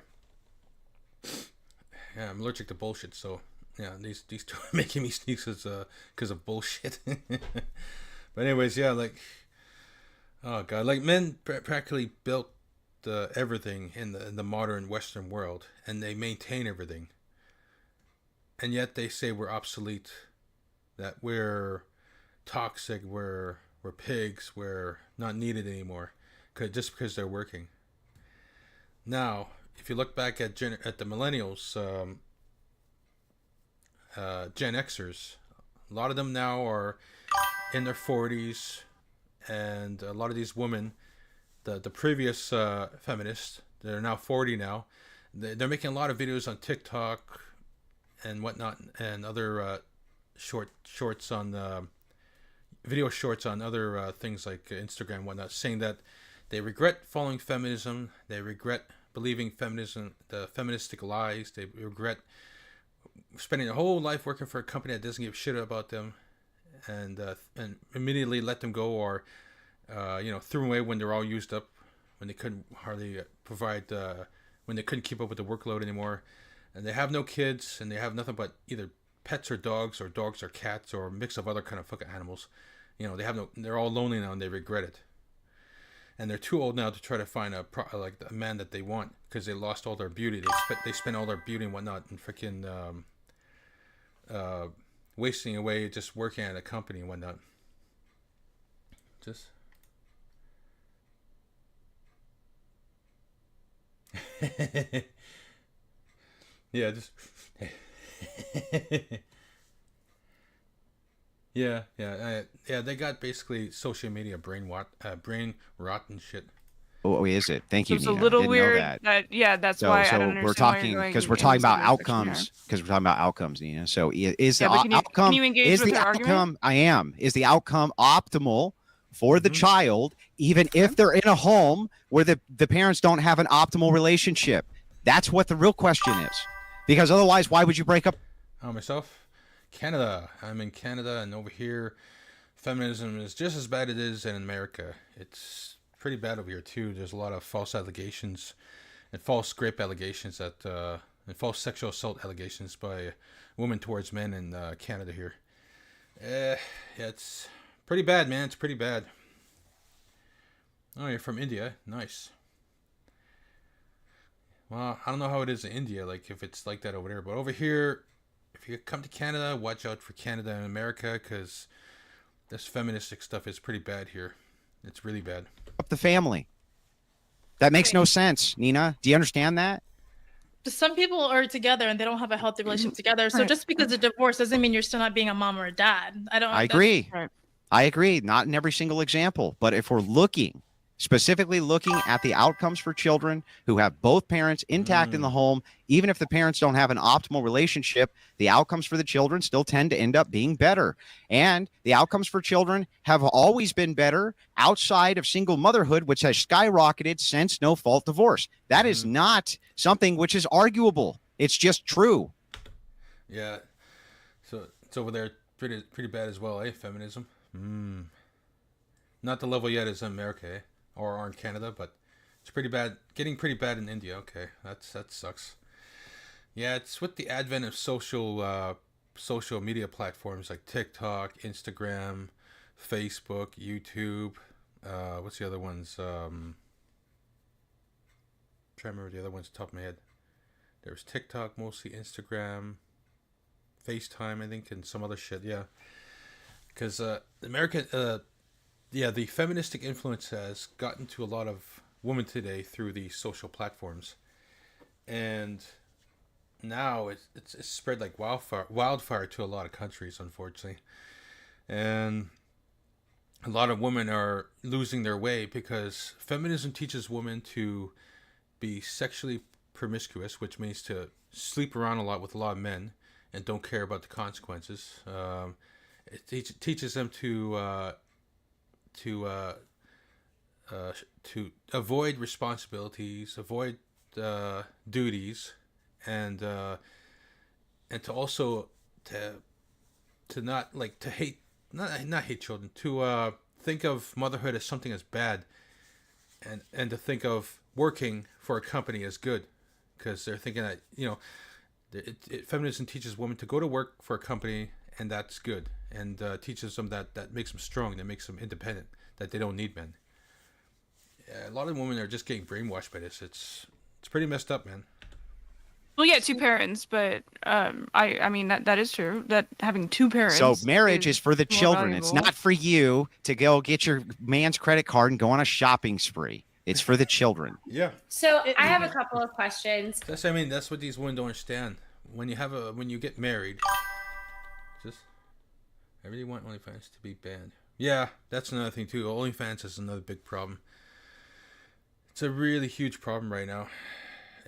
Yeah, I'm allergic to bullshit, so yeah, these two are making me sneeze because of bullshit. But anyways, yeah, oh god, men practically built everything in the modern Western world, and they maintain everything, and yet they say we're obsolete, that we're toxic, we're pigs, we're not needed anymore, just because they're working. Now, if you look back at the millennials, Gen Xers, a lot of them now are in their 40s, and a lot of these women, the previous feminists, they're now 40 now. They're making a lot of videos on TikTok and whatnot, and other shorts on video shorts on other things like Instagram and whatnot, saying that they regret following feminism, they regret believing feminism, the feministic lies, they regret spending their whole life working for a company that doesn't give a shit about them, and immediately let them go, or threw them away when they're all used up, when they couldn't hardly provide, when they couldn't keep up with the workload anymore, and they have no kids, and they have nothing but either pets are dogs or cats or a mix of other kind of fucking animals. You know, they're all lonely now and they regret it. And they're too old now to try to find a man that they want because they lost all their beauty. They spent all their beauty and whatnot and freaking wasting away just working at a company and whatnot. Just yeah, just yeah. They got basically social media brain rot and shit. Oh, is it? Thank So you, it's Nina. a little Didn't know we're that. that's why I don't understand we're talking because we're talking about outcomes. Nina. So is the outcome? Can you engage is with the her outcome? argument? I am. Is the outcome optimal for the child, even if they're in a home where the parents don't have an optimal relationship? That's what the real question is. Because otherwise, why would you break up? Myself, Canada. I'm in Canada, and over here, feminism is just as bad as it is in America. It's pretty bad over here too. There's a lot of false allegations and false rape allegations and false sexual assault allegations by women towards men in Canada here. Yeah, it's pretty bad, man. It's pretty bad. Oh, you're from India. Nice. Well, I don't know how it is in India, like if it's like that over there, but over here, if you come to Canada, watch out for Canada and America, because this feministic stuff is pretty bad here. It's really bad. Up the family. That makes no sense, Nina. Do you understand that? Some people are together and they don't have a healthy relationship together. So just because of divorce doesn't mean you're still not being a mom or a dad. I agree. I agree. Not in every single example, but if we're specifically looking at the outcomes for children who have both parents intact in the home, even if the parents don't have an optimal relationship, the outcomes for the children still tend to end up being better. And the outcomes for children have always been better outside of single motherhood, which has skyrocketed since no-fault divorce. That is not something which is arguable. It's just true. Yeah. So it's over there pretty bad as well, eh? Feminism. Not the level yet as in America, eh? Or in Canada, but it's pretty bad. Getting pretty bad in India. Okay, that sucks. Yeah, it's with the advent of social media platforms like TikTok, Instagram, Facebook, YouTube. What's the other ones? Trying to remember the other ones off the top of my head. There's TikTok, mostly Instagram, FaceTime, I think, and some other shit. Yeah, because the feministic influence has gotten to a lot of women today through these social platforms, and now it's spread like wildfire to a lot of countries, unfortunately, and a lot of women are losing their way because feminism teaches women to be sexually promiscuous, which means to sleep around a lot with a lot of men and don't care about the consequences. It teaches them to avoid responsibilities, avoid duties, and to also to not like to hate not hate children, to think of motherhood as something as bad, and to think of working for a company as good, because they're thinking that feminism teaches women to go to work for a company, and that's good, and teaches them that makes them strong, that makes them independent, that they don't need men. Yeah, a lot of women are just getting brainwashed by this. It's pretty messed up, man. Well, yeah, two parents, but I mean that is true. That having two parents. So marriage is for the children. valuable. It's not for you to go get your man's credit card and go on a shopping spree. It's for the children. Yeah. So I have a couple of questions. That's what these women don't understand. When you get married, I really want OnlyFans to be banned. Yeah, that's another thing too. OnlyFans is another big problem. It's a really huge problem right now.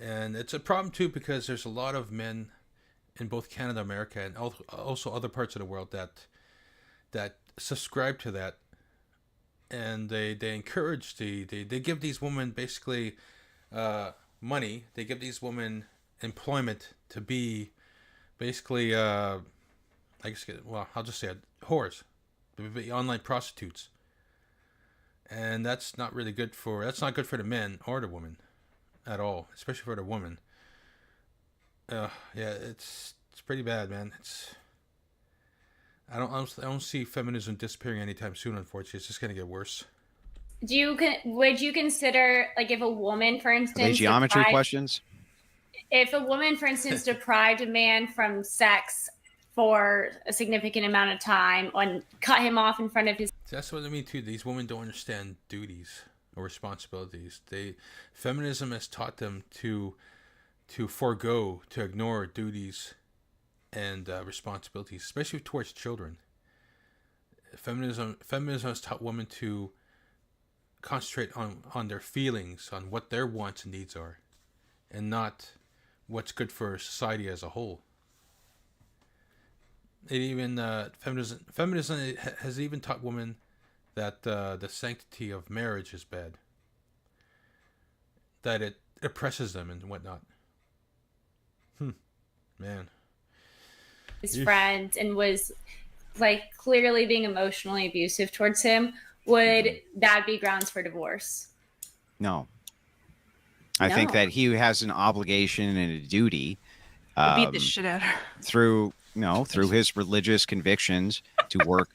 And it's a problem too because there's a lot of men in both Canada, America, and also other parts of the world that subscribe to that, and they encourage they give these women basically money. They give these women employment to be basically I'll just say it, whores, to be online prostitutes, and that's not good for the men or the women at all, especially for the woman. Yeah, it's pretty bad, man. I don't see feminism disappearing anytime soon. Unfortunately, it's just gonna get worse. Would you consider, like, if a woman, for instance, Are they geometry questions? If a woman, for instance, deprived a man from sex for a significant amount of time and cut him off in front of his... That's what I mean too. These women don't understand duties or responsibilities. Feminism has taught them to forego, to ignore duties and responsibilities, especially towards children. Feminism has taught women to concentrate on their feelings, on what their wants and needs are, and not what's good for society as a whole. It even feminism has even taught women that the sanctity of marriage is bad, that it oppresses them and whatnot. Man. His friend and was, like, clearly being emotionally abusive towards him, would that be grounds for divorce? No. I think that he has an obligation and a duty beat the shit out of her. through his religious convictions to work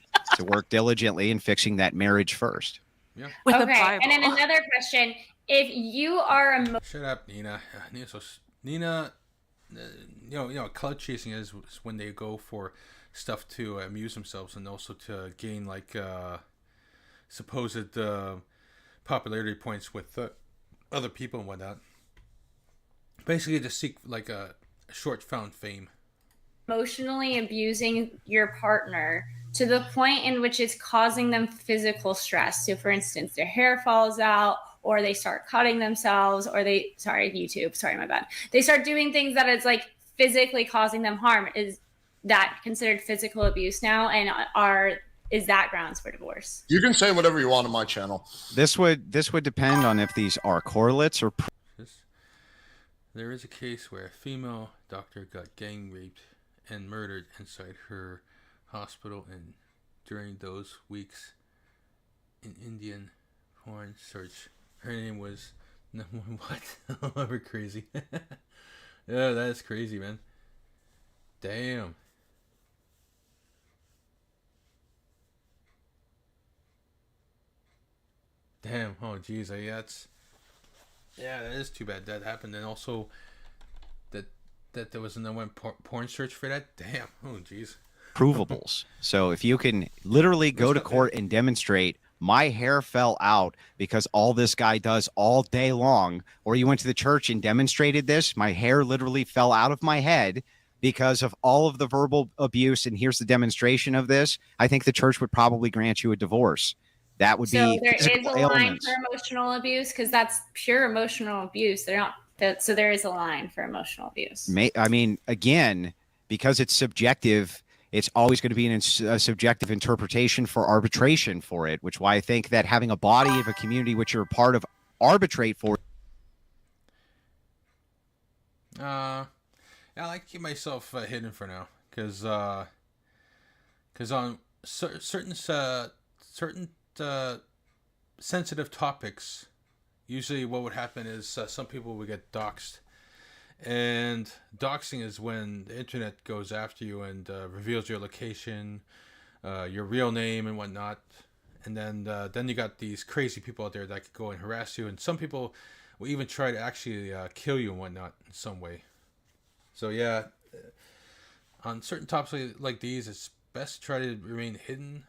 diligently in fixing that marriage firch. Yeah. With okay, and then another question: if you are shut up, Nina. Nina, clout chasing is when they go for stuff to amuse themselves and also to gain like supposed popularity points with other people and whatnot. Basically, to seek like a short found fame. Emotionally abusing your partner to the point in which it's causing them physical stress. So, for instance, their hair falls out, or they start cutting themselves, or they start doing things that is like physically causing them harm. Is that considered physical abuse now? And is that grounds for divorce? You can say whatever you want on my channel. This would depend on if these are correlates or. There is a case where a female doctor got gang raped and murdered inside her hospital, and during those weeks, an Indian porn search. Her name was what? We're crazy. Yeah, that is crazy, man. Damn. Damn. Oh, jeez. Yeah, that is too bad that happened, and also that there was another one porn search for that. Damn. Oh, jeez. Provables. So if you can literally go to court and demonstrate my hair fell out because all this guy does all day long, or you went to the church and demonstrated this, my hair literally fell out of my head because of all of the verbal abuse, and here's the demonstration of this, I think the church would probably grant you a divorce. That would be there is a ailments. line for emotional abuse, because that's pure emotional abuse. So there is a line for emotional abuse. I mean, again, because it's subjective, it's always going to be a subjective interpretation for arbitration for it, which why I think that having a body of a community which you're a part of arbitrate for. I like to keep myself hidden for now, because on certain sensitive topics, usually what would happen is some people would get doxxed. And doxing is when the internet goes after you and reveals your location, your real name and whatnot. And then you got these crazy people out there that could go and harass you. And some people will even try to actually kill you and whatnot in some way. So yeah, on certain topics like these, it's best to try to remain hidden.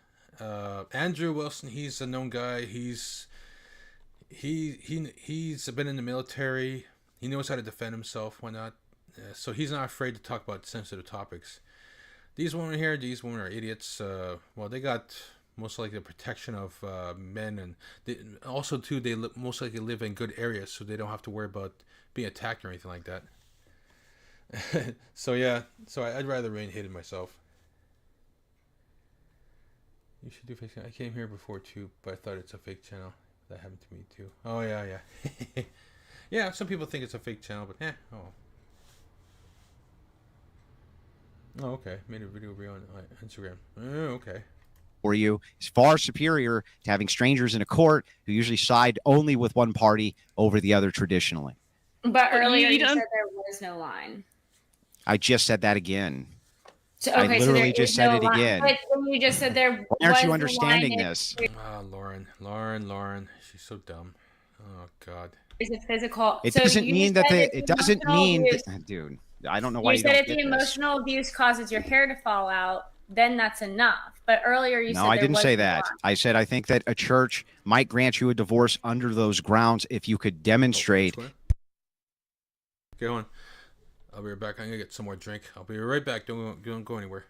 Andrew Wilson, he's a known guy. He's been in the military. He knows how to defend himself, whatnot. So he's not afraid to talk about sensitive topics. These women are idiots. Well, they got most likely the protection of men, and they most likely live in good areas, so they don't have to worry about being attacked or anything like that. So yeah, I'd rather remain hidden myself. You should do fake channel. I came here before too, but I thought it's a fake channel. That happened to me too. Oh yeah. Yeah, some people think it's a fake channel, but Oh, okay. Made a video on Instagram. Oh, okay. For you is far superior to having strangers in a court who usually side only with one party over the other traditionally. But earlier you said there was no line. I just said that again. Okay, I so literally there just is said no it line. again. But when you just said there Why aren't was you the understanding line, this? Lauren. She's so dumb. Oh, God. Is it physical? It So doesn't you mean that said it doesn't emotional mean abuse- dude, I don't know why You you said don't if the get this. emotional abuse causes your hair to fall out, then that's enough. But earlier you said No, I there didn't say wasn't that. one. I said I think that a church might grant you a divorce under those grounds if you could demonstrate. Go on. I'll be right back. I'm going to get some more drink. I'll be right back. Don't go anywhere.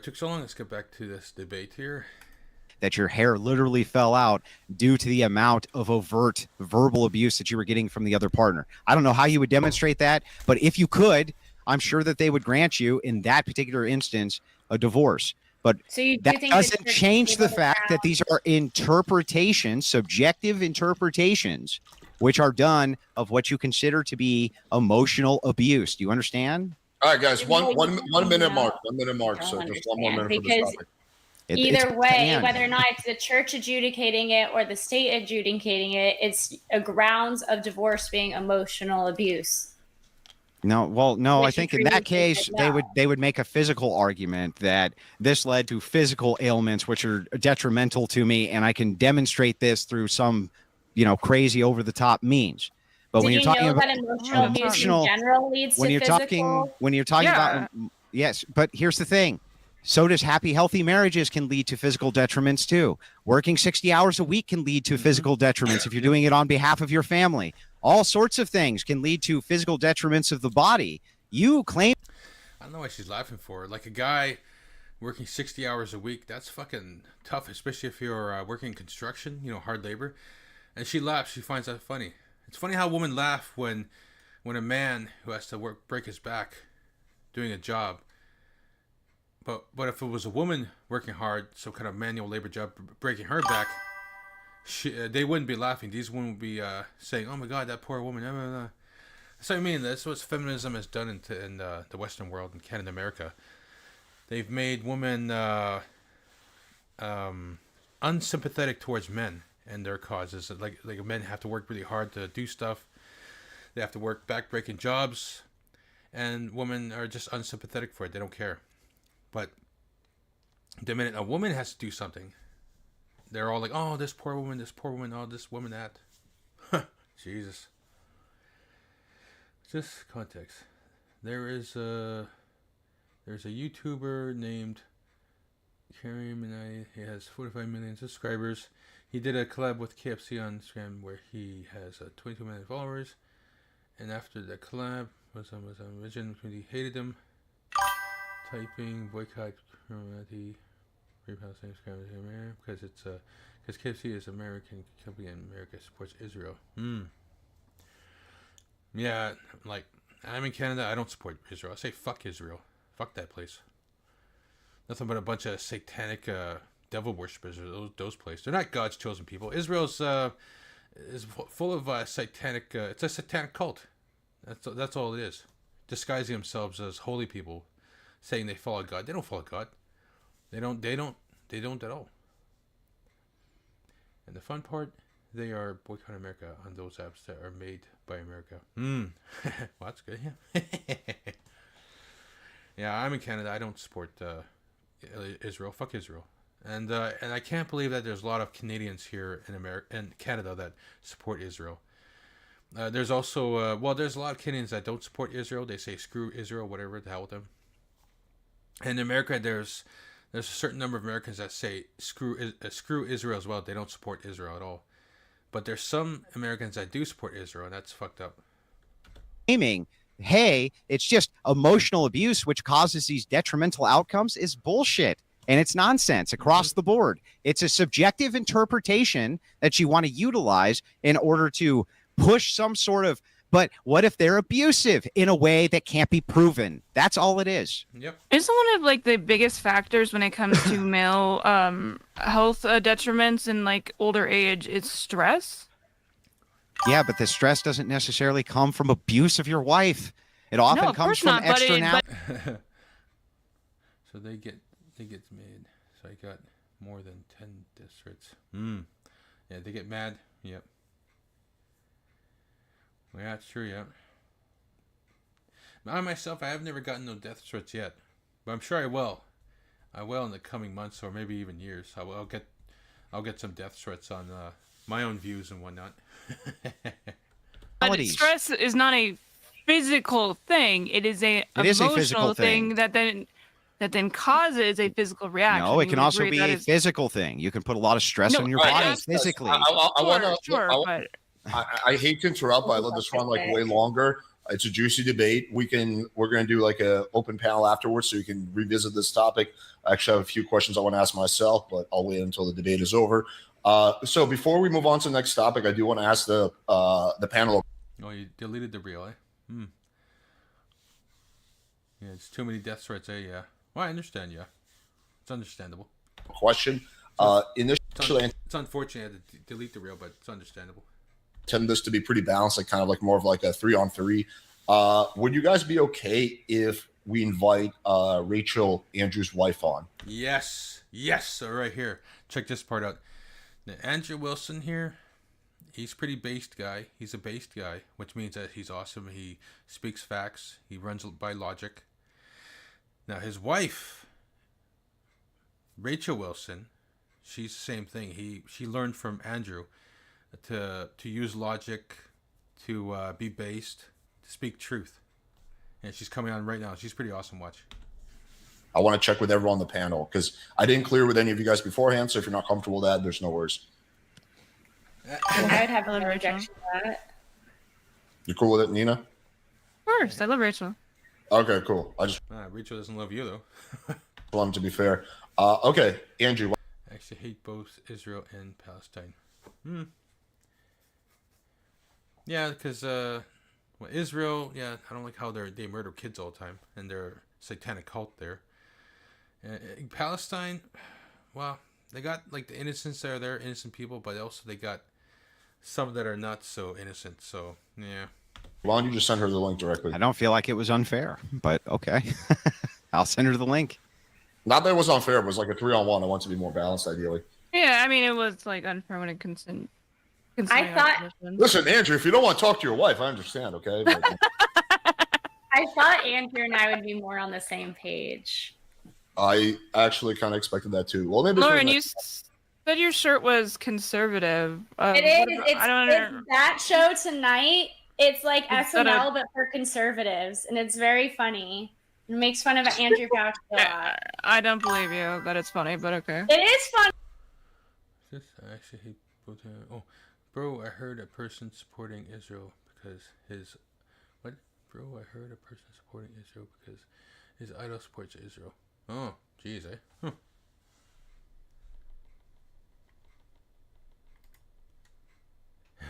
took so long. Let's get back to this debate here. That your hair literally fell out due to the amount of overt verbal abuse that you were getting from the other partner. I don't know how you would demonstrate that, but if you could, I'm sure that they would grant you, in that particular instance, a divorce. But So you do that think doesn't the church change is the able to fact that these are interpretations, subjective interpretations, which are done of what you consider to be emotional abuse. Do you understand? All right, guys, one minute mark. 1 minute mark. So just one more minute for this Because topic. either way, whether or not it's the church adjudicating it or the state adjudicating it, it's a grounds of divorce being emotional abuse. No, well, no, I Which think you in that previously case, said no. they would make a physical argument that this led to physical ailments, which are detrimental to me, and I can demonstrate this through some, crazy over the top means. But Did when you're you talking know about that emotional abuse in general leads when to you're physical? when you're talking about, yes, but here's the thing. So does happy, healthy marriages can lead to physical detriments too. Working 60 hours a week can lead to physical detriments if you're doing it on behalf of your family. All sorts of things can lead to physical detriments of the body. You claim. I don't know why she's laughing for. Like a guy working 60 hours a week, that's fucking tough, especially if you're working construction, hard labor. And she laughs. She finds that funny. It's funny how women laugh when a man who has to break his back doing a job. But if it was a woman working hard, some kind of manual labor job, breaking her back, they wouldn't be laughing. These women would be saying, "Oh my God, that poor woman." That's what I mean. That's what feminism has done in the Western world, in Canada, America. They've made women unsympathetic towards men and their causes. Like men have to work really hard to do stuff. They have to work back-breaking jobs, and women are just unsympathetic for it. They don't care. But the minute a woman has to do something, they're all like, "Oh, this poor woman, oh, this woman, that." Jesus. Just context. There's a YouTuber named Karim, and he has 45 million subscribers. He did a collab with KFC on Instagram where he has 22 million followers. And after the collab, Muslim community hated him. Typing boycott criminality, because KFC is American company and America supports Israel. Yeah, like I'm in Canada, I don't support Israel. I say fuck Israel, fuck that place. Nothing but a bunch of satanic devil worshippers. Those places. They're not God's chosen people. Israel's is full of satanic. It's a satanic cult. That's all it is. Disguising themselves as holy people, saying they follow God. They don't follow God. They don't at all. And the fun part, they are boycotting America on those apps that are made by America. Well, that's good. Yeah. Yeah, I'm in Canada. I don't support Israel. Fuck Israel. And I can't believe that there's a lot of Canadians here in America and Canada that support Israel. There's also there's a lot of Canadians that don't support Israel. They say screw Israel, whatever, the hell with them. And in America, there's a certain number of Americans that say screw Israel as well. They don't support Israel at all. But there's some Americans that do support Israel, and that's fucked up. Claiming, hey, it's just emotional abuse which causes these detrimental outcomes is bullshit. And it's nonsense across the board. It's a subjective interpretation that you want to utilize in order to push some sort of, but what if they're abusive in a way that can't be proven? That's all it is. Yep. Isn't one of like the biggest factors when it comes to male health detriments in like older age is stress? Yeah, but the stress doesn't necessarily come from abuse of your wife. It often comes from externality. So they get made. So I got more than 10 death threats. Yeah, they get mad. Yep. Well, yeah, it's true. Yeah. I myself, I have never gotten no death threats yet, but I'm sure I will. I will in the coming months or maybe even years. I'll get some death threats on my own views and whatnot. But stress is not a physical thing. It is a emotional thing that then causes a physical reaction. No, it can also be a physical thing. You can put a lot of stress on your body physically. I hate to interrupt, but I let this run like way longer. It's a juicy debate. We're going to do like a open panel afterwards, so you can revisit this topic. I actually have a few questions I want to ask myself, but I'll wait until the debate is over. So before we move on to the next topic, I do want to ask the panel. Oh, you deleted the reel, eh? Yeah, it's too many death threats, eh? Yeah. Well, I understand, yeah. It's understandable. Question. Initially, it's unfortunate I had to delete the reel, but it's understandable. Intend this to be pretty balanced, like kind of like more of like a 3-on-3. Would you guys be okay if we invite Rachel, Andrew's wife, on? Yes. So right here, check this part out. Now, Andrew Wilson here, he's pretty based guy. He's a based guy, which means that he's awesome. He speaks facts. He runs by logic. Now his wife, Rachel Wilson, she's the same thing. She learned from Andrew to use logic, to be based, to speak truth. And she's coming on right now. She's pretty awesome. Watch. I want to check with everyone on the panel because I didn't clear with any of you guys beforehand. So if you're not comfortable with that, there's no worries. I would have no objection to that. You cool with it, Nina? Of course, I love Rachel. Okay, cool. Rachel doesn't love you though. Want to be fair. Okay, Andrew. I actually hate both Israel and Palestine. Yeah, because Israel, yeah, I don't like how they murder kids all the time, and they're satanic cult there. Palestine, well, they got like the innocents that are there, innocent people, but also they got some that are not so innocent. So yeah. Why don't you just send her the link directly? I don't feel like it was unfair, but okay. I'll send her the link. Not that it was unfair, but it was like a 3-on-1. I want it to be more balanced, ideally. Yeah, I mean, it was like unfair when it consent. I thought. Listen, Andrew, if you don't want to talk to your wife, I understand, okay? But... I thought Andrew and I would be more on the same page. I actually kind of expected that too. Well, maybe Lauren, you said your shirt was conservative. It is. It's that show tonight. It's like SNL, but for conservatives, and it's very funny. It makes fun of Andrew Couch a lot. I don't believe you that it's funny, but okay. It is funny. I actually hate both. Oh, bro, I heard a person supporting Israel because his... What? Bro, I heard a person supporting Israel because his idol supports Israel. Oh, jeez, eh? Huh.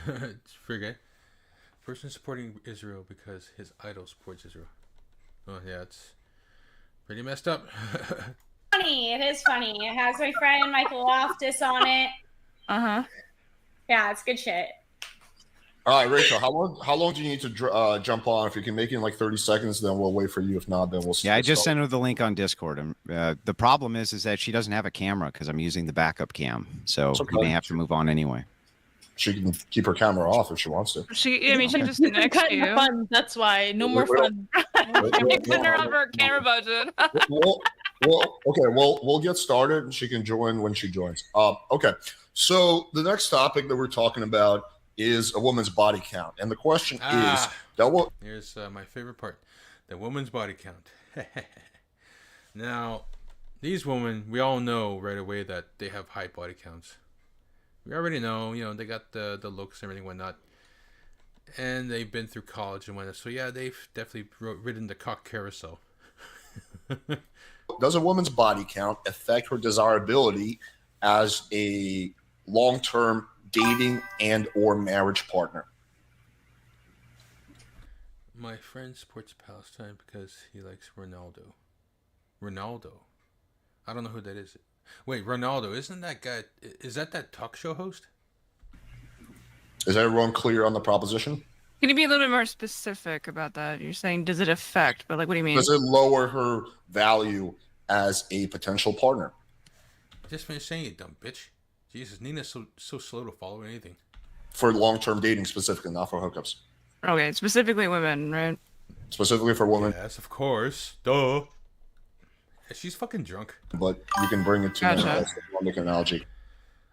It's frigate. Person supporting Israel because his idol supports Israel. Oh, yeah, it's pretty messed up. Funny. It is funny. It has my friend Michael Loftus on it. Yeah, it's good shit. All right, Rachel, how long do you need to jump on? If you can make it in like 30 seconds, then we'll wait for you. If not, then we'll Yeah, I just sent her the link on Discord. The problem is that she doesn't have a camera because I'm using the backup cam. So we may have to move on anyway. She can keep her camera off if she wants to. She just next to you. Fun. That's why. No more fun. Send her over a camera budget. We'll get started. She can join when she joins. Okay. So the next topic that we're talking about is a woman's body count, and the question is that here's my favorite part: the woman's body count. Now, these women, we all know right away that they have high body counts. We already know, they got the looks and everything, whatnot, and they've been through college and whatnot. So yeah, they've definitely ridden the cock carousel. Does a woman's body count affect her desirability as a long-term dating and or marriage partner? My friend supports Palestine because he likes Ronaldo. I don't know who that is. Wait, Ronaldo, isn't that guy? Is that talk show host? Is everyone clear on the proposition? Can you be a little bit more specific about that? You're saying, does it affect? But like, what do you mean? Does it lower her value as a potential partner? Just finished saying it, dumb bitch. Jesus, Nina's so slow to follow anything. For long-term dating specifically, not for hookups. Okay, specifically women, right? Specifically for women. Yes, of course. Duh. She's fucking drunk. But you can bring it to me. That's an analogy.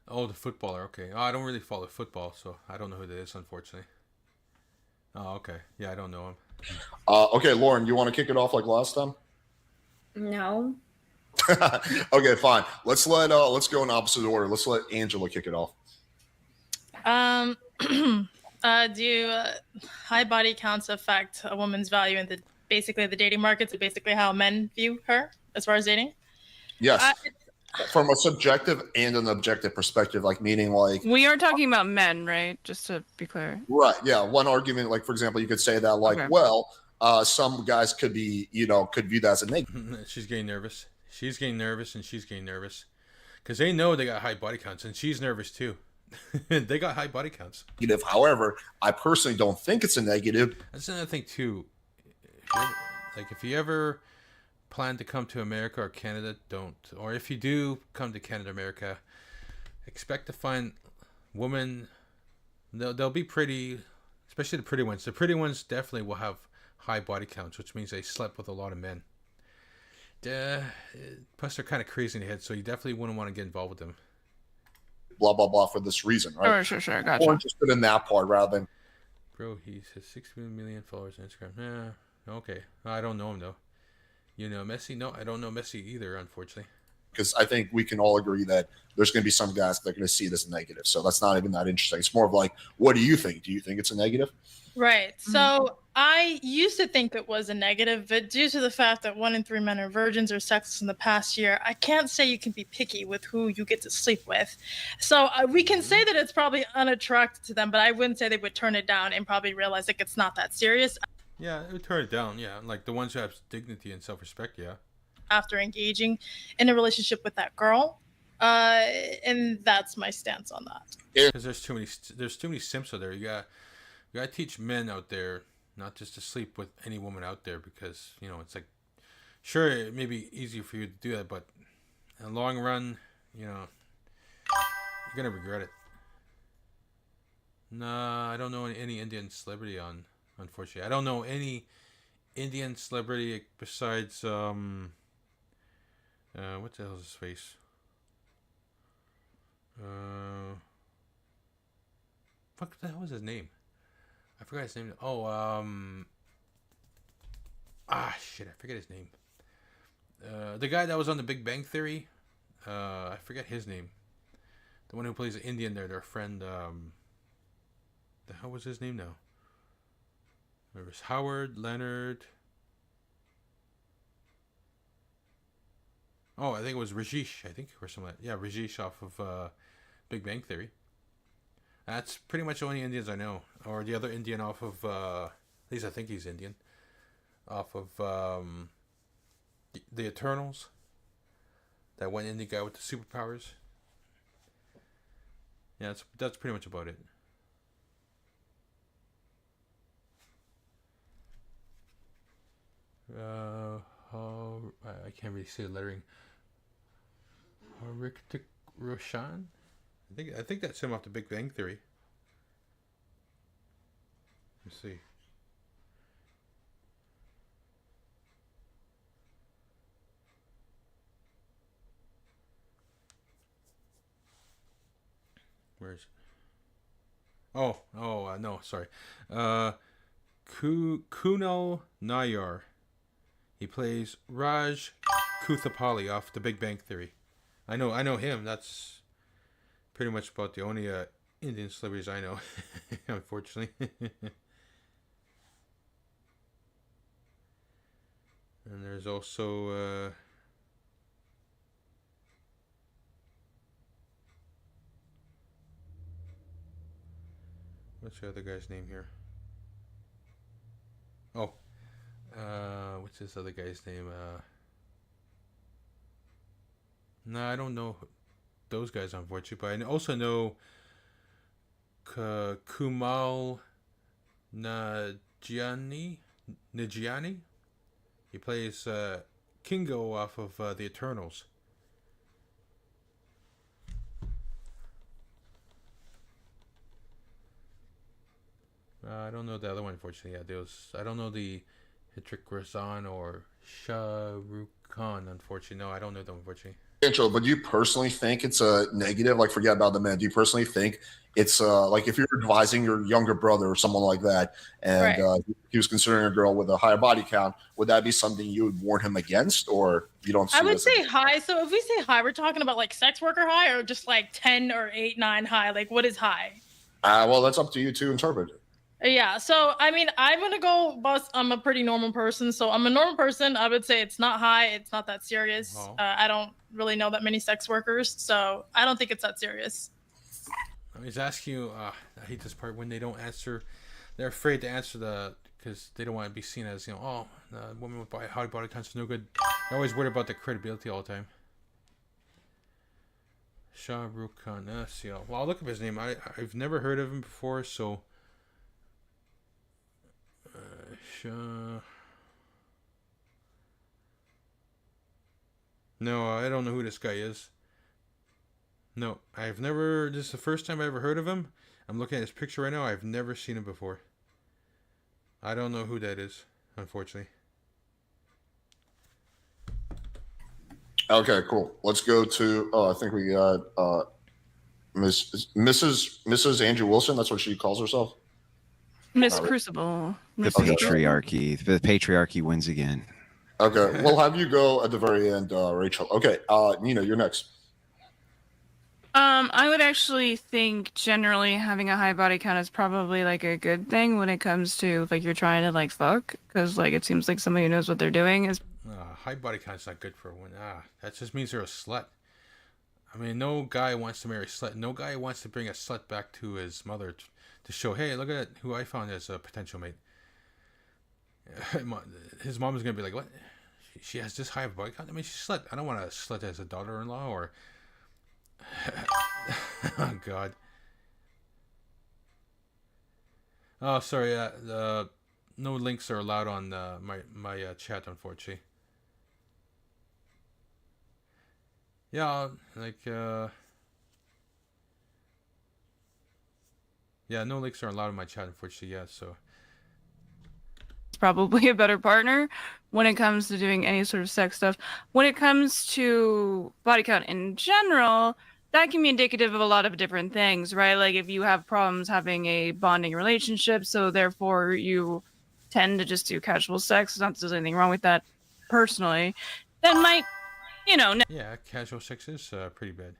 Oh, the footballer. Okay. Oh, I don't really follow football, so I don't know who that is, unfortunately. Oh, okay. Yeah, I don't know him. Okay, Lauren, you want to kick it off like last time? No. Okay, fine. Let's go in opposite order. Let's let Angela kick it off. Do high body counts affect a woman's value in basically the dating market? So basically how men view her as far as dating? Yes. From a subjective and an objective perspective, like meaning like We are talking about men, right? Just to be clear. right, yeah. One argument, like for example, you could say that like, Okay. well, some guys could be, could view that as a negative. She's getting nervous. She's getting nervous, and she's getting nervous because they know they got high body counts, and she's nervous too. They got high body counts. However, I personally don't think it's a negative. That's another thing too. If you ever plan to come to America or Canada, don't. Or if you do come to Canada, America, expect to find women. They'll be pretty, especially the pretty ones. The pretty ones definitely will have high body counts, which means they slept with a lot of men. Plus, they're kind of crazy in the head, so you definitely wouldn't want to get involved with them. Blah blah blah for this reason, right? Sure, gotcha. More interested in that part rather than. Bro, he has 6 million followers on Instagram. Yeah, okay. I don't know him though. You know Messi? No, I don't know Messi either, unfortunately. Because I think we can all agree that there's going to be some guys that are going to see this negative. So that's not even that interesting. It's more of like, what do you think? Do you think it's a negative? Right. So I used to think it was a negative, but due to the fact that 1 in 3 men are virgins or sexless in the past year, I can't say you can be picky with who you get to sleep with. So we can say that it's probably unattractive to them, but I wouldn't say they would turn it down and probably realize like it's not that serious. Yeah, it would turn it down. Yeah, like the ones who have dignity and self-respect. Yeah. After engaging in a relationship with that girl, and that's my stance on that. Because there's too many simps out there. You gotta teach men out there not just to sleep with any woman out there, because it's like, sure, it may be easy for you to do that, but in the long run, you're gonna regret it. Nah, I don't know any Indian celebrity unfortunately. I don't know any Indian celebrity besides what the hell is his face? Fuck, what the hell was his name? I forgot his name. Oh, shit, I forget his name. The guy that was on The Big Bang Theory. I forget his name. The one who plays the Indian there, their friend. The hell was his name now? There was Howard, Leonard. Oh, I think it was Rajesh. Or something like that. Yeah, Rajesh off of Big Bang Theory. That's pretty much the only Indians I know. Or the other Indian off of, at least I think he's Indian. Off of the Eternals. That one Indian guy with the superpowers. Yeah, that's pretty much about it. I can't really see the lettering. Rick Roshan? I think that's him off The Big Bang Theory. Let's see. Where is it? No, sorry. Kunal Nayar. He plays Raj Kuthapali off The Big Bang Theory. I know him. That's pretty much about the only Indian celebrities I know, unfortunately. And there's also what's the other guy's name here? Oh, what's this other guy's name? No, I don't know those guys, unfortunately. But I also know Kumal Nagiani. He plays Kingo off of the Eternals. I don't know the other one, unfortunately. Yeah, I don't know the Hitrik Razan or Shah Rukh Khan, unfortunately. No, I don't know them, unfortunately. Intro, but do you personally think it's a negative? Like, forget about the men. Do you personally think it's like if you're advising your younger brother or someone like that, and he was considering a girl with a higher body count, would that be something you would warn him against, or you don't? See I would say high. So if we say high, we're talking about like sex worker high, or just like 10 or 8, 9 high. Like, what is high? Well, that's up to you to interpret it. Yeah, so I mean, I'm gonna go, boss. I'm a pretty normal person, so I'm a normal person. I would say it's not high, it's not that serious. I don't really know that many sex workers, so I don't think it's that serious. He's asking you. I hate this part when they don't answer. They're afraid to answer because they don't want to be seen as the woman with high body count is no good. They're always worried about the credibility all the time. Shah Rukh Khan. Well, I'll look up his name. I've never heard of him before, so. No, I don't know who this guy is. No, I've never. This is the first time I ever heard of him. I'm looking at his picture right now. I've never seen him before. I don't know who that is, unfortunately. Okay, cool. Let's go to. I think we got Mrs. Andrew Wilson. That's what she calls herself. Miss Crucible. The patriarchy. The patriarchy wins again. Okay, we'll have you go at the very end, Rachel. Okay, Nina, you're next. I would actually think generally having a high body count is probably like a good thing when it comes to like you're trying to like fuck, because like it seems like somebody who knows what they're doing is. High body count's not good for a woman. That just means they're a slut. I mean, no guy wants to marry a slut. No guy wants to bring a slut back to his mother to show, hey, look at who I found as a potential mate. His mom is gonna be like, what? She has this high of a body count? I mean, she's a slut. I don't want a slut as a daughter-in-law or. Oh God. Oh, sorry. No links are allowed on my chat, unfortunately. Yeah, like yeah, no links are allowed in my chat, unfortunately. Yeah, so. Probably a better partner when it comes to doing any sort of sex stuff. When it comes to body count in general, that can be indicative of a lot of different things, right? Like if you have problems having a bonding relationship, so therefore you tend to just do casual sex, not that there's anything wrong with that personally, that might, Yeah, casual sex is pretty bad.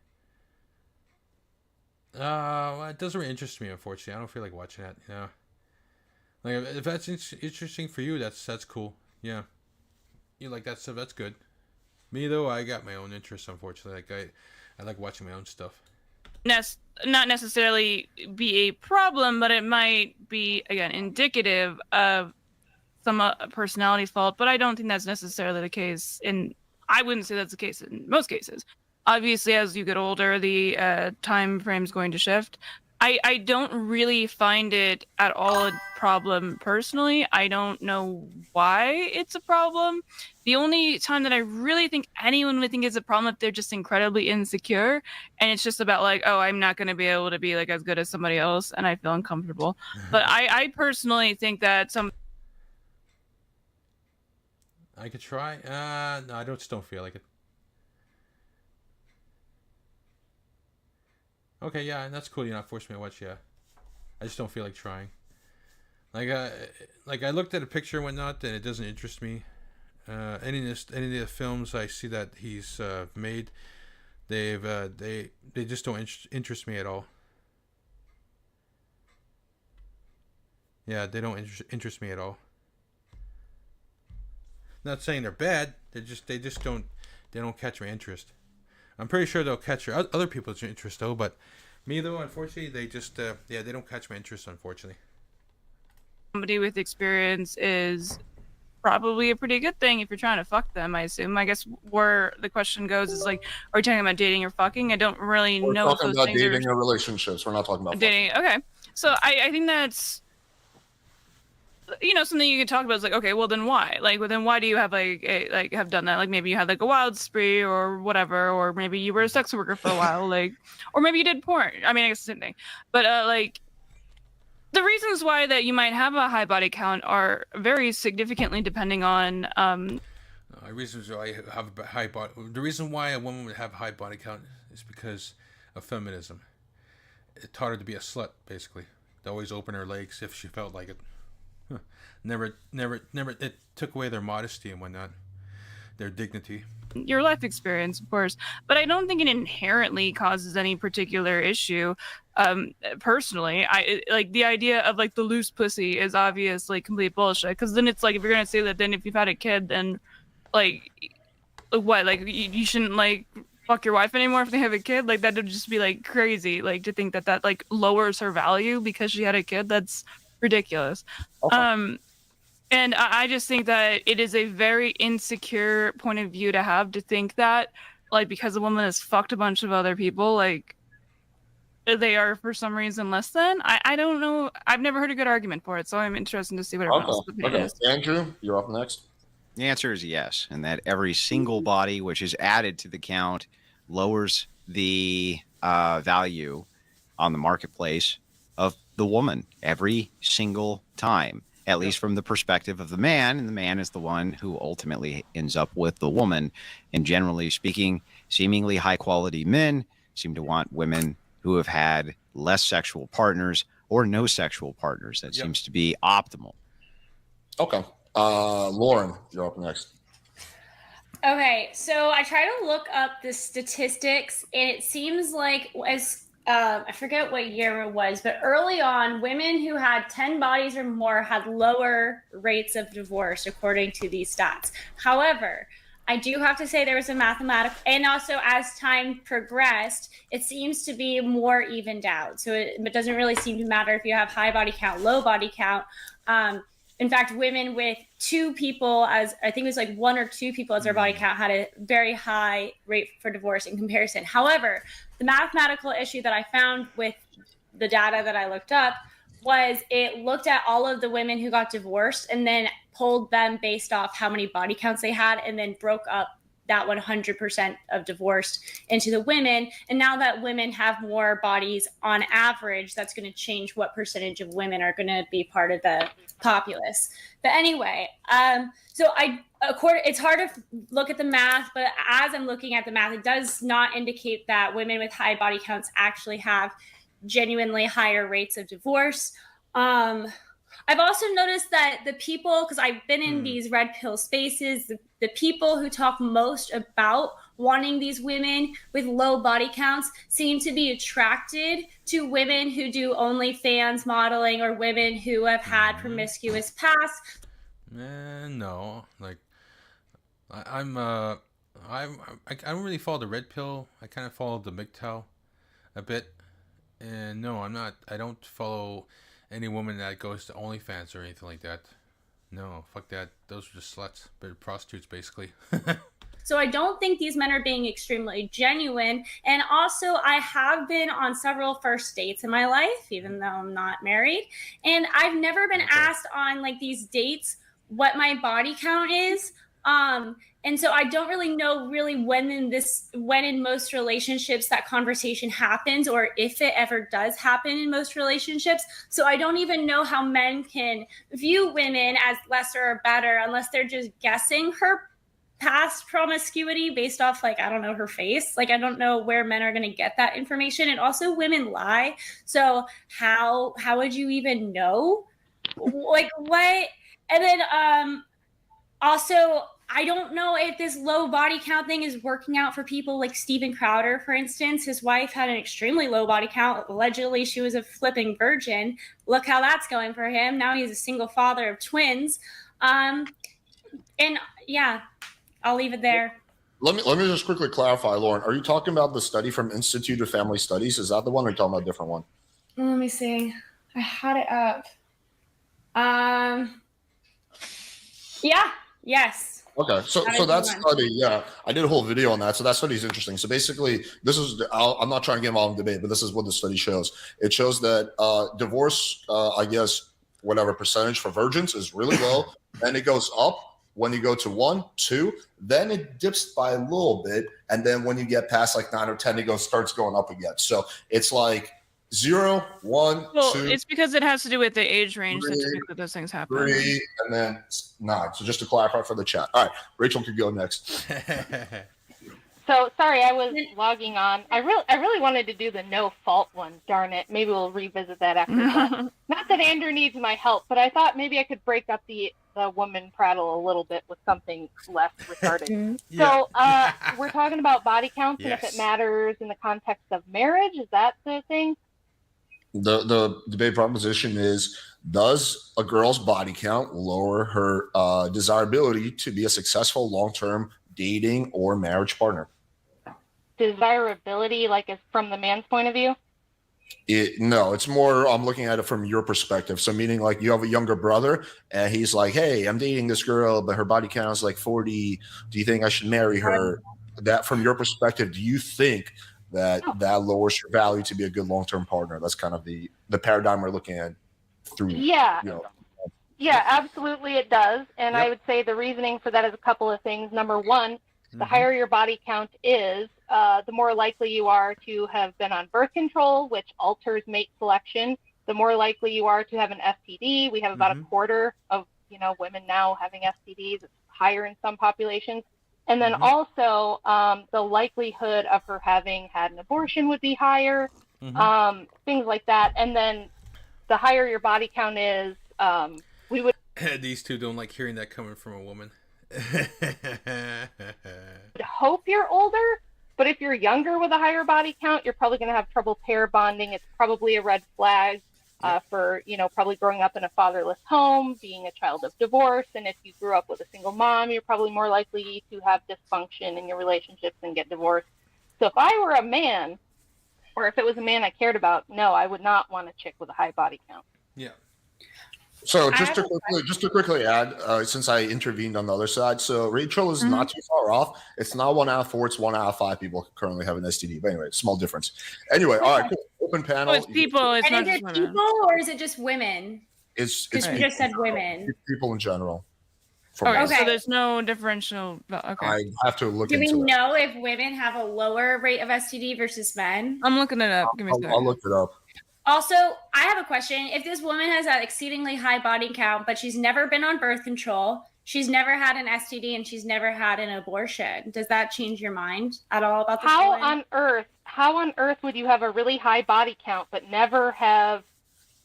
Well, it doesn't really interest me, unfortunately. I don't feel like watching that, Like if that's interesting for you, that's cool. Yeah, you like that stuff. That's good. Me though, I got my own interests. Unfortunately, like I like watching my own stuff. Not necessarily be a problem, but it might be again indicative of some personality fault. But I don't think that's necessarily the case. I wouldn't say that's the case in most cases. Obviously, as you get older, the time frame's going to shift. I don't really find it at all a problem personally. I don't know why it's a problem. The only time that I really think anyone would think is a problem if they're just incredibly insecure and it's just about like, oh, I'm not going to be able to be like as good as somebody else and I feel uncomfortable. But I personally think that I could try. No, I just don't feel like it. Okay, yeah, that's cool. You're not forcing me to watch. Yeah, I just don't feel like trying. Like I looked at a picture and whatnot, and it doesn't interest me. Any of the films I see that he's made, they just don't interest me at all. Yeah, they don't interest me at all. Not saying they're bad. They just don't catch my interest. I'm pretty sure they'll catch other people's interest though, but me though, unfortunately, they just they don't catch my interest, unfortunately. somebody with experience is probably a pretty good thing if you're trying to fuck them, I assume. I guess where the question goes is like, are we talking about dating or fucking? I don't really We're know if talking those about things dating are or relationships. We're not talking about dating. Okay, so I think that's something you could talk about is like, okay, well then why? Like, well then why do you have have done that? Like maybe you had like a wild spree or whatever, or maybe you were a sex worker for a while, like, or maybe you did porn. I mean, I guess the same thing. But like, the reasons why that you might have a high body count are very significantly depending on. Reasons why I have a high body. The reason why a woman would have a high body count is because of feminism. It taught her to be a slut, basically. To always open her legs if she felt like it. Never. It took away their modesty and whatnot. their dignity. Your life experience, of course, but I don't think it inherently causes any particular issue. Personally, I like the idea of like the loose pussy is obviously complete bullshit, because then it's like, if you're gonna say that, then if you've had a kid, then like what, like you shouldn't like fuck your wife anymore if they have a kid? Like that would just be like crazy, like to think that that like lowers her value because she had a kid. That's ridiculous. Okay. And I just think that it is a very insecure point of view to have, to think that, like, because a woman has fucked a bunch of other people, like, they are for some reason less than. I don't know. I've never heard a good argument for it, so I'm interested to see what everyone else's opinion is. Andrew, you're up next. The answer is yes, and that every single body which is added to the count lowers the value on the marketplace of the woman every single time. At least from the perspective of the man, and the man is the one who ultimately ends up with the woman. And generally speaking, seemingly high-quality men seem to want women who have had less sexual partners or no sexual partners. That seems to be optimal. Okay. Lauren, you're up next. Okay, so I try to look up the statistics, and it seems like as I forget what year it was, but early on, women who had 10 bodies or more had lower rates of divorce, according to these stats. However, I do have to say there was a mathematical, and also as time progressed, it seems to be more evened out. So it doesn't really seem to matter if you have high body count, low body count. In fact, women with 2 people, as I think it was like 1 or 2 people as their body count, had a very high rate for divorce in comparison. However, the mathematical issue that I found with the data that I looked up was it looked at all of the women who got divorced and then pulled them based off how many body counts they had, and then broke up that 100% of divorced into the women. And now that women have more bodies on average, that's going to change what percentage of women are going to be part of the populace. But anyway, so it's hard to look at the math, but as I'm looking at the math, it does not indicate that women with high body counts actually have genuinely higher rates of divorce. I've also noticed that the people, because I've been in these red pill spaces, the people who talk most about wanting these women with low body counts seem to be attracted to women who do OnlyFans modeling or women who have had promiscuous pasts. No, like I don't really follow the red pill. I kind of follow the MGTOW a bit, and no, I don't follow any woman that goes to OnlyFans or anything like that. No, fuck that. Those are just sluts. They're prostitutes, basically. So I don't think these men are being extremely genuine. And also, I have been on several first dates in my life, even though I'm not married. And I've never been asked on like these dates what my body count is. And so I don't really know when in most relationships that conversation happens, or if it ever does happen in most relationships. So I don't even know how men can view women as lesser or better unless they're just guessing her past promiscuity based off, like, I don't know, her face. Like, I don't know where men are going to get that information. And also women lie. So how would you even know? Like, what? And then, also, I don't know if this low body count thing is working out for people like Steven Crowder, for instance. His wife had an extremely low body count. Allegedly, she was a flipping virgin. Look how that's going for him. Now he's a single father of twins. And yeah, I'll leave it there. Let me just quickly clarify, Lauren. Are you talking about the study from Institute of Family Studies? Is that the one, or are you talking about a different one? Let me see. I had it up. Yeah. Yes. Okay, so that study, yeah, I did a whole video on that. So that study is interesting. So basically, I'm not trying to get involved in debate, but this is what the study shows. It shows that divorce, I guess, whatever percentage for virgins is really low. Then it goes up when you go to 1, 2. Then it dips by a little bit, and then when you get past like 9 or 10, it starts going up again. So it's like 0, 1, well, 2. It's because it has to do with the age range that typically those things happen. 3, and then 9. So just to clarify for the chat. All right, Rachel could go next. So So sorry, I was logging on. I really wanted to do the no fault one. Darn it! Maybe we'll revisit that after class. Not that Andrew needs my help, but I thought maybe I could break up the woman prattle a little bit with something less retarded. So we're talking about body counts and if it matters in the context of marriage. Is that the thing? The debate proposition is: does a girl's body count lower her desirability to be a successful long-term dating or marriage partner? Desirability, like, is from the man's point of view? No, it's more, I'm looking at it from your perspective. So meaning like you have a younger brother and he's like, hey, I'm dating this girl, but her body count is like 40. Do you think I should marry her? That from your perspective, do you think that that lowers your value to be a good long-term partner? That's kind of the paradigm we're looking at through. Yeah. You know. Yeah, absolutely it does. And I would say the reasoning for that is a couple of things. Number one, the higher your body count is, the more likely you are to have been on birth control, which alters mate selection. The more likely you are to have an STD. We have about a quarter of women now having STDs. It's higher in some populations. And then also the likelihood of her having had an abortion would be higher, things like that. And then the higher your body count is, we would... These two don't like hearing that coming from a woman. hope you're older, but if you're younger with a higher body count, you're probably going to have trouble pair bonding. It's probably a red flag for, probably growing up in a fatherless home, being a child of divorce. And if you grew up with a single mom, you're probably more likely to have dysfunction in your relationships and get divorced. So if I were a man, or if it was a man I cared about, no, I would not want a chick with a high body count. Yeah. So just to quickly add, since I intervened on the other side, so Rachel is not too far off. It's not 1 out of 4; it's 1 out of 5 people currently have an STD. But anyway, small difference. Anyway, all right, cool. Open panel. Oh, it's people. It's not is just it women. people or is it just women? It's Because you just said women. It's people in general. Okay, so there's no differential. Okay. I have to look Do we into it. know if women have a lower rate of STD versus men? I'm looking it up. Give me a second. I'll look it up. Also, I have a question. If this woman has an exceedingly high body count, but she's never been on birth control, she's never had an STD, and she's never had an abortion, does that change your mind at all about this How woman? how on earth would you have a really high body count but never have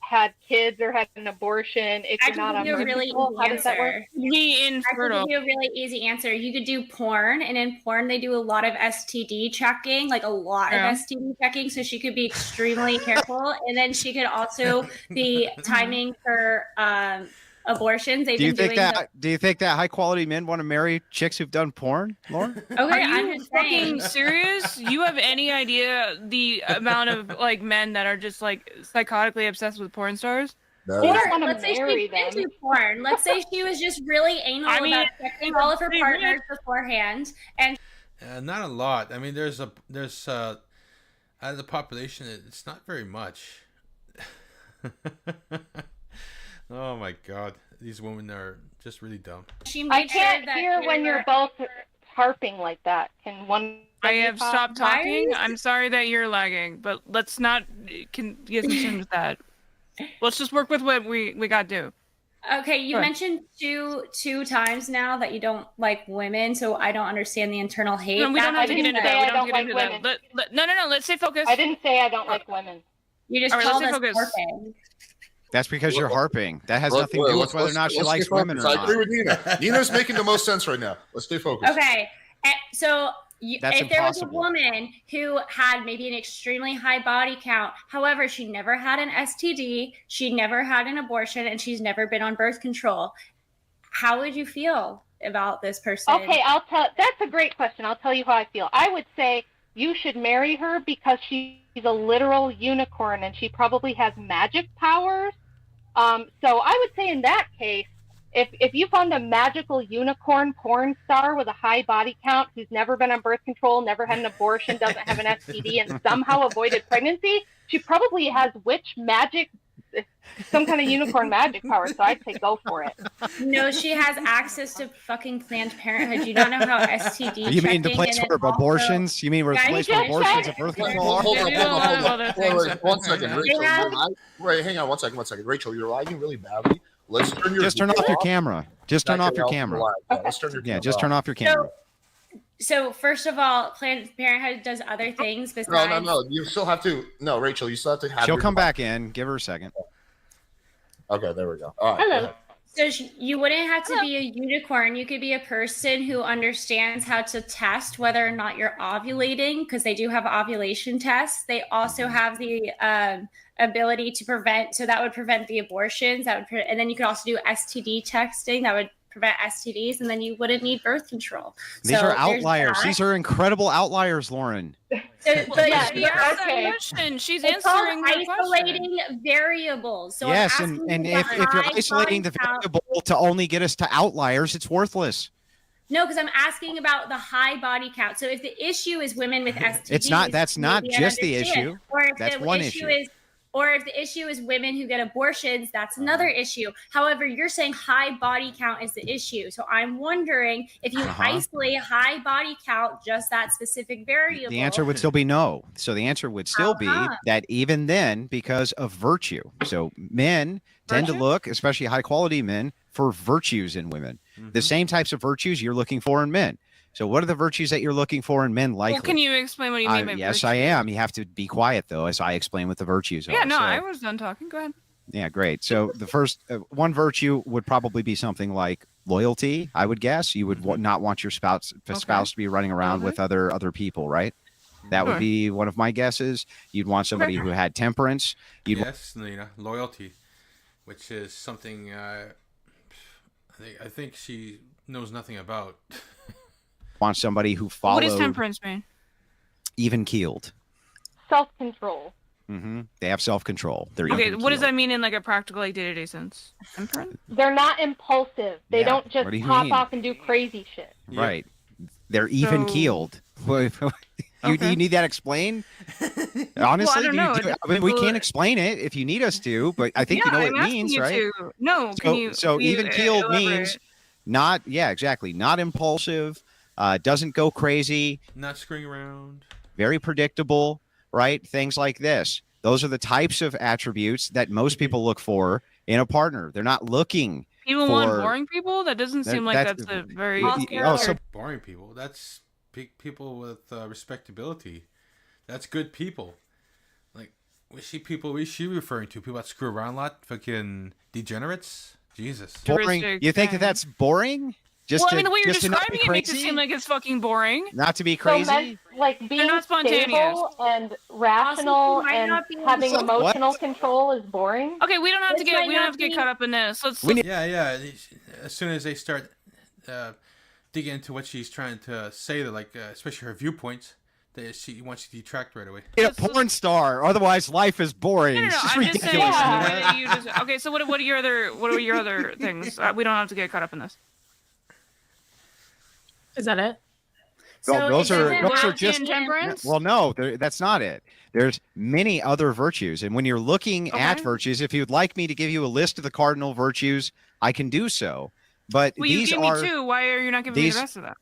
had kids or had an abortion if I you're not on can give you a birth really control? easy How does that work? answer. Be I infertile. can give you a really easy answer. You could do porn, and in porn they do a lot of STD checking, like a lot Yeah. of STD checking. So she could be extremely careful, and then she could also be timing for abortions. They've Do you been think doing that? Do you think that high quality men want to marry chicks who've done porn, Lauren? Okay, Are I'm you just fucking saying. serious? You have any idea the amount of like men that are just like psychotically obsessed with porn stars? Or wanna let's say she marry didn't them. do porn. Let's say she was just really anal about checking all of her they partners beforehand, and Not a lot. I mean, there's out of the population, it's not very much. Oh my God, these women are just really dumb. she I made can't sure that hear when you're both harping like that. Can one? I have stopped Why are talking. you- I'm sorry that you're lagging, but let's not get concerned with that. Let's just work with what we got to do. Okay, you Sure. mentioned two times now that you don't like women, so I don't understand the internal hate. No, we don't have to get didn't into say that. We I don't don't get like into that. women. No. Let's stay focused. I didn't say I don't like women. You just All right, called let's us stay focused. orphan. That's because you're harping. That has nothing to do with whether or not she let's likes stay women or focused. I agree not. with Nina. Nina's making the most sense right now. Let's stay focused. Okay, so That's if there was a impossible. woman who had maybe an extremely high body count, however, she never had an STD, she never had an abortion, and she's never been on birth control, how would you feel about this person? Okay, that's a great question. I'll tell you how I feel. I would say you should marry her because she's a literal unicorn and she probably has magic powers. So I would say in that case, if you found a magical unicorn porn star with a high body count who's never been on birth control, never had an abortion, doesn't have an STD, and somehow avoided pregnancy, she probably has witch magic, some kind of unicorn magic power. So I'd say go for it. No, she has access to fucking Planned Parenthood. You don't know how STD. You mean the checking place and where then also- abortions? You mean where the Yeah, place you where just abortions said- and birth Hold control on, are? hold on, hold on, hold on. Other One second, Rachel. Yeah. Wait, hang on, one second. Rachel, you're lagging really badly. Let's turn your Just turn off your camera. Just turn That off can your help camera. a lot. Yeah, let's turn your Yeah, camera just turn off. off your camera. So first of all, Planned Parenthood does other things besides. No. You still have to. No, Rachel, you still have to have. She'll come back in. Give her a second. Okay, there we go. All right. Hello. So you wouldn't have to be a unicorn. You could be a person who understands how to test whether or not you're ovulating, because they do have ovulation tests. They also have the ability to prevent. So that would prevent the abortions. And then you could also do STD testing. That would prevent STDs, and then you wouldn't need birth control. These are outliers. These are incredible outliers, Lauren. She's it's called answering her isolating variables. So yes, and if you're isolating the variable to only get us to outliers, it's worthless. No, because I'm asking about the high body count. So if the issue is women with STDs, it's not. That's not just the issue. Or if that's the one issue issue. is, or if the issue is women who get abortions, that's another issue. However, you're saying high body count is the issue. So I'm wondering if you isolate high body count, just that specific variable. The answer would still be no. So the answer would still be that even then, because of virtue. So men tend to look, especially high quality men, for virtues in women. The same types of virtues you're looking for in men. So what are the virtues that you're looking for in men likely? Well, can you explain what you mean by yes, virtue? I am. You have to be quiet, though, as I explain what the virtues are. Yeah, no, So- I was done talking. Go ahead. Yeah, great. So the first one virtue would probably be something like loyalty, I would guess. You would not want your spouse to be running around with other people, right? That would Sure. be one of my guesses. You'd want somebody who had temperance. Yes, Nina, loyalty, which is something I think she knows nothing about. Want somebody who followed. What does temperance mean? Even keeled. Self-control. They have self-control. They're Okay, even what does keeled. that mean in like a practical, like day-to-day sense? Temperance? They're not impulsive. They Yeah, don't just what do you pop mean? off and do crazy shit. Right. They're even keeled. Do you need that explained? Honestly, don't know. I mean, we can't explain it if you need us to, but I think you know what it means, right? No, So even keeled means not, exactly, not impulsive, doesn't go crazy, Not screwing around. very predictable, right? Things like this. Those are the types of attributes that most people look for in a partner. They're not looking People for want boring people? That doesn't seem like that's a very... Boring people. That's people with respectability. That's good people. Like, was she referring to? People that screw around a lot? Fucking degenerates? Jesus. boring. You think that that's boring? Well, I mean, the way you're just to not describing be it makes it crazy? seem like it's fucking boring. Not to be So crazy? men, like being not spontaneous. stable and rational Also, might and not be having able to- emotional control is boring. Okay, we don't have to This get might we don't not have to get be- caught up in this. Let's Yeah. As soon as they start digging into what she's trying to say, especially her viewpoints, she wants to detract right away. Get a porn star, otherwise life is boring. It's just I'm just saying. ridiculous. That you just, okay, so what are your other things? We don't have to get caught up in this. Is that it? Well, those are just temperance. well, no, that's not it. There's many other virtues, and when you're looking at virtues, if you'd like me to give you a list of the cardinal virtues, I can do so. But Well, these you gave are me two. Why are you not giving me the rest of that?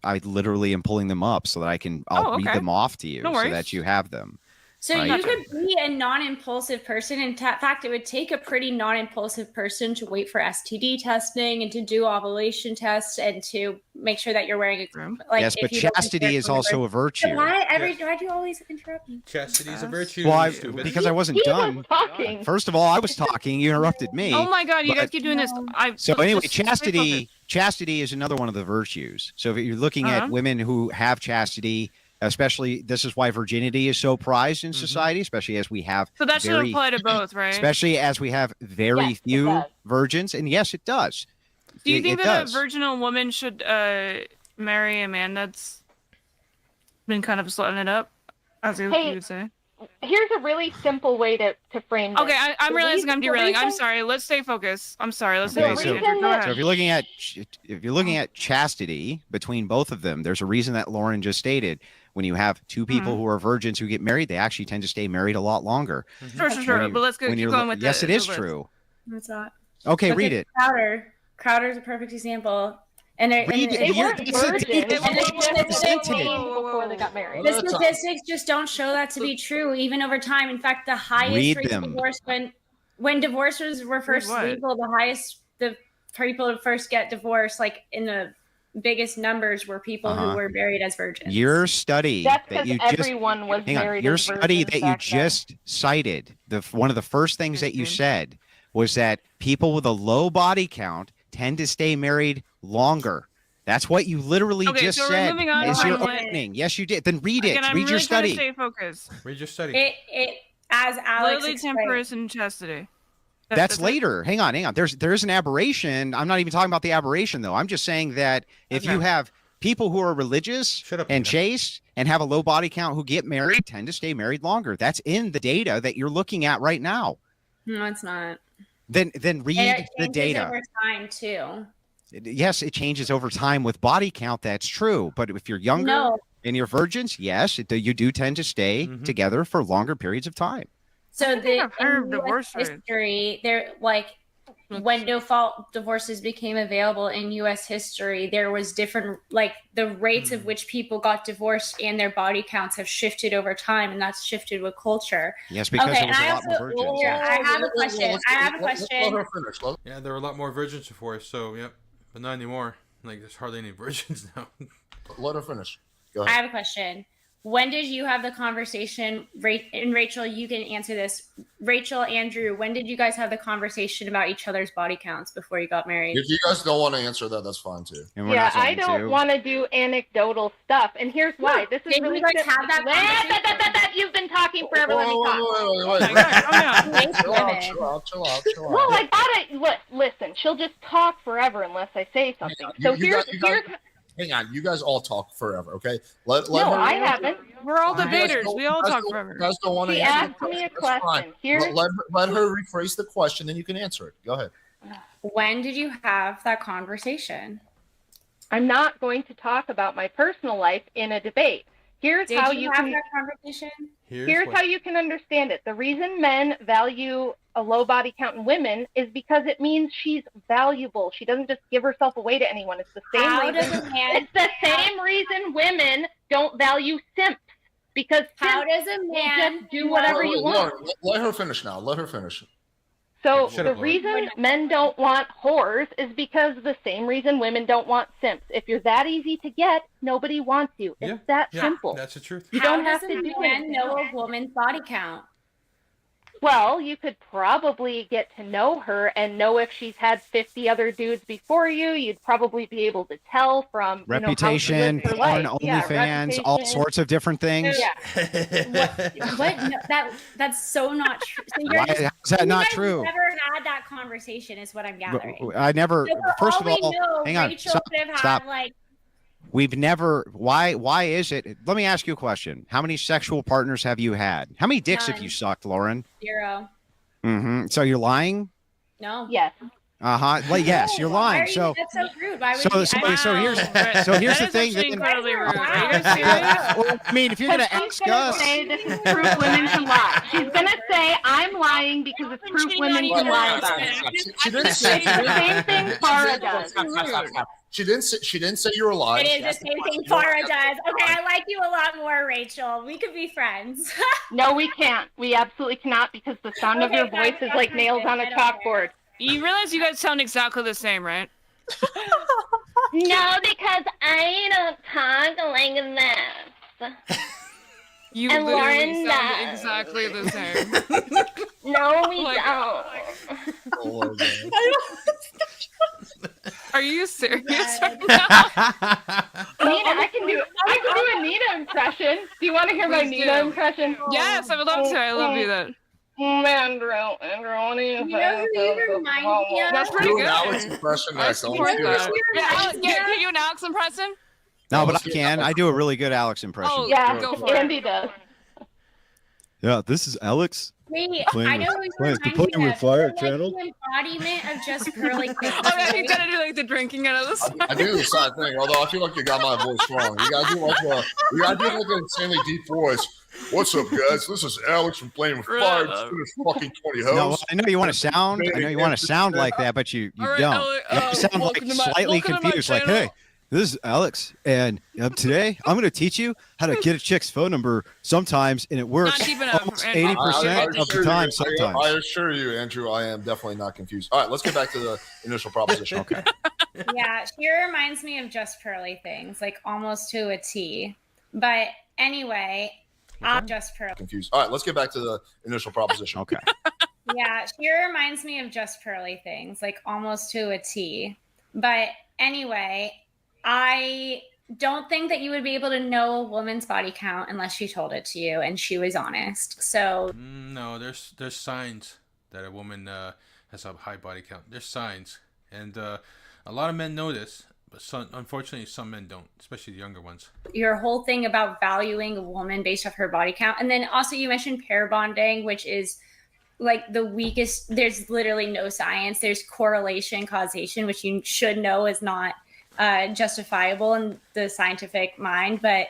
I literally am pulling them up so that I'll read them off to you No so worries. that you have them. So right? you could be a non-impulsive person. In fact, it would take a pretty non-impulsive person to wait for STD testing and to do ovulation tests and to make sure that you're wearing a Yes, but chastity is also a virtue. So why do you always interrupt me? Chastity is a virtue. Well, stupid. because I wasn't done. Talking. First of all, I was talking. You interrupted me. Oh my god, you guys but- keep doing this. So anyway, just stay focused. chastity is another one of the virtues. So if you're looking Uh-huh. at women who have chastity, especially this is why virginity is so prized in society, especially as we have So that should very, apply to both, right? especially as we have very Yes, it few does. virgins, and yes, it does. Do you think it that does. a virginal woman should marry a man that's been kind of slutting it up, as you Hey, would say? Here's a really simple way to frame this. Okay, I'm The realizing I'm the derailing. I'm reason- sorry. Let's stay focused. I'm sorry. Let's Okay, stay so, focused. Go ahead. so if you're looking at chastity between both of them, there's a reason that Lauren just stated. When you have two people who are virgins who get married, they actually tend to stay married a lot longer. Sure. But let's go. when Keep you're going lo- with yes, the, it is the list. true. That's not. Okay, Look read at it. Crowder's a perfect example. And Read it. They You're- weren't it's a- virgins. it's They a- were it's just presented. 18 before they got married. The statistics just don't show that to be true, even over time. In fact, the highest Read rate them. of divorce when divorces were first what? legal, the highest the people to first get divorced, like in the biggest numbers were people who were married as virgins. Your study That's that because you just everyone was hang on. married Your as study virgins that you back then. just cited, one of the first things that you said was that people with a low body count tend to stay married longer. That's what you literally just so we're said. moving on Is from your what- opening? Yes, you did. Then read it. Again, I'm read really your trying to study. stay focused. Read your study. It as Alex Literally, explained. temperance, and chastity. That's it. later. Hang on. There is an aberration. I'm not even talking about the aberration, though. I'm just saying that if you have people who are religious and chaste and have a low body count who get married tend to stay married longer. That's in the data that you're looking at right now. No, it's not. Then read And it the changes data. over time too. Yes, it changes over time with body count. That's true. But if you're younger No. and you're virgins, yes, you do tend to stay together for longer periods of time. So I've heard of in divorce US history, there when no fault divorces became available in U.S. history, there was different the rates of which people got divorced and their body counts have shifted over time, and that's shifted with culture. Yes, because there was and a lot more virgins. I have a question. Yeah, there were a lot more virgins before, so yep, but not anymore. Like there's hardly any virgins now. Let her finish. Go I ahead. have a question. When did you have the conversation, and Rachel, you can answer this. Rachel, Andrew, when did you guys have the conversation about each other's body counts before you got married? If you guys don't want to answer that, that's fine too. Yeah, I don't want to do anecdotal stuff, and here's why. This is Did really you guys simple. have that You've been talking forever. Let me talk. Chill out. Well, I gotta listen. She'll just talk forever unless I say something. So here's. Hang on, you guys all talk forever, okay? Let No, her, I haven't. We're all You guys debaters. don't- We all you guys talk don't- forever. You guys don't want to She answer. asked me a That's fine. question. Here's Let her rephrase the question, then you can answer it. Go ahead. When did you have that conversation? I'm not going to talk about my personal life in a debate. Here's Did how you you have can. that conversation? Here's how you can understand it. The reason men value a low body count in women is because it means she's valuable. She doesn't just give herself away to anyone. It's the same How reason. does a man- It's the same reason women don't value simps, because How simps does a will man just do whatever you want. Let her finish now. Let her finish. So Shut the up, Lauren. reason men don't want whores is because the same reason women don't want simps. If you're that easy to get, nobody wants you. It's that simple. That's the truth. You How don't have does to a do man anything know else. a woman's body count? Well, you could probably get to know her and know if she's had 50 other dudes before you. You'd probably be able to tell from Reputation, you know, how she porn, lives her life. OnlyFans, all reputation. sorts of different things. What? No, that's so not true. So Why is that not guys true? Never had that conversation, is what I'm gathering. I never. So for First all of we all, know, hang on. Rachel could have had Stop. like. We've never. Why is it? Let me ask you a question. How many sexual partners have you had? How many dicks have None. you sucked, Lauren? 0. So you're lying? No. Yes. Well, yes, you're lying. So That's so rude. Why would So- you? so- I- so here's- Wow. so here's the That is thing actually that- incredibly rude. Are you guys Wow. serious? Well, I mean, if you're gonna She's ask gonna us, say this is proof women can lie. She's gonna say I'm lying because it's proof women can lie about it. She didn't say. It's the same thing Farah does. She didn't say you were lying. It She is the asked same question. thing Farah does. Okay, I like you a lot more, Rachel. We could be friends. No, we can't. We absolutely cannot, because the sound of Okay, your fine, voice is like nails on a chalkboard. You realize you guys sound exactly the same, right? No, because I don't talk like this. You And literally Lauren sound does. exactly the same. No, we Like- don't. Are you serious right Nina, now? I can do a Nina impression. Do you want to hear my Please Nina do. impression? Yes, I would love to. I love you that. Andrew, what do you You know who you remind me of? That's pretty Do good. an Alex impression I next. I want support to hear that. it. Yeah, Alex, can you an Alex impression? no, but I can. I do a really good Alex impression. Oh, Yeah, go for Andy does. Yeah, this is Alex. Wait, Playing I know with- who you playing with remind the me with of. fire You're like channel. the embodiment of just curly things. Oh, yeah, you gotta do like the drinking out of this. I do the same thing, although I feel like you got my voice wrong. You gotta do like an insanely deep voice. What's up, guys? This is Alex from Playing with Fire. Just finished fucking 20 hoes. No, I know you want to sound. I know you want to sound like that, but you All right, don't. Alex, You have to sound like welcome to my- slightly welcome to my confused. Like, channel. hey, this is Alex, and today I'm going to teach you how to get a chick's phone number sometimes, and it works Not deep enough, almost Andy. 80% of the time. Sometimes. I assure you, Andrew, I am definitely not confused. All right, let's get back to the initial proposition. Okay. Yeah, she reminds me of Just Pearly Things, like almost to a T. But anyway, I'm Just Pearly. Confused. All right, let's get back to the initial proposition. Okay. Yeah, she reminds me of Just Pearly Things, like almost to a T. But anyway, I don't think that you would be able to know a woman's body count unless she told it to you and she was honest. So No, there's signs that a woman has a high body count. There's signs, and a lot of men know this, but unfortunately, some men don't, especially the younger ones. your whole thing about valuing a woman based off her body count, and then also you mentioned pair bonding, which is like the weakest. There's literally no science. There's correlation, causation, which you should know is not justifiable in the scientific mind, but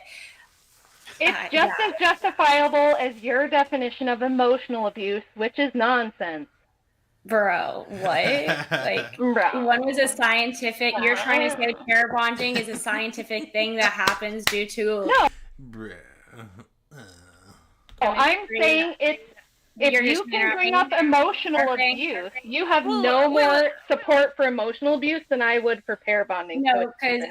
it's just as justifiable as your definition of emotional abuse, which is nonsense. Bro, what? Like, one was a scientific. You're trying to say pair bonding is a scientific thing that happens due to. No. I'm saying it's. If you can bring up emotional abuse, you have no more support for emotional abuse than I would for pair bonding. No, because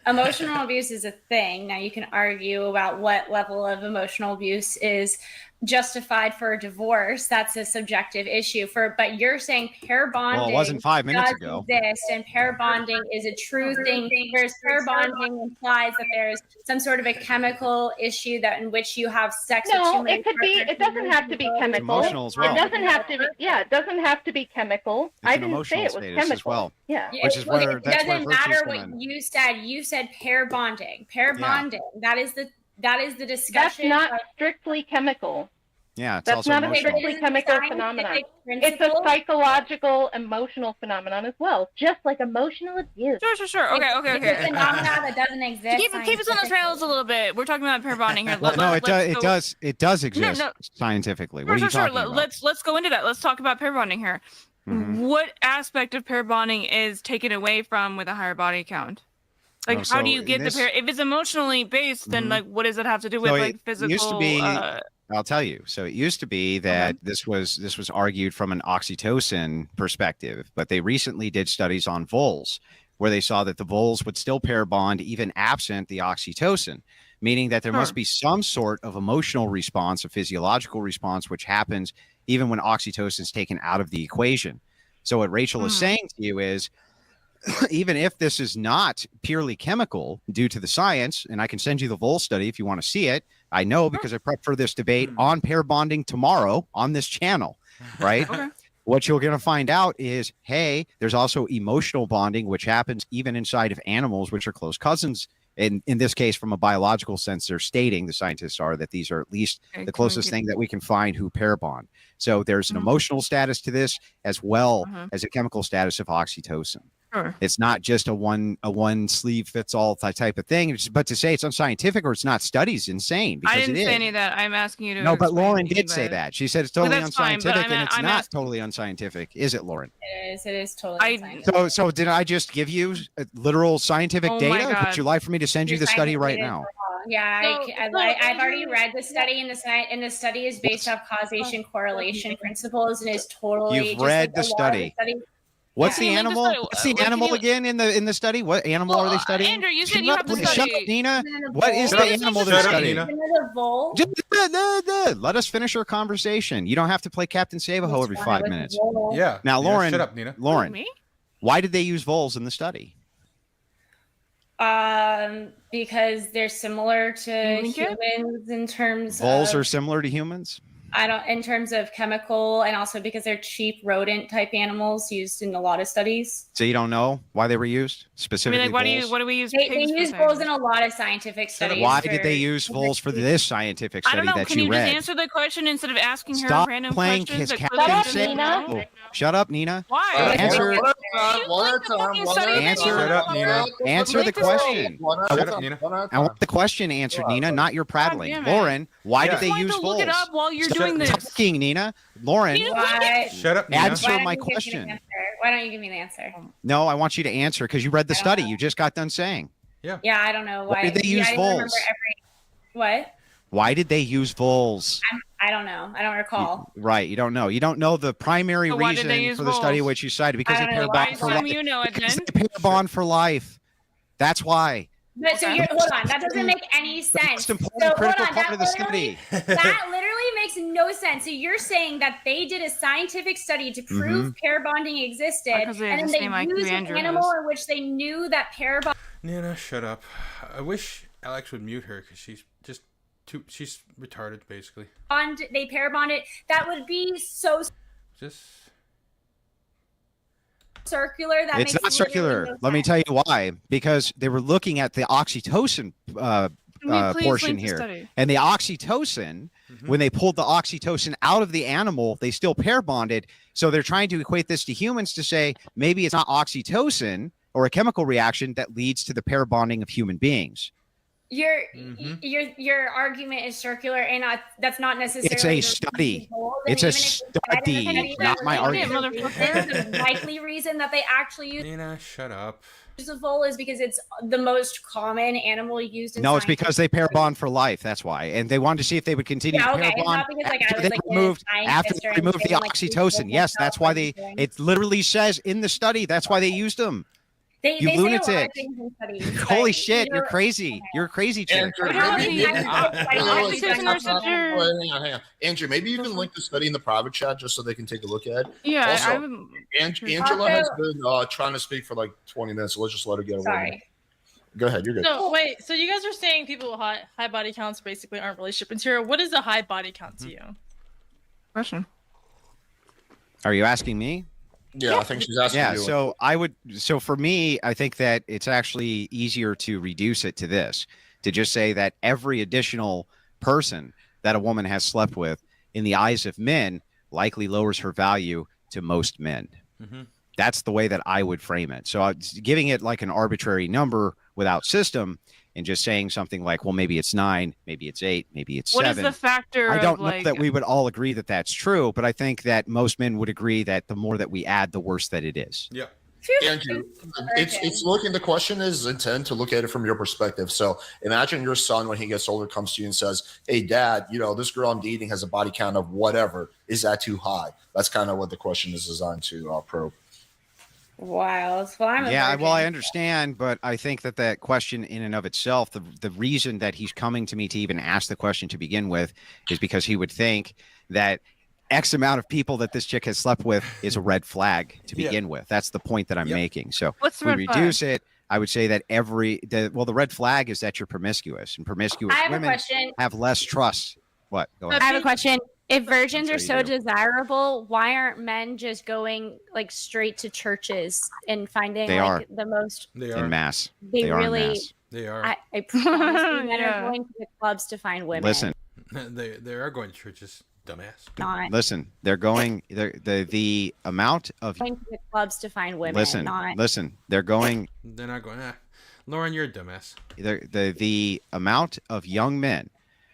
emotional abuse is a thing. Now you can argue about what level of emotional abuse is justified for a divorce. That's a subjective issue. But you're saying pair bonding. Well, it wasn't 5 minutes ago. Exist, and pair bonding is a true thing. Whereas pair bonding implies that there's some sort of a chemical issue that in which you have sex. No, it could be. It doesn't have to be chemical. Emotional as well. It doesn't have to be. Yeah, it doesn't have to be chemical. I didn't say it was chemical. As well. Yeah. Which is where it doesn't matter what you said. You said pair bonding. Pair bonding. That is the discussion. That's not strictly chemical. Yeah, it's that's also not emotional. a strictly chemical phenomenon. It's a psychological, emotional phenomenon as well, just like emotional abuse. Sure. Okay. It's a phenomenon that doesn't exist. Keep us on the trails a little bit. We're talking about pair bonding here. No, it does exist scientifically. What are you talking about? Let's go into that. Let's talk about pair bonding here. Mm-hmm. What aspect of pair bonding is taken away from with a higher body count? Like, how do you get the pair? If it's emotionally based, then like, what does it have to do with like physical? It used to be. I'll tell you. So it used to be that this was argued from an oxytocin perspective, but they recently did studies on voles where they saw that the voles would still pair bond even absent the oxytocin, meaning that there must be some sort of emotional response, a physiological response, which happens even when oxytocin is taken out of the equation. So what Rachel is saying to you is, even if this is not purely chemical due to the science, and I can send you the Vole study if you want to see it. I know because I prepped for this debate on pair bonding tomorrow on this channel, right? What you're going to find out is, hey, there's also emotional bonding, which happens even inside of animals, which are close cousins. In this case, from a biological sense, they're stating, the scientists are, that these are at least the closest thing that we can find who pair bond. So there's an emotional status to this as well as a chemical status of oxytocin. It's not just a one sleeve fits all type of thing. But to say it's unscientific or it's not studied is insane. Because I didn't it is. say any of that. I'm asking you to. No, but Lauren did say that. She said it's totally unscientific, fine, and it's not totally unscientific, is it, Lauren? It is totally unscientific. So did I just give you literal scientific data? Would you like for me to send you the study right now? Yeah, I've already read the study, and the study is based off causation correlation principles, and is totally. You've read the study. What's the animal? What's the animal again in the study? What animal are they studying? Andrew, you said you have the study. Shut up, Nina. What is the animal they're studying? Let us finish our conversation. You don't have to play Captain Save-A-Ho every 5 minutes. Yeah. Now, Lauren. Shut up, Nina. Lauren, why did they use voles in the study? Because they're similar to humans in terms voles are similar to humans? in terms of chemical, and also because they're cheap rodent type animals used in a lot of studies. So you don't know why they were used specifically? I mean, like, what do we use? They use voles in a lot of scientific studies. Why did they use voles for this scientific study that you read? Can you just answer the question instead of asking her Stop random playing questions? Captain Save-A-Ho. Shut up, Nina. Why? Answer. Shut up, Nina. Answer the question. Shut up, Nina. I want the question answered, Nina, not your prattling. Lauren, why did they use voles? Look it up while you're doing this. Talking, Nina. Lauren, shut up, Nina. Answer my question. Why don't you give me the answer? No, I want you to answer because you read the study. You just got done saying. Yeah. Yeah, I don't know why. Why did they use voles? What? Why did they use voles? I don't know. I don't recall. Right, you don't know. You don't know the primary So why did they reason use for the study voles? which you cited because I they don't pair know. bond for I life. assume you know it Because then. they pair bond for life. That's why. But so you're, hold on, that doesn't make any sense. Most important So hold critical on, part that of the literally, study. that literally makes no sense. So you're saying that they did a scientific study to prove pair bonding existed, Because they have and the then same they IQ used an Andrew animal has. in which they knew that pair bonding. Nina, shut up. I wish Alex would mute her because she's just she's retarded, basically. They pair bonded. That would be so Just circular. That It's makes not literally circular. no Let me sense. tell you why. Because they were looking at the oxytocin Please portion link the here. study. And the oxytocin, when they pulled the oxytocin out of the animal, they still pair bonded. So they're trying to equate this to humans to say maybe it's not oxytocin or a chemical reaction that leads to the pair bonding of human beings. Your argument is circular, and that's not necessarily. It's a study. It's a study, not my argument. The likely reason that they actually use Nina, shut up. a vole is because it's the most common animal used in No, it's science. because they pair bond for life. That's why. And they wanted to see if they would continue Yeah, to okay. pair It's bond not because, like, I after was, they like, a removed, scientist or the anything, like, oxytocin. Yes, that's why they. It literally says in the study that's why they used them. They You say a lot of lunatic. things in studies, Holy but, shit, you know, you're crazy. You're a crazy chick. Andrew, Andrew, maybe you can link the study in the private chat just so they can take a look at it. Yeah, Also, I would. Angela has been trying to speak for like 20 minutes, so let's just let her get away. Sorry. Go ahead, you're good. So wait, so you guys are saying people with high body counts basically aren't relationship material. What is a high body count to you? Question. Are you asking me? Yeah, I think she's asking you. So for me, I think that it's actually easier to reduce it to this, to just say that every additional person that a woman has slept with in the eyes of men likely lowers her value to most men. That's the way that I would frame it. So giving it like an arbitrary number without system and just saying something like, well, maybe it's 9, maybe it's 8, maybe it's 7. What is the factor? I don't of, know that we would all agree that that's true, but I think that most men would agree that the more that we add, the worse that it is. Yeah. Andrew, it's looking. The question is intended to look at it from your perspective. So imagine your son when he gets older comes to you and says, "Hey, Dad, this girl I'm dating has a body count of whatever. Is that too high?" That's kind of what the question is designed to probe. Wild. Well, I'm a Yeah, virgin. well, I understand, but I think that question in and of itself, the reason that he's coming to me to even ask the question to begin with is because he would think that X amount of people that this chick has slept with is a red flag to begin with. That's the point that I'm making. So What's the if we red reduce it, I would say that the red flag is that you're promiscuous, and promiscuous I have a women question. have less trust. What? Go ahead. I have a question. If virgins I'm are sure so you do. desirable, why aren't men just going like straight to churches and finding They like are. the most? In mass. They are really. in mass. They are. I promise you, men Yeah. are going to the clubs to find women. Listen. They are going to churches, dumbass. Not Listen, they're going. The amount of going to the clubs to find women. listen. They're going. They're not going. Lauren, you're a dumbass. The amount of young men,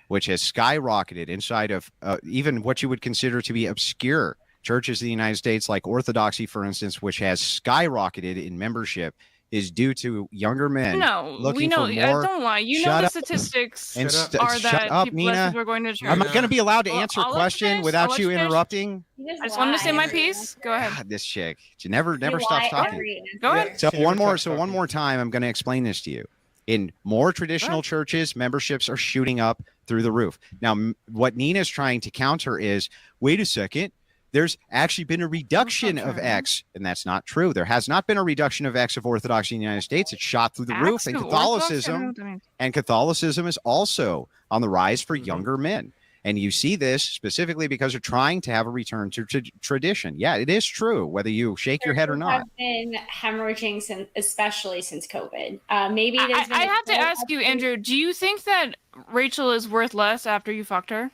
which has skyrocketed inside of even what you would consider to be obscure churches in the United States, like Orthodoxy, for instance, which has skyrocketed in membership, is due to younger men. No, looking we know. For more. Don't lie. You know Shut the up. statistics And are shut that up, people, less Nina. people are going to church. I'm not going to be allowed to Well, answer a I'll let you question finish. I'll without let you you finish. interrupting. I just wanted to say my piece. Go ahead. God, this chick. She never stops talking. Go ahead. So one more time, I'm going to explain this to you. In more traditional churches, memberships are shooting up through the roof. Now, what Nina's trying to counter is, wait a second, there's actually been a reduction of X, and that's not true. There has not been a reduction of X of Orthodoxy in the United States. It's shot through the roof, and Catholicism is also on the rise for younger men. And you see this specifically because they're trying to have a return to tradition. Yeah, it is true, whether you shake your head or not. Have been hemorrhaging especially since COVID. Maybe there's been I have to ask you, Andrew. Do you think that Rachel is worth less after you fucked her?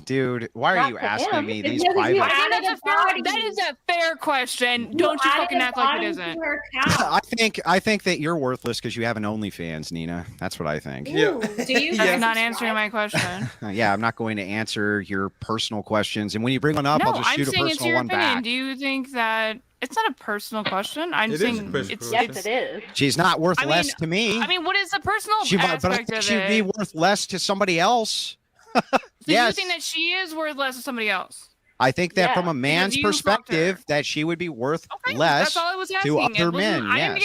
dude, why are you asking me these private? That is a fair question. Don't you fucking act like it isn't. I think that you're worthless because you have an OnlyFans, Nina. That's what I think. Ooh, do you? That's not answering my question. Yeah, I'm not going to answer your personal questions, and when you bring one up, I'll just shoot a personal one back. Do you think that it's not a personal question? I'm saying it's yes, it is. She's not worth less to me. I mean, what is the personal aspect but I think of she'd it? be worth less to somebody else. So yes. you think that she is worth less to somebody else? I think that from a man's perspective, that she would be worth less That's all I was to asking. other men. I didn't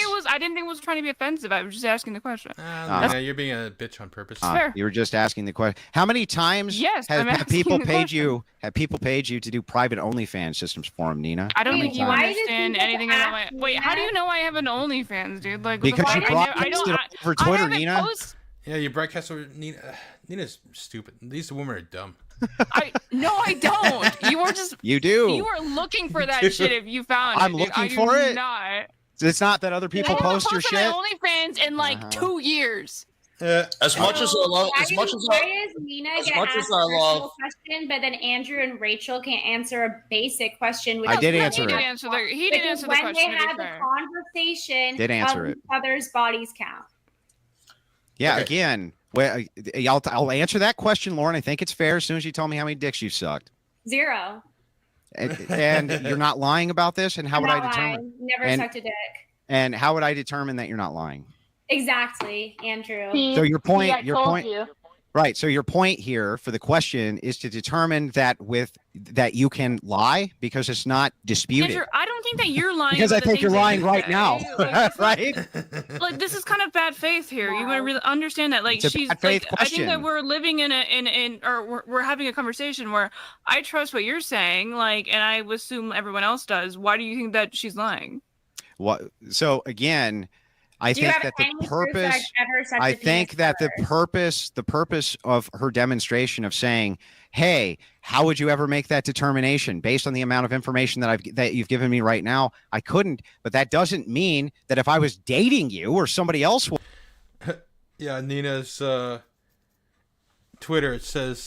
think it was trying to be offensive. I was just asking the question. You're being a bitch on purpose. You were just asking the question. How many times have people paid you? Have people paid you to do private OnlyFans systems for them, Nina? I don't think you understand anything about my. Wait, how do you know I have an OnlyFans, dude? Like because you broadcast it over Twitter, Nina. Yeah, you broadcast over Nina. Nina's stupid. These women are dumb. No, I don't. You were just. You do. You were looking for that shit if you found it. I'm looking for it. Not. It's not that other people post your shit. I haven't posted my OnlyFans in like 2 years. As much as I love, Why does Nina get asked a personal question, but then Andrew and Rachel can't answer a basic question? I did answer it. He did answer the question. When they have the conversation, did answer each other's bodies count. Yeah, again, I'll answer that question, Lauren. I think it's fair as soon as you tell me how many dicks you've sucked. 0. And you're not lying about this? And how would I determine? Lying. Never sucked a dick. And how would I determine that you're not lying? Exactly, Andrew. So your point, you. Right. So your point here for the question is to determine that that you can lie because it's not disputed. Andrew, I don't think that you're lying. Because I think you're lying right now, right? Like this is kind of bad faith here. You gotta really understand that. Like It's a bad faith I think that question. we're living or we're having a conversation where I trust what you're saying, and I assume everyone else does. Why do you think that she's lying? What? So again. I think that the purpose of her demonstration of saying, "Hey, how would you ever make that determination based on the amount of information that you've given me right now?" I couldn't, but that doesn't mean that if I was dating you or somebody else would. Yeah, Nina's Twitter, it says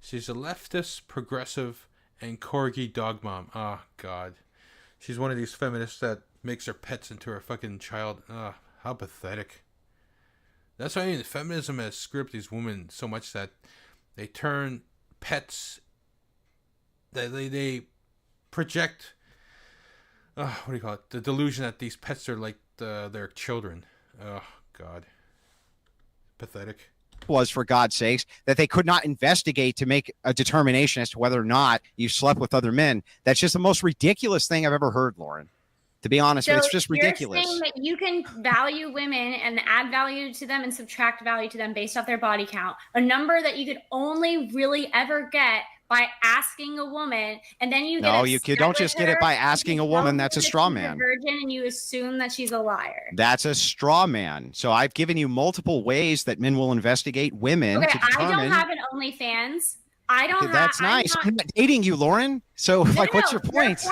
she's a leftist, progressive, and corgi dog mom. Oh God, she's one of these feminists that makes her pets into her fucking child. How pathetic. That's why I mean feminism has screwed these women so much that they turn pets, that they project, what do you call it? The delusion that these pets are like their children. Oh God. Pathetic. Was, for God's sakes, that they could not investigate to make a determination as to whether or not you slept with other men. That's just the most ridiculous thing I've ever heard, Lauren. To be honest, it's just ridiculous. You're saying that you can value women and add value to them and subtract value to them based off their body count, a number that you could only really ever get by asking a woman, and then you don't just get it by asking a woman. That's a straw man. Virgin, and you assume that she's a liar. That's a straw man. So I've given you multiple ways that men will investigate women to determine. I don't have an OnlyFans. I don't. That's nice. I'm not dating you, Lauren. So, what's your point?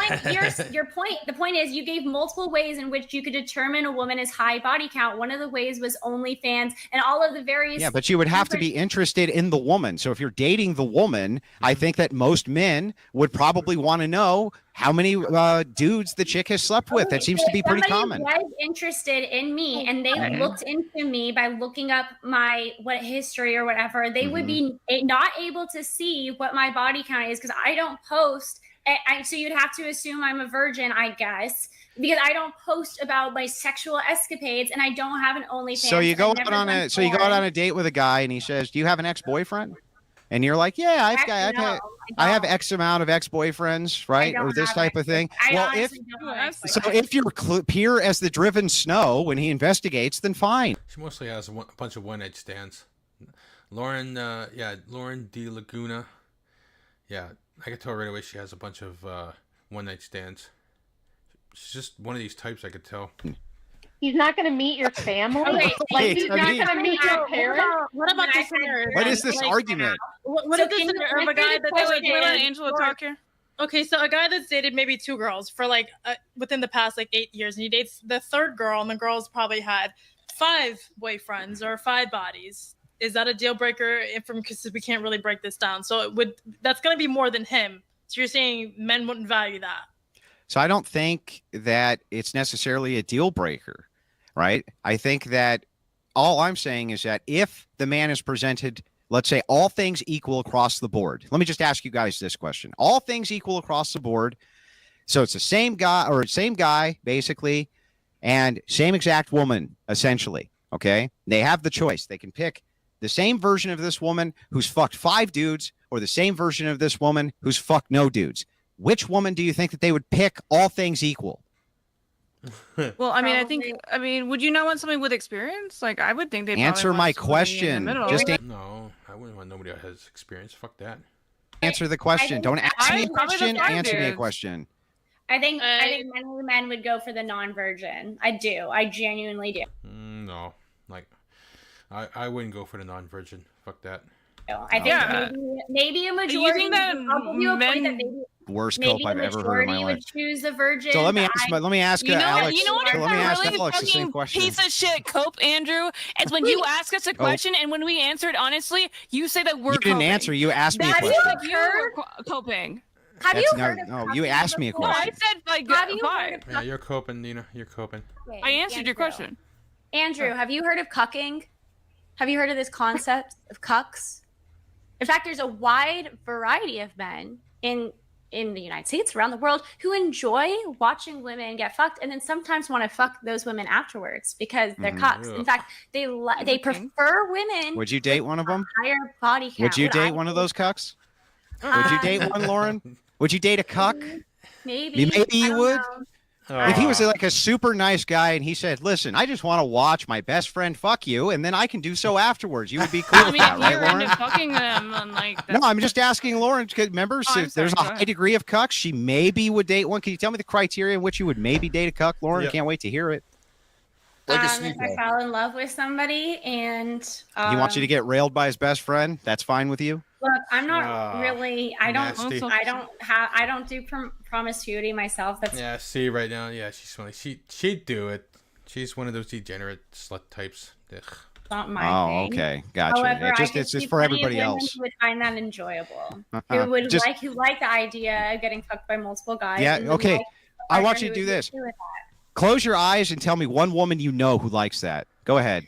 Your point. The point is, you gave multiple ways in which you could determine a woman is high body count. One of the ways was OnlyFans, and all of the various. Yeah, but you would have to be interested in the woman. So, if you're dating the woman, I think that most men would probably want to know how many dudes the chick has slept with. That seems to be pretty common. Somebody was interested in me, and they looked into me by looking up my history or whatever. They would be not able to see what my body count is because I don't post. So you'd have to assume I'm a virgin, I guess, because I don't post about my sexual escapades, and I don't have an OnlyFans. So you go out on a date with a guy, and he says, "Do you have an ex-boyfriend?" And you're like, "Yeah, I have X amount of ex-boyfriends, right, or this type of thing." Well, if you're clear as the driven snow when he investigates, then fine. She mostly has a bunch of one-night stands. Lauren D. Laguna. Yeah, I could tell right away she has a bunch of one-night stands. She's just one of these types, I could tell. He's not going to meet your family? He's not going to meet your parents? What about this scenario? What is this argument? What is this scenario of a guy that they let Angela talk here? Okay, so a guy that's dated maybe 2 girls for within the past 8 years, and he dates the 3rd girl, and the girl's probably had 5 boyfriends or 5 bodies. is that a deal breaker? Because we can't really break this down. So that's going to be more than him. So you're saying men wouldn't value that. So I don't think that it's necessarily a deal breaker, right? I think that all I'm saying is that if the man is presented, let's say all things equal across the board. Let me just ask you guys this question. All things equal across the board. So it's the same guy basically, and same exact woman essentially, okay? They have the choice. They can pick the same version of this woman who's fucked 5 dudes or the same version of this woman who's fucked no dudes. Which woman do you think that they would pick, all things equal? Well, I mean, would you not want somebody with experience? Like, I would think they'd answer my question. Just no, I wouldn't want nobody that has experience. Fuck that. Answer the question. Don't ask me a question. Answer me a question. I think many men would go for the non-virgin. I do. I genuinely do. No, like I wouldn't go for the non-virgin. Fuck that. I think maybe a majority. Worst cope I've ever heard in my life. Would choose the virgin. So let me ask Alex. You know what? Let me ask really Alex the same question. Piece of shit cope, Andrew. It's when you ask us a question and when we answer it honestly, you say that we're. You didn't answer. You asked me a question. That's like you're coping. Have you heard of no, you asked me a question. No, I said like five. Yeah, you're coping, Nina. You're coping. I answered your question. Andrew, have you heard of cucking? Have you heard of this concept of cucks? In fact, there's a wide variety of men in the United States, around the world, who enjoy watching women get fucked, and then sometimes want to fuck those women afterwards because they're cucks. In fact, they prefer women. Would you date one of them? Higher body count. Would you date one of those cucks? Would you date one, Lauren? Would you date a cuck? Maybe. Maybe you would. If he was like a super nice guy and he said, "Listen, I just want to watch my best friend fuck you, and then I can do so afterwards," you would be cool with that, right, Lauren? Fucking them, and like. No, I'm just asking Lauren. Remember, there's a high degree of cucks. She maybe would date one. Can you tell me the criteria in which you would maybe date a cuck, Lauren? Can't wait to hear it. If I fell in love with somebody and he wants you to get railed by his best friend, that's fine with you? Look, I'm not really. I nasty. I don't do promiscuity myself. That's see right now. Yeah, she's funny. She'd do it. She's one of those degenerate slut types. Ugh. Not my thing. Okay, gotcha. However, it's just for everybody else. Who would find that enjoyable? Who would like the idea of getting fucked by multiple guys? Yeah. Okay. I want you to do this. Close your eyes and tell me one woman you know who likes that. Go ahead.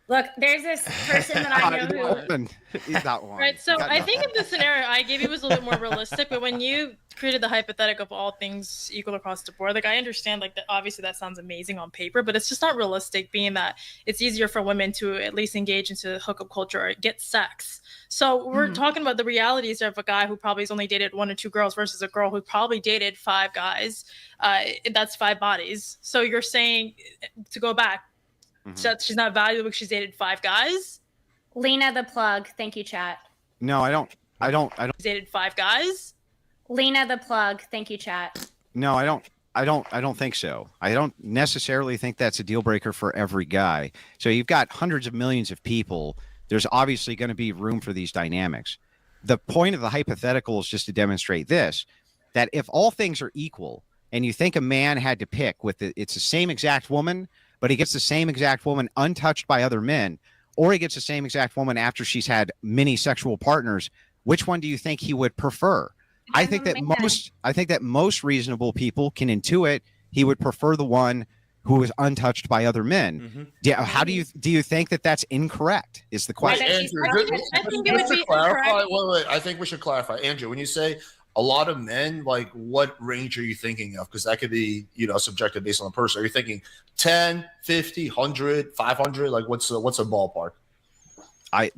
Look, there's this person that I know He's not one. Right, so I think in the scenario I gave you was a little bit more realistic, but when you created the hypothetical of all things equal across the board, like I understand like that obviously that sounds amazing on paper, but it's just not realistic, being that it's easier for women to at least engage into hookup culture or get sex. So we're talking about the realities of a guy who probably has only dated 1 or 2 girls versus a girl who probably dated 5 guys. That's 5 bodies. So you're saying, to go back, she's not valuable because she's dated 5 guys? Lena the plug. Thank you, chat. No, I don't. She's dated 5 guys? Lena the plug. Thank you, chat. No, I don't think so. I don't necessarily think that's a deal breaker for every guy. So you've got hundreds of millions of people. There's obviously going to be room for these dynamics. The point of the hypothetical is just to demonstrate this, that if all things are equal and you think a man had to pick it's the same exact woman, but he gets the same exact woman untouched by other men, or he gets the same exact woman after she's had many sexual partners, which one do you think he would prefer? I think that most reasonable people can intuit he would prefer the one who is untouched by other men. How do you think that that's incorrect? Is the question. Andrew, I think it would be clarify. Wait. I think we should clarify, Andrew. When you say a lot of men, like what range are you thinking of? Because that could be, subjective based on the person. Are you thinking 10, 50, 100, 500? Like what's a ballpark? I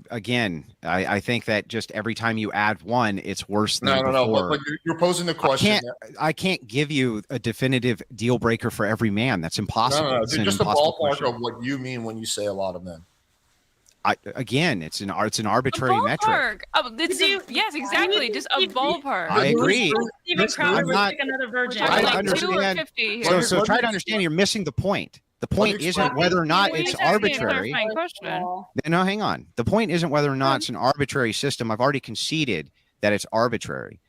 think that just every time you add one, it's worse than before. But you're posing the question. I can't give you a definitive deal breaker for every man. That's impossible. No. Just a ballpark of what you mean when you say a lot of men. It's an arbitrary metric. Yes, exactly. Just a ballpark. I agree. Steven Crowder would pick another virgin. I understand. So try to understand. You're missing the point. The point isn't whether or not it's arbitrary. No, hang on. The point isn't whether or not it's an arbitrary system. I've already conceded that it's arbitrary.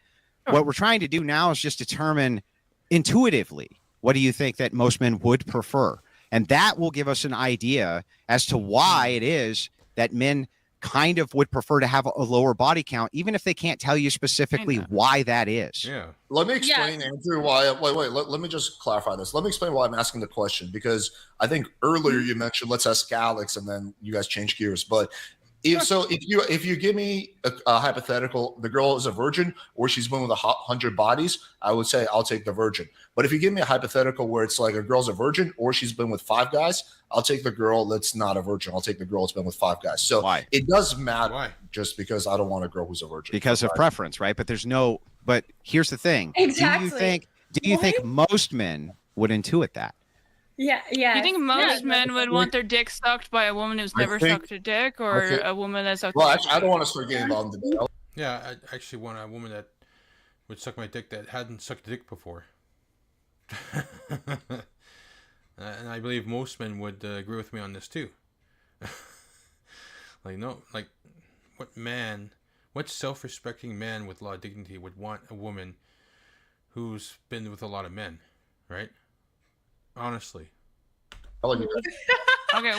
What we're trying to do now is just determine intuitively, what do you think that most men would prefer? And that will give us an idea as to why it is that men kind of would prefer to have a lower body count, even if they can't tell you specifically why that is. Yeah. Let me explain, Andrew, why. Wait. Let me just clarify this. Let me explain why I'm asking the question, because I think earlier you mentioned let's ask Alex, and then you guys change gears. But if you give me a hypothetical, the girl is a virgin or she's been with 100 bodies, I would say I'll take the virgin. But if you give me a hypothetical where it's like a girl's a virgin or she's been with 5 guys, I'll take the girl that's not a virgin. I'll take the girl that's been with 5 guys. So it does matter just because I don't want a girl who's a virgin. Because of preference, right? But but here's the thing. Exactly. Do you think most men would intuit that? Yeah. You think most men would want their dick sucked by a woman who's never sucked a dick, or a woman that's sucked? Well, I don't want to start getting involved in the Yeah, I actually want a woman that would suck my dick that hadn't sucked a dick before. And I believe most men would agree with me on this too. What self-respecting man with a lot of dignity would want a woman who's been with a lot of men, right? Honestly. Okay,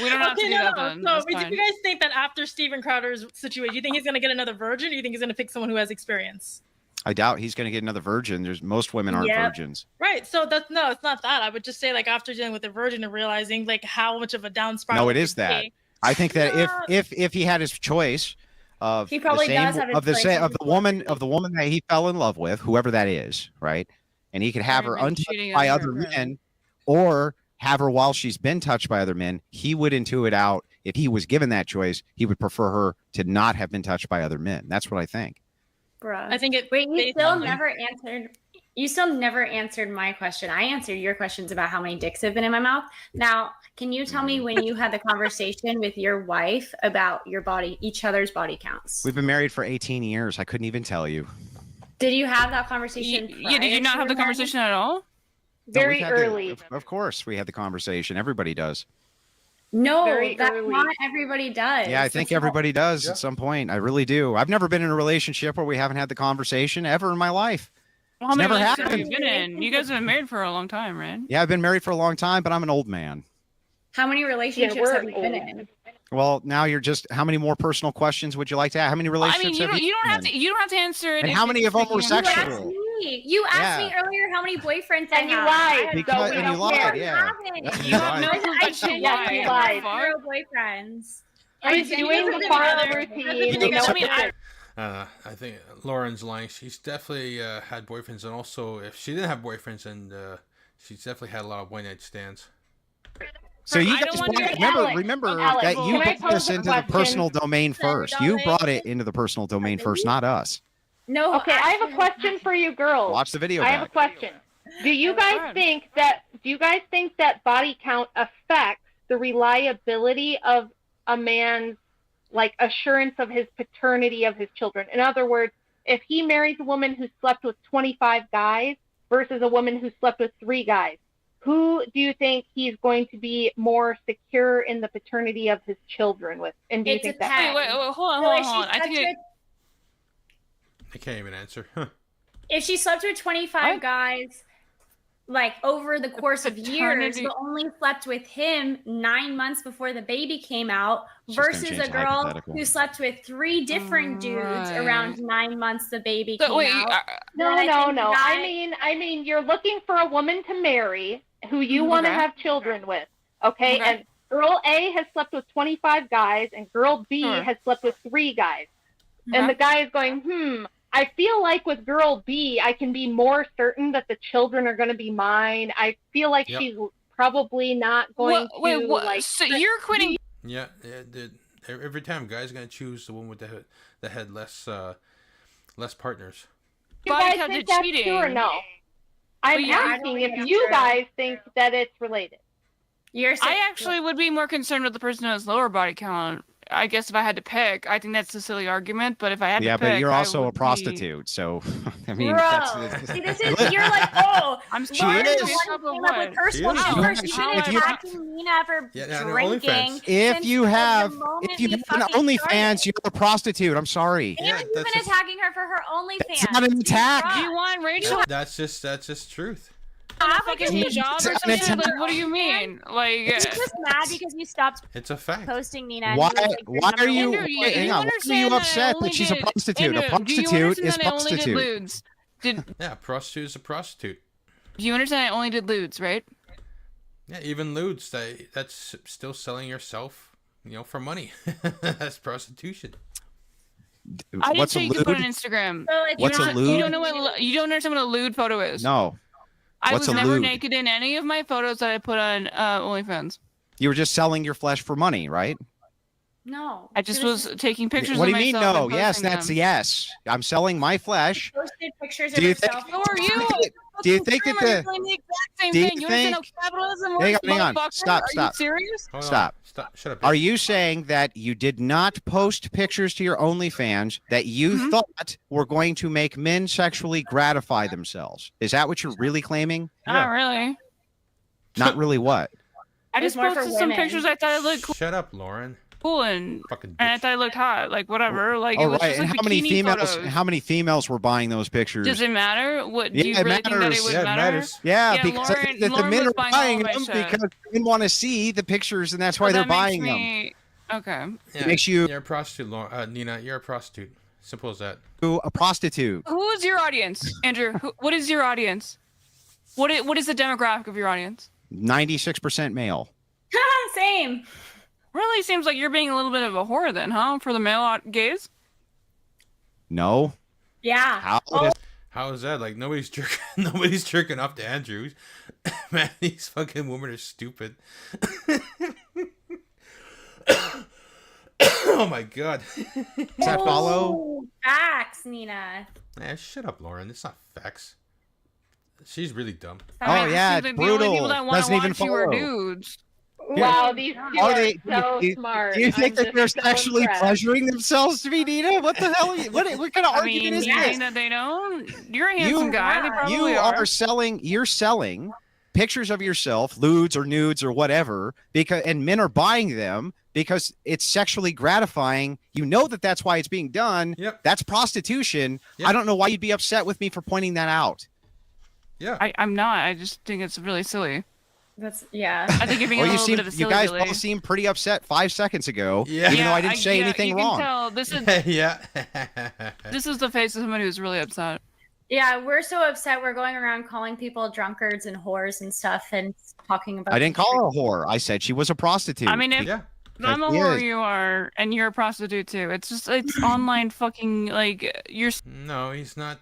we don't have to do that then. So, do you guys think that after Steven Crowder's situation, do you think he's going to get another virgin, or do you think he's going to pick someone who has experience? I doubt he's going to get another virgin. Most women aren't virgins. Right. So it's not that. I would just say, like, after dealing with a virgin and realizing like how much of a down spiral. No, it is that. I think that if he had his choice of he probably does have his choice of the woman that he fell in love with, whoever that is, right? And he could have her untouched by other men, or have her while she's been touched by other men, he would intuit out, if he was given that choice, he would prefer her to not have been touched by other men. That's what I think. Bruh. I think it. Wait, you still never answered. You still never answered my question. I answered your questions about how many dicks have been in my mouth. Now, can you tell me when you had the conversation with your wife about each other's body counts? We've been married for 18 years. I couldn't even tell you. Did you have that conversation? Yeah, did you not have the conversation at all? Very early. Of course, we had the conversation. Everybody does. No, not everybody does. Yeah, I think everybody does at some point. I really do. I've never been in a relationship where we haven't had the conversation ever in my life. Well, how many never relationships happened. have you been in? You guys have been married for a long time, right? Yeah, I've been married for a long time, but I'm an old man. How many relationships have you been in? Well, now you're just. How many more personal questions would you like to have? How many relationships have you don't have to. You don't have to answer it. And how many of them were sexual? You asked me earlier how many boyfriends and you lied. Because you lied, yeah. You have no clue what you lied. Zero boyfriends. He's doing the farm routine. I think Lauren's lying. She's definitely had boyfriends, and also if she didn't have boyfriends, and she's definitely had a lot of one-night stands. So you guys remember that you put this into the personal domain first. You brought it into the personal domain first, not us. No. Okay, I have a question for you girls. Watch the video. I have a question. Do you guys think that body count affects the reliability of a man's assurance of his paternity of his children? In other words, if he marries a woman who slept with 25 guys versus a woman who slept with 3 guys, who do you think he's going to be more secure in the paternity of his children with? And do you think that? Wait, hold on. I can't even answer. If she slept with 25 guys, over the course of years, but only slept with him 9 months before the baby came out, versus a girl who slept with 3 different dudes around 9 months the baby came out. No. I mean, you're looking for a woman to marry who you want to have children with, okay? And girl A has slept with 25 guys, and girl B has slept with 3 guys. And the guy is going, I feel like with girl B, I can be more certain that the children are going to be mine. I feel like she's probably not going to. So you're quitting? Yeah. Every time, guys are going to choose the one with the head less partners. You guys think that's true or no? I'm asking if you guys think that it's related. I actually would be more concerned with the person who has lower body count. I guess if I had to pick, I think that's a silly argument. But if I had to pick, but you're also a prostitute, so I mean, see, this is you're like, oh, I'm sorry. She is. Attacking Nina for drinking. If you have an OnlyFans, you're a prostitute. I'm sorry. And you've been attacking her for her OnlyFans. It's not an attack. Do you want Rachel? That's just truth. a fucking job or something? Like, what do you mean? Like, She's just mad because you stopped It's a fact. posting Nina. and Why? he was like, Why are you? Andrew, Wait, hang on. Why are you upset that she's a prostitute? Andrew, A prostitute do you is understand that I only did prostitute. lewds? Yeah, a prostitute is a prostitute. Do you understand I only did lewds, right? Yeah, even lewds, that's still selling yourself, for money. That's prostitution. I didn't What's say a you could put on lewd? Instagram. What's a lewd? You don't know what you don't understand what a lewd photo is. No. I What's was a never lewd? naked in any of my photos that I put on OnlyFans. You were just selling your flesh for money, right? No. I just was taking pictures What do of you mean? myself No. and Yes, posting that's them. yes. I'm selling my flesh. Posted pictures Do of you think? herself. Who are you? Do you think that You're the? doing the exact same Do you thing. You understand think? how capitalism Hang works, on. motherfucker? Stop. Are you serious? Hold on. Stop. Shut up. Are you saying that you did not post pictures to your OnlyFans that you Mm-hmm. thought were going to make men sexually gratify themselves? Is that what you're really claiming? Not really. Not really what? I just more for posted some women. pictures I thought I looked Shut up, Lauren. cool and Fucking I thought I looked hot. Like whatever. Like it Oh was right. just And like how many bikini females? photos. How many females were buying those pictures? Does it matter? What do Yeah, you it really think that it matters. would Yeah, it matter? matters. Yeah, because I Lauren, think that the Lauren men was are buying buying all my them shit. because men want to see the pictures, and that's why So they're that makes buying them. me... Okay. Yeah, makes you- You're a prostitute, Nina. You're a prostitute. Simple as that. A prostitute. Who is your audience, Andrew? What is your audience? What is the demographic of your audience? 96% male. Same. Really seems like you're being a little bit of a whore then, huh? For the male gaze? No. Yeah. How Oh, does- How is that? Like nobody's jerking off to Andrew. Man, these fucking women are stupid. Oh my god. Does that follow? oh, facts, Nina. Shut up, Lauren. It's not facts. She's really dumb. Oh yeah, seems it's like the only people brutal. that want to Doesn't even watch you are follow. dudes. Wow, these two Are are they? so do, smart. do you think I'm that they're just so sexually impressed. pleasuring themselves to be Nina? What the hell? What kind of I argument mean, is you this? think that they don't? You're a handsome guy. They probably You are. are selling. You're selling pictures of yourself, lewds or nudes or whatever, because and men are buying them because it's sexually gratifying. You know that that's why it's being done. Yep. That's prostitution. Yep. I don't know why you'd be upset with me for pointing that out. Yeah. I'm not. I just think it's really silly. That's yeah. I think you're being Well, a you little seem, bit of a you silly guys Billy. all seem pretty upset 5 seconds ago, Yeah. even though I didn't say yeah, anything you wrong. Can tell. Yeah. This is the face of somebody who's really upset. Yeah, we're so upset. We're going around calling people drunkards and whores and stuff and talking about I didn't call her a whore. I said she was a prostitute. I mean, if Yeah. I'm a She whore, is. you are, and you're a prostitute too. It's just, it's online fucking, like, you're... No, he's not.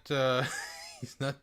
He's not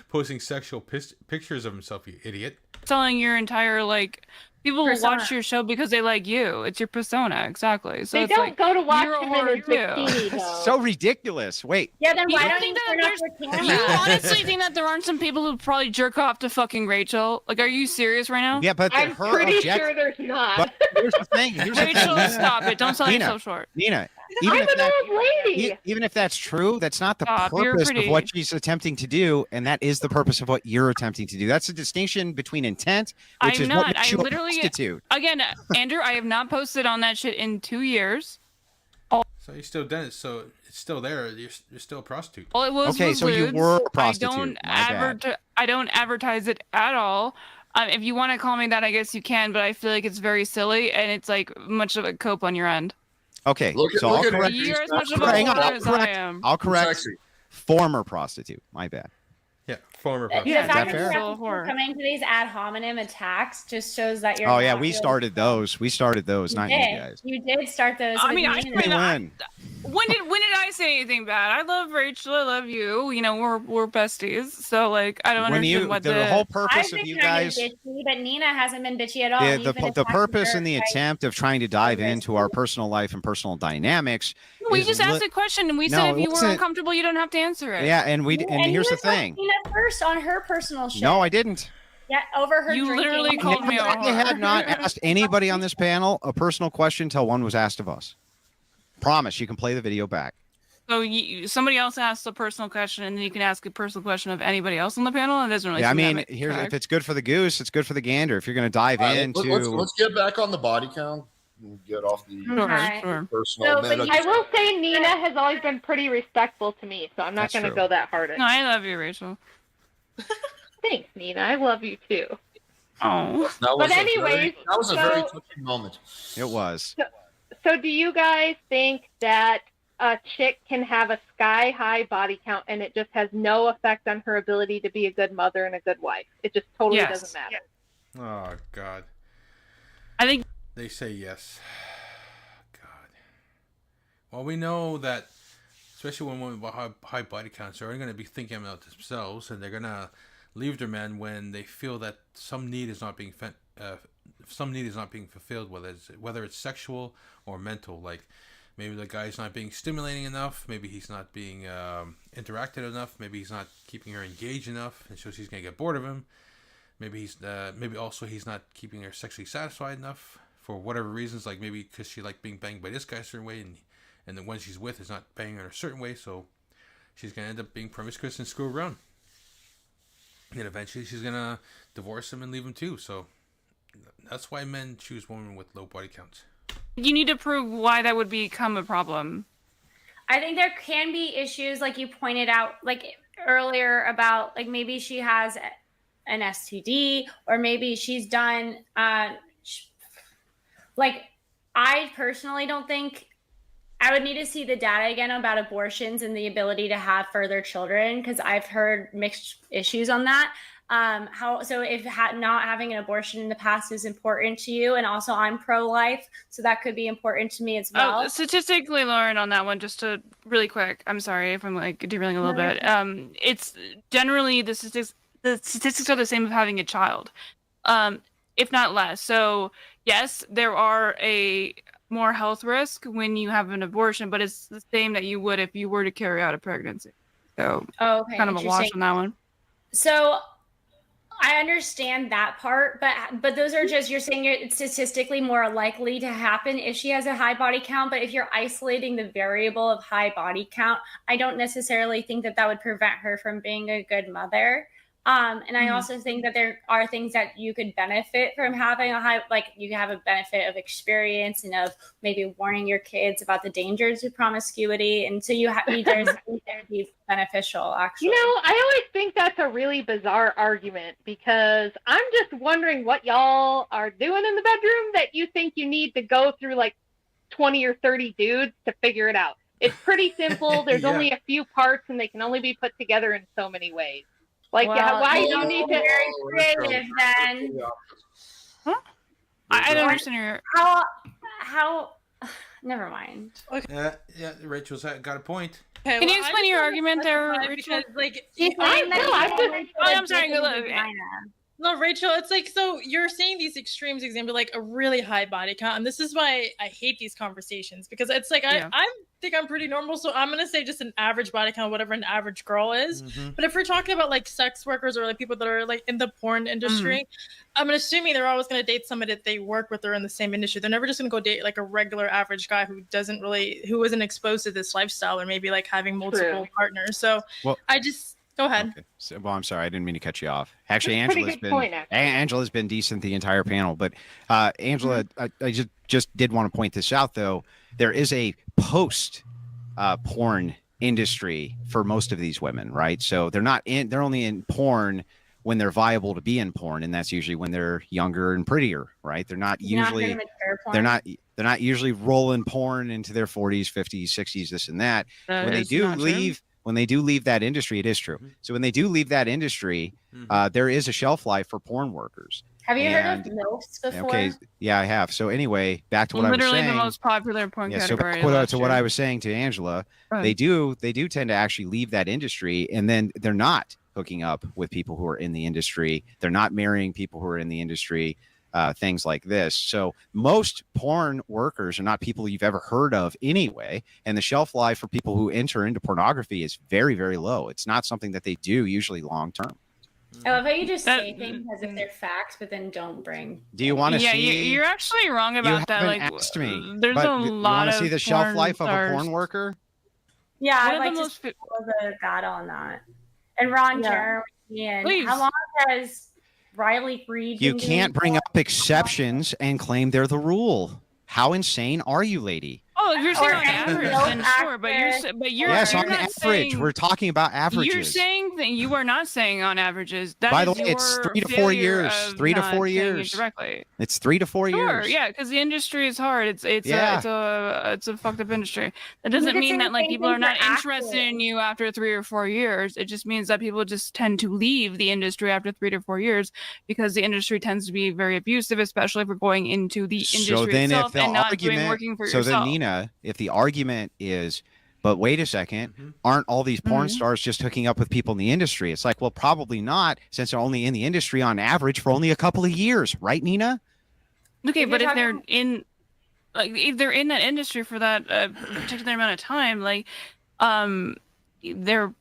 posting sexual pictures of himself, you idiot. selling your entire, like, people will Persona. watch your show because they like you. It's your persona, exactly. So They it's don't like, go to watch you're a him in whore his too. bikini, though. So ridiculous. Wait. Yeah, then You why don't don't you think that turn off there's- your camera? You honestly think that there aren't some people who probably jerk off to fucking Rachel? Like, are you serious right now? Yeah, but I'm her pretty object- sure there's not. But here's the thing. Here's the Rachel, thing. stop it. Don't sell Nina, yourself short. Nina, even I'm if an that, old lady. even if that's true, that's not the Stop, you're purpose of pretty. what she's attempting to do, and that is the purpose of what you're attempting to do. That's the distinction between intent, which I'm is not. what makes I you a literally, prostitute. again, Andrew, I have not posted on that shit in 2 years. So you still done it. So it's still there. You're still a prostitute. All it was Okay, was so you lewds. were a prostitute. I don't advertise it at all. If you want to call me that, I guess you can, but I feel like it's very silly and it's like much of a cope on your end. Okay, Look at- so look I'll at correct. You're as much of a Hang on, whore I'll as I correct. am. I'll correct. Sexy. Former prostitute. My bad. Yeah, former The prostitute. Yeah, fact that that fair? you Still a have whore. coming to these ad hominem attacks just shows that you're. Oh yeah, not we really- started those. We started those, You not did. you guys. You did start those. I with mean, I me mean, and- when did I say anything bad? I love Rachel. I love you. You know, we're besties. So like, I don't When understand you, what the whole I've purpose been of you kind guys. of bitchy, but Nina hasn't been bitchy at all. Yeah, and you've been the attacking purpose her, and the like- attempt of trying to dive into our personal life and personal dynamics. we is just asked a question and we No, said if it you were wasn't- uncomfortable, you don't have to answer it. Yeah, and we and you here's the attacked thing. Nina first on her personal shit. No, I didn't. Yeah, over her. You drinking. literally called me a I whore. had not asked anybody on this panel a personal question until one was asked of us. Promise, you can play the video back. So somebody else asks a personal question, and then you can ask a personal question of anybody else on the panel. It doesn't really. Yeah, I seem that mean, much here's track. if it's good for the goose, it's good for the gander. If you're going to dive All right, into, let's get back on the body count and get off the Okay. personal. So, but I will say Nina has always been pretty respectful to me, so I'm not That's going to true. go that hard at No, I love you, Rachel. Thanks, Nina. I love you too. Oh. But anyways, that was a very touching moment. It was. So do you guys think that a chick can have a sky-high body count and it just has no effect on her ability to be a good mother and a good wife? It just totally doesn't matter. Oh, God. I think they say yes. God. Well, we know that, especially when women with high body counts, they're going to be thinking about themselves, and they're going to leave their men when they feel that some need is not being fulfilled, whether it's sexual or mental. Like maybe the guy's not being stimulating enough, maybe he's not being interacted enough, maybe he's not keeping her engaged enough, and so she's going to get bored of him. Maybe he's not keeping her sexually satisfied enough for whatever reasons, like maybe because she liked being banged by this guy a certain way, and the one she's with is not banging her a certain way, so she's going to end up being promiscuous and screw around. And eventually she's going to divorce him and leave him too, so that's why men choose women with low body counts. You need to prove why that would become a problem. I think there can be issues, like you pointed out, like earlier, about like maybe she has an STD, or maybe she's done like, I personally don't think I would need to see the data again about abortions and the ability to have further children, because I've heard mixed issues on that. If not having an abortion in the past is important to you, and also I'm pro-life, so that could be important to me as well. Statistically, Lauren, on that one, just to really quick, I'm sorry if I'm like derailing a little bit. It's generally the statistics are the same of having a child, if not less. So yes, there are a more health risk when you have an abortion, but it's the same that you would if you were to carry out a pregnancy. So kind of a wash on that one. So I understand that part, but those are just, you're saying it's statistically more likely to happen if she has a high body count. But if you're isolating the variable of high body count, I don't necessarily think that would prevent her from being a good mother. And I also think that there are things that you could benefit from having a high, like you have a benefit of experience and of maybe warning your kids about the dangers of promiscuity. And so there's be beneficial, actually. You know, I always think that's a really bizarre argument, because I'm just wondering what y'all are doing in the bedroom that you think you need to go through like 20 or 30 dudes to figure it out. It's pretty simple. There's only a few parts, and they can only be put together in so many ways. Like, why do you need to? Very creative, then. Huh? I don't understand your. How? Never mind. Yeah, Rachel's got a point. Okay, Can you explain your argument there, Rachel? I'm sorry. No, Rachel, it's like, so you're saying these extremes example, like a really high body count, and this is why I hate these conversations, because it's like I think I'm pretty normal, so I'm gonna say just an average body count, whatever an average girl is. But if we're talking about like sex workers or like people that are like in the porn industry, I'm assuming they're always gonna date somebody that they work with or in the same industry. They're never just gonna go date like a regular average guy who isn't exposed to this lifestyle, or maybe like having multiple partners. So I just. Go ahead. Okay. So, well, I'm sorry. I didn't mean to cut you off. Actually, Angela's been decent the entire panel. But Angela, I just did want to point this out, though. There is a post-porn industry for most of these women, right? So they're only in porn when they're viable to be in porn, and that's usually when they're younger and prettier, right? They're not usually they're not usually rolling porn into their 40s, 50s, 60s, this and that. When they do leave that industry, it is true. So when they do leave that industry, there is a shelf life for porn workers. Have you heard of MILFs before? Okay, yeah, I have. So anyway, back to what I was saying. Literally the most popular porn category. So back to what I was saying to Angela, they do tend to actually leave that industry, and then they're not hooking up with people who are in the industry. They're not marrying people who are in the industry. Things like this. So most porn workers are not people you've ever heard of anyway. And the shelf life for people who enter into pornography is very, very low. It's not something that they do usually long term. I love how you just say things as if they're facts, but then don't bring. Do you want to see? You're actually wrong about that. Like, asked me. There's a lot of. See the shelf life of a porn worker? Yeah, I'd like to see the data on that. And Ron, Jeremy, and how long has Riley Reid? You can't bring up exceptions and claim they're the rule. How insane are you, lady? Oh, Well, if you're saying Or on any average, male then sure, but you're Yes, you're on not average. saying, We're talking about averages. You're saying that you are not saying on averages. That By the is way, it's your 3 to 4 failure years. of 3 to not 4 saying it years. directly. It's 3 to 4 Sure, years. yeah, because the industry is hard. It's Yeah. it's a fucked up industry. That doesn't could mean say that the like same people thing are not for interested in you after 3 or 4 years. It just means that people just tend to leave the industry after 3 to 4 years because the industry tends to be very abusive, especially if we're going into the industry So then itself if the and not doing argument, working for so yourself. then Nina, if the argument is, but wait a second, aren't all these porn stars just hooking up with people in the industry? It's like, well, probably not, since they're only in the industry on average for only a couple of years, right, Nina? Okay, If but you're if they're in, like, if they're in that industry for that particular amount of time, like, they're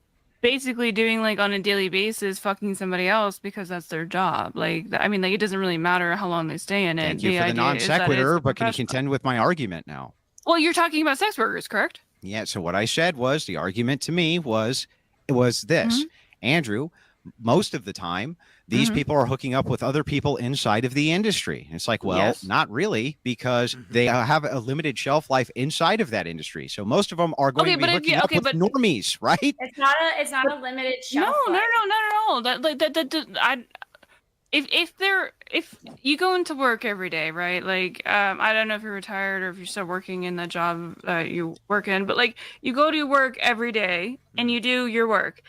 basically doing like on a daily basis fucking somebody else because that's their job. Like, I mean, like, it doesn't really matter how long they stay in it. Thank you for the non sequitur, but can you contend with my argument now? Well, you're talking about sex workers, correct? Yeah. So what I said was the argument to me was this, Andrew. Most of the time, these people are hooking up with other people inside of the industry. It's like, well, Yes. not really, because they have a limited shelf life inside of that industry. So most of them are going to be hooking up with normies, right? It's not a limited shelf No, life. not at all. If you go into work every day, right? Like, I don't know if you're retired or if you're still working in the job you work in, but like, you go to work every day and you do your work.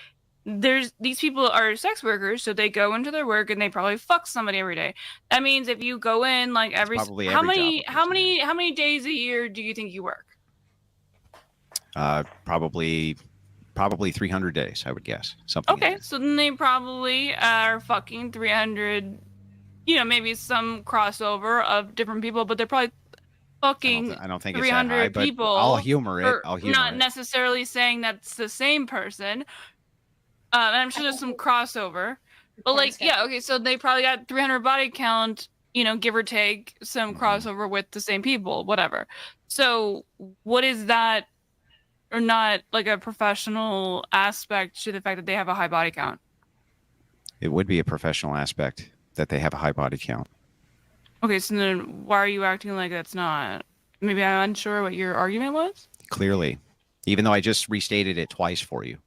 These people are sex workers, so they go into their work and they probably fuck somebody every day. That means if you go in like how many days a year do you think you work? Probably 300 days, I would guess. Something. Okay, so then they probably are fucking 300, maybe some crossover of different people, but they're probably fucking I don't think it's that high, 300 but people. I'll humor it. Not necessarily saying that's the same person. And I'm sure there's some crossover. But like, yeah, okay, so they probably got 300 body count, give or take some crossover with the same people, whatever. So what is that or not like a professional aspect to the fact that they have a high body count? It would be a professional aspect that they have a high body count. Okay, so then why are you acting like that's not? Maybe I'm unsure what your argument was? Clearly, even though I just restated it twice for you.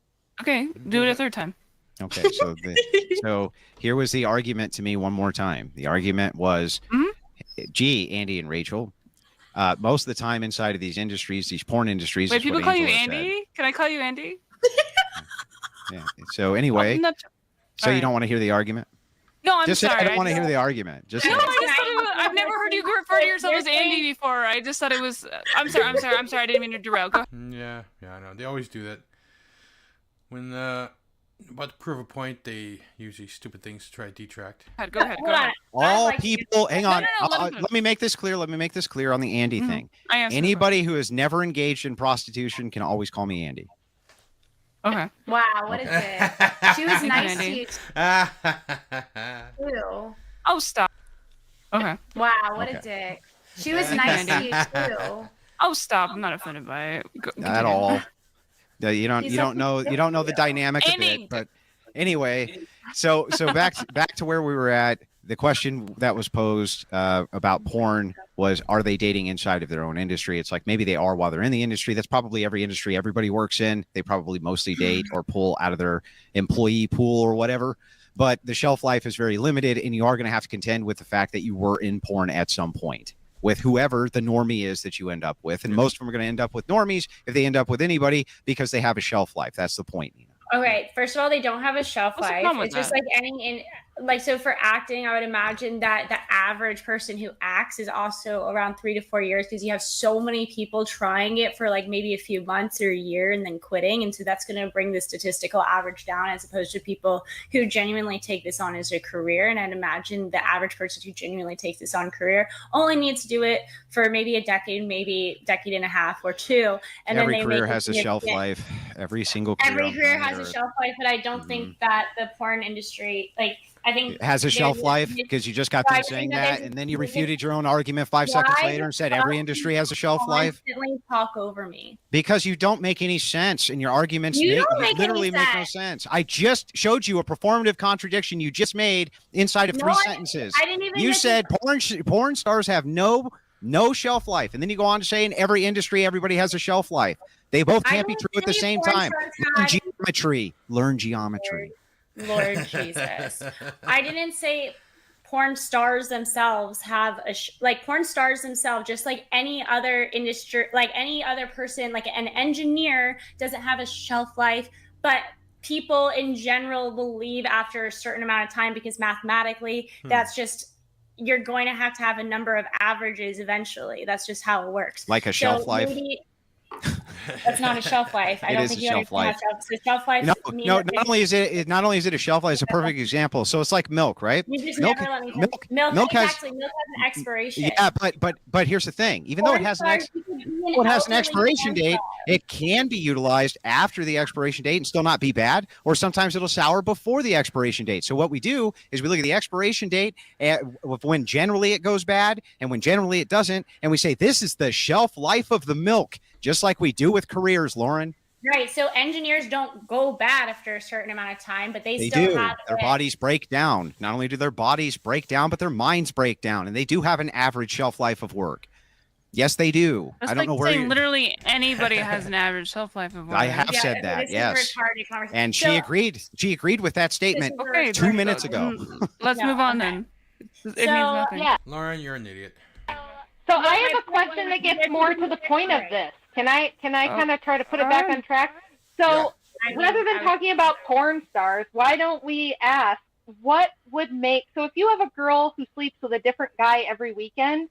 Okay, do it a third time. Okay, so here was the argument to me one more time. The argument was, gee, Andy and Rachel, most of the time inside of these industries, these porn industries. Wait, people call you Andy? Can I call you Andy? Yeah. So anyway, you don't want to hear the argument? No, I'm just sorry. I don't want to hear the argument. Just no, I've never heard you refer to yourself as Andy before. I just thought it was. I'm sorry. I didn't mean to derail. Go. Yeah, I know. They always do that. When about to prove a point, they use these stupid things to try to detract. Go ahead. All people, hang on. Let me make this clear. Let me make this clear on the Andy thing. Anybody who has never engaged in prostitution can always call me Andy. Okay. Wow, what a dick. She was nice to you too. Oh, stop. Okay. Wow, what a dick. She was nice to you too. Oh, stop. I'm not offended by it. At all. You don't know the dynamic of it, but anyway, so back to where we were at. The question that was posed about porn was, are they dating inside of their own industry? It's like, maybe they are while they're in the industry. That's probably every industry everybody works in. They probably mostly date or pull out of their employee pool or whatever. But the shelf life is very limited, and you are going to have to contend with the fact that you were in porn at some point with whoever the normie is that you end up with. And most of them are going to end up with normies if they end up with anybody, because they have a shelf life. That's the point, Nina. Okay, first of all, they don't have a shelf life. It's just like so for acting, I would imagine that the average person who acts is also around 3 to 4 years, because you have so many people trying it for like maybe a few months or a year and then quitting. And so that's going to bring the statistical average down, as opposed to people who genuinely take this on as a career. And I'd imagine the average person who genuinely takes this on career only needs to do it for maybe a decade, maybe decade and a half or two. And every then career has a shelf life. Every single career has a shelf life, but I don't think that the porn industry, I think it has a shelf life, because you just got through saying that, and then you refuted your own argument 5 seconds later and said every industry has a shelf life. Constantly talk over me. Because you don't make any sense, and your arguments literally make no sense. I just showed you a performative contradiction you just made inside of 3 sentences. I didn't even. You said porn stars have no No shelf life. And then you go on to say in every industry, everybody has a shelf life. They both can't be true at the same time. Learn geometry. Learn geometry. Lord Jesus. I didn't say porn stars themselves have like porn stars themselves, just like any other industry, like any other person, like an engineer doesn't have a shelf life, but people in general believe after a certain amount of time, because mathematically that's just, you're going to have a number of averages eventually. That's just how it works. Like a shelf life. That's not a shelf life. I don't think you understand shelf life. No, not only is it a shelf life, it's a perfect example. So it's like milk, right? You just milk, never let me milk has an expiration. Yeah, but here's the thing. Even though it has an expiration date, it can be utilized after the expiration date and still not be bad, or sometimes it'll sour before the expiration date. So what we do is we look at the expiration date when generally it goes bad and when generally it doesn't, and we say this is the shelf life of the milk, just like we do with careers, Lauren. Right. So engineers don't go bad after a certain amount of time, but they still do. have Their bodies break down. Not only do their bodies break down, but their minds break down, and they do have an average shelf life of work. Yes, they do. That's I don't like know where saying literally anybody has an average shelf life of work. I have said that, yes. And she agreed. She agreed with that statement 2 minutes ago. Let's move on then. It means nothing. Yeah. Lauren, you're an idiot. So I have a question that gets more to the point of this. Can I kind of try to put it back on track? So rather than talking about porn stars, why don't we ask what would make, so if you have a girl who sleeps with a different guy every weekend,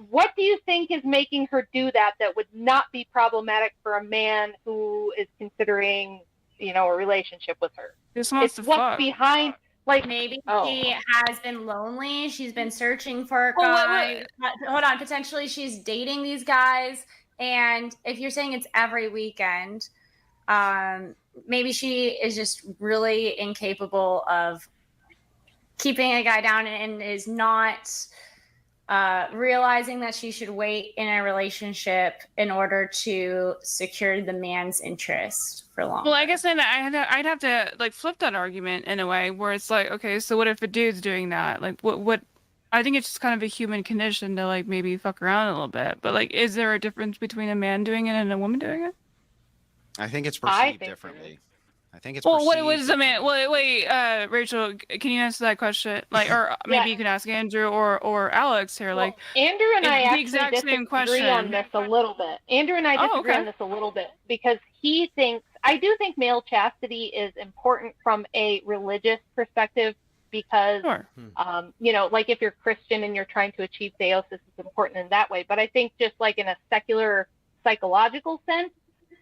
what do you think is making her do that would not be problematic for a man who is considering, a relationship with her? It's what's behind, like maybe she has been lonely. She's been searching for a guy. Hold on. Potentially she's dating these guys. And if you're saying it's every weekend, maybe she is just really incapable of keeping a guy down and is not realizing that she should wait in a relationship in order to secure the man's interest for long. Well, I guess then I'd have to like flip that argument in a way where it's like, okay, so what if a dude's doing that? Like, what? I think it's just kind of a human condition to like maybe fuck around a little bit. But like, is there a difference between a man doing it and a woman doing it? I think it's perceived differently. I think it's well, what is a man? Well, wait, Rachel, can you answer that question? Like, or maybe you can ask Andrew or Alex here. Like, Andrew and I actually disagree on this a little bit. Andrew and I disagree on this a little bit because he thinks, I do think male chastity is important from a religious perspective because, like if you're Christian and you're trying to achieve theosis, it's important in that way. But I think just like in a secular psychological sense,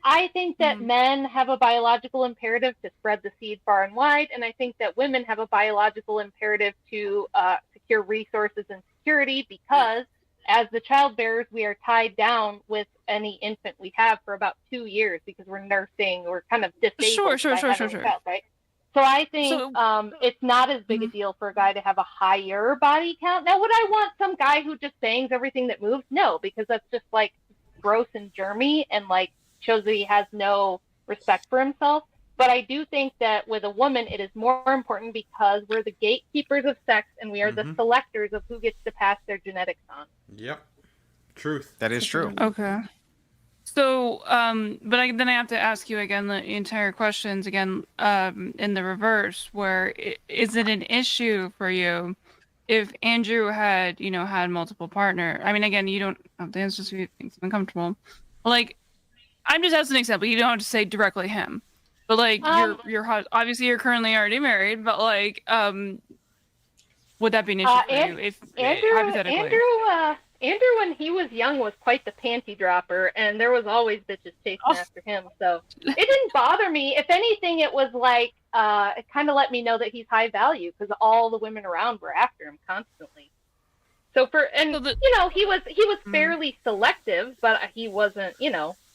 I think that men have a biological imperative to spread the seed far and wide, and I think that women have a biological imperative to secure resources and security because as the child bearers, we are tied down with any infant we have for about 2 years because we're nursing, we're kind of disabled. Sure. Child, right? So I think it's not as big a deal for a guy to have a higher body count. Now, would I want some guy who just bangs everything that moves? No, because that's just like gross and germy and like shows that he has no respect for himself. But I do think that with a woman, it is more important because we're the gatekeepers of sex and we are the selectors of who gets to pass their genetics on. Yep. Truth. That is true. Okay. So, but then I have to ask you again the entire questions again in the reverse, where is it an issue for you if Andrew had, had multiple partner? I mean, again, you don't have to answer if you think it's uncomfortable. Like, I'm just asking an example. You don't have to say directly him, but like you're obviously you're currently already married, but like, would that be an issue for you if hypothetically? Andrew, when he was young, was quite the panty dropper, and there was always bitches chasing after him. So it didn't bother me. If anything, it was like it kind of let me know that he's high value because all the women around were after him constantly. So he was fairly selective, but he wasn't.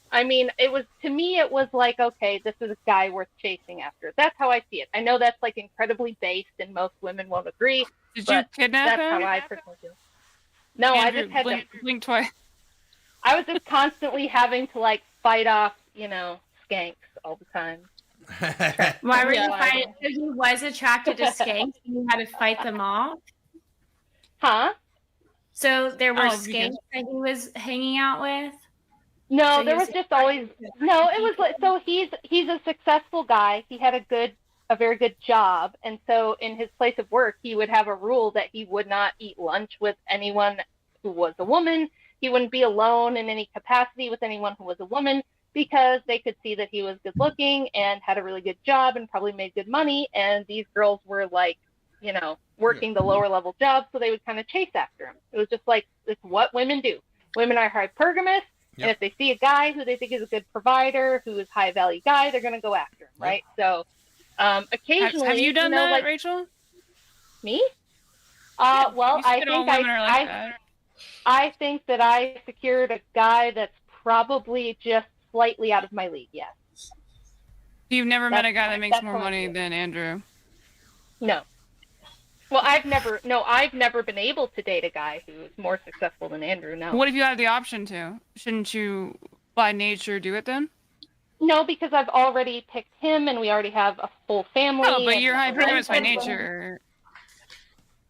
I mean, it was like, okay, this is a guy worth chasing after. That's how I see it. I know that's like incredibly based, and most women won't agree. Did you kidnap him? That's how I personally do. No, Andrew, I just had to blink twice. I was just constantly having to like fight off, skanks all the time. Why were you fighting? So he was attracted to skanks, and you had to fight them off. Huh? So there were Oh, skanks that he was hanging out with? No, So there was just always no. It was like, so he's a successful guy. He had a very good job, and so in his place of work, he would have a rule that he would not eat lunch with anyone who was a woman. He wouldn't be alone in any capacity with anyone who was a woman, because they could see that he was good looking and had a really good job and probably made good money. And these girls were like, you know, working the lower level jobs, so they would kind of chase after him. It was just like, it's what women do. Women are hypergamous. And if they see a guy who they think is a good provider, who is high value guy, they're going to go after him, right? So occasionally, have you done that, like, Rachel? Me? Well, I said all think women are like that. I think that I secured a guy that's probably just slightly out of my league. Yes. You've never met a guy that makes that's more how I money feel. than Andrew. No. Well, I've never been able to date a guy who's more successful than Andrew. No. What if you had the option to? Shouldn't you, by nature, do it then? No, because I've already picked him, and we already have a full family. Oh, but and you're a hypergamous by relationship. nature.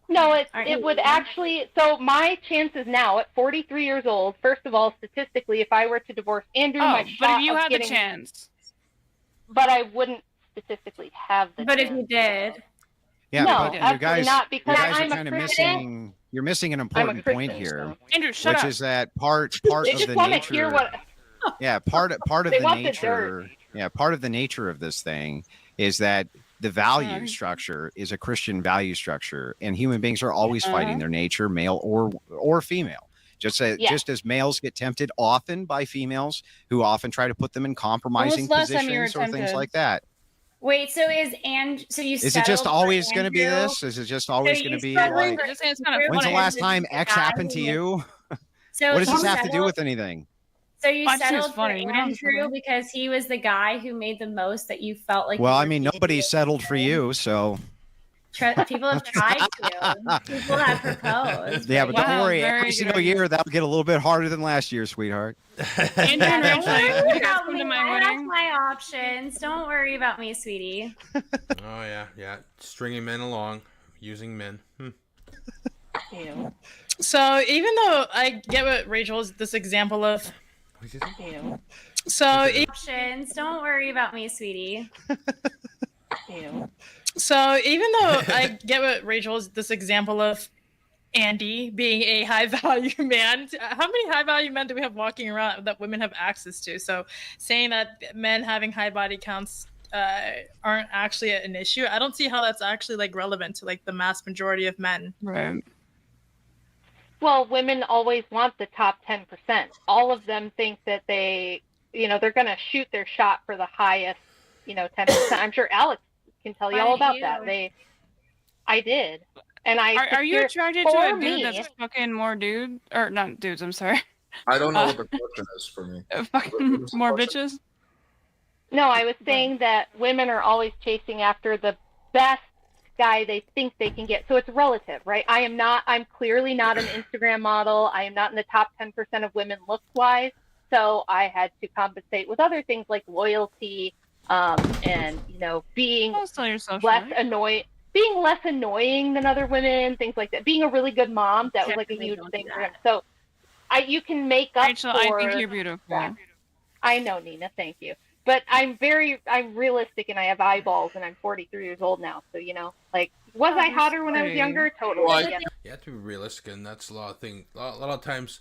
No, it would actually. So my chances now at 43 years old. First of all, statistically, if I were to divorce Andrew, my but shot if you of had the getting, chance. But I wouldn't statistically have the. But chance. if you did. Yeah, No, but absolutely you guys, not, because you guys I'm are a kind of Christian. missing. You're missing an important point Christian, here, Andrew, shut which up. is that part They of just the want to nature. hear what. Yeah, part of They the want the nature. Yeah, part of the nature of this thing is that the value structure is a Christian value structure, and human beings are always fighting their nature, male or female. Just as males get tempted often by females who often try to put them in compromising When was the last time you were positions or things tempted? like that. Wait, so is you Is it just always going to be this? Is it just always going to be like? When's the last time X happened to you? So what does you this have to do settled- with anything? So you I just think settled it's for funny. We don't have to Andrew because he was the guy who made the most that you felt like. Well, you I were mean, nobody settled for you, so. People have tried to. People have proposed. Yeah, but don't Wow, worry. very Every single year that'll get a little bit harder than last year, sweetheart. Andrew and Rachel, would you guys come to my I have wedding? my options. Don't worry about me, sweetie. Oh yeah, stringing men along, using men. So even though I get what Rachel's this example of, so Options. Don't worry about me, sweetie. So even though I get what Rachel's this example of Andy being a high value man, how many high value men do we have walking around that women have access to? So saying that men having high body counts aren't actually an issue, I don't see how that's actually like relevant to like the mass majority of men. Right. Well, women always want the top 10%. All of them think that they're going to shoot their shot for the highest, 10%. I'm sure Alex can tell you all about that. I did. And Are you attracted to for a dude me, that's fucking more dude? Or not dudes, I'm sorry. I don't know what the question is for me. Fucking more bitches? No, I was saying that women are always chasing after the best guy they think they can get. So it's relative, right? I'm clearly not an Instagram model. I am not in the top 10% of women looks-wise. So I had to compensate with other things like loyalty, and being less annoying than other women, things like that. Being a really good mom, that was like a huge thing for him. So you can make up Rachel, for I think you're beautiful. that. I know, Nina, thank you. But I'm realistic, and I have eyeballs, and I'm 43 years old now. So was I hotter when I was younger? Totally. Well, yeah. You have to be realistic, and that's a lot of things. A lot of times,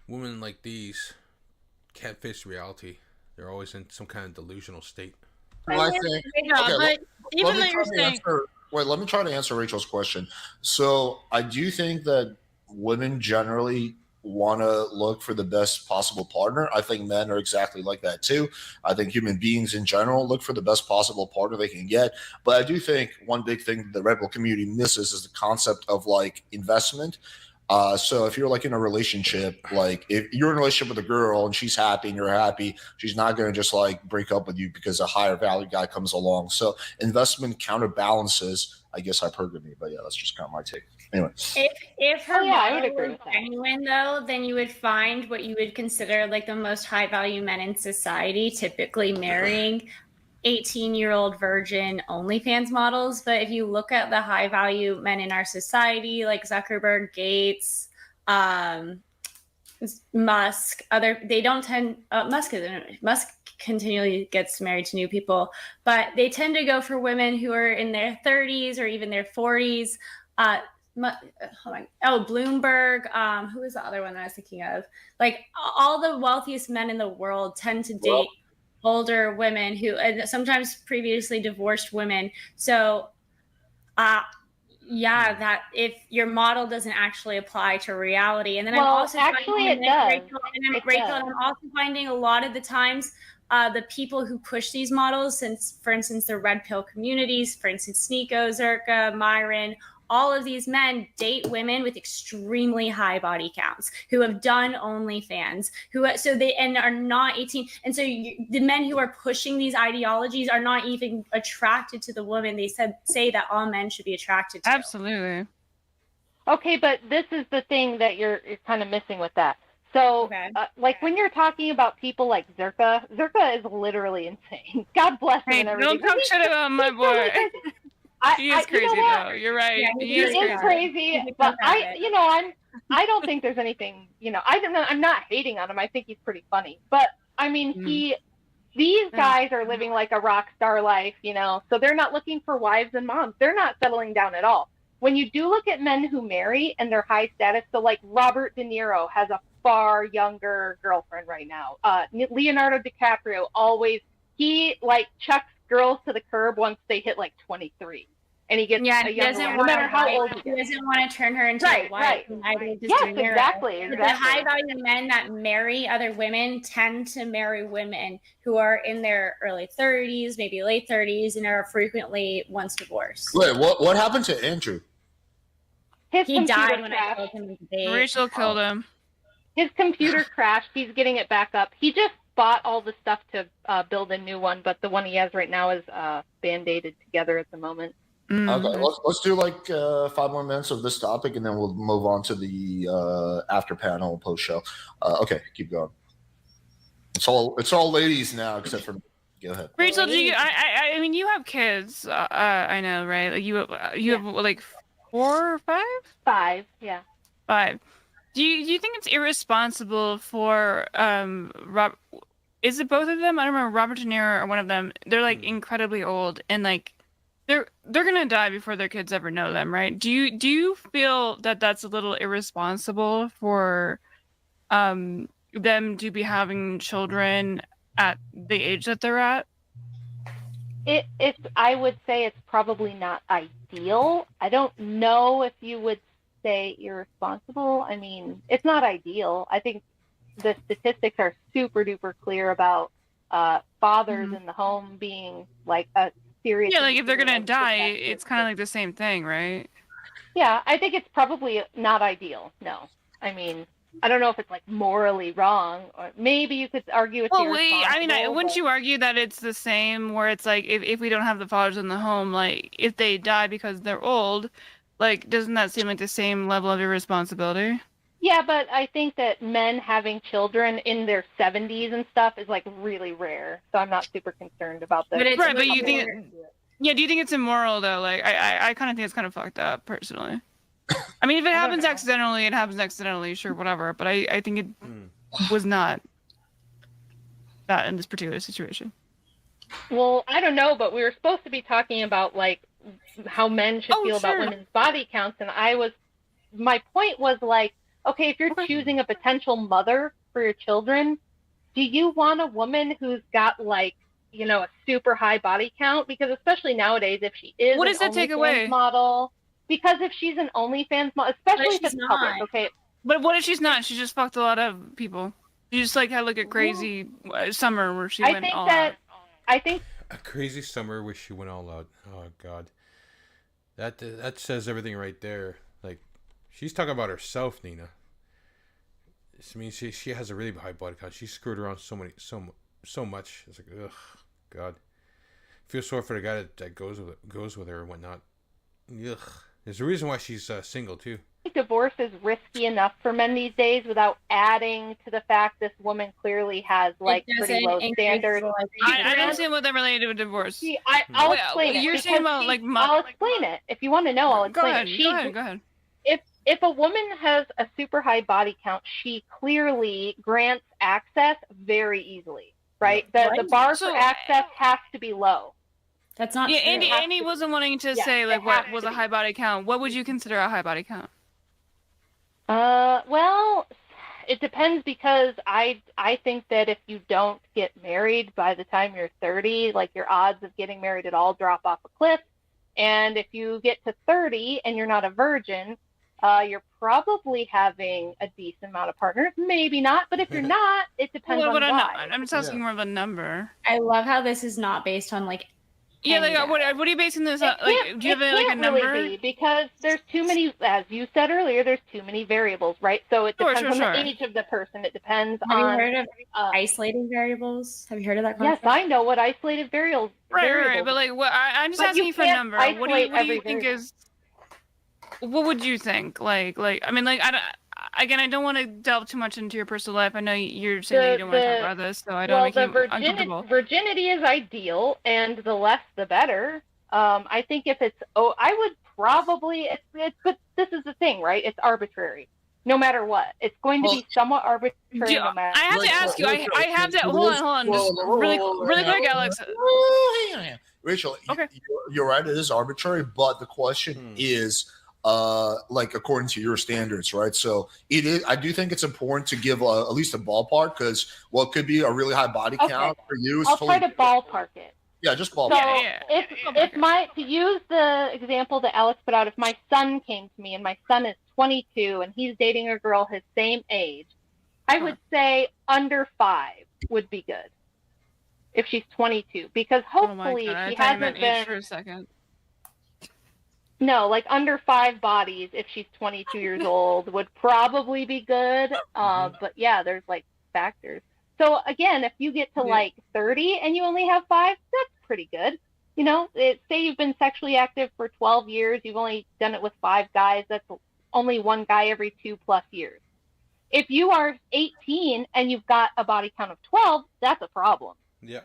women like these can't face reality. They're always in some kind of delusional state. Well, I think. Let me try to answer Rachel's question. So I do think that women generally want to look for the best possible partner. I think men are exactly like that too. I think human beings in general look for the best possible partner they can get. But I do think one big thing the Red Bull community misses is the concept of like investment. So if you're like in a relationship, like if you're in a relationship with a girl and she's happy and you're happy, she's not going to just like break up with you because a higher value guy comes along. So investment counterbalances, I guess, hypergamy. But yeah, that's just kind of my take. Anyway. If her I would model agree was with that. genuine, though, then you would find what you would consider like the most high value men in society, typically marrying 18-year-old virgin OnlyFans models. But if you look at the high value men in our society, like Zuckerberg, Gates, Musk. Musk continually gets married to new people, but they tend to go for women who are in their 30s or even their 40s. Bloomberg. Who was the other one that I was thinking of? Like all the wealthiest men in the world tend to date older women and sometimes previously divorced women. So, that if your model doesn't actually apply to reality, and then I'm also actually it does. Rachel, and I'm also finding a lot of the times the people who push these models, for instance, the red pill communities, for instance, Sneeko, Zerka, Myron, all of these men date women with extremely high body counts who have done OnlyFans, and are not 18. And so the men who are pushing these ideologies are not even attracted to the woman they say that all men should be attracted to. Absolutely. Okay, but this is the thing that you're kind of missing with that. So, when you're talking about people like Zerka is literally insane. God bless him and everything. Don't talk shit about my boy. He is crazy, though. You're right. Yeah, he is crazy. But I don't think there's anything. I'm not hating on him. I think he's pretty funny. But I mean, these guys are living like a rock star life. So they're not looking for wives and moms. They're not settling down at all. When you do look at men who marry and they're high status, so like Robert De Niro has a far younger girlfriend right now. Leonardo DiCaprio he chucks girls to the curb once they hit 23, and he gets a young one, no matter how old he doesn't want to turn her into a wife. Yes, exactly. The high value men that marry other women tend to marry women who are in their early 30s, maybe late 30s, and are frequently once divorced. Wait, what happened to Andrew? He died when I told him to date. Rachel killed him. His computer crashed. He's getting it back up. He just bought all the stuff to build a new one, but the one he has right now is band-aided together at the moment. Okay, let's do 5 more minutes of this topic, and then we'll move on to the after panel post show. Okay, keep going. It's all ladies now, except for me. Go ahead, Rachel. Do you? I mean, you have kids. I know, right? Like you have 4 or 5? 5, yeah. 5. Do you think it's irresponsible for is it both of them? I don't remember, Robert De Niro or one of them. They're incredibly old, and they're gonna die before their kids ever know them, right? Do you feel that that's a little irresponsible for them to be having children at the age that they're at? I would say it's probably not ideal. I don't know if you would say irresponsible. I mean, it's not ideal. I think the statistics are super duper clear about fathers in the home being a serious. Yeah, if they're gonna die, it's kind of the same thing, right? Yeah, I think it's probably not ideal. No, I mean, I don't know if it's morally wrong, or maybe you could argue it's irresponsible. Wouldn't you argue that it's the same, where it's if we don't have the fathers in the home, if they die because they're old, doesn't that seem like the same level of irresponsibility? Yeah, but I think that men having children in their 70s and stuff is really rare. So I'm not super concerned about that. Right, but you think, do you think it's immoral though? I kind of think it's kind of fucked up personally. I mean, if it happens accidentally, it happens accidentally, sure, whatever. But I think it was not that in this particular situation. Well, I don't know, but we were supposed to be talking about how men should feel about women's body counts, and my point was okay, if you're choosing a potential mother for your children, do you want a woman who's got a super high body count? Because especially nowadays, if she is what does that take away? Model, because if she's an OnlyFans model, especially if it's public, okay. But what if she's not? She just fucked a lot of people. She just had a crazy summer where she went all out. I think a crazy summer where she went all out. Oh God, that says everything right there. She's talking about herself, Nina. I mean, she has a really high body count. She screwed around so much. It's ugh, God. I feel sorry for the guy that goes with her and whatnot. Ugh. There's a reason why she's single too. I think divorce is risky enough for men these days without adding to the fact this woman clearly has pretty low standards. I don't understand what that related with divorce. See, I'll explain it. You're saying about I'll explain it. If you want to know, I'll explain it. Go ahead. if a woman has a super high body count, she clearly grants access very easily, right? The bar for access has to be low. That's not Yeah, true. Andy wasn't wanting to say like what was a high body count. What would you consider a high body count? Well, it depends, because I think that if you don't get married by the time you're 30, like your odds of getting married at all drop off a cliff. And if you get to 30 and you're not a virgin, you're probably having a decent amount of partners. Maybe not, but if you're not, it depends on why. I'm just asking more of a number. I love how this is not based on like. Yeah, like what are you basing this on? Like, do you have like a number? Really be, because there's too many, as you said earlier, there's too many variables, right? So it depends on the age of the person. It depends on. Have you heard of isolating variables? Have you heard of that concept? Yes, I know what isolated variables. Right. But like, I'm just asking you for a number. What do you think is? What would you think? Like, I mean, like, I don't want to delve too much into your personal life. I know you're saying that you don't want to talk about this, so I don't make you uncomfortable. Virginity is ideal, and the less the better. I think if it's, I would probably, but this is the thing, right? It's arbitrary. No matter what, it's going to be somewhat arbitrary. No matter. I have to ask you. I have that. Hold on. Just really quick, Alex. Rachel, you're right. It is arbitrary, but the question is, like according to your standards, right? So it is. I do think it's important to give at least a ballpark, because what could be a really high body count for you is I'll try to ballpark it. Yeah, just ballpark. So to use the example that Alex put out, if my son came to me and my son is 22 and he's dating a girl his same age, I would say under 5 would be good if she's 22, because hopefully she hasn't been. For a second. No, like under 5 bodies if she's 22 years old would probably be good. But yeah, there's like factors. So again, if you get to like 30 and you only have 5, that's pretty good. You know, say you've been sexually active for 12 years, you've only done it with 5 guys, that's only 1 guy every 2+ years. If you are 18 and you've got a body count of 12, that's a problem. Yeah.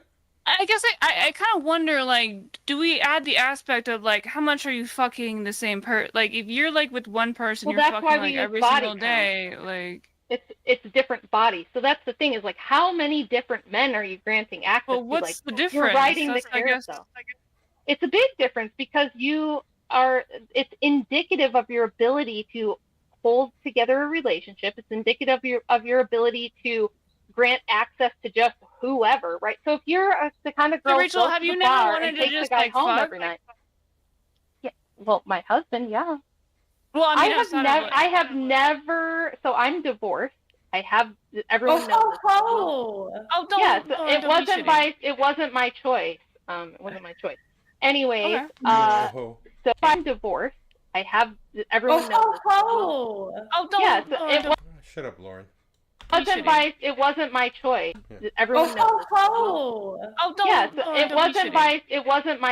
I guess I kind of wonder, like, do we add the aspect of, like, how much are you fucking the same like, if you're, like, with one person, you're fucking, like, every single day, like... It's different bodies. So that's the thing, is, like, how many different men are you granting access to? Well, what's like, the difference? You're riding the carousel. It's a big difference, because it's indicative of your ability to hold together a relationship. It's indicative of your ability to grant access to just whoever, right? So if you're the kind of girl, Rachel, have you never wanted to just like home fuck? Every night? Yeah, well, my husband, yeah. Well, I mean, I have never. So I'm divorced. I have everyone knows. Yes, it wasn't my choice. It wasn't my choice. Anyways, so I'm divorced. I have everyone knows. Yes, shut up, Lauren. It wasn't my choice. Everyone knows. Yes, it wasn't my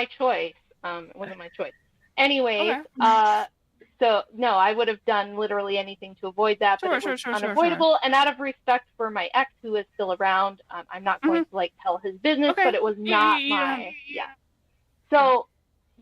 choice. It wasn't my choice. Anyways, so no, I would have done literally anything to avoid that, but it was unavoidable. And out of respect for my ex, who is still around, I'm not going to like tell his business, but it was not So,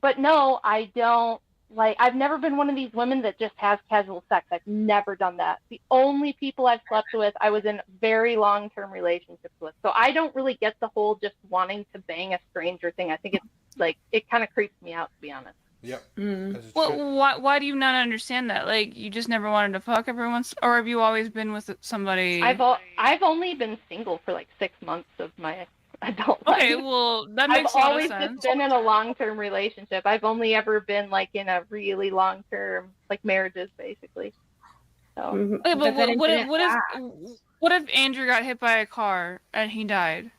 but no, I don't. Like, I've never been one of these women that just has casual sex. I've never done that. The only people I've slept with, I was in very long-term relationships with. So I don't really get the whole just wanting to bang a stranger thing. I think it's like, it kind of creeps me out, to be honest. Yep. Well, why do you not understand that? Like, you just never wanted to fuck every once, or have you always been with somebody? I've only been single for like 6 months of my adult life. Okay, well, that makes a lot of sense. I've always just been in a long-term relationship. I've only ever been like in a really long-term, like marriages, basically. So. Okay, but what if Andrew got hit by a car and he died?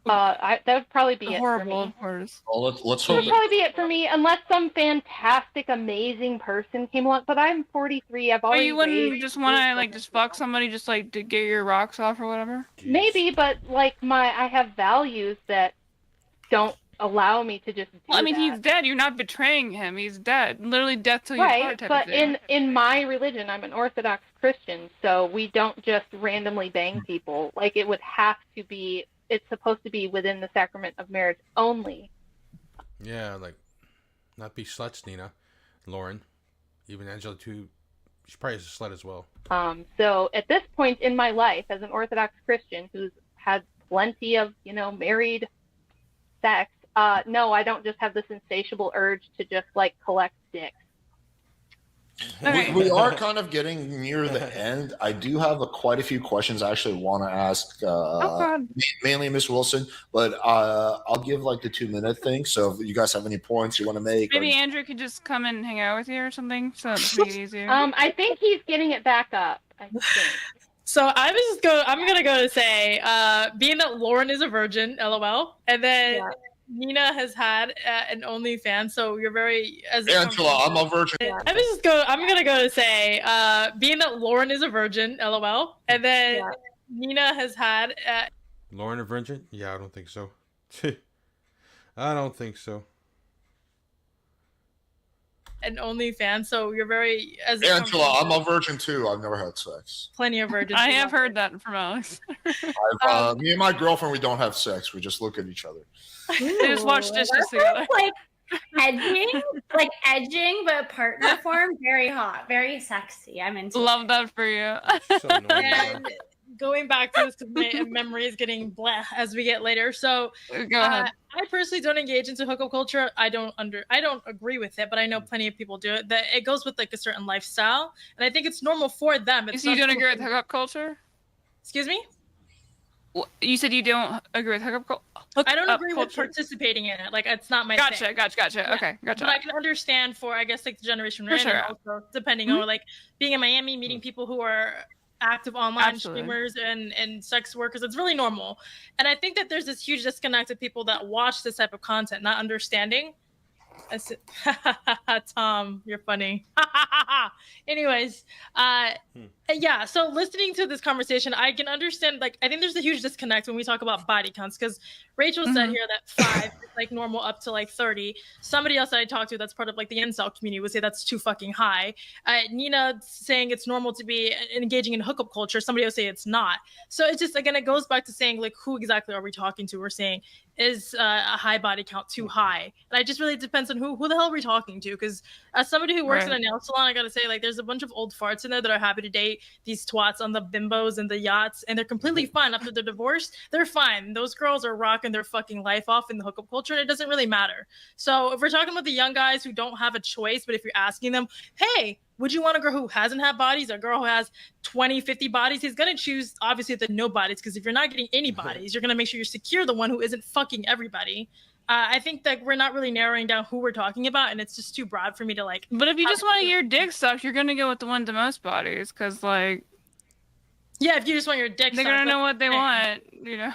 That would probably be horrible, of course. Well, let's That hope. would probably be it for me, unless some fantastic, amazing person came along. But I'm 43. I've already. But you wouldn't just want to like just fuck somebody, just like to get your rocks off or whatever. Maybe, but like I have values that don't allow me to just. Well, I mean, he's dead. You're not betraying him. He's dead. Literally, death till you part type but of thing. in my religion, I'm an Orthodox Christian, so we don't just randomly bang people. Like, it would have to be. It's supposed to be within the sacrament of marriage only. Yeah, like, not be sluts, Nina, Lauren, even Angela too. She probably is a slut as well. So at this point in my life, as an Orthodox Christian who's had plenty of, married sex, no, I don't just have this insatiable urge to just like collect dicks. Okay. We are kind of getting near the end. I do have quite a few questions I actually want to ask, mainly Miss Wilson, but I'll give like the 2-minute thing. So if you guys have any points you want to make, Maybe Andrew could just come and hang out with you or something, so to make it easier. I think he's getting it back up. I think. So I'm gonna go to say, being that Lauren is a virgin, LOL, and then Nina has had an OnlyFans, so you're very Angela, I'm a virgin. I'm gonna go to say, being that Lauren is a virgin, LOL, and then Nina has had. Lauren a virgin? Yeah, I don't think so. I don't think so. An OnlyFans, so you're very Angela, I'm a virgin too. I've never had sex. Plenty of virgins. I have heard that from Alex. Me and my girlfriend, we don't have sex. We just look at each other. They just watch dishes together. Like edging, but partner form. Very hot, very sexy. I'm into. Love that for you. And going back to this, because my memory is getting blah as we get later. So go ahead. I personally don't engage into hookup culture. I don't agree with it, but I know plenty of people do it. That it goes with like a certain lifestyle, and I think it's normal for them. So you don't agree with hookup culture? Excuse me? You said you don't agree with hookup culture? I don't agree with participating in it. Like, it's not my thing. Gotcha. Yeah. Okay, gotcha. But I can understand for, I guess, like the generation we're in, sure. and also depending on like being in Miami, meeting people who are active online streamers and sex workers. It's really normal. And I think that there's this huge disconnect of people that watch this type of content, not understanding. Tom, you're funny. Anyways, yeah, so listening to this conversation, I can understand, like, I think there's a huge disconnect when we talk about body counts, because Rachel said here that 5 is like normal up to like 30. Somebody else that I talked to that's part of like the incel community would say that's too fucking high. Nina saying it's normal to be engaging in hookup culture. Somebody else say it's not. So it's just, again, it goes back to saying, like, who exactly are we talking to? We're saying, is a high body count too high? And it just really depends on who the hell are we talking to? Because as somebody who works in a nail salon, I gotta say, like, there's a bunch of old farts in there that are happy to date these twats on the bimbos and the yachts, and they're completely fine after they're divorced. They're fine. Those girls are rocking their fucking life off in the hookup culture, and it doesn't really matter. So if we're talking about the young guys who don't have a choice, but if you're asking them, hey, would you want a girl who hasn't had bodies, or a girl who has 20, 50 bodies? He's going to choose, obviously, the no bodies, because if you're not getting any bodies, you're going to make sure you secure the one who isn't fucking everybody. I think that we're not really narrowing down who we're talking about, and it's just too broad for me to, like... But if you just want to get your dick sucked, you're going to go with the one with the most bodies, because, like... Yeah, if you just want your dick they're sucked... going to know what they want, you know?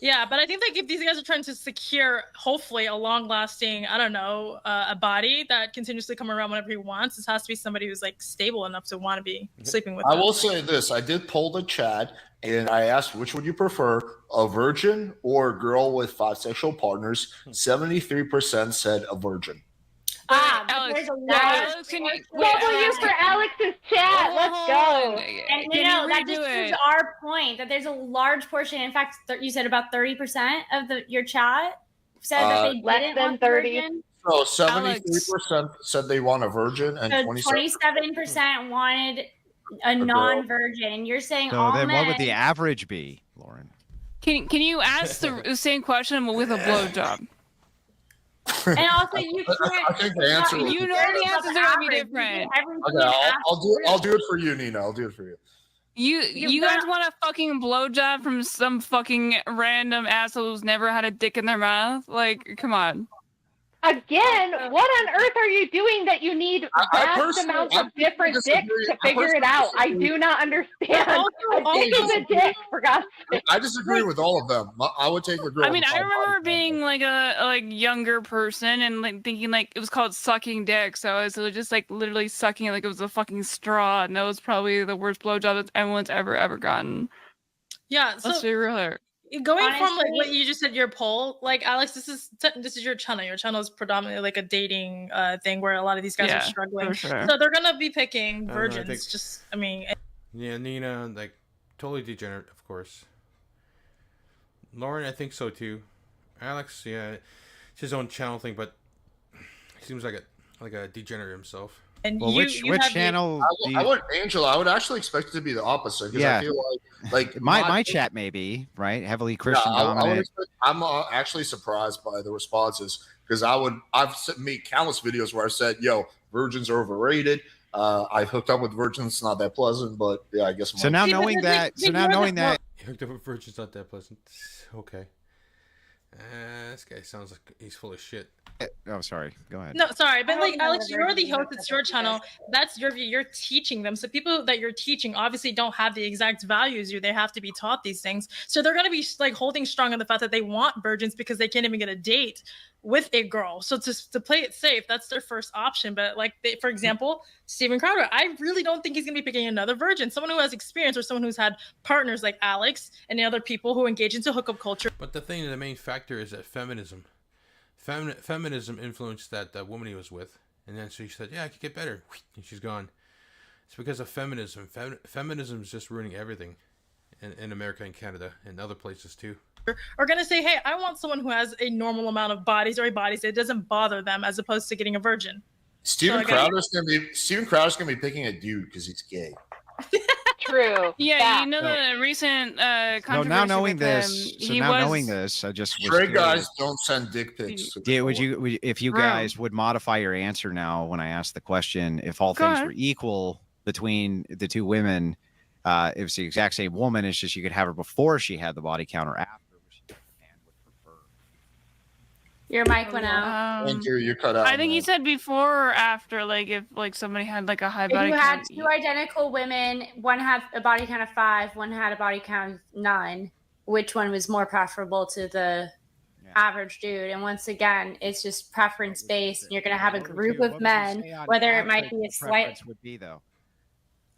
Yeah, but I think like if these guys are trying to secure, hopefully, a long-lasting, I don't know, a body that continuously come around whenever he wants, this has to be somebody who's like stable enough to want to be sleeping with. I will say this: I did poll the chat, and I asked, which would you prefer, a virgin or a girl with 5 sexual partners? 73% said a virgin. There's a lot. W for Alex's chat. Let's go. And that just proves our point that there's a large portion. In fact, you said about 30% of your chat said that they didn't want 30. Virgin. So 73% said they want a virgin, and 27% wanted a non-virgin. You're saying so all then men. What would the average be, Lauren? Can you ask the same question with a blowjob? And also, you can't. I think the answer. You know the answers are gonna be different. Okay, I'll do it for you, Nina. I'll do it for you. You guys want a fucking blowjob from some fucking random asshole who's never had a dick in their mouth? Like, come on. Again, what on earth are you doing that you need vast amounts of different dicks to figure it out? I do not understand. A dick is a dick, for God's sake. I disagree with all of them. I would take the girl. I mean, I remember being like a younger person and like thinking like it was called sucking dick, so it was just like literally sucking it like it was a fucking straw, and that was probably the worst blowjob that anyone's ever gotten. Yeah, so let's be real here. Going from like what you just said, your poll, like Alex, this is your channel. Your channel is predominantly like a dating thing where a lot of these guys are struggling. Sure. So they're gonna be picking virgins. Yeah, Nina, like totally degenerate, of course. Lauren, I think so too. Alex, yeah, it's his own channel thing, but he seems like a degenerate himself. And Well, which channel? I would, Angela. I would actually expect it to be the opposite because I feel like my chat may be right heavily Christian dominant. I'm actually surprised by the responses because I've made countless videos where I said, "Yo, virgins are overrated." I've hooked up with virgins; it's not that pleasant, but yeah, I guess. So now knowing that, hooked up with virgins not that pleasant. Okay. This guy sounds like he's full of shit. Oh, sorry. Go ahead. No, sorry, but like Alex, you're the host. It's your channel. That's your view. You're teaching them. So people that you're teaching obviously don't have the exact values you. They have to be taught these things. So they're gonna be like holding strong on the fact that they want virgins because they can't even get a date with a girl. So to play it safe, that's their first option. But like, for example, Steven Crowder, I really don't think he's gonna be picking another virgin, someone who has experience or someone who's had partners like Alex and the other people who engage into hookup culture. But the main factor is that feminism. Feminism influenced that woman he was with, and then she said, "Yeah, I could get better," and she's gone. It's because of feminism. Feminism is just ruining everything in America and Canada and other places too. Are going to say, hey, I want someone who has a normal amount of bodies or bodies that doesn't bother them as opposed to getting a virgin. Steven Crowder's gonna be picking a dude because he's gay. True. Yeah, you know the recent controversy now knowing with this, him, knowing this, I just straight guys don't send dick pics. If you guys would modify your answer now when I asked the question, if all things were equal between the two women, if it's the exact same woman, it's just you could have her before she had the body count or after. Your mic went out. Thank you. You cut out. I think he said before or after, like if like somebody had like a high body count. If you count. had two identical women, one had a body count of 5, one had a body count of 9, which one was more preferable to the average dude? And once again, it's just preference based. And you're going to have a group of men, whether it might be a slight. Would be though.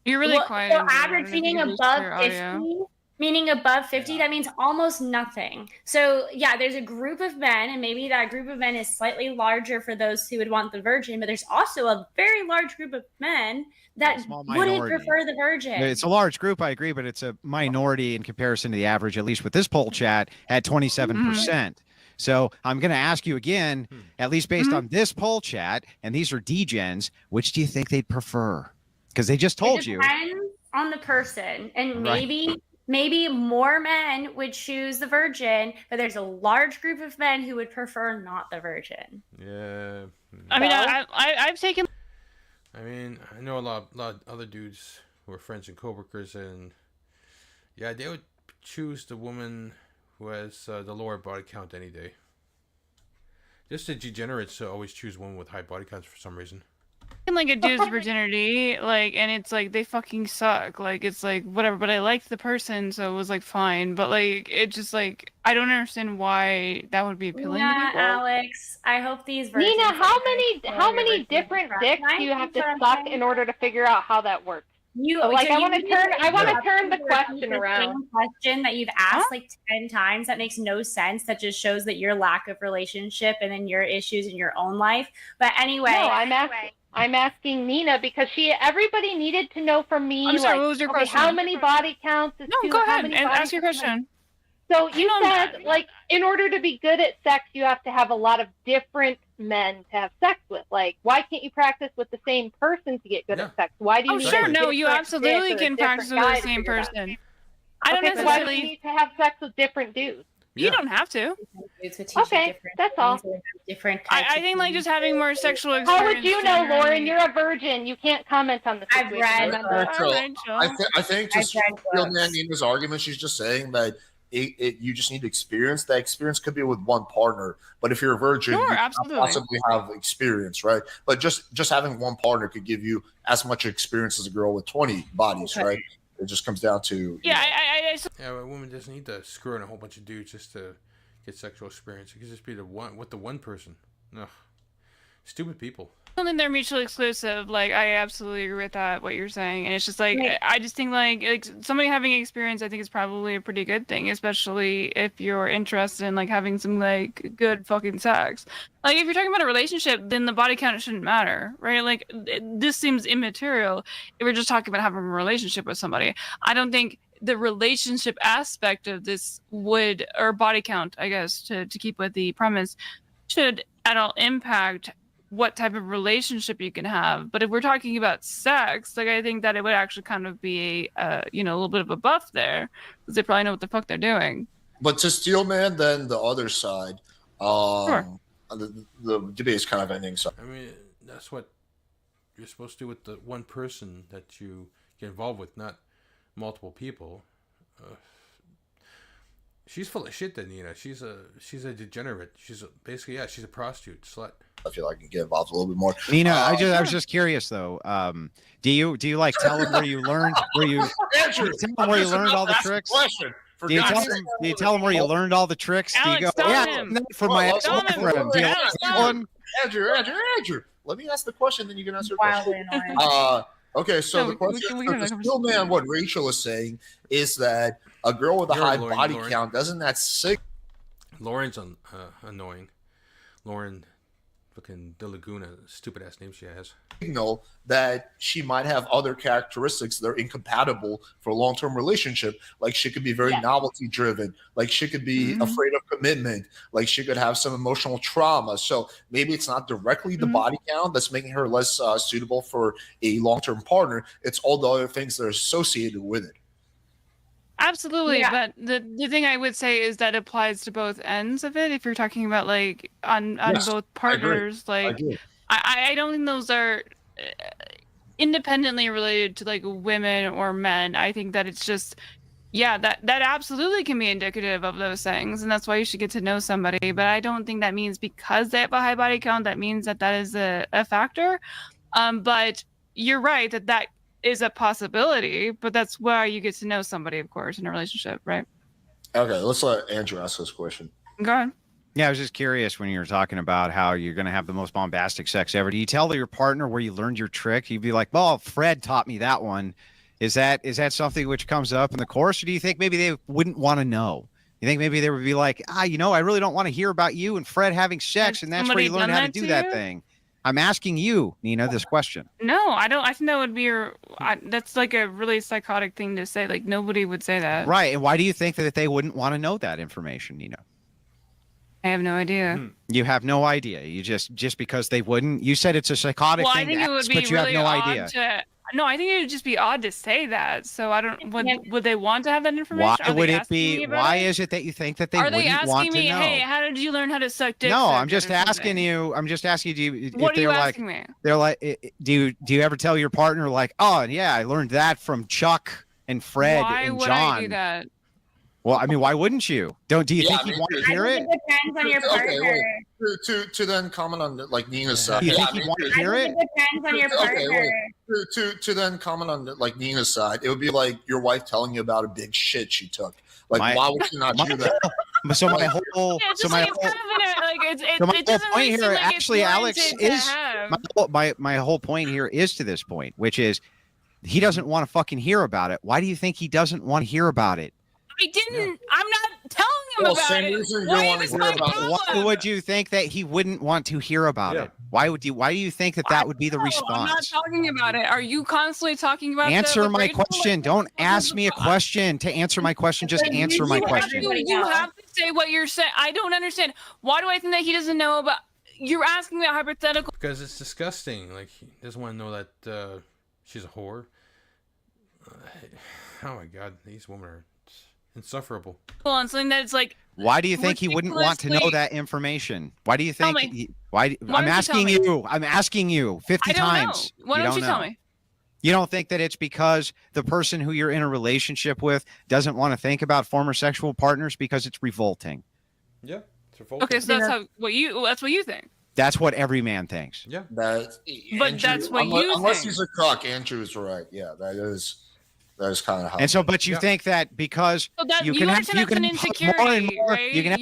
You're really quiet. So average meaning above 50. Meaning above 50, that means almost nothing. So yeah, there's a group of men, and maybe that group of men is slightly larger for those who would want the virgin, but there's also a very large group of men that wouldn't prefer the virgin. It's a large group, I agree, but it's a minority in comparison to the average, at least with this poll chat at 27%. So I'm going to ask you again, at least based on this poll chat, and these are degens, which do you think they'd prefer? Because they just told you. It depends on the person, and maybe more men would choose the virgin, but there's a large group of men who would prefer not the virgin. Yeah. I mean, I've taken. I mean, I know a lot of other dudes who are friends and coworkers, and yeah, they would choose the woman who has the lower body count any day. Just the degenerates always choose women with high body counts for some reason. Like a dude's virginity, like, and it's like they fucking suck. Like, it's like whatever, but I liked the person, so it was like fine. But like, it just like I don't understand why that would be appealing to people. Alex, I hope these virgins. Nina, how many different dicks do you have to suck in order to figure out how that works? I want to turn the question around. Question that you've asked like 10 times that makes no sense. That just shows that your lack of relationship and then your issues in your own life. But anyway, no, I'm asking Nina because everybody needed to know from me. I'm sorry, what was your question? How many body counts? Go ahead and ask your question. So you said, like, in order to be good at sex, you have to have a lot of different men to have sex with. Like, why can't you practice with the same person to get good at sex? Why do you need to no, you absolutely can practice with the same person. I don't necessarily. Why do you need to have sex with different dudes? You don't have to. Okay, that's all. I think like just having more sexual experience. How would you know, Lauren? You're a virgin. You can't comment on the situation. I think just man Nina's argument, she's just saying that you just need experience. That experience could be with one partner, but if you're a virgin, you can't possibly have experience, right? But just having one partner could give you as much experience as a girl with 20 bodies, right? It just comes down to a woman doesn't need to screw in a whole bunch of dudes just to get sexual experience. It could just be the one person. Ugh. Stupid people. I don't think they're mutually exclusive. Like, I absolutely agree with that, what you're saying. And it's just like, I just think like somebody having experience, I think is probably a pretty good thing, especially if you're interested in like having some like good fucking sex. Like, if you're talking about a relationship, then the body count shouldn't matter, right? Like, this seems immaterial if we're just talking about having a relationship with somebody. I don't think the relationship aspect of this or body count, I guess, to keep with the premise, should at all impact what type of relationship you can have. But if we're talking about sex, like I think that it would actually kind of be a little bit of a buff there, because they probably know what the fuck they're doing. But to Steelman, then the other side, the debate is kind of ending. So I mean, that's what you're supposed to do with the one person that you get involved with, not multiple people. She's full of shit, then, Nina. She's a degenerate. She's basically she's a prostitute, slut. I feel like I can get involved a little bit more. Nina, I was just curious though. Do you like tell them where you learned Andrew, you tell them where you learned all the tricks? Do you tell them where you learned all the tricks? Do you go, for my ex-girlfriend? Do you like that one? Andrew, let me ask the question, then you can answer the question. Okay, so the question, still, man, what Rachel is saying is that a girl with a high body count, doesn't that sick? Lauren's annoying. Lauren, fucking De Laguna, stupid ass name she has. Signal that she might have other characteristics that are incompatible for a long-term relationship. Like she could be very novelty driven. Like she could be afraid of commitment. Like she could have some emotional trauma. So maybe it's not directly the body count that's making her less suitable for a long-term partner. It's all the other things that are associated with it. Absolutely, but the thing I would say is that applies to both ends of it. If you're talking about like on both partners, I don't think those are independently related to like women or men. I think that it's just that absolutely can be indicative of those things, and that's why you should get to know somebody. But I don't think that means because they have a high body count that means that is a factor. But you're right that is a possibility, but that's why you get to know somebody, of course, in a relationship, right? Okay, let's let Andrew ask this question. Go on. Yeah, I was just curious when you were talking about how you're going to have the most bombastic sex ever. Do you tell your partner where you learned your trick? You'd be like, well, Fred taught me that one. Is that something which comes up in the course, or do you think maybe they wouldn't want to know? You think maybe they would be like, I really don't want to hear about you and Fred having sex, and that's where you learn how to do that thing. I'm asking you, Nina, this question. No, I don't. I think that would be that's like a really psychotic thing to say. Like nobody would say that. Right. And why do you think that they wouldn't want to know that information, Nina? I have no idea. You have no idea. You just because they wouldn't. You said it's a psychotic thing. I think it would be but you really have no odd idea. No, I think it would just be odd to say that. So I don't. Would they want to have that information? Why would it be? Why is it that you think that they wouldn't want to know? Are they asking me, hey, how did you learn how to suck dick? No, I'm just asking you. I'm just asking you. What are you asking me? They're like, do you ever tell your partner like, oh yeah, I learned that from Chuck and Fred and John? Why would I do that? Well, I mean, why wouldn't you? Do you think he'd want to hear it? It depends on your partner. To then comment on like Nina's side. You think he'd want to hear it? It depends on your partner. To then comment on like Nina's side, it would be like your wife telling you about a big shit she took. Like, why would she not do that? So my whole point here, actually, Alex, is my whole point here is to this point, which is he doesn't want to fucking hear about it. Why do you think he doesn't want to hear about it? I didn't. I'm not telling him about it. Why would you think that he wouldn't want to hear about it? Why do you think that would be the response? I'm not talking about it. Are you constantly talking about Answer my question. Don't ask me a question. To answer my question, just answer my question. You have to say what you're saying. I don't understand. Why do I think that he doesn't know about? You're asking me a hypothetical. Because it's disgusting. Like he doesn't want to know that she's a whore. Oh my God, these women are insufferable. And something that's like. Why do you think he wouldn't want to know that information? Why do you think? I'm asking you. I'm asking you 50 times. Why don't you tell me? You don't think that it's because the person who you're in a relationship with doesn't want to think about former sexual partners because it's revolting? Yeah, it's revolting. Okay, so that's what you think. That's what every man thinks. Yeah, that's what you think. Unless he's a cock, Andrew's right. Yeah, that is kind of how. And so, but you think that because you can have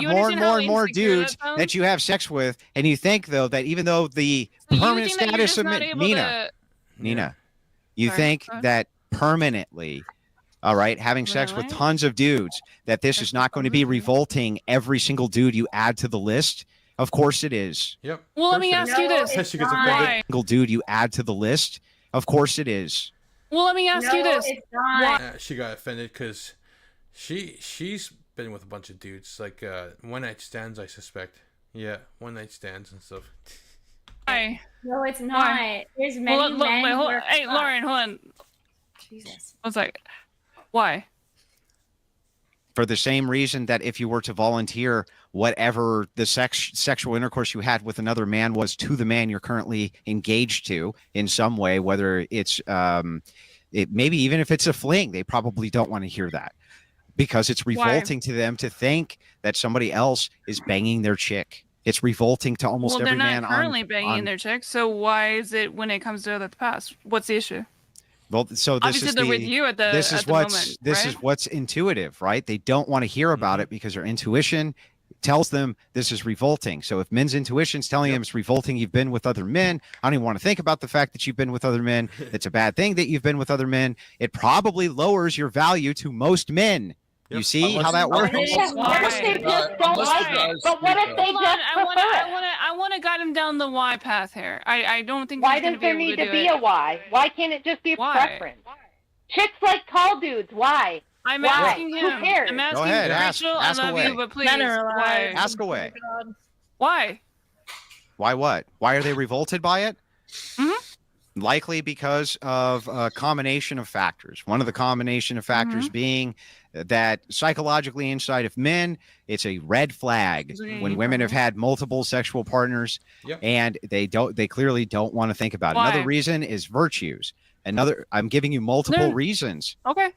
more and more dudes that you have sex with, and you think though that even though the permanent status of Nina, you think that permanently, all right, having sex with tons of dudes, that this is not going to be revolting every single dude you add to the list? Of course it is. Yep. Well, let me ask you this: single dude you add to the list? Of course it is. Well, let me ask you this. She got offended because she's been with a bunch of dudes, like one night stands, I suspect. Yeah, one night stands and stuff. Why? No, it's not. Why? There's many men. Wait, who hold, are hey, fucked. Lauren, hold on. Jesus. One second. Why? For the same reason that if you were to volunteer whatever the sexual intercourse you had with another man was to the man you're currently engaged to in some way, whether it's maybe even if it's a fling, they probably don't want to hear that because it's revolting to them to think that somebody else is banging their chick. It's revolting to almost Well, every they're man not currently banging on their chicks, so why is it when it comes to the past? What's the issue? Well, so this Obviously is they're with you at the this is at the what's moment, this right? is what's intuitive, right? They don't want to hear about it because their intuition tells them this is revolting. So if men's intuition's telling them it's revolting, you've been with other men. I don't even want to think about the fact that you've been with other men. It's a bad thing that you've been with other men. It probably lowers your value to most men. You see how that works? What if they just don't like it? But what if they Hold just on, prefer it? I want to guide him down the why path here. I don't think Why he's gonna does there be able need to to do be it. a why? Why can't it just be a Why? preference? Chicks like tall dudes. Why? I'm Why? asking him. Who cares? I'm asking Go ahead, ask Rachel. away. I love you, but please. Men are alive. Why? Ask away. Why? Why what? Why are they revolted by it? Mm-hmm. Likely because of a combination of factors. One of the combination of factors being that psychologically inside of men, it's a red flag when women have had multiple sexual partners and they clearly don't want to think about it. Why? Another reason is virtues. I'm giving you multiple reasons. Okay.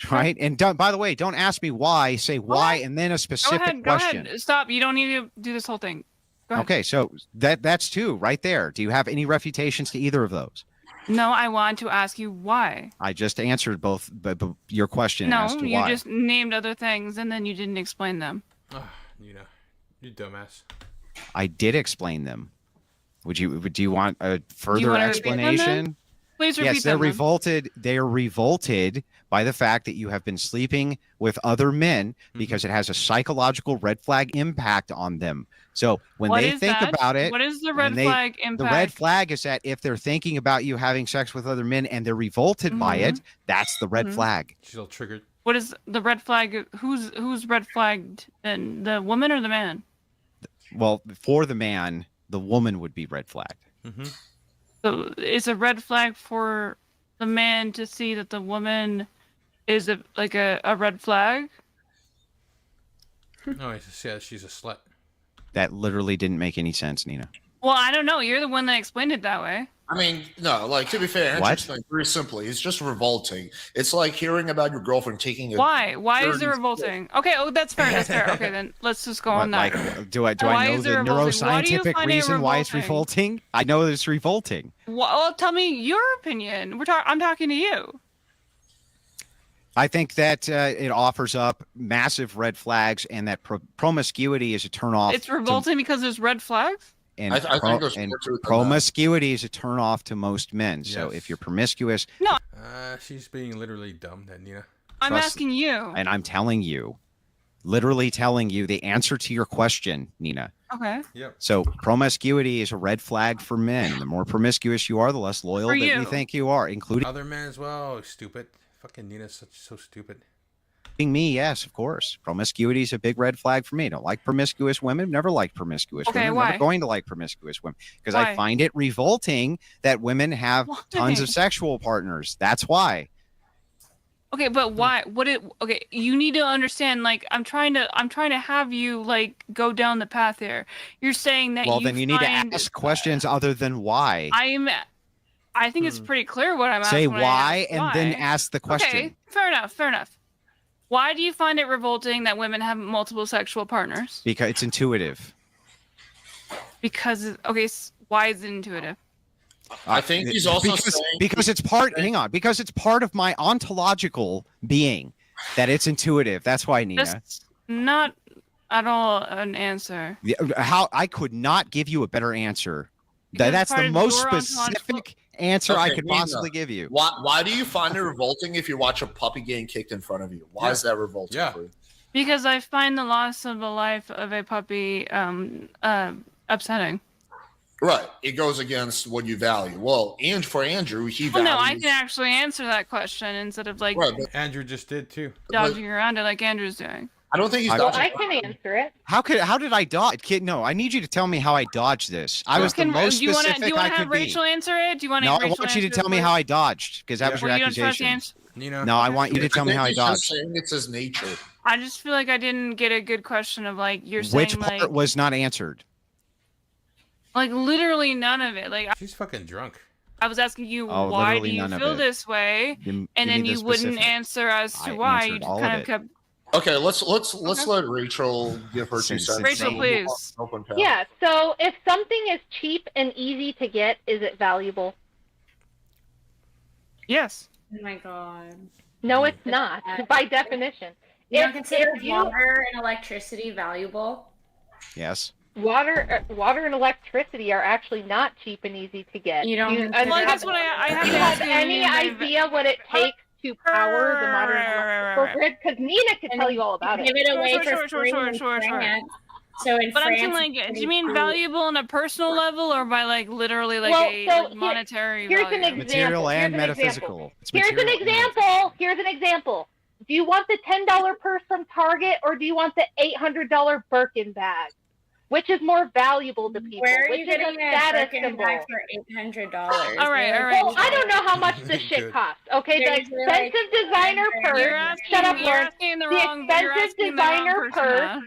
Right. And by the way, don't ask me why, say why and then a specific question. Go ahead. Stop. You don't need to do this whole thing. Go ahead. Okay, so that's two right there. Do you have any refutations to either of those? No, I want to ask you why. I just answered both but your question No, as to you why. just named other things and then you didn't explain them. You dumbass. I did explain them. Do you want a further wanna repeat them then? explanation? Please repeat Yes, they're them then. revolted. They are revolted by the fact that you have been sleeping with other men because it has a psychological red flag impact on them. So when What they is think that? about it, What is the when red flag The impact? red flag is that if they're thinking about you having sex with other men and they're revolted by it, that's the red flag. She's all triggered. What is the red flag? Who's red flagged then? The woman or the man? Well, for the man, the woman would be red flagged. So it's a red flag for the man to see that the woman is a red flag. No, she's a slut. That literally didn't make any sense, Nina. Well, I don't know. You're the one that explained it that way. I mean, no, like to be fair, What? interesting, very simply, it's just revolting. It's like hearing about your girlfriend taking a Why? Why is it dirty revolting? Okay, that's fair. That's fair. Okay, then let's just go on What, that. like, do I Why know is the it revolting? Why do you neuroscientific find it reason why it's revolting? revolting? I know that it's revolting. Well, tell me your opinion. I'm talking to you. I think that it offers up massive red flags, and that promiscuity is a turnoff. It's revolting because there's red flags. And, I think there's and more to it than promiscuity is a turnoff to most men. So if you're promiscuous, No, She's being literally dumb, then, Nina. I'm Trust- asking you. and I'm telling you, literally telling you the answer to your question, Nina. Okay. Yep. So promiscuity is a red flag for men. The more promiscuous you are, the less loyal For that you. you think you are, including Other men as well. Stupid. Fucking Nina's so stupid. me. Yes, of course. Promiscuity is a big red flag for me. Don't like promiscuous women. Never liked promiscuous Okay, women. why? Never going to like promiscuous women because Why? I find it revolting that women have tons Why? of sexual partners. That's why. Okay, but why? Okay, you need to understand. Like, I'm trying to have you like go down the path here. You're saying that. Well, then you need to find- ask questions other than why. I think it's pretty clear what I'm Say asking. when I why ask and then why. ask the question. Okay, fair enough. Fair enough. Why do you find it revolting that women have multiple sexual partners? Because it's intuitive. Because why is it intuitive? I think he's also saying because it's part. Hang on, because it's part of my ontological being that it's intuitive. That's why, Nina. That's not at all an answer. How I could not give you a better answer. Because That's part the of most your specific answer I Okay, could Nina, possibly give you. Why do you find it revolting if you watch a puppy getting kicked in front of you? Why is that revolting for you? Because I find the loss of the life of a puppy upsetting. Right. It goes against what you value. Well, and for Andrew, he Well, values. no, I can actually answer that question instead of like Andrew just did too. dodging around it like Andrew's doing. I don't think he's Well, dodging. I can answer it. How did I dodge? Kid, no, I need you to tell me how I dodged this. I was the most do you wanna, specific do you want I to have could be. Rachel answer it? Do you want to No, have I Rachel want you to answer tell me first? how I dodged, because that was your Well, you don't trust accusation. Nina? No, I want you to tell me how I He's just dodged. saying it's his nature. I just feel like I didn't get a good question of like you're Which saying part was not answered? like literally none of it. Like She's fucking drunk. I was asking you Oh, why do literally you none of feel it. this way, Give and then me the you wouldn't specific. answer as to I why. You answered just all kind of of it. kept. Okay, let's let Rachel give her 2 cents. Rachel, please. Open panel. Yeah, so if something is cheap and easy to get, is it valuable? Yes. Oh my god. No, it's not, by definition. You don't If consider you- water and electricity valuable? Yes. Water and electricity are actually not cheap and easy to get. You don't consider- Well, I guess what I have do to you ask have you, any Nina, idea what it takes to power the modern electrical grid? Because Nina could tell you all about it. Give it away Sure, for free in sure. France. So in But I'm saying, France, like, do you mean valuable on a personal level, or by like literally like Well, a so like, monetary here's value? an example. Material and Here's an metaphysical. It's Here's an material and example. Here's an example. Do you want the $10 purse from Target, or do you want the $800 Birkin bag? Which is more valuable to people? where are Which you is a getting a status Birkin symbol? bag for $800? All right. Well, I don't know how much this shit costs. Okay, the There's like expensive designer You're purse. asking, Shut up, you're Lauren. asking the The wrong. You're expensive asking the wrong designer person, purse. huh?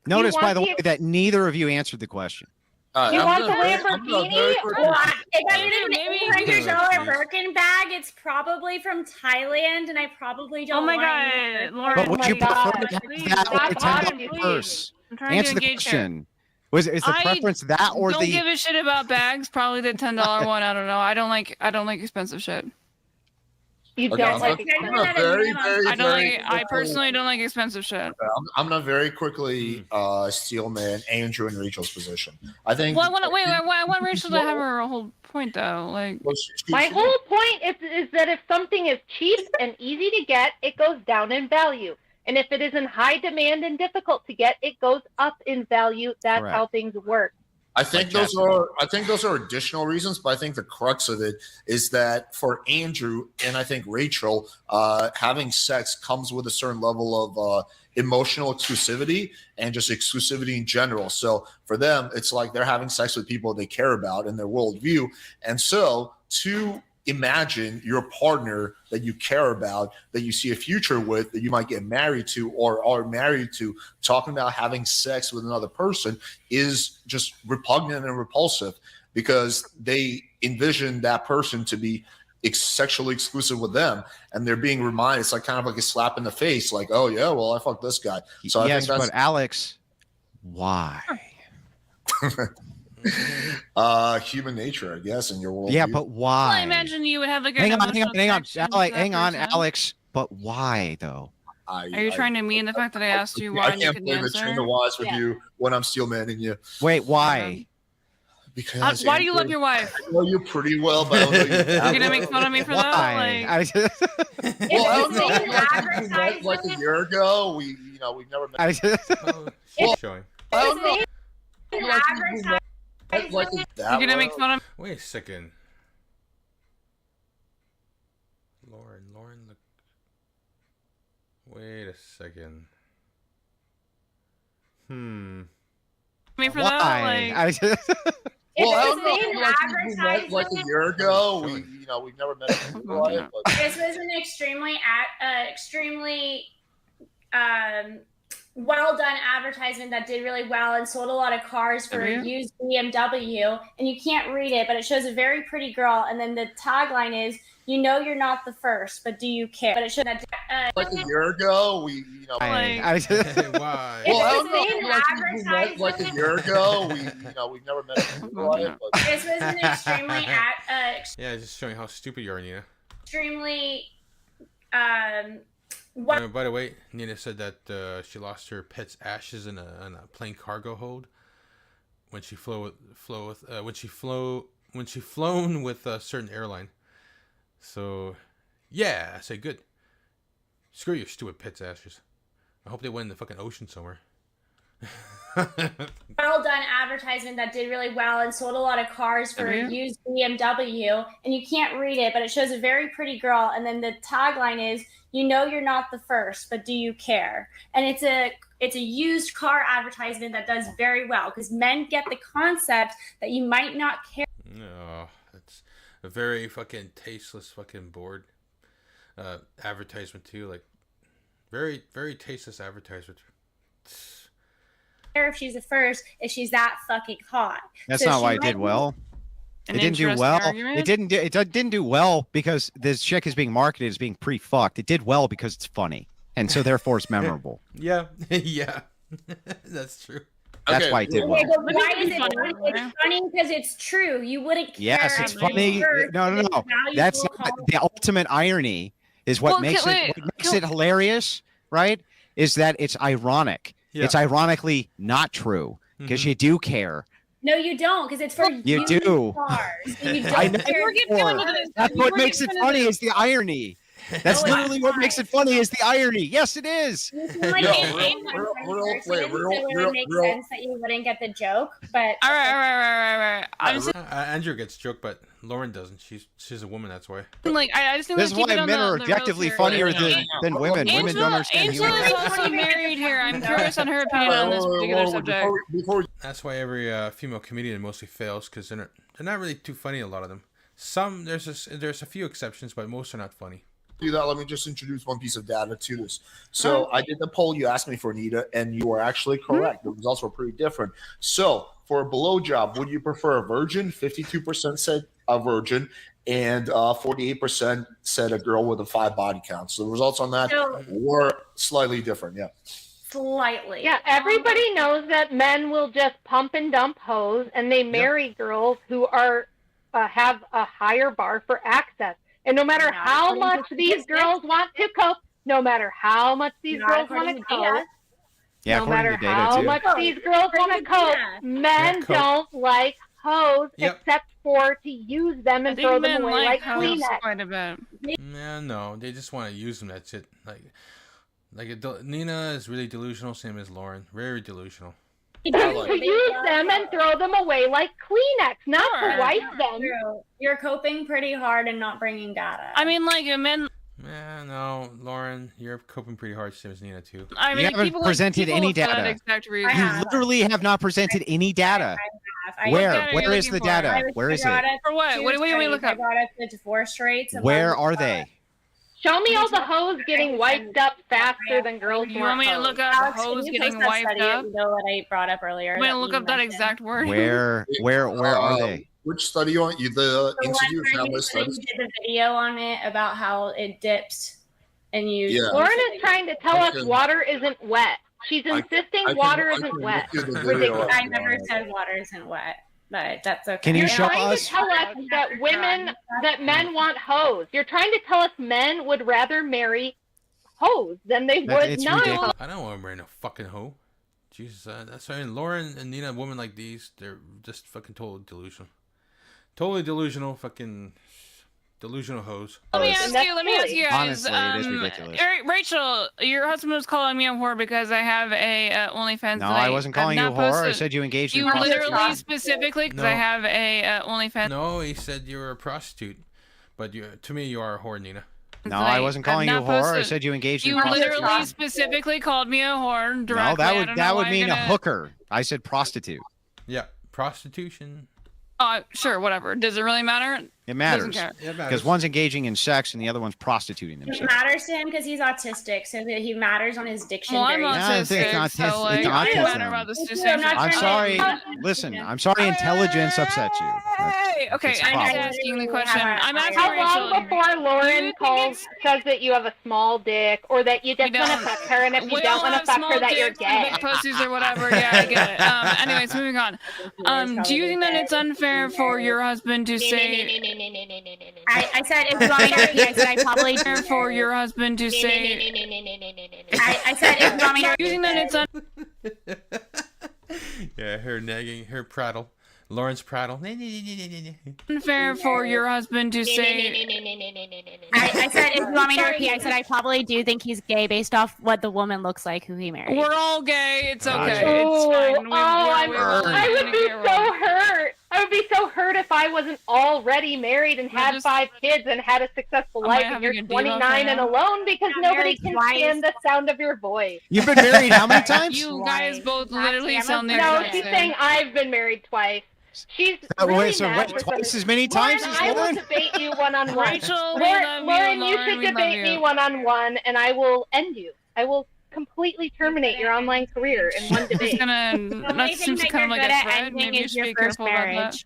Notice, by want the the way, that neither of you answered the question. You want the Lamborghini? Well, if I needed Maybe an because- $800 Birkin bag, it's probably from Thailand, and I probably don't Oh my want god, it. Lauren! But would you prefer to have please, that or the stop $10 please. purse? I'm trying Answer to the engage here. question. Is the I preference that or don't the? give a shit about bags. Probably the $10 one. I don't know. I don't like expensive shit. You Okay, don't I'm like gonna expensive. I don't like. I personally don't like expensive shit. I'm gonna very quickly steal man Andrew and Rachel's position. I think. Well, I want Rachel to have her whole point though. Like My whole point is that if something is cheap and easy to get, it goes down in value. And if it is in high demand and difficult to get, it goes up in value. That's Correct. how things work. I think those are additional reasons, but I think the crux of it is that for Andrew and I think Rachel, having sex comes with a certain level of emotional exclusivity and just exclusivity in general. So for them, it's like they're having sex with people they care about in their worldview. And so to imagine your partner that you care about, that you see a future with, that you might get married to or are married to, talking about having sex with another person is just repugnant and repulsive because they envision that person to be sexually exclusive with them, and they're being reminded. It's like kind of like a slap in the face, like, oh yeah, well I fucked this guy. So I Yes, think that's but Alex, why? human nature, I guess, in your world. Yeah, but well, I why? imagine you would have like a Hang on, emotional connection to that hang on, person. Alex. But why though? Are you trying to mean the fact that I asked you why I and you can't couldn't play the answer? chain of wise with you when I'm steel manning you. Wait, why? Because Why do you love your wife? I know you pretty well, but I don't know you You're that gonna well. make fun of me for that? Like, Well, I don't know. Like a year ago, we've never met. She's showing. I don't know. Like that you're gonna make fun of me? Wait a second. Lauren, look. Wait a second. Me for that? Like, Well, I don't know. Like we met like a year ago. We've never met in real life. But This was an extremely well done advertisement that did really well and sold a lot of cars for a used BMW. And you can't read it, but it shows a very pretty girl. And then the tagline is, "You know you're not the first, but do you care?" But it should have. like a year ago, Why? Well, I don't know. Like we met like a year ago. We've never met in real life. But This was an extremely Yeah, just showing how stupid you are, Nina. extremely By the way, Nina said that she lost her pet's ashes in a plane cargo hold when she flown with a certain airline. So, yeah, I say good. Screw your stupid pet's ashes. I hope they went in the fucking ocean somewhere. well done advertisement that did really well and sold a lot of cars for a used BMW, and you can't read it, but it shows a very pretty girl, and then the tagline is, "You know you're not the first, but do you care?" And it's a used car advertisement that does very well because men get the concept that you might not care. No, that's a very fucking tasteless fucking board advertisement too. Like very, very tasteless advertisement. If she's the first, if she's that fucking hot. That's So not she why it might did be- well. An It didn't do interesting well. argument? It didn't do well because this chick is being marketed as being pre-fucked. It did well because it's funny, and so therefore it's memorable. Yeah, yeah, that's true. That's why it did well. Okay, but why is it funny? It's funny because it's true. You wouldn't care. Yes, it's if funny. you first, No. it's valuable That's not, the ultimate irony is what makes it hilarious, right? Is that it's ironic. Yeah. It's ironically not true because you do care. No, you don't, because it's for You used do. cars. And you I don't know. care. That's what makes it funny is the irony. That's literally what makes it funny is the irony. Yes, it is. Like, it would make sense that you wouldn't get the joke, but All right. I'm just Andrew gets joked, but Lauren doesn't. She's a woman, that's why. like, I just think This is keep why it on men the are real objectively here. funnier than women. Women don't understand Angela humor. is also married here. I'm curious on her opinion on this particular subject. That's why every female comedian mostly fails because they're not really too funny. A lot of them. Some there's a few exceptions, but most are not funny. Do that. Let me just introduce one piece of data to this. So I did the poll you asked me for, Anita, and you were actually correct. The results were pretty different. So for a blowjob, would you prefer a virgin? 52% said a virgin, and 48% said a girl with a 5 body count. So the results on that were slightly different. Yeah. slightly. Yeah, everybody knows that men will just pump and dump hoes, and they marry girls who are have a higher bar for access. And no matter how much these girls want to cope, no matter how much these girls want to cope, Yeah, no according matter to data how too. much these girls want to cope, men cope. don't like hoes Yep. except for to use them and I throw think them men away like hoes Kleenex. quite a bit. Yeah, no, they just want to use them. That's it. Nina is really delusional, same as Lauren. Very delusional. To use them and throw them away like Kleenex, not to wipe them. True. You're coping pretty hard and not bringing data. I mean, like, men. Yeah, no, Lauren, you're coping pretty hard, same as Nina too. I mean, You haven't people presented people any for that data. exact reason. You literally have not presented any data. Where? Where is the data? Where is it? For what? What do we look I up? brought up the divorce rates. Where are they? Show me all the hoes getting wiped up faster than girls. You want me to look up Alex, Can hoes you getting post that wiped study? up? You know what I brought up earlier. You want me to that look you up that mentioned? exact word? Where are they? Which study on you? The The one Institute of where Family you Studies. did the video on it about how it dips and you. Yeah. Lauren is trying to tell I us can- water isn't wet. She's insisting water isn't wet. I never said water isn't wet, but that's okay. Can you You're show trying us? to tell us that men want hoes. You're trying to tell us men would rather marry hoes than they would It's not. ridiculous. I don't want to marry no fucking hoe. Jesus, that's why Lauren and Nina, women like these, they're just fucking totally delusional. Totally delusional, fucking delusional hoes. Let me ask you guys. Honestly, it is ridiculous. Rachel, your husband was calling me a whore because I have a OnlyFans. No, that I wasn't calling you a have whore. not I posted. said you engaged in You prostitution. literally specifically because I No. have a OnlyFans. No, he said you were a prostitute, but to me, you are a whore, Nina. No, I wasn't calling you a I've whore. not I posted. said you engaged in You prostitution. literally specifically called me a whore directly. No, I don't that know would why mean you're a gonna- hooker. I said prostitute. Yeah, prostitution. Sure, whatever. Does it really matter? It matters care. because one's engaging in sex and the other one's prostituting It themselves. matters to him because he's autistic, so that he matters on his diction. Well, I'm very autistic, it's so autistic. like, It's I don't autism. matter about this I'm distinction. not I'm trying to- sorry. Listen, I'm sorry. Intelligence upsets you. Hey, okay, It's a I'm just problem. asking the question. I'm asking How Rachel. long before Lauren says that you have a small dick, or that you just We want to don't- fuck her, and if you we don't all want to have fuck small her, that you're dicks and gay? big pussies or whatever. Yeah, I get it. Anyways, moving on. Do you think that it's unfair for your husband to say? I said if you want me to repeat, I said I probably for your husband to say. I said if you want me to Do you think that it's Yeah, her nagging, her prattle. Lawrence prattle. Unfair for your husband to say. I said, if you want me to repeat, I said I probably do think he's gay based off what the woman looks like who he married. We're all gay. It's okay. Oh, It's fine. I would be so hurt. I would be so hurt if I wasn't already married and had 5 kids and had a successful life, and you're 29 and alone because nobody can stand the sound of your voice. You've been married how many times? You guys both literally sound the No, exact she's same. saying I've been married twice. She's Wait, twice as many times as I will Lauren? debate you one-on-one. Rachel, we Lauren, love you. Lauren, you Lauren, should we love debate me you. one-on-one, and I will end you. I will completely terminate your online career in one debate. That seems to kind of like a threat. Maybe you should be careful about that.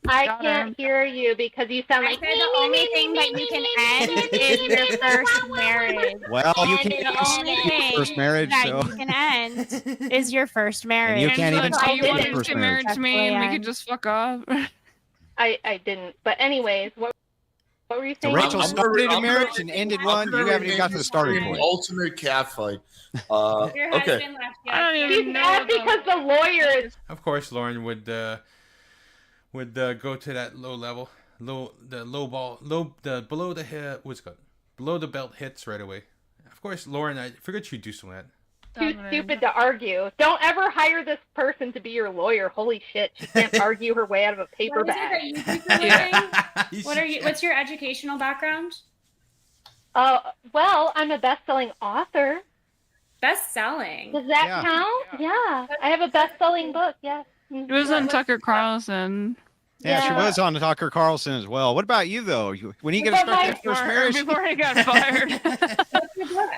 I can't hear you because you sound like the only thing that you can end is your first marriage. Well, you And can't the only thing first marriage, that so. you can end is your first marriage. you can't even Do talk you about want the to first get marriage. married to me and we could just fuck off? I didn't. But anyways, what were you So saying? Rachel started a marriage and ended one. You haven't even got to the starting point. Ultimate catfight. Your Okay. husband left you. I don't She's even know. mad because the lawyer is. Of course, Lauren would go to that low level, below the hit. What's it called? Below the belt hits right away. Of course, Lauren, I figured you'd do some of that. Too stupid to argue. Don't ever hire this person to be your lawyer. Holy shit, she can't argue her way out of a paper What is bag. it that you do for a living? What are you? What's your educational background? Well, I'm a best-selling author. Best-selling. Does that count? Yeah. I have a best-selling book. Yes. It was on Tucker Carlson. Yeah, she was on Tucker Carlson as well. What about you, though? When are you going to start that first marriage? Before he got fired. What's your book?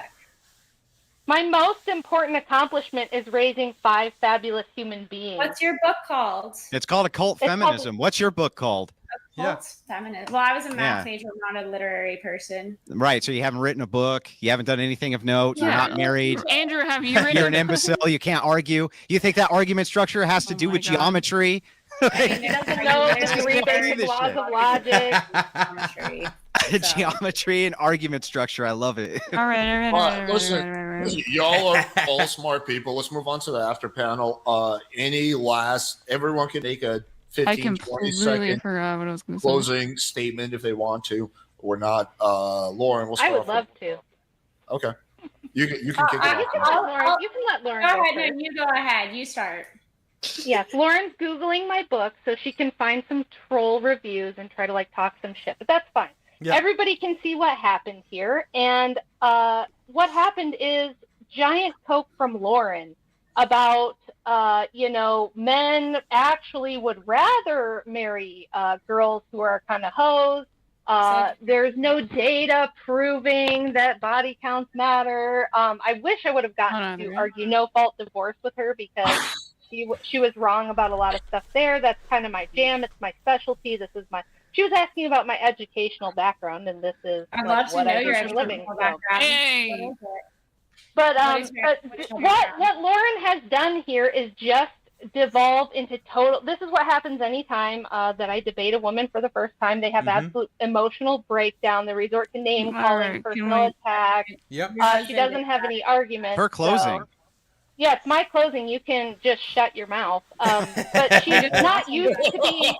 My most important accomplishment is raising 5 fabulous human beings. What's your book called? It's called Occult Feminism. What's your book called? Occult Feminism. Well, I was a math Yeah. major, not a literary person. Right, so you haven't written a book. You haven't done anything of note. You're not married. Andrew, have you written? You're an imbecile. You can't argue. You think that argument structure has to do with geometry? It doesn't know the 3 basic laws of logic. Geometry and argument structure. I love it. All right. Listen, y'all are all smart people. Let's move on to the after panel. Everyone can make a 15, I 20 completely second forgot what I was going to say. closing statement if they want to or not. Lauren, we'll start I would off love with- to. Okay. You can kick it off. You can let Lauren Go go ahead. first. No, you go ahead. You start. Yes, Lauren's Googling my book so she can find some troll reviews and try to talk some shit, but that's fine. Yeah. Everybody can see what happened here, and what happened is giant coke from Lauren about men actually would rather marry girls who are kind of hoes. There's no data proving that body counts matter. I wish I would have gotten to argue no fault divorce with her because she was wrong about a lot of stuff there. That's kind of my jam. It's my specialty. She was asking about my educational background, and this is I'd love to what know I do your for a living. educational So. background. Hey. But what what Lauren has done here is just devolve into total. This is what happens anytime that I debate a woman for the first time. They have absolute emotional breakdown. They resort to name calling, personal attack. Yep. She doesn't have any arguments. Her closing. Yeah, it's my closing. You can just shut your mouth. But she's not used to being.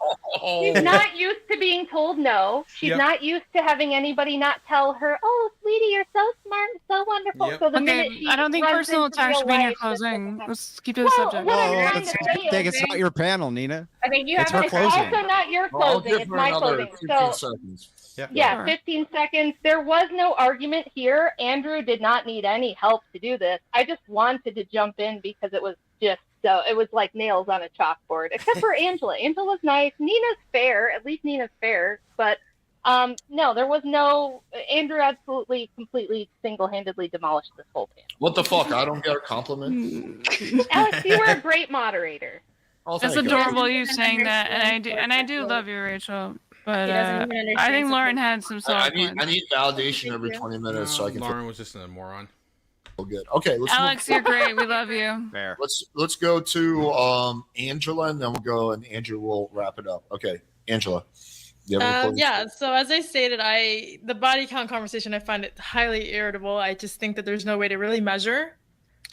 She's not used to being told no. She's not used to having anybody not tell her, "Oh, sweetie, you're so smart and so wonderful." Yep. So the minute Okay, she I don't think runs personal into attack real should be in your life, closing. Let's keep to the subject. what I'm Oh, trying that's to I say think is- it's not your panel, Nina. I think you It's have her It's closing. also not your Well, I'll closing. give It's her my another closing. 15 So seconds. yeah, Sure. 15 seconds. There was no argument here. Andrew did not need any help to do this. I just wanted to jump in because it was just so. It was like nails on a chalkboard. Except for Angela. Angela was nice. Nina's fair. At least Nina's fair. But no, there was no. Andrew absolutely, completely, single-handedly demolished this whole panel. What the fuck? I don't get a compliment. Alex, you were a great moderator. Oh, That's thank you. adorable you saying that, and I do love you, Rachel. But He doesn't even understand I think Lauren had some I solid need points. validation every 20 minutes so I can Lauren was just a moron. feel good. Okay, let's Alex, you're great. We love you. Fair. let's go to Angela and then we'll go and Andrew will wrap it up. Okay, Angela. You have any closing Yeah, so as I stated, the body count conversation, I find it highly irritable. I just think that there's no way to really measure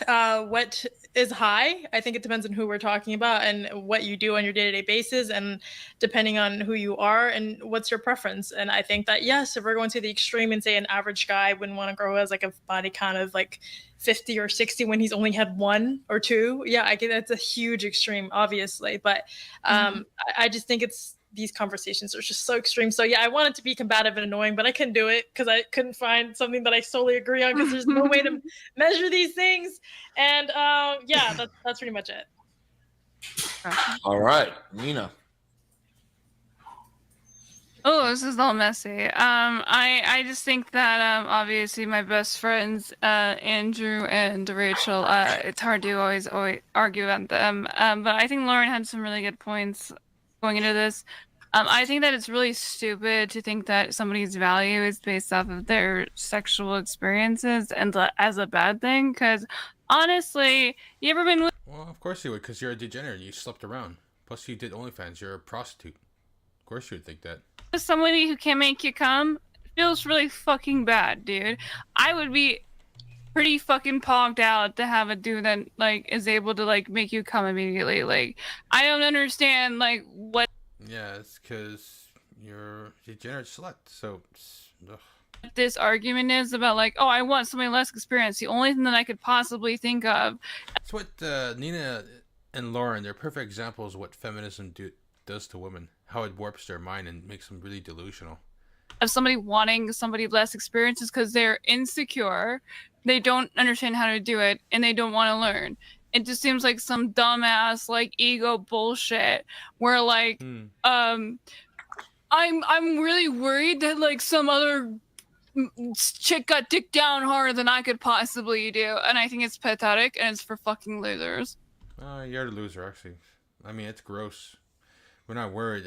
what is high. I think it depends on who we're talking about and what you do on your day-to-day basis, and depending on who you are and what's your preference. And I think that, yes, if we're going to the extreme and say an average guy wouldn't want to grow as like a body count of like 50 or 60 when he's only had 1 or 2, yeah, I get that's a huge extreme, obviously. But I just think these conversations are just so extreme. So yeah, I wanted to be combative and annoying, but I couldn't do it because I couldn't find something that I solely agree on, because there's no way to measure these things. And yeah, that's pretty much it. All right, Nina. Oh, this is all messy. I just think that obviously my best friends, Andrew and Rachel, it's hard to always argue about them. But I think Lauren had some really good points going into this. I think that it's really stupid to think that somebody's value is based off of their sexual experiences and as a bad thing. Because honestly, you ever been with? Well, of course you would, because you're a degenerate. You slept around. Plus, you did OnlyFans. You're a prostitute. Of course you would think that. Somebody who can make you come? It feels really fucking bad, dude. I would be pretty fucking pogged out to have a dude that like is able to like make you come immediately. Like, I don't understand like what. Yeah, it's because you're a degenerate slut. So, ugh. This argument is about like, oh, I want somebody less experienced. The only thing that I could possibly think of. That's what Nina and Lauren, they're perfect examples of what feminism does to women. How it warps their mind and makes them really delusional. Of somebody wanting somebody less experienced is because they're insecure, they don't understand how to do it, and they don't want to learn. It just seems like some dumbass like ego bullshit where like I'm really worried that like some other chick got dick down harder than I could possibly do, and I think it's pathetic and it's for fucking losers. You're the loser, actually. I mean, it's gross. We're not worried.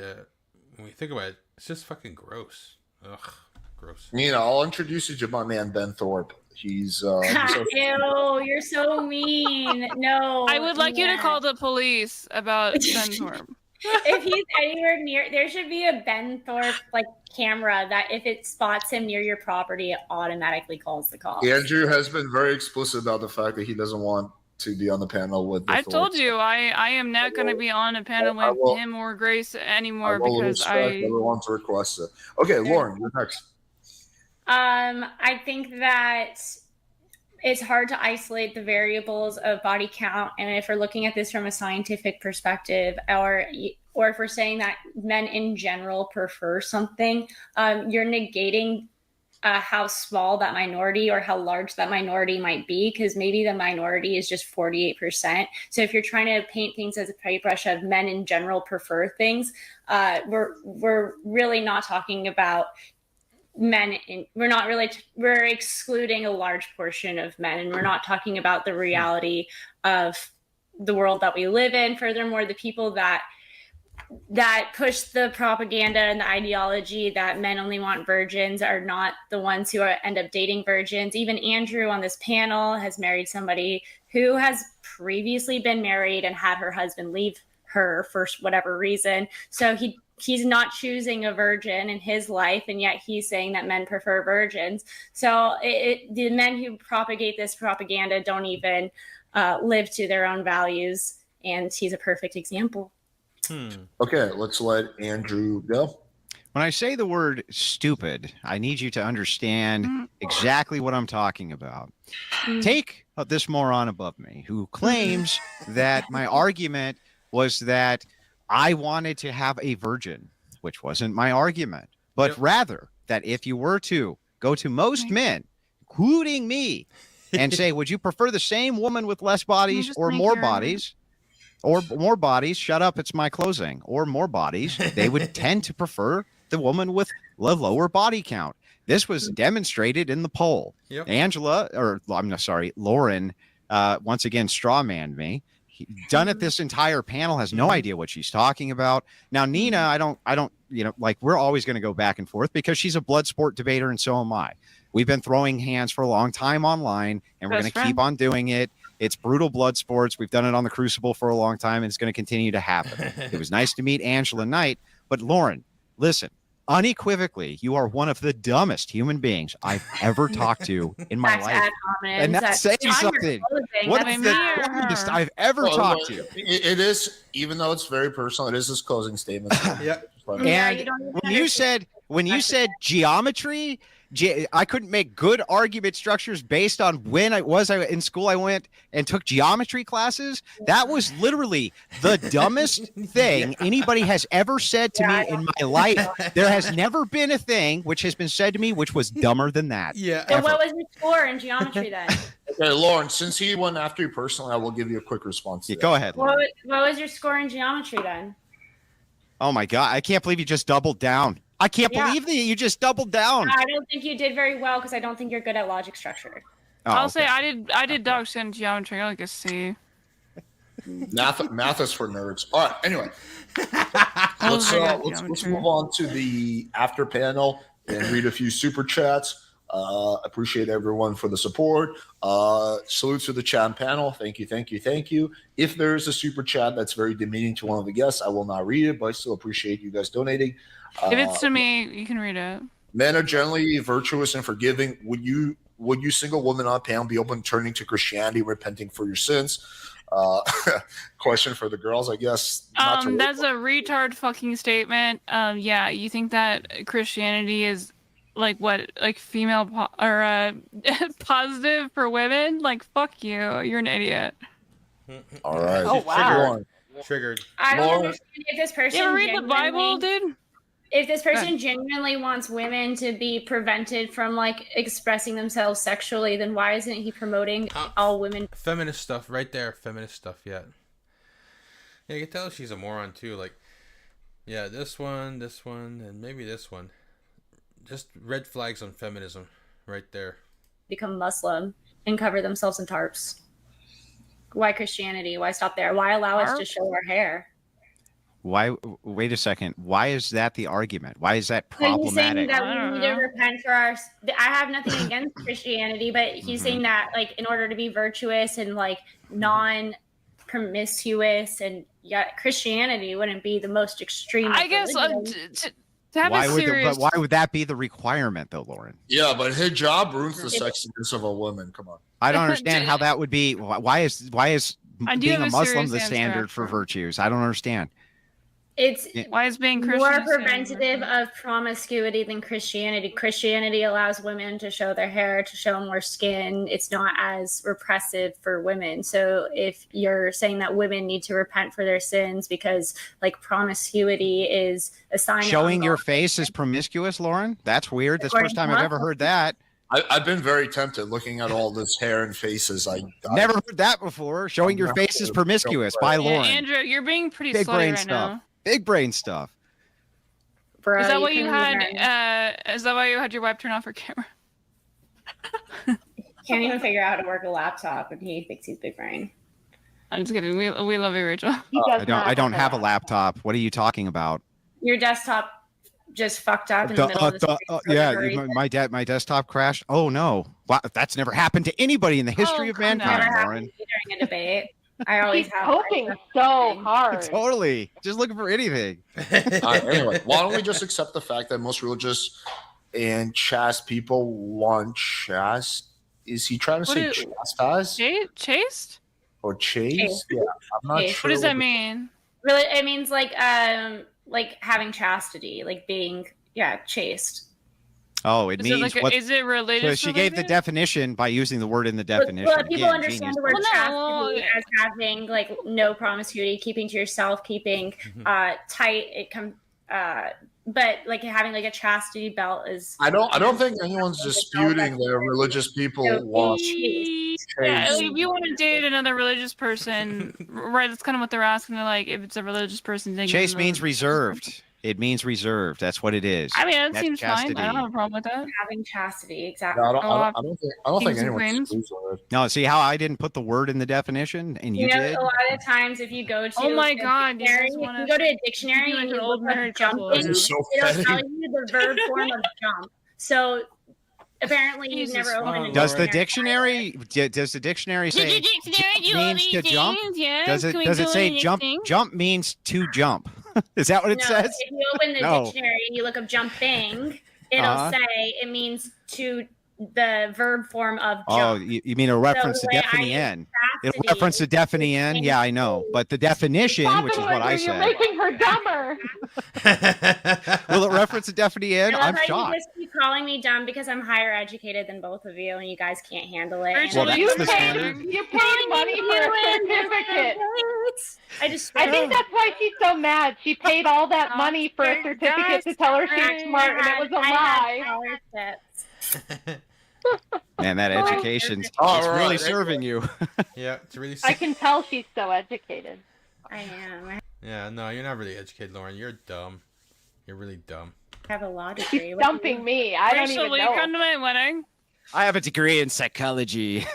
When we think about it, it's just fucking gross. Ugh, gross. Nina, I'll introduce you to my man Ben Thorpe. He's Ew, you're so mean. No. I would like you to call the police about Ben Thorpe. If he's anywhere near, there should be a Ben Thorpe like camera that if it spots him near your property, it automatically calls the cops. Andrew has been very explicit about the fact that he doesn't want to be on the panel with the I told you I am not going to be on a panel with him or Grace anymore because everyone's requested. Okay, Lauren, you're next. I think that it's hard to isolate the variables of body count, and if we're looking at this from a scientific perspective, or if we're saying that men in general prefer something, you're negating how small that minority or how large that minority might be, because maybe the minority is just 48%. So if you're trying to paint things as a paintbrush of men in general prefer things, we're really not talking about men. We're excluding a large portion of men, and we're not talking about the reality of the world that we live in. Furthermore, the people that push the propaganda and the ideology that men only want virgins are not the ones who end up dating virgins. Even Andrew on this panel has married somebody who has previously been married and had her husband leave her for whatever reason. So he's not choosing a virgin in his life, and yet he's saying that men prefer virgins. So the men who propagate this propaganda don't even live to their own values, and he's a perfect example. Okay, let's let Andrew go. When I say the word stupid, I need you to understand exactly what I'm talking about. Take this moron above me who claims that my argument was that I wanted to have a virgin, which wasn't my argument, but rather that if you were to go to most men, including me, and say, would you prefer the same woman with less bodies or more bodies? Or more bodies, shut up, it's my closing, or more bodies, they would tend to prefer the woman with a lower body count. This was demonstrated in the poll. Lauren, once again, strawmanned me. Done at this entire panel, has no idea what she's talking about. Now, Nina, I don't, we're always going to go back and forth because she's a blood sport debater and so am I. We've been throwing hands for a long time online, and we're going to keep on doing it. It's brutal blood sports. We've done it on the Crucible for a long time, and it's going to continue to happen. It was nice to meet Angela Knight, but Lauren, listen, unequivocally, you are one of the dumbest human beings I've ever talked to in my life. And that's saying something. What is the dumbest I've ever talked to? It is, even though it's very personal, it is his closing statement. Yeah. And when you said geometry, I couldn't make good argument structures based on when I was in school. I went and took geometry classes. That was literally the dumbest thing anybody has ever said to me in my life. There has never been a thing which has been said to me which was dumber than that. Yeah. So what was your score in geometry then? Okay, Lauren, since he went after you personally, I will give you a quick response. To Go ahead, Lauren. What was your score in geometry then? Oh my God. I can't believe you just doubled down. I can't believe that you just doubled down. I don't think you did very well because I don't think you're good at logic structure. Oh, I'll say I did dog shit in geometry. I like a C. Math is for nerds. All right. Anyway, let's move on to the after panel and read a few super chats. Appreciate everyone for the support. Salute to the chat panel. Thank you. If there is a super chat that's very demeaning to one of the guests, I will not read it, but I still appreciate you guys donating. If it's to me, you can read it. Men are generally virtuous and forgiving. Would you single women on panel be open to turning to Christianity, repenting for your sins? Question for the girls, I guess. That's a retard fucking statement. Yeah, you think that Christianity is like what, like female positive for women? Like, fuck you. You're an idiot. All right. Oh, wow. Triggered. I don't understand if this person. You ever read the Bible, dude? If this person genuinely wants women to be prevented from like expressing themselves sexually, then why isn't he promoting all women? Feminist stuff right there. Feminist stuff. Yeah. Yeah, you can tell she's a moron too. Like, yeah, this one, and maybe this one. Just red flags on feminism right there. Become Muslim and cover themselves in tarps. Why Christianity? Why stop there? Why allow us to show our hair? Why? Wait a second. Why is that the argument? Why is that problematic? He's saying that we need to repent for our. I have nothing against Christianity, but he's saying that like in order to be virtuous and like non-promiscuous, and yet Christianity wouldn't be the most extreme. I guess to have why a serious. why would that be the requirement though, Lauren? Yeah, but hijab ruins the sexiness of a woman. Come on. I don't understand how that would be. Why is being a Muslim the standard for virtues? I don't understand. It's why is being Christian more preventative of promiscuity than Christianity. Christianity allows women to show their hair, to show more skin. It's not as repressive for women. So if you're saying that women need to repent for their sins because like promiscuity is a sign showing your face is promiscuous, Lauren? That's weird. That's the first time I've ever heard that. I've been very tempted looking at all this hair and faces. I never heard that before. Showing your face is promiscuous by Lauren. Andrew, you're being pretty big slutty brain right stuff. now. Big brain stuff. Bro, is that why you had? Is that why you had your wife turn off her camera? Can't even figure out how to work a laptop, and he thinks he's big brain. I'm just kidding. We love you, Rachel. I don't have a laptop. What are you talking about? Your desktop just fucked up in the middle of the my desktop crashed. Oh no, wow, that's never happened to anybody in the history of mankind, Lauren. During a debate. I always He's hoping so hard. Totally. Just looking for anything. Anyway, why don't we just accept the fact that most religious and chaste people want chaste? Is he trying to say chastise? Chaste? Or chaste? Yeah, I'm not sure. What does that mean? Really, it means like having chastity, like being chaste. Oh, it means is it religious? So she gave the definition by using the word in the definition. Well, people understand the word chastity as having like no promiscuity, keeping to yourself, keeping tight. It comes, but like having like a chastity belt is. I don't think anyone's disputing that religious people want. Yeah, if you want to date another religious person, right? That's kind of what they're asking. They're like, if it's a religious person, then chaste means reserved. It means reserved. That's what it is. I mean, that seems chastity. fine. I don't have a problem with that. Having chastity, exactly. No, I don't think anyone's. No, see how I didn't put the word in the definition, and you did. A lot of times, if you go to oh my god, dictionary, if you go to a dictionary and you look up jumping, it'll tell you the verb form of jump. So apparently, you've never opened a Does the dictionary say it means to jump? Yeah. Does it say jump? Jump means to jump. Is that what it No, says? if you open the No. dictionary and you look up jumping, it'll say it means to the verb form of Oh, jump. you mean a reference So to the way I defining use in. It'll chastity reference to defining in. Yeah, I know. But the definition, which is what I You're said, making her dumber. will it reference to defining in? I love I'm how shocked. you just keep calling me dumb because I'm higher educated than both of you and you guys can't handle it. Rachel, Well, that's the standard. You paid money for a certificate. I think that's why she's so mad. She paid all that money for a certificate to tell her she's smart, and it was a lie. Man, that education's it's All really right. serving you. Yeah, it's really. I can tell she's so educated. I am. Yeah, no, you're not really educated, Lauren. You're dumb. You're really dumb. I have a law degree. She's dumping me. I don't Rachel, even will know. you come to my wedding? I have a degree in psychology.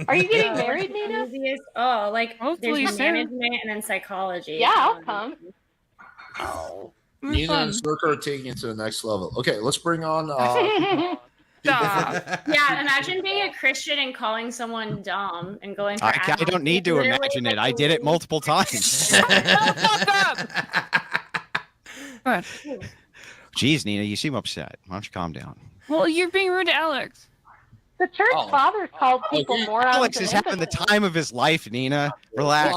Are you getting married, Nina? Oh, like Hopefully there's soon. management and then psychology. Yeah, I'll come. Oh. Nina and Circa are taking it to the next level. Okay, let's bring on. Yeah, imagine being a Christian and calling someone dumb and going for I don't need to Literally, imagine it. like, I did it multiple times. What? Jeez, Nina, you seem upset. Why don't you calm down? Well, you're being rude to Alex. The church fathers called people morons. Alex and is having the time of his life, Nina. Relax.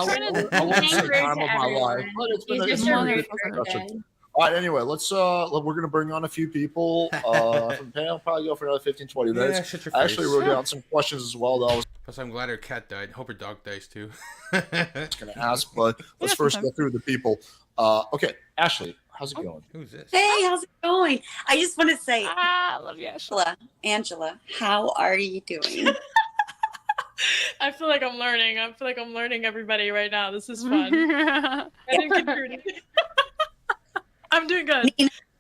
I won't say time of my life, but it's been He's a just a very rude good person. discussion. All right, anyway, we're gonna bring on a few people. From panel, probably go for another 15-20 minutes. Yeah, shut your I actually face. wrote down some questions as well that I was Plus, I'm glad her cat died. Hope her dog dies too. gonna ask, but let's first go through the people. Okay, Ashley, how's it going? Who's this? Hey, how's it going? I just want to say, I love you, Ashley. Angela, how are you doing? I feel like I'm learning. I feel like I'm learning everybody right now. This is fun. I didn't get through anything. I'm doing good.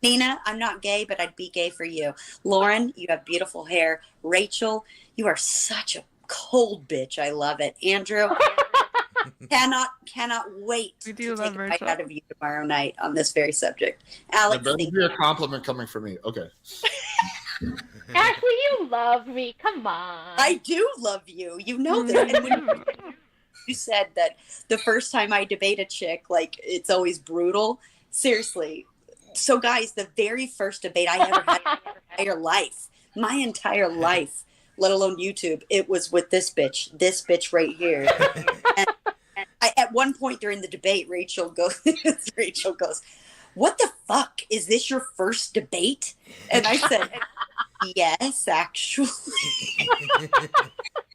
Nina, I'm not gay, but I'd be gay for you. Lauren, you have beautiful hair. Rachel, you are such a cold bitch. I love it. Andrew, cannot wait to take a bite out of you tomorrow night on this very subject. Alex, There better be a compliment coming from me. Okay. Ashley, you love me. Come on. I do love you. You know that. And when you said that the first time I debate a chick, like, it's always brutal. Seriously. So, guys, the very first debate I ever had in my entire life, let alone YouTube, it was with this bitch right here. And at one point during the debate, Rachel goes, "What the fuck? Is this your first debate?" And I said, "Yes, actually."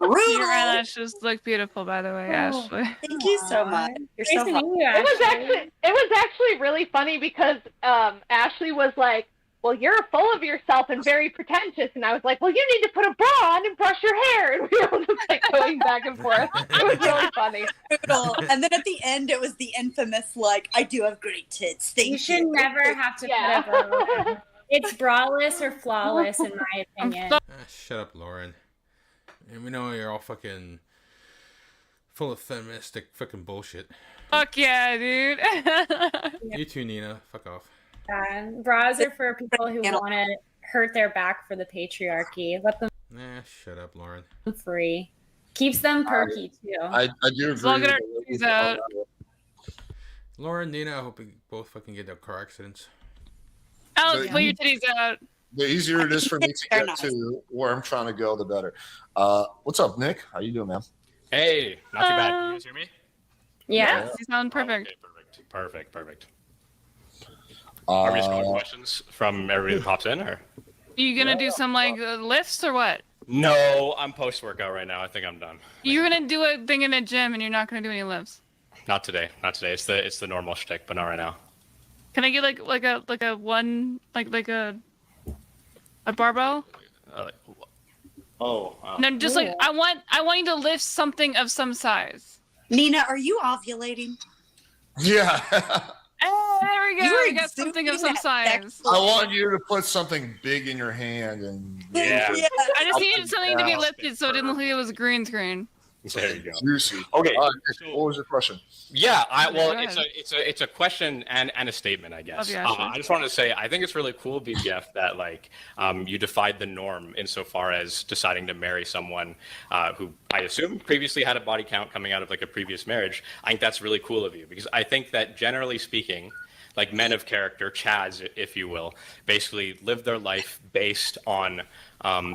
Your eyelashes look beautiful, by the way, Ashley. Thank you so much. You're so hot. It was actually really funny because Ashley was like, "Well, you're full of yourself and very pretentious," and I was like, "Well, you need to put a bra on and brush your hair," and we were just like going back and forth. It was really funny. Brutal. And then at the end, it was the infamous, like, "I do have great tits. Thank you." You should never have to put a bra on. It's braless or flawless, in my opinion. Shut up, Lauren. And we know you're all fucking full of feministic fucking bullshit. Fuck yeah, dude. You too, Nina. Fuck off. Bras are for people who want to hurt their back for the patriarchy. Let them Shut up, Lauren. free. Keeps them perky, too. I do agree. Look at our titties out. Lauren, Nina, I hope we both fucking get into car accidents. Alex, put your titties out. The easier it is for me to get to where I'm trying to go, the better. What's up, Nick? How you doing, man? Hey, not too bad. Can you guys hear me? Yeah, you sound perfect. Okay, perfect. Are we just going Uh, questions from everybody that pops in, or? Are you gonna do some like lifts or what? No, I'm post-workout right now. I think I'm done. You're gonna do a thing in a gym and you're not gonna do any lifts. Not today. Not today. It's the normal shtick, but not right now. Can I get like a barbell? No, just like I want you to lift something of some size. Nina, are you ovulating? Yeah. Oh, there we go. You were We got something of some size. I want you to put something big in your hand and yeah. I just needed something to be lifted so it didn't look like it was a green screen. There you go. Juicy. Okay. What was your question? Yeah, Go it's a question and a statement, I guess. Love you, Ashley. I just wanted to say I think it's really cool, BGF, that like you defied the norm insofar as deciding to marry someone who I assume previously had a body count coming out of like a previous marriage. I think that's really cool of you because I think that generally speaking, like men of character, Chads, if you will, basically live their life based on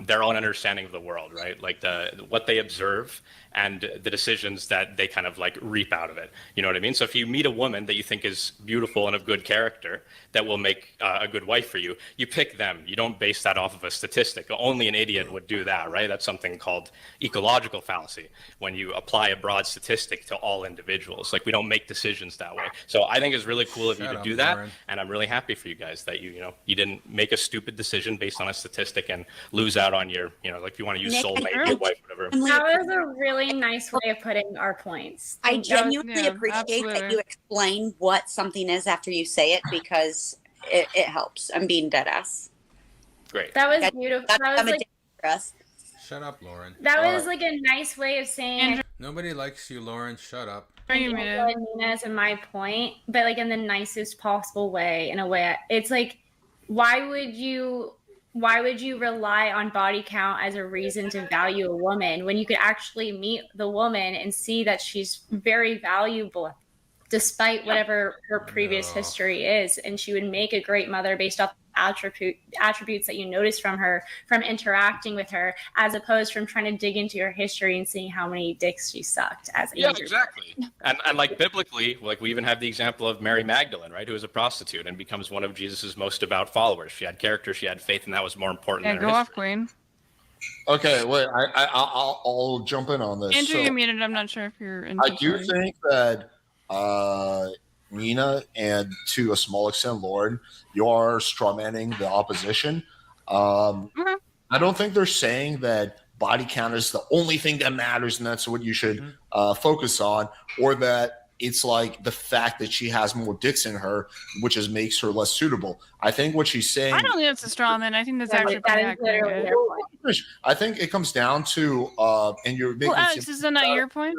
their own understanding of the world, right? Like what they observe and the decisions that they kind of like reap out of it. You know what I mean? So if you meet a woman that you think is beautiful and of good character that will make a good wife for you, you pick them. You don't base that off of a statistic. Only an idiot would do that, right? That's something called ecological fallacy, when you apply a broad statistic to all individuals. Like we don't make decisions that way. So I think it's really cool of you to do that, and I'm really happy for you guys that you didn't make a stupid decision based on a statistic and lose out on your, like if you want to use Nick, soulmate, your wife, whatever. That was a really nice way of putting our points. I genuinely appreciate absolutely. that you explain what something is after you say it because it helps. I'm being dead ass. Great. That was beautiful. That was like, Shut up, Lauren. that was like a nice way of saying Nobody likes you, Lauren. Shut up. Nina's and my point, but like in the nicest possible way. In a way, it's like, why would you rely on body count as a reason to value a woman when you could actually meet the woman and see that she's very valuable despite whatever her previous history is, and she would make a great mother based off attributes that you notice from her from interacting with her, as opposed from trying to dig into her history and seeing how many dicks she sucked as a exactly. And like biblically, like we even have the example of Mary Magdalene, right, who is a prostitute and becomes one of Jesus's most devout followers. She had character, she had faith, and that was more important Yeah, than go her off, history. Queen. Okay, wait. I'll jump in on this. Andrew, So, you're muted. I'm not sure if you're in. I do think that Nina and to a small extent Lauren, you are strawmanning the opposition. I don't think they're saying that body count is the only thing that matters and that's what you should focus on, or that it's like the fact that she has more dicks in her, which makes her less suitable. I think what she's saying. I don't think that's a straw man. I think that's actually pretty accurate. I think it comes down to, and you're making. Well, Alex, is that not your point?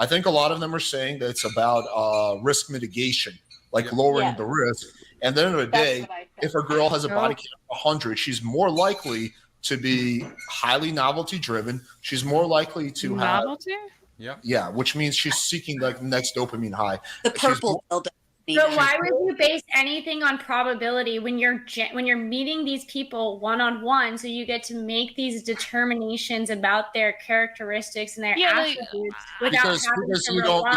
I think a lot of them are saying that it's about risk mitigation, like lowering the risk. And at the end of the day, if a girl has a body count of 100, she's more likely to be highly novelty driven. She's more likely to have novelty. Yeah, which means she's seeking like the next dopamine high. The purple pill. So why would you base anything on probability when you're meeting these people one-on-one, so you get to make these determinations about their characteristics and their attributes without having to rely on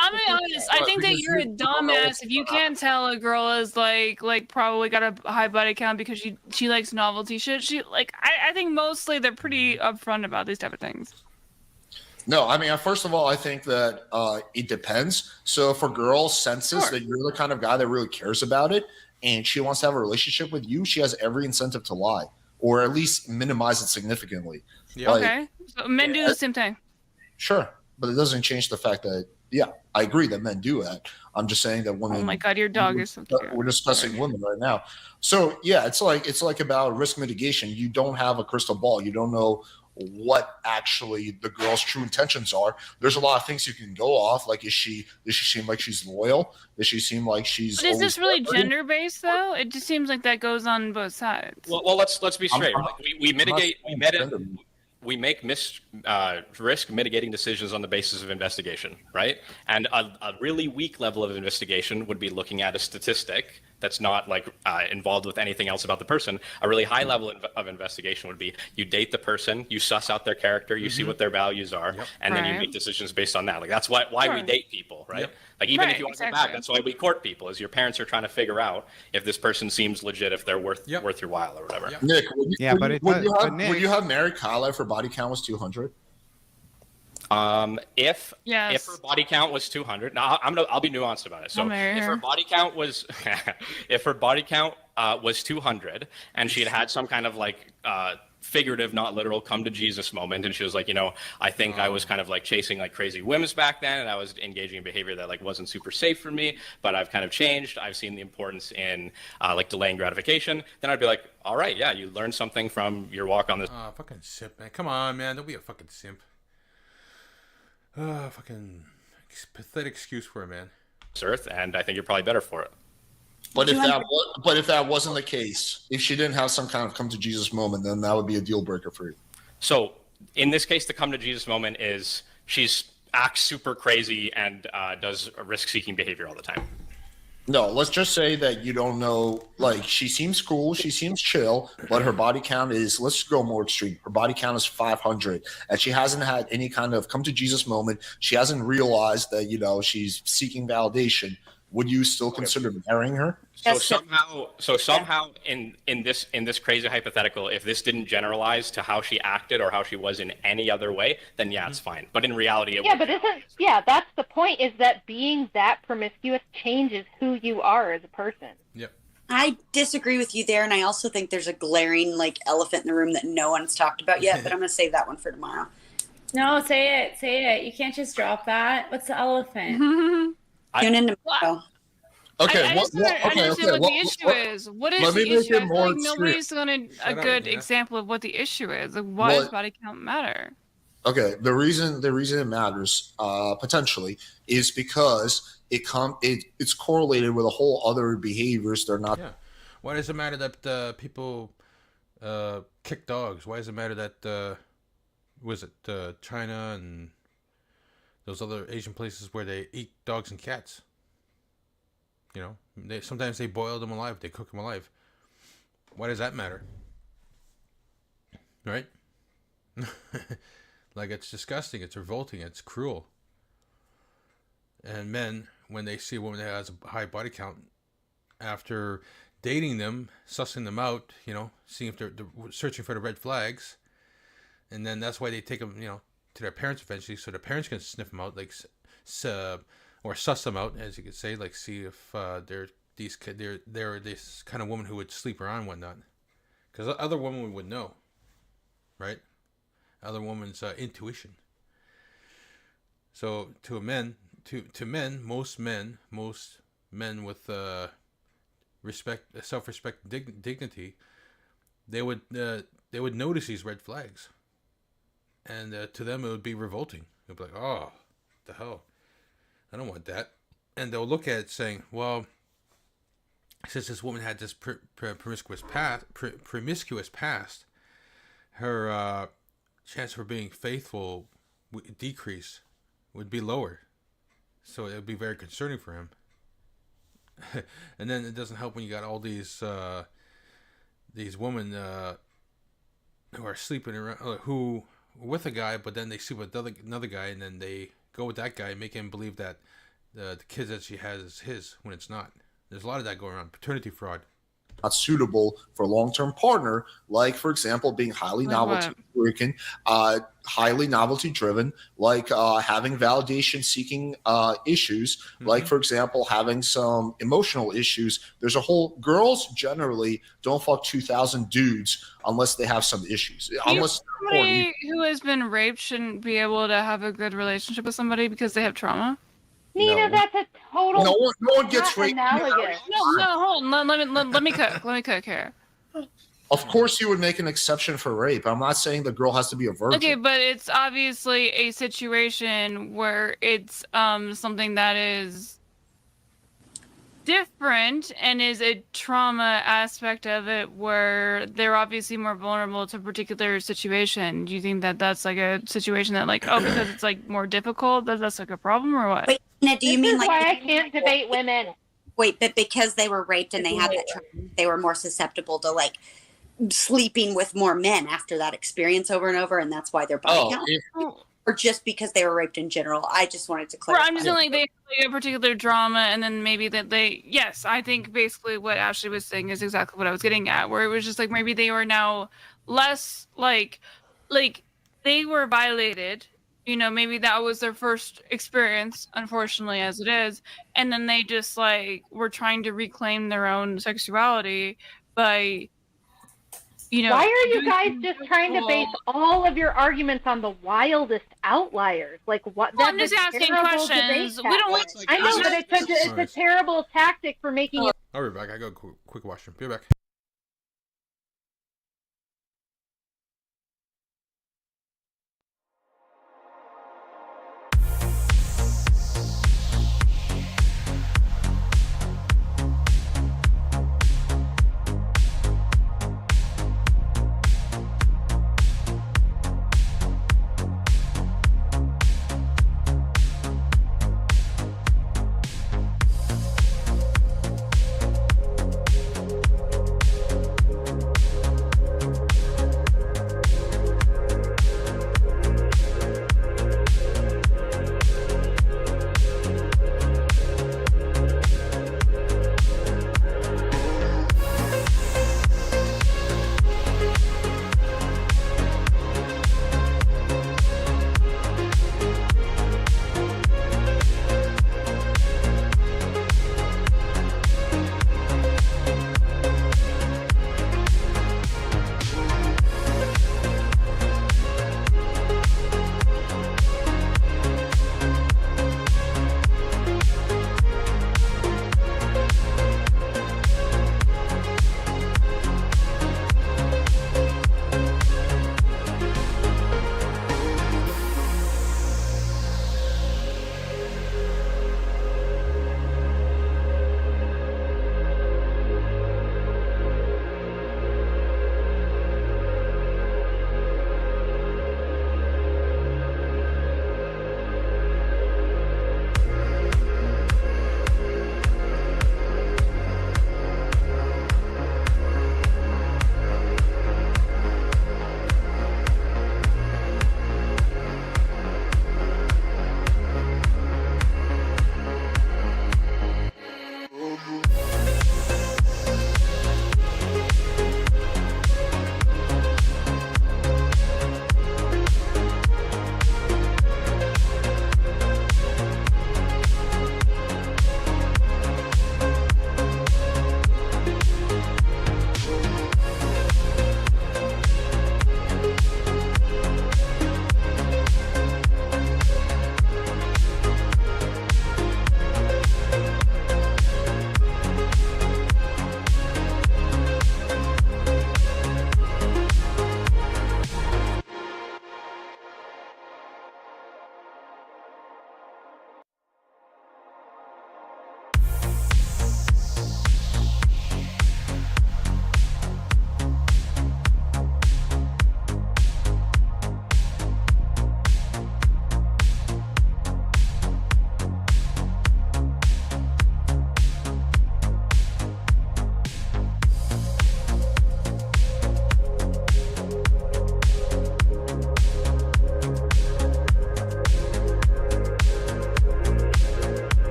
I'm being honest. I think that you're a dumbass if you can't tell a girl is like probably got a high body count because she likes novelty shit. I think mostly they're pretty upfront about these type of things. No, I mean, first of all, I think that it depends. So if a girl senses that you're the kind of guy that really cares about it and she wants to have a relationship with you, she has every incentive to lie or at least minimize it significantly. Okay. So men do the same thing. Sure. But it doesn't change the fact that, I agree that men do that. I'm just saying that women. Oh my God, your dog is so cute. We're discussing women right now. So it's like about risk mitigation. You don't have a crystal ball. You don't know what actually the girl's true intentions are. There's a lot of things you can go off. Like, does she seem like she's loyal? Does she seem like she's? But is this really gender based though? It just seems like that goes on both sides. Well, let's be straight. We make risk mitigating decisions on the basis of investigation, right? And a really weak level of investigation would be looking at a statistic that's not involved with anything else about the person. A really high level of investigation would be you date the person, you suss out their character, you see what their values are, and then you make decisions based on that. Like that's why we date people, right? Like even if you want to go back, that's why we court people, is your parents are trying to figure out if this person seems legit, if they're worth your while or whatever. Nick, would you have married Kyle if her body count was 200? If her body count was 200, now I'll be nuanced about it. So if her body count was if her body count was 200 and she had some kind of figurative, not literal, come to Jesus moment, and she was like, I think I was kind of chasing crazy whims back then, and I was engaging in behavior that wasn't super safe for me, but I've kind of changed. I've seen the importance in delaying gratification. Then I'd be like, all right, yeah, you learned something from your walk on this. Fucking simp, man. Come on, man. Don't be a fucking simp. Fucking pathetic excuse for a man. Earth, and I think you're probably better for it. But if that wasn't the case, if she didn't have some kind of come to Jesus moment, then that would be a deal breaker for you. So in this case, the come to Jesus moment is she's acts super crazy and does risk-seeking behavior all the time. No, let's just say that you don't know. Like, she seems cool, she seems chill, but her body count is, let's go more extreme. Her body count is 500, and she hasn't had any kind of come to Jesus moment. She hasn't realized that, you know, she's seeking validation. Would you still consider marrying her? So somehow in this crazy hypothetical, if this didn't generalize to how she acted or how she was in any other way, then yeah, it's fine. But in reality, it that's the point, is that being that promiscuous changes who you are as a person. Yep. I disagree with you there, and I also think there's a glaring elephant in the room that no one's talked about yet, but I'm going to save that one for tomorrow. No, say it. You can't just drop that. What's the elephant? Tune in tomorrow. Okay, I just don't understand what the issue is. What is the issue? I feel like nobody's done a good example of what the issue is. Like, why does body count matter? Okay, the reason it matters potentially is because it's correlated with a whole other behaviors. They're not. Yeah. Why does it matter that people kick dogs? Why does it matter that China and those other Asian places where they eat dogs and cats? You know, sometimes they boil them alive. They cook them alive. Why does that matter? Right? Like, it's disgusting. It's revolting. It's cruel. And men, when they see a woman that has a high body count, after dating them, sussing them out, you know, seeing if they're searching for the red flags, and then that's why they take them, you know, to their parents eventually, so their parents can sniff them out, like, or suss them out, as you could say, like, see if they're this kind of woman who would sleep around and whatnot, because other women would know, right? Other woman's intuition. So to men, most men with respect, self-respect, dignity, they would notice these red flags, and to them it would be revolting. They'd be like, "Oh, what the hell? I don't want that." And they'll look at it saying, "Well, since this woman had this promiscuous past, her chance for being faithful would be lower. So it would be very concerning for him." And then it doesn't help when you got all these women who are sleeping around, who with a guy, but then they sleep with another guy, and then they go with that guy and make him believe that the kids that she has is his when it's not. There's a lot of that going on. Paternity fraud. Not suitable for a long-term partner, like, for example, being highly novelty-driven, highly novelty-driven, like having validation-seeking issues, like, for example, having some emotional issues. There's a whole girls generally don't fuck 2,000 dudes unless they have some issues. Unless somebody who has been raped shouldn't be able to have a good relationship with somebody because they have trauma. Nina, that's a total. No one gets raped. Analogous. No, hold on. Let me cook here. Of course, you would make an exception for rape. I'm not saying the girl has to be a virgin. Okay, but it's obviously a situation where it's something that is different and is a trauma aspect of it, where they're obviously more vulnerable to a particular situation. Do you think that that's like a situation that, like, because it's like more difficult, that's like a problem, or what? Wait, Nina, do you mean like why I can't debate women? Wait, but because they were raped and they had that trauma, they were more susceptible to like sleeping with more men after that experience over and over, and that's why their body count? Or just because they were raped in general? I just wanted to clarify. I'm just saying, like, they have a particular drama, and then maybe that yes, I think basically what Ashley was saying is exactly what I was getting at, where it was just like maybe they were now less like they were violated, you know, maybe that was their first experience, unfortunately, as it is, and then they just like were trying to reclaim their own sexuality by, you know. Why are you guys just trying to base all of your arguments on the wildest outliers? Like, what? Well, I'm just asking questions. We don't want. I know, but it's a terrible tactic for making it. I'll be back. I go quick washroom. Be back.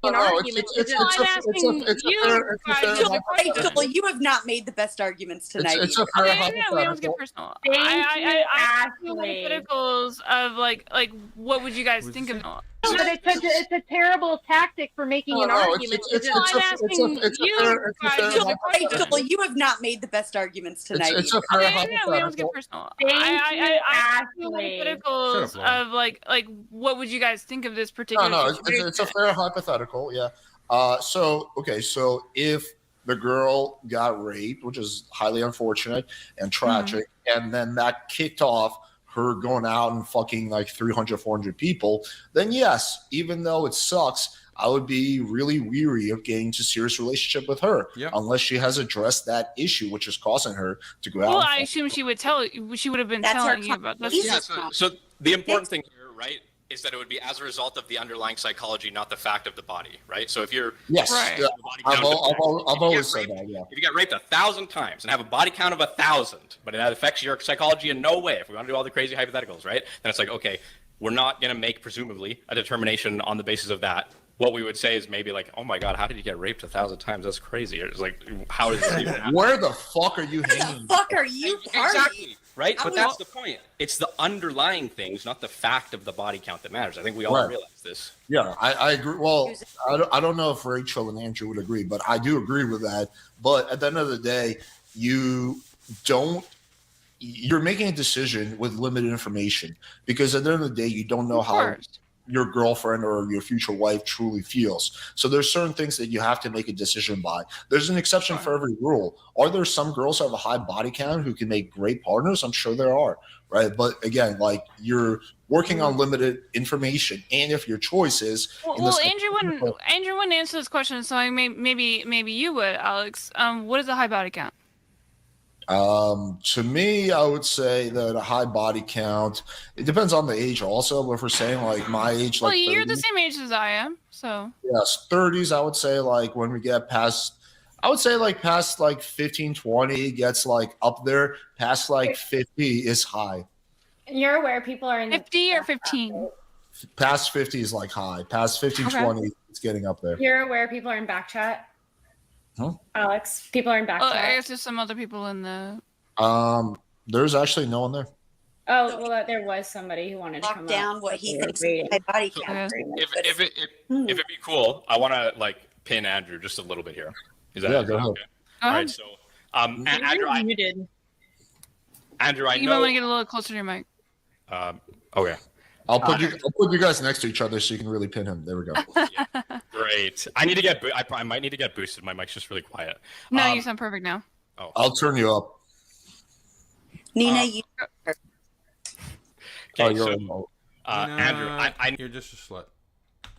an argument. Rachel, you have not made the best arguments tonight. It's a fair hypothetical. We don't get personal. Thank I you, hypotheticals of like what would you guys think of? But it's a terrible tactic for making an argument. Rachel, you have not made the best arguments tonight. It's a fair hypothetical. We don't get personal. Thank I you, hypotheticals of like what would you guys think of this particular? No, situation? it's a fair hypothetical. Yeah. So if the girl got raped, which is highly unfortunate and tragic, and then that kicked off her going out and fucking like 300, 400 people, then yes, even though it sucks, I would be really weary of getting into a serious relationship with her unless she has addressed that issue, which is causing her to go out. Well, I assume she would have been telling you about this. Yeah, so the important thing here, right, is that it would be as a result of the underlying psychology, not the fact of the body, right? So if you're I've always said that. Yeah. If you get raped 1,000 times and have a body count of 1,000, but it affects your psychology in no way, if we want to do all the crazy hypotheticals, right? Then it's like, okay, we're not going to make presumably a determination on the basis of that. What we would say is maybe like, oh my God, how did you get raped 1,000 times? That's crazy. It's like, how does this even happen? Where the fuck are you hanging? Where the fuck are you partying? Exactly. Right? But that's the point. It's the underlying things, not the fact of the body count that matters. I think we all realize this. Yeah, I agree. Well, I don't know if Rachel and Andrew would agree, but I do agree with that. But at the end of the day, you're making a decision with limited information because at the end of the day, you don't know how your girlfriend or your future wife truly feels. So there's certain things that you have to make a decision by. There's an exception for every rule. Are there some girls who have a high body count who can make great partners? I'm sure there are, right? But again, like you're working on limited information, and if your choice is Andrew wouldn't answer this question, so maybe you would, Alex. What is a high body count? To me, I would say that a high body count, it depends on the age also, but if we're saying like my age, Well, like you're 30s, the same age as I am, so. yes, 30s, I would say like when we get past, I would say like past like 15, 20 gets like up there, past like 50 is high. You're aware people are in 50 or 15? Past 50 is like high. Past 15, 20, it's getting up there. You're aware people are in backchat? Huh? Alex, people are in backchat. I guess there's some other people in the. There's actually no one there. Oh, well, there was somebody who wanted to come down up. what he thinks my body count. If it'd be cool, I want to like pin Andrew just a little bit here. Is that go ahead. Okay? All right, so Andrew, Andrew, I You know. might want to get a little closer to your mic. Okay. I'll put you guys next to each other so you can really pin him. There we go. Great. I need to get. I might need to get boosted. My mic's just really quiet. No, you sound perfect now. Oh. I'll turn you up. Nina, you. Okay, so Andrew, you're just a slut.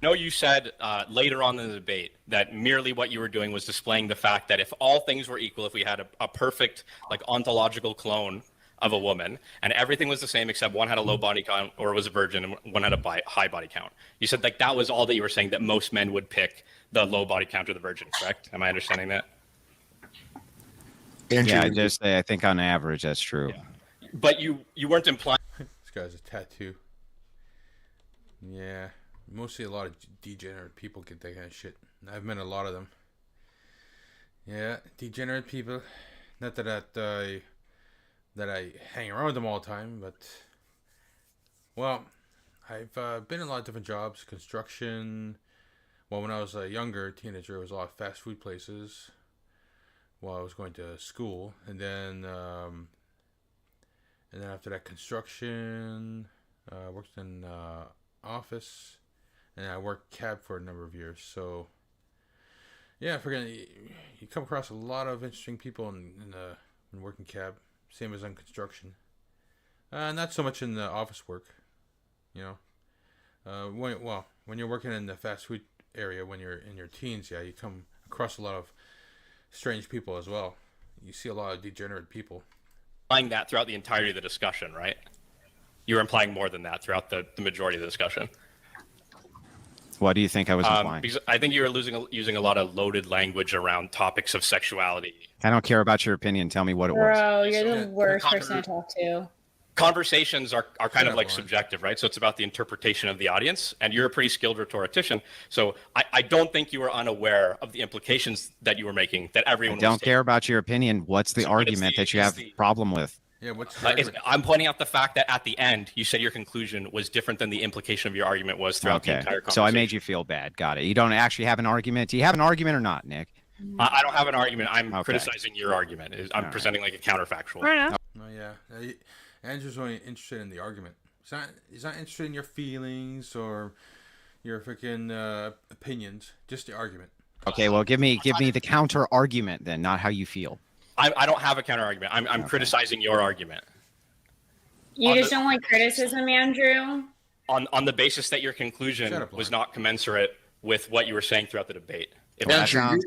No, you said later on in the debate that merely what you were doing was displaying the fact that if all things were equal, if we had a perfect like ontological clone of a woman and everything was the same except one had a low body count or was a virgin and one had a high body count, you said like that was all that you were saying, that most men would pick the low body count or the virgin, correct? Am I understanding that? Yeah, I think on average that's true. Yeah. But you weren't implying. This guy's a tattoo. Yeah, mostly a lot of degenerate people get that kind of shit. I've met a lot of them. Yeah, degenerate people. Not that I hang around with them all the time, but well, I've been in a lot of different jobs, construction. Well, when I was a younger teenager, it was a lot of fast food places. While I was going to school, and then after that, construction. Worked in office, and I worked cab for a number of years. So, yeah, you come across a lot of interesting people in working cab. Same as on construction. Not so much in the office work, you know. When you're working in the fast food area, when you're in your teens, yeah, you come across a lot of strange people as well. You see a lot of degenerate people. Implying that throughout the entirety of the discussion, right? You were implying more than that throughout the majority of the discussion. What do you think I was implying? Because I think you were using a lot of loaded language around topics of sexuality. I don't care about your opinion. Tell me what it was. Bro, you're the worst person to talk to. conversations are kind of like Lauren. subjective, right? So it's about the interpretation of the audience, and you're a pretty skilled rhetorician. So I don't think you were unaware of the implications that you were making, that I everyone don't was care about your opinion. What's the argument that you have a problem with? Yeah, what's I'm pointing out the fact that at the end, you said your conclusion was different than the implication of your argument was throughout the entire conversation. So I made you feel bad. Got it. You don't actually have an argument. Do you have an argument or not, Nick? I don't have an argument. I'm criticizing your argument. I'm presenting like a counterfactual. Oh yeah. Andrew's only interested in the argument. He's not interested in your feelings or your freaking opinions. Just the argument. Okay. Well, give me the counter argument then, not how you feel. I don't have a counter argument. I'm criticizing your argument. You just don't like criticism, Andrew? On the basis that your conclusion was not commensurate with what you were saying throughout the debate. That sounds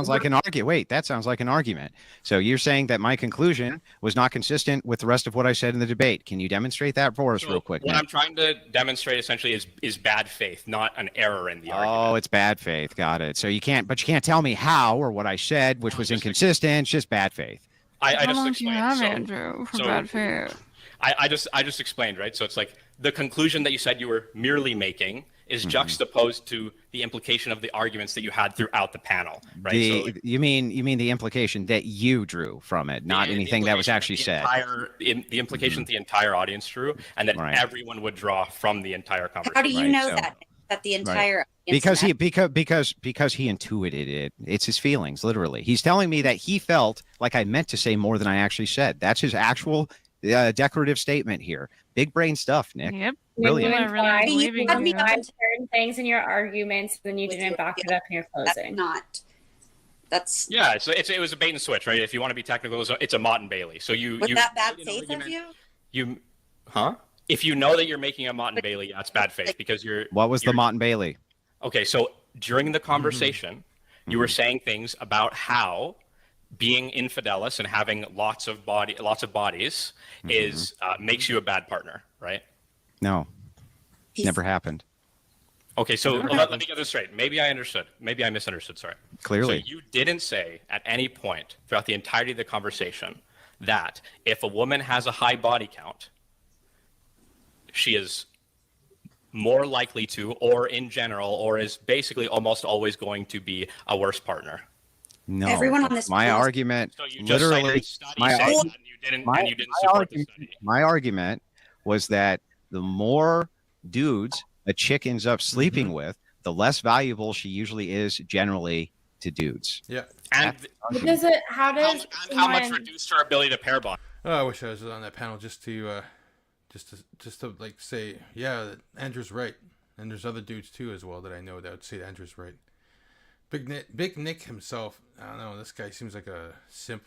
like an argument. Wait, that sounds like an argument. So you're saying that my conclusion was not consistent with the rest of what I said in the debate. Can you demonstrate that for us real quick? What I'm trying to demonstrate essentially is bad faith, not an error in the argument. Oh, it's bad faith. Got it. So you can't tell me how or what I said, which was inconsistent. It's just bad faith. I just long do explained. you have, Andrew, for bad faith? I just explained, right? So it's like the conclusion that you said you were merely making is juxtaposed to the implication of the arguments that you had throughout the panel, right? You mean the implication that you drew from it, not anything that was actually said. The implication that the entire audience drew, and that everyone would draw from the entire conversation. How do you know that the entire because he intuited it. It's his feelings, literally. He's telling me that he felt like I meant to say more than I actually said. That's his actual decorative statement here. Big brain stuff, Nick. Yep. Brilliant. You had certain things in your arguments, then you didn't back it up in your closing. That's yeah. So it was a bait and switch, right? If you want to be technical, it's a Mott and Bailey. So was that bad faith of you? If you know that you're making a Mott and Bailey, yeah, it's bad faith because you're. What was the Mott and Bailey? Okay, so during the conversation, you were saying things about how being infidelis and having lots of bodies is makes you a bad partner, right? No, never happened. Okay, so let me get this straight. Maybe I understood. Maybe I misunderstood. Sorry. Clearly. So you didn't say at any point throughout the entirety of the conversation that if a woman has a high body count, she is more likely to, or in general, or is basically almost always going to be a worse partner. No. Everyone on this my argument, so you just literally, my argument was that the more dudes a chick ends up sleeping with, the less valuable she usually is generally to dudes. Yeah. And how much reduced her ability to pair bond? Oh, I wish I was on that panel just to like say, yeah, Andrew's right. And there's other dudes too as well that I know that would say Andrew's right. Big Nick himself, I don't know, this guy seems like a simp.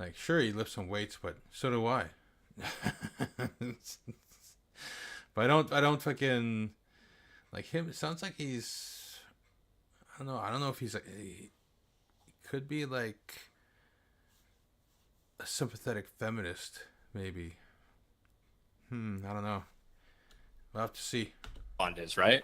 Like, sure, he lifts some weights, but so do I. But I don't fucking like him. It sounds like he's, I don't know if he's like, he could be like a sympathetic feminist, maybe. I don't know. We'll have to see. Bond is, right?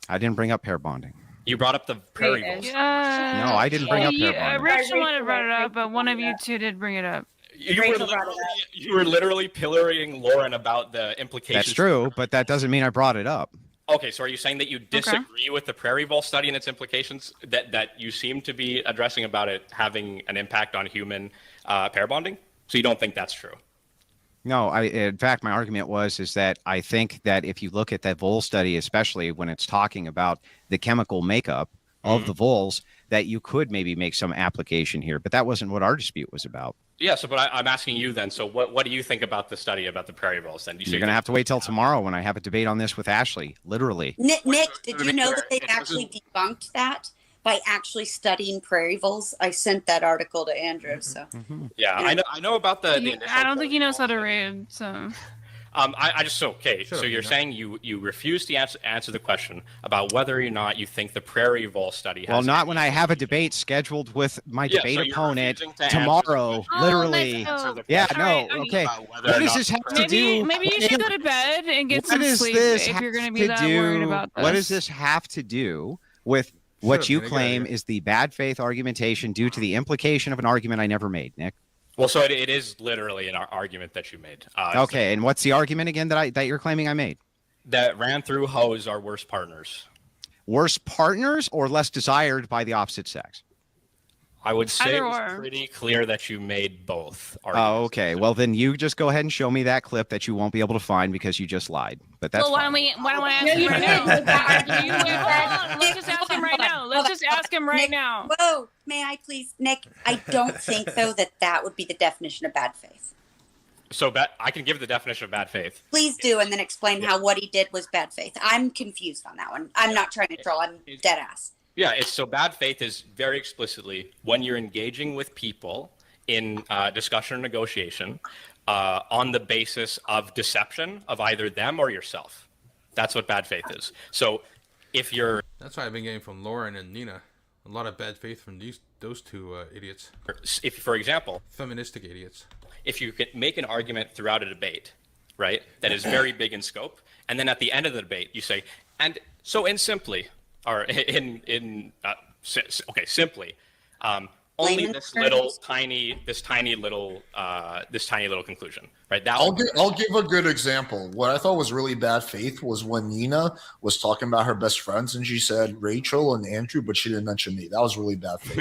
I didn't bring up pair bonding. You brought up the prairie voles. No, I didn't bring up pair bonding. Rachel might have brought it up, but one of you two did bring it up. You were literally pillorying Lauren about the implications. That's true, but that doesn't mean I brought it up. Okay, so are you saying that you disagree with the prairie vole study and its implications that you seem to be addressing about it having an impact on human pair bonding? So you don't think that's true? No, in fact, my argument is that I think that if you look at that vole study, especially when it's talking about the chemical makeup of the voles, that you could maybe make some application here, but that wasn't what our dispute was about. Yeah, so but I'm asking you then, so what do you think about the study about the prairie voles then? You're going to have to wait till tomorrow when I have a debate on this with Ashley, literally. Nick, did you know that they've actually debunked that by actually studying prairie voles? I sent that article to Andrew, so. Yeah, I know about the initial I don't think he knows how to read, so. So you're saying you refuse to answer the question about whether or not you think the prairie vole study has. Well, not when I have a debate scheduled with my debate opponent tomorrow, literally. Yeah, no, okay. What does this have to do? Maybe you should go to bed and get some sleep if you're going to be that worried about this. What does this have to do with what you claim is the bad faith argumentation due to the implication of an argument I never made, Nick? Well, so it is literally an argument that you made. Okay, and what's the argument again that you're claiming I made? That ran through hoes are worse partners. Worse partners or less desired by the opposite sex? I would say Either it was or. pretty clear that you made both. Oh, okay. Well, then you just go ahead and show me that clip that you won't be able to find because you just lied. But that's well, why fine. don't we ask him right now? Let's just ask him right now. Let's just ask him right Nick, now. Whoa, may I please, Nick? I don't think though that would be the definition of bad faith. So I can give the definition of bad faith. Please do, and then explain how what he did was bad faith. I'm confused on that one. I'm not trying to troll. I'm dead ass. Yeah, so bad faith is very explicitly when you're engaging with people in discussion or negotiation on the basis of deception of either them or yourself. That's what bad faith is. So if you're... That's why I've been getting from Lauren and Nina. A lot of bad faith from those two idiots. If, for example... Feministic idiots. If you can make an argument throughout a debate, right, that is very big in scope, and then at the end of the debate you say, and so simply, simply, only this tiny little conclusion, right? I'll give a good example. What I thought was really bad faith was when Nina was talking about her best friends and she said Rachel and Andrew, but she didn't mention me. That was really bad faith.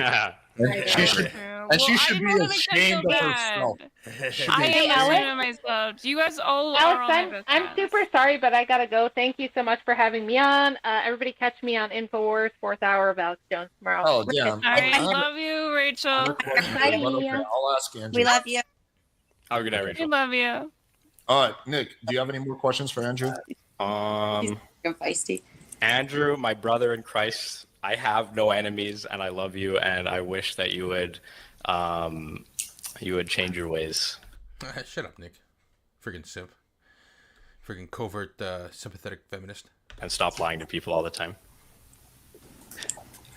And she should be ashamed of herself. I am ashamed of myself. You guys all are all my Alex, best I'm friends. super sorry, but I gotta go. Thank you so much for having me on. Everybody catch me on InfoWars 4th hour of Alex Jones tomorrow. Oh, yeah. All right, love you, Rachel. I'll ask Andrew. We love you. Have a good night, We Rachel. love you. All right, Nick, do you have any more questions for Andrew? Feisty. Andrew, my brother in Christ, I have no enemies, and I love you, and I wish that you would change your ways. Shut up, Nick. Friggin' simp. Friggin' covert, sympathetic feminist. And stop lying to people all the time.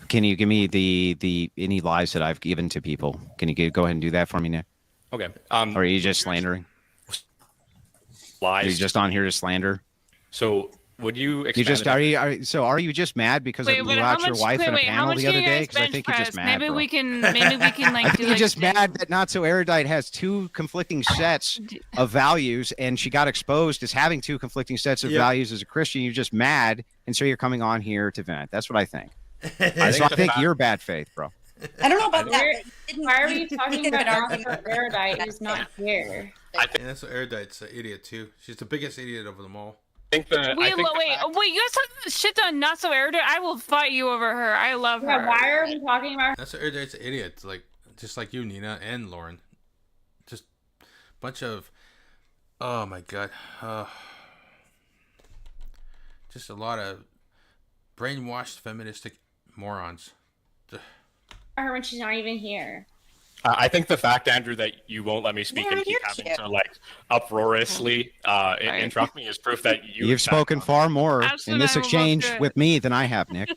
Can you give me the any lies that I've given to people? Can you go ahead and do that for me, Nick? Okay. Or are you just slandering? Lies. Are you just on here to slander? So would you? You just are you just mad because I blew out your wife in a panel the other day? Because I think you're just mad. Maybe bro. we can like I think do you're like just mad that Not So Erudite has two conflicting sets of values, and she got exposed as having two conflicting sets of values as a Christian. You're just mad, and so you're coming on here to vent. That's what I think. I think you're bad faith, bro. I don't know about that. Why are we talking about Not So Erudite who's not here? I think Not So Erudite's an idiot too. She's the biggest idiot of them all. Wait, you guys talking shit on Not So Erudite? I will fight you over her. I love her. Why are we talking about her? Not So Erudite's an idiot, just like you, Nina and Lauren. Just bunch of, oh my god, just a lot of brainwashed feministic morons. Her when she's not even here. I think the fact, Andrew, that you won't let me speak and keep having to uproariously interrupt me is proof that You've spoken far more in this exchange with me than I have, Nick.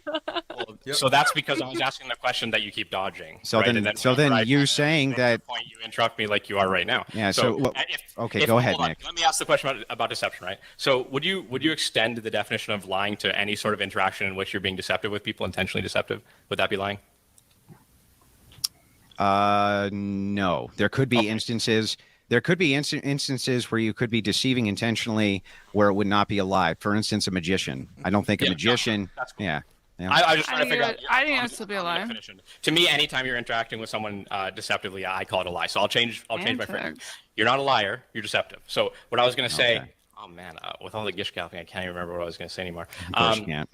So that's because I was asking the question that you keep dodging. So right? then you saying that point you interrupt me like you are right now. Yeah. Okay, if- go ahead, hold on, Nick. Let me ask the question about deception, right? So would you extend the definition of lying to any sort of interaction in which you're being deceptive with people, intentionally deceptive? Would that be lying? No. There could be instances. There could be instances where you could be deceiving intentionally, where it would not be a lie. For instance, a magician. I don't think a magician. That's cool. Yeah. I just trying to figure out. I think that's to be a lie. To me, anytime you're interacting with someone deceptively, I call it a lie. So I'll change my phrase. You're not a liar. You're deceptive. So what I was going to say. Okay. Oh man, with all the gish galloping, I can't even remember what I was going to say anymore. Of course you can't.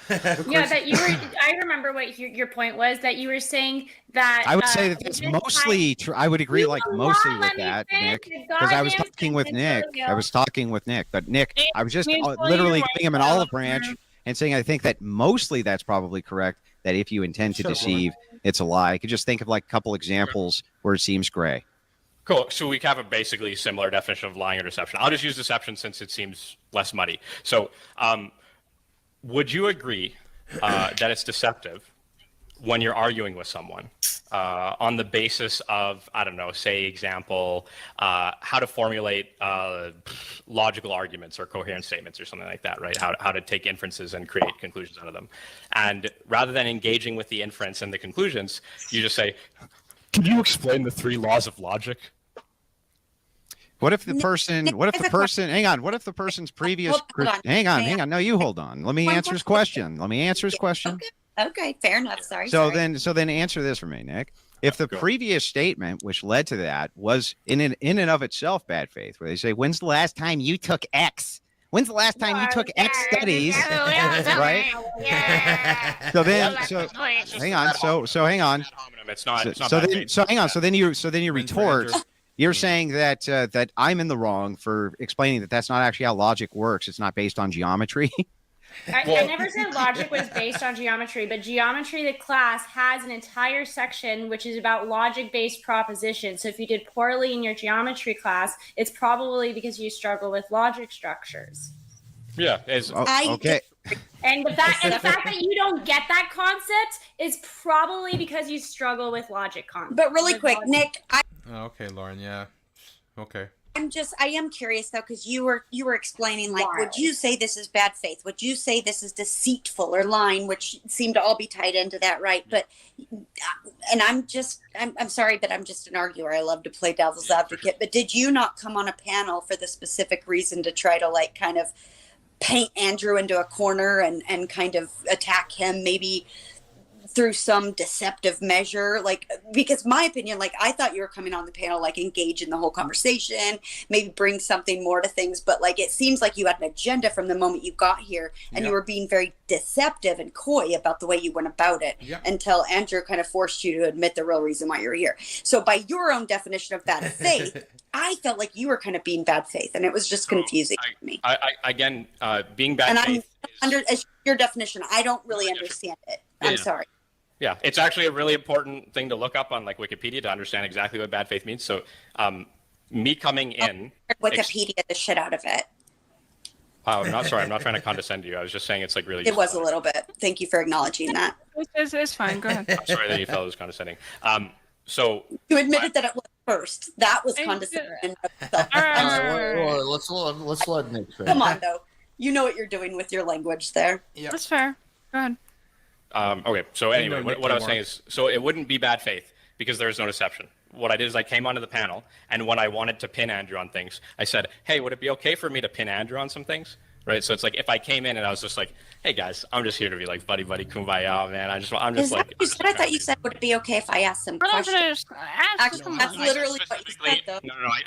Yeah, that you were. I remember what your point was. That you were saying that. I would say that that's mostly true. I would agree, mostly with that, Nick, because I was talking with Nick. But Nick, I was just literally giving him an olive branch and saying I think that mostly that's probably correct. That if you intend to deceive, it's a lie. I could just think of a couple examples where it seems gray. Cool. So we have a basically similar definition of lying or deception. I'll just use deception since it seems less muddy. So, would you agree that it's deceptive when you're arguing with someone on the basis of, I don't know, say example, how to formulate logical arguments or coherent statements or something like that, right? How to take inferences and create conclusions out of them. And rather than engaging with the inference and the conclusions, you just say, Can you explain the 3 laws of logic? What if the person, hang on, what if the person's previous, hang on, no, you hold on. Let me answer his question. Okay, fair enough. Sorry. So then answer this for me, Nick. If the previous statement, which led to that, was in and of itself bad faith, where they say, when's the last time you took X? When's the last time you took X studies? Right? So hang on. Hang on. It's not. So then you retort. You're saying that that I'm in the wrong for explaining that that's not actually how logic works. It's not based on geometry. I never said logic was based on geometry, but geometry, the class, has an entire section which is about logic-based propositions. So if you did poorly in your geometry class, it's probably because you struggle with logic structures. Yeah. Okay. And the fact that you don't get that concept is probably because you struggle with logic concepts. But really quick, Nick, Okay, Lauren. Yeah. Okay. I am curious though, because you were explaining, like, would you say this is bad faith? Would you say this is deceitful or lying, which seem to all be tied into that, right? But, and I'm sorry, but I'm just an arguer. I love to play devil's advocate. But did you not come on a panel for the specific reason to try to, like, kind of paint Andrew into a corner and kind of attack him, maybe through some deceptive measure? Like, because my opinion, like, I thought you were coming on the panel, like, engage in the whole conversation, maybe bring something more to things, but, like, it seems like you had an agenda from the moment you got here, and you were being very deceptive and coy about the way you went about it until Andrew kind of forced you to admit the real reason why you're here. So by your own definition of bad faith, I felt like you were kind of being bad faith, and it was just confusing to me. Being bad faith as your definition, I don't really understand it. I'm sorry. Yeah, it's actually a really important thing to look up on, like, Wikipedia to understand exactly what bad faith means. So, me coming in, Wikipedia the shit out of it. Oh, I'm not sorry. I'm not trying to condescend to you. I was just saying it's, like, really. It was a little bit. Thank you for acknowledging that. It's fine. Go ahead. I'm sorry that you felt it was condescending. So you admitted that it was first. That was condescending. Let's let Nick finish. Come on, though. You know what you're doing with your language there. Yeah, that's fair. Go ahead. Okay, so anyway, what I was saying is, so it wouldn't be bad faith because there is no deception. What I did is I came onto the panel, and when I wanted to pin Andrew on things, I said, hey, would it be okay for me to pin Andrew on some things? Right? So it's like if I came in and I was just like, hey, guys, I'm just here to be like buddy, kumbaya, man. I'm just like. You said? I thought you said, would it be okay if I asked some questions? Actually, that's literally what you said, though.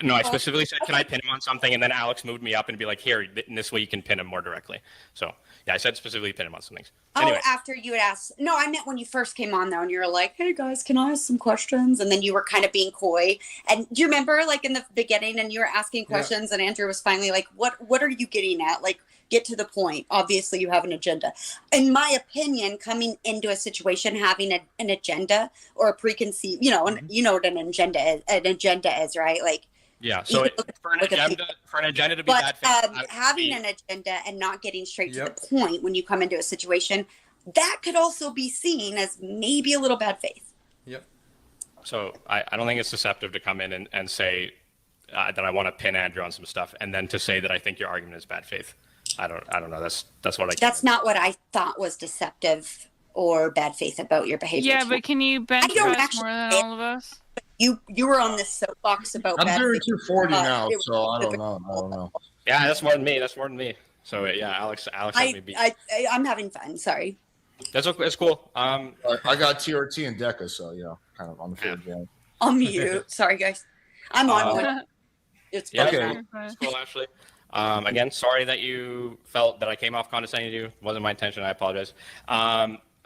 No, I specifically said, can I pin him on something? And then Alex moved me up and be like, here, in this way you can pin him more directly. So, yeah, I said specifically pin him on some things. Anyway. Oh, after you had asked. No, I meant when you first came on, though, and you were like, hey, guys, can I ask some questions? And then you were kind of being coy. And do you remember, like, in the beginning, and you were asking questions, and Andrew was finally like, what are you getting at? Like, get to the point. Obviously, you have an agenda. In my opinion, coming into a situation having an agenda or a preconceived, you know what an agenda is, right? Like, yeah. So for an agenda to be bad faith, having an agenda and not getting straight to the point when you come into a situation, that could also be seen as maybe a little bad faith. Yep. So I don't think it's deceptive to come in and say that I want to pin Andrew on some stuff, and then to say that I think your argument is bad faith. I don't know. That's what I. That's not what I thought was deceptive or bad faith about your behavior. Yeah, but can you bench press more than all of us? You were on this soapbox about. I'm bad doing faith. 240 now, so I don't know. Yeah, that's more than me. So yeah, Alex had me beat. I'm having fun. Sorry. That's okay. It's cool. I got TRT and DECA, so kind of on the field jam. On mute. Sorry, guys. I'm on one. It's okay. It's cool, Ashley. Again, sorry that you felt that I came off condescending to you. It wasn't my intention. I apologize.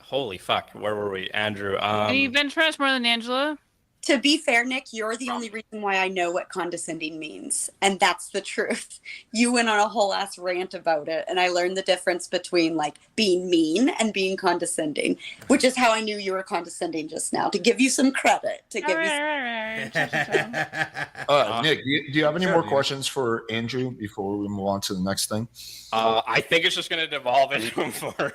Holy fuck. Where were we? Andrew. Can you bench press more than Angela? To be fair, Nick, you're the only reason why I know what condescending means. And that's the truth. You went on a whole ass rant about it. And I learned the difference between, like, being mean and being condescending, which is how I knew you were condescending just now, to give you some credit. Nick, do you have any more questions for Andrew before we move on to the next thing? I think it's just going to devolve into more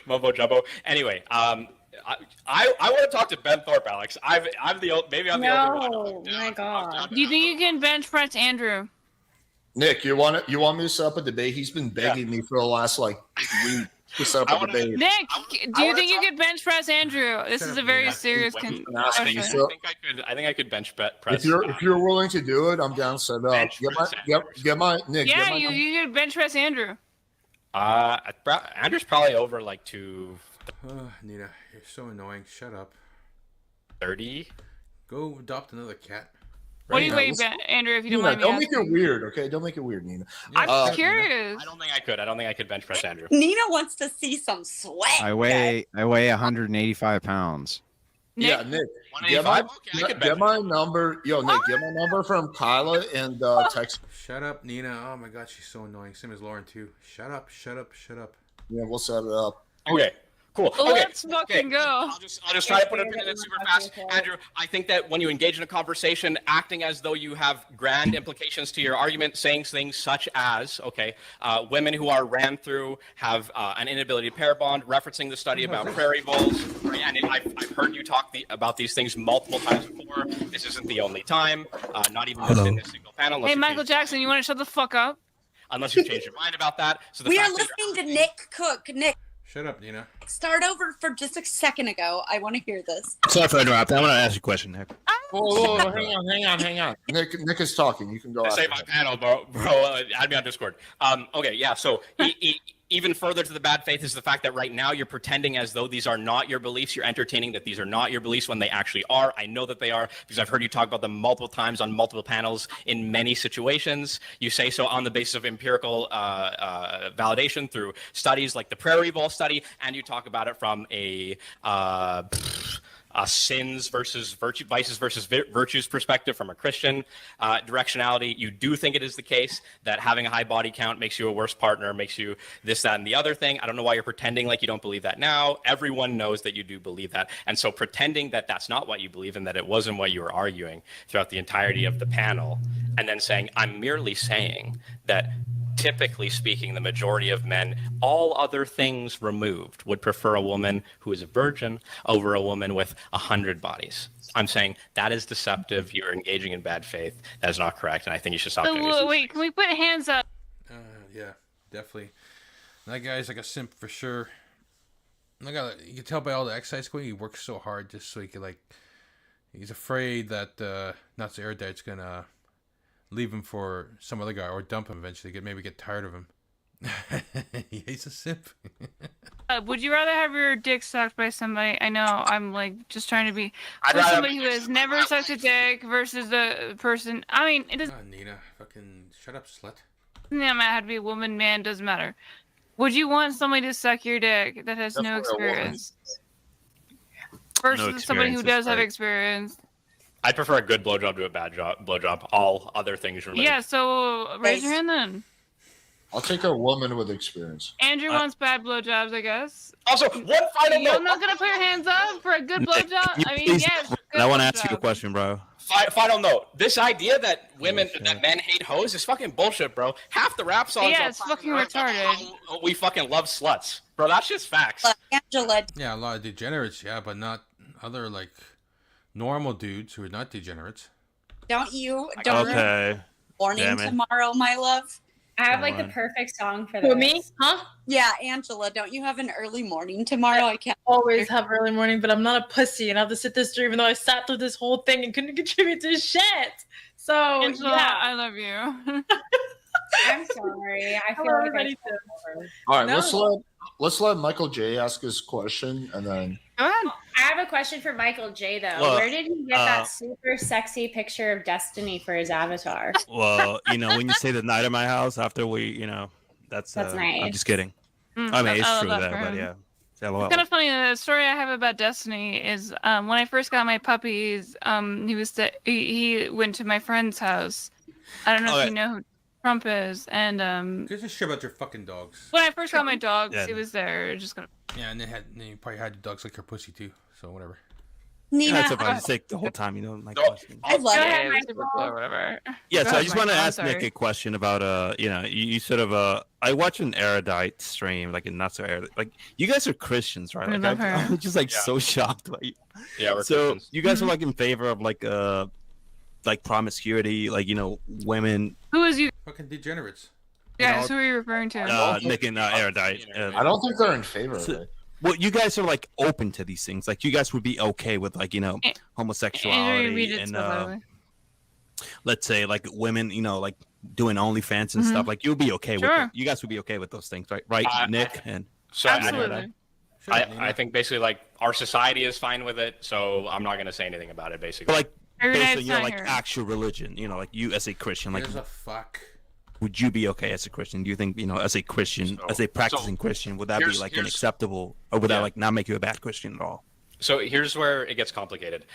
mumbo jumbo. Anyway, I want to talk to Ben Thorpe, Alex. I'm the only one. Oh my god! Do you think you can bench press Andrew? Nick, you want me to set up a debate? He's been begging me for the last week. to set up a debate. Nick, do you think you could bench press Andrew? This is a very serious question. I think I could bench press. If you're willing to do it, I'm down to set up. Get my Nick. Yeah, get my you could bench press Andrew. Andrew's probably over like 2. Nina, you're so annoying. Shut up. 30. Go adopt another cat. What do you weigh, Andrew? If you don't mind me don't make asking? it weird, okay? Don't make it weird, Nina. I'm curious. I don't think I could bench press Andrew. Nina wants to see some sweat. I weigh 185 pounds. Yeah, Nick. Get my number. Yo, Nick, get my number from Kyla and text. Shut up, Nina. Oh my god, she's so annoying. Same as Lauren too. Shut up. Yeah, we'll set it up. Okay. Cool. Okay. Let's fucking go. I'll just try to put a pin in it super fast. Andrew, I think that when you engage in a conversation, acting as though you have grand implications to your argument, saying things such as, women who are ran through have an inability to pair bond, referencing the study about prairie voles, right? And I've heard you talk about these things multiple times before. This isn't the only time, not even within this single panel. Hey, Michael Jackson, you want to shut the fuck up? Unless you change your mind about that. So We are listening to Nick Cook. Nick, shut up, Nina. start over for just a second ago. I want to hear this. Sorry for interrupting. I want to ask you a question, Nick. Whoa, hang on. Nick is talking. You can go. Save my panel, bro. Add me on Discord. Okay, yeah. So even further to the bad faith is the fact that right now you're pretending as though these are not your beliefs. You're entertaining that these are not your beliefs when they actually are. I know that they are because I've heard you talk about them multiple times on multiple panels in many situations. You say so on the basis of empirical validation through studies like the Prairie Vole study, and you talk about it from a sins versus virtue, vices versus virtues perspective from a Christian directionality. You do think it is the case that having a high body count makes you a worse partner, makes you this, that, and the other thing. I don't know why you're pretending like you don't believe that now. Everyone knows that you do believe that. And so pretending that that's not what you believe and that it wasn't what you were arguing throughout the entirety of the panel, and then saying, I'm merely saying that typically speaking, the majority of men, all other things removed, would prefer a woman who is a virgin over a woman with 100 bodies. I'm saying that is deceptive. You're engaging in bad faith. That is not correct, and I think you should stop doing this. Wait, can we put hands up? Yeah, definitely. That guy's like a simp for sure. You can tell by all the exercise going, he works so hard just so he can he's afraid that Nuts Erudite's gonna leave him for some other guy or dump him eventually, maybe get tired of him. He's a simp. Would you rather have your dick sucked by somebody? I know I'm just trying to be somebody who has never sucked a dick versus the person. I mean, it doesn't. Nina, fucking shut up, slut. Yeah, it had to be a woman, man, doesn't matter. Would you want somebody to suck your dick that has no experience versus somebody who does have experience? I'd prefer a good blowjob to a bad blowjob. All other things removed. Yeah, so raise your hand then. I'll take a woman with experience. Andrew wants bad blowjobs, I guess. Also, one final note. You're not gonna put your hands up for a good blowjob? I mean, yes. I want to ask you a question, bro. Final note. This idea that men hate hoes is fucking bullshit, bro. Half the rap songs. Yeah, it's fucking retarded. We fucking love sluts, bro. That's just facts. Angela. Yeah, a lot of degenerates, yeah, but not other normal dudes who are not degenerates. Don't okay. Morning tomorrow, my love. I have the perfect song for this. For me? Huh? Yeah, Angela, don't you have an early morning tomorrow? I can't always have early morning, but I'm not a pussy and I have to sit this through even though I sat through this whole thing and couldn't contribute to shit. So Angela, yeah. I love you. I'm sorry. I feel like I All right, let's let Michael J ask his question and then. Go ahead. I have a question for Michael J though. Well, where did he get that super sexy picture of Destiny for his avatar? Well, when you say the night at my house after we, that's nice. I'm just kidding. I mean, it's true that, but yeah. It's kind of funny. The story I have about Destiny is when I first got my puppies, he went to my friend's house. I don't know if you know who Trump is, and Just a shit about your fucking dogs. when I first got my dogs, he was there. Just gonna. Yeah, and then you probably had your dogs like your pussy too. So whatever. Nina, that's about to take the whole time, my question. I love it. Whatever. Yeah, so I just want to ask Nick a question about you sort of I watched an erudite stream, like a not so erudite, you guys are Christians, right? I'm just so shocked by you. Yeah, we're so Christians. you guys are in favor of promiscuity, women. Who is you? Fucking degenerates. Yeah, that's who are you referring to? Nick and Erudite. I don't think they're in favor of it. Well, you guys are like open to these things. Like you guys would be okay with like homosexuality and let's say like women, like doing OnlyFans and stuff. Like you'll be okay with it. You guys would be okay with those things, right? Right, Nick and absolutely. I think basically like our society is fine with it, so I'm not gonna say anything about it. Basically, but like basically, like actual religion, like you as a Christian, like would you be okay as a Christian? Do you think as a Christian, as a practicing Christian, would that be like an acceptable, or would that like not make you a bad Christian at all? So here's where it gets complicated.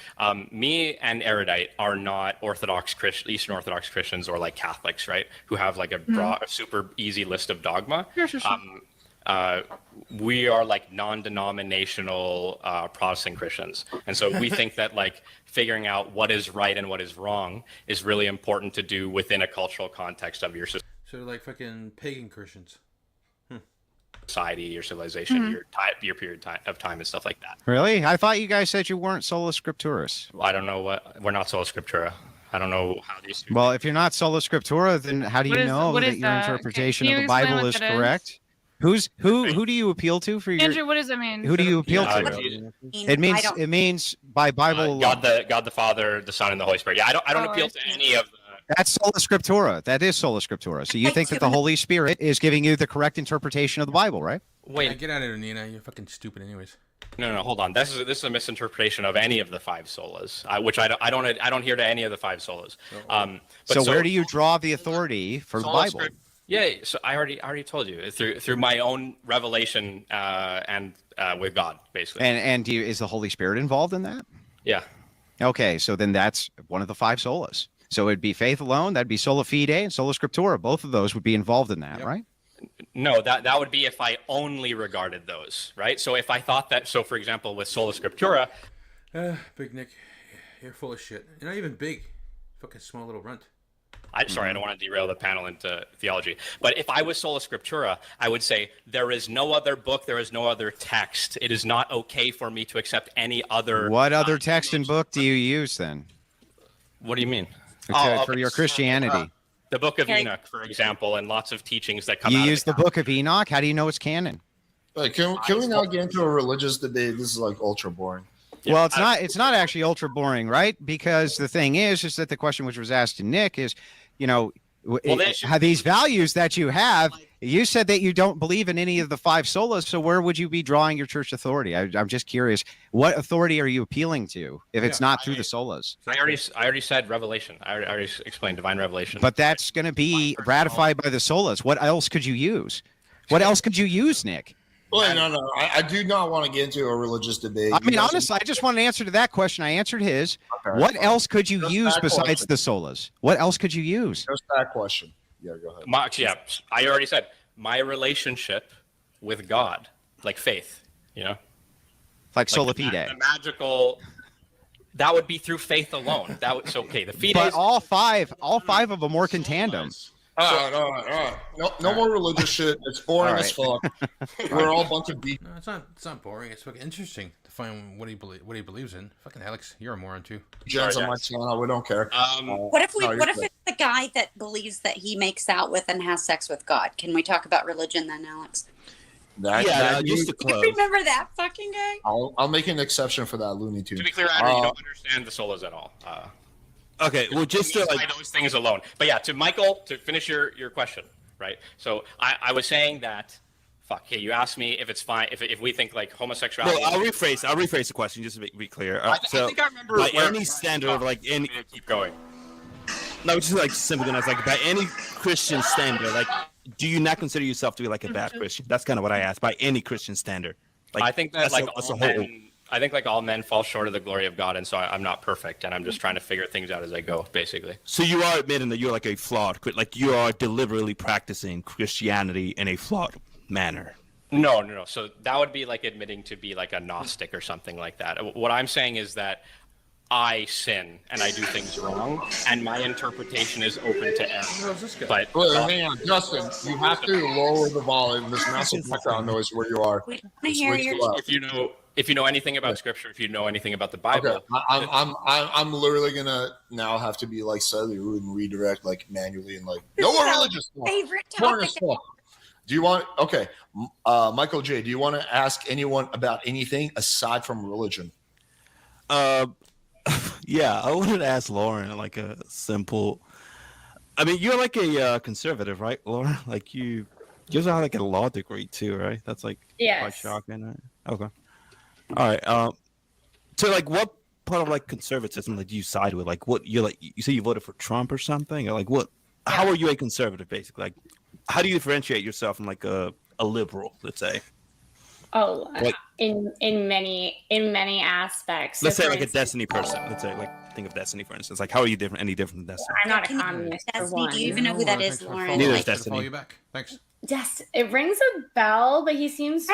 Me and Erudite are not Eastern Orthodox Christians or like Catholics, right? Who have like a broad, super easy list of dogma. We are like non-denominational Protestant Christians, and so we think that like figuring out what is right and what is wrong is really important to do within a cultural context of your society. So like fucking pagan Christians. Society, your civilization, your period of time and stuff like that. Really? I thought you guys said you weren't sola scripturis. I don't know we're not sola scriptura. I don't know how these. Well, if you're not sola scriptura, then how do you know that your interpretation of the Bible is correct? Who do you appeal to for your? Andrew, what does it mean? Who do you appeal to? It means by Bible God the Father, the Son, and the Holy Spirit. Yeah, I don't appeal to any of the. That's sola scriptura. That is sola scriptura. So you think that the Holy Spirit is giving you the correct interpretation of the Bible, right? Wait, get out of here, Nina. You're fucking stupid, anyways. No, hold on. This is a misinterpretation of any of the five solas, which I don't hear to any of the five solas. So where do you draw the authority for the Bible? Yeah, so I already told you through my own revelation and with God, basically. And is the Holy Spirit involved in that? Yeah. Okay, so then that's one of the five solas. So it'd be faith alone, that'd be sola fide and sola scriptura. Both of those would be involved in that, right? No, that would be if I only regarded those, right? So if I thought that, so for example, with sola scriptura. Big Nick, you're full of shit. You're not even big. Fucking small little runt. Sorry, I don't want to derail the panel into theology. But if I was sola scriptura, I would say there is no other book, there is no other text. It is not okay for me to accept any other. What other text and book do you use then? What do you mean? For your Christianity. The Book of Enoch, for example, and lots of teachings that come out. You use the Book of Enoch? How do you know it's canon? Can we not get into a religious debate? This is like ultra boring. Well, it's not actually ultra boring, right? Because the thing is that the question which was asked to Nick is, how these values that you have, you said that you don't believe in any of the five solas, so where would you be drawing your church authority? I'm just curious, what authority are you appealing to if it's not through the solas? I already said revelation. I already explained divine revelation. But that's going to be ratified by the solas. What else could you use? What else could you use, Nick? Well, no. I do not want to get into a religious debate. I mean, honestly, I just want an answer to that question. I answered his. Okay, what else could you use besides the solas? What else could you use? Just that question. Yeah, go ahead. I already said my relationship with God, like faith, like sola fide. The magical. That would be through faith alone. Okay. The fides. But all five of them work in tandem. All right. No more religious shit. It's boring as fuck. We're all a bunch of beat. No, it's not boring. It's fucking interesting to find what he believes in. Fucking Alex, you're a moron too. Jen's on my channel. We don't care. What if it's the guy that believes that he makes out with and has sex with God? Can we talk about religion then, Alex? Just to close. Remember that fucking guy? I'll make an exception for that Looney Tune. To be clear, Andrew, you don't understand the solas at all. Okay, well, just to by those things alone. But yeah, to Michael, to finish your question, right? So I was saying that, hey, you asked me if it's fine, if we think like homosexuality. Well, I'll rephrase the question just to be clear. I think I remember. By any standard of like any. Keep going. No, just like simply as like by any Christian standard, like, do you not consider yourself to be like a bad Christian? That's kind of what I asked. By any Christian standard, like I think that like as a whole. I think like all men fall short of the glory of God, and so I'm not perfect, and I'm just trying to figure things out as I go, basically. So you are admitting that you're like a flawed, like you are deliberately practicing Christianity in a flawed manner. No. So that would be like admitting to be like a Gnostic or something like that. What I'm saying is that I sin and I do things wrong, and my interpretation is open to error. But hang on, Justin, you have to lower the volume. There's massive background noise where you are. We don't hear you. If you know. if you know anything about Scripture, if you know anything about the Bible, Okay, I'm literally gonna now have to be like slightly rude and redirect like manually and like no more religious stuff. Favorite Boring topic. stuff. Do you want? Okay, Michael J. Do you want to ask anyone about anything aside from religion? Yeah, I wanted to ask Lauren like a simple. I mean, you're like a conservative, right, Lauren? Like you also have like a law degree too, right? That's like quite Yes. shocking. Right? Okay. All right. So like, what part of like conservatism like do you side with? Like, what you're like? You say you voted for Trump or something, or like what? How are you a conservative, basically? Like, how do you differentiate yourself from like a liberal, let's say? Oh, Like- in many aspects. Let's So say for like a instance, Destiny person. Let's say like think of Destiny for instance. Like, how are you different? Any different than Destiny? I'm not a communist for Destiny, one. do you even know who that is, Lauren? Neither Like, is Destiny. Follow you back. Thanks. It rings a bell, but he seems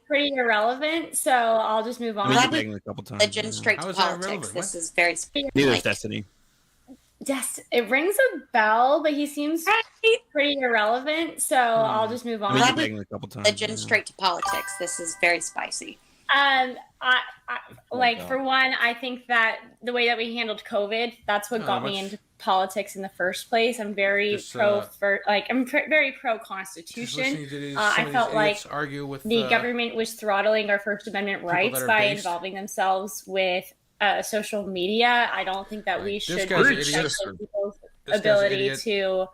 pretty irrelevant, so I'll just move on. I mean, you've been a couple times. Religion straight How to is that politics. relevant? This What? is very Neither is like, Destiny. It rings a bell, but he seems pretty irrelevant, so I'll just move on. I mean, you've been a couple times. religion straight to politics. This is very spicy. I like God. for one, I think that the way that we handled COVID, that's what Oh, got me much- into politics in the first place. I'm very Just, very pro Just Constitution. listening to these, some I of felt these like idiots argue with the government was throttling our First Amendment rights that are by based- involving themselves with social media. I don't think that we This should guy's an restrict idiot. people's This guy's an ability idiot. to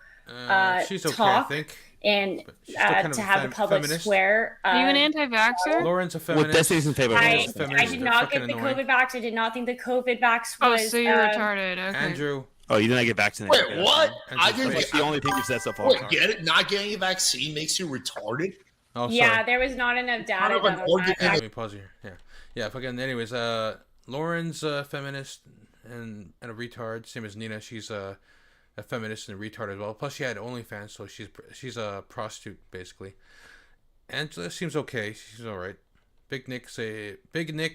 she's okay, talk I think. and she's still kind of to a have a public feminist. swear. Are you an anti-vaxxer? Lauren's a Well, feminist. Destiny's in favor of I, Lauren's a I feminist. did They're not fucking get the annoying. COVID vax. I did not think the COVID vax Oh, was. so you're retarded. Okay. Andrew. Oh, you didn't get vaccinated. Wait, what? I Andrew's didn't right. That's the only thing you've said so far. Wait, get it? Not getting a vaccine makes you retarded? Oh, sorry. Yeah, there was not enough data Kind of an done on organic- that. Let me pause here. Yeah. Fucking. Anyways, Lauren's a feminist and a retard. Same as Nina. She's a feminist and a retard as well. Plus, she had OnlyFans, so she's a prostitute basically. Angela seems okay. She's all right. Big Nick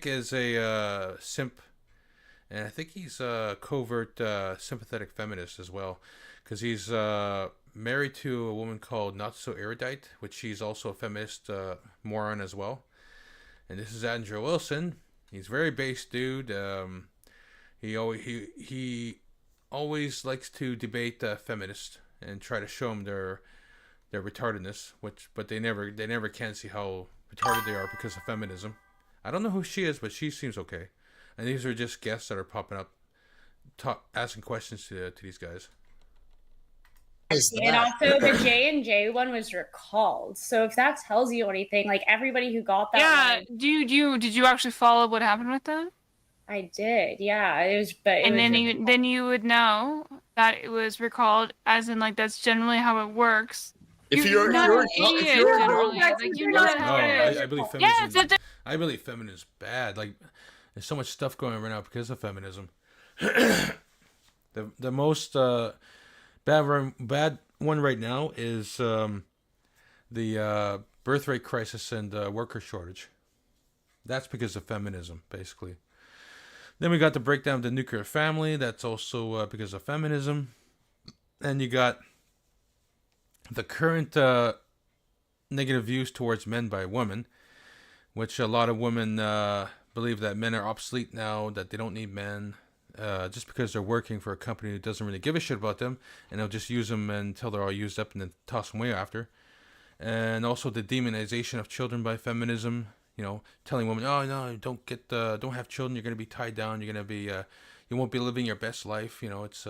is a simp, and I think he's a covert sympathetic feminist as well, because he's married to a woman called Not So Erudite, which she's also a feminist moron as well. And this is Andrew Wilson. He's a very base dude. He always likes to debate feminists and try to show them their retardedness, but they never can see how retarded they are because of feminism. I don't know who she is, but she seems okay. And these are just guests that are popping up, asking questions to these guys. And also, the J&J one was recalled. So if that tells you anything, like everybody who got that, Yeah. one, Did you actually follow what happened with that? I did. Yeah, it was. But And then you would know that it was recalled, as in like that's generally how it works. If You're you're not you're- an if idiot, you're- generally. Like you know how it is. I believe Yeah, feminism. I believe feminism is bad. Like, there's so much stuff going on right now because of feminism. the most bad one right now is the birth rate crisis and worker shortage. That's because of feminism, basically. Then we got the breakdown of the nuclear family. That's also because of feminism. And you got the current negative views towards men by women, which a lot of women believe that men are obsolete now, that they don't need men, just because they're working for a company that doesn't really give a shit about them, and they'll just use them until they're all used up and then toss them away after. And also the demonization of children by feminism, telling women, oh no, don't have children, you're going to be tied down, you're going to be you won't be living your best life, it's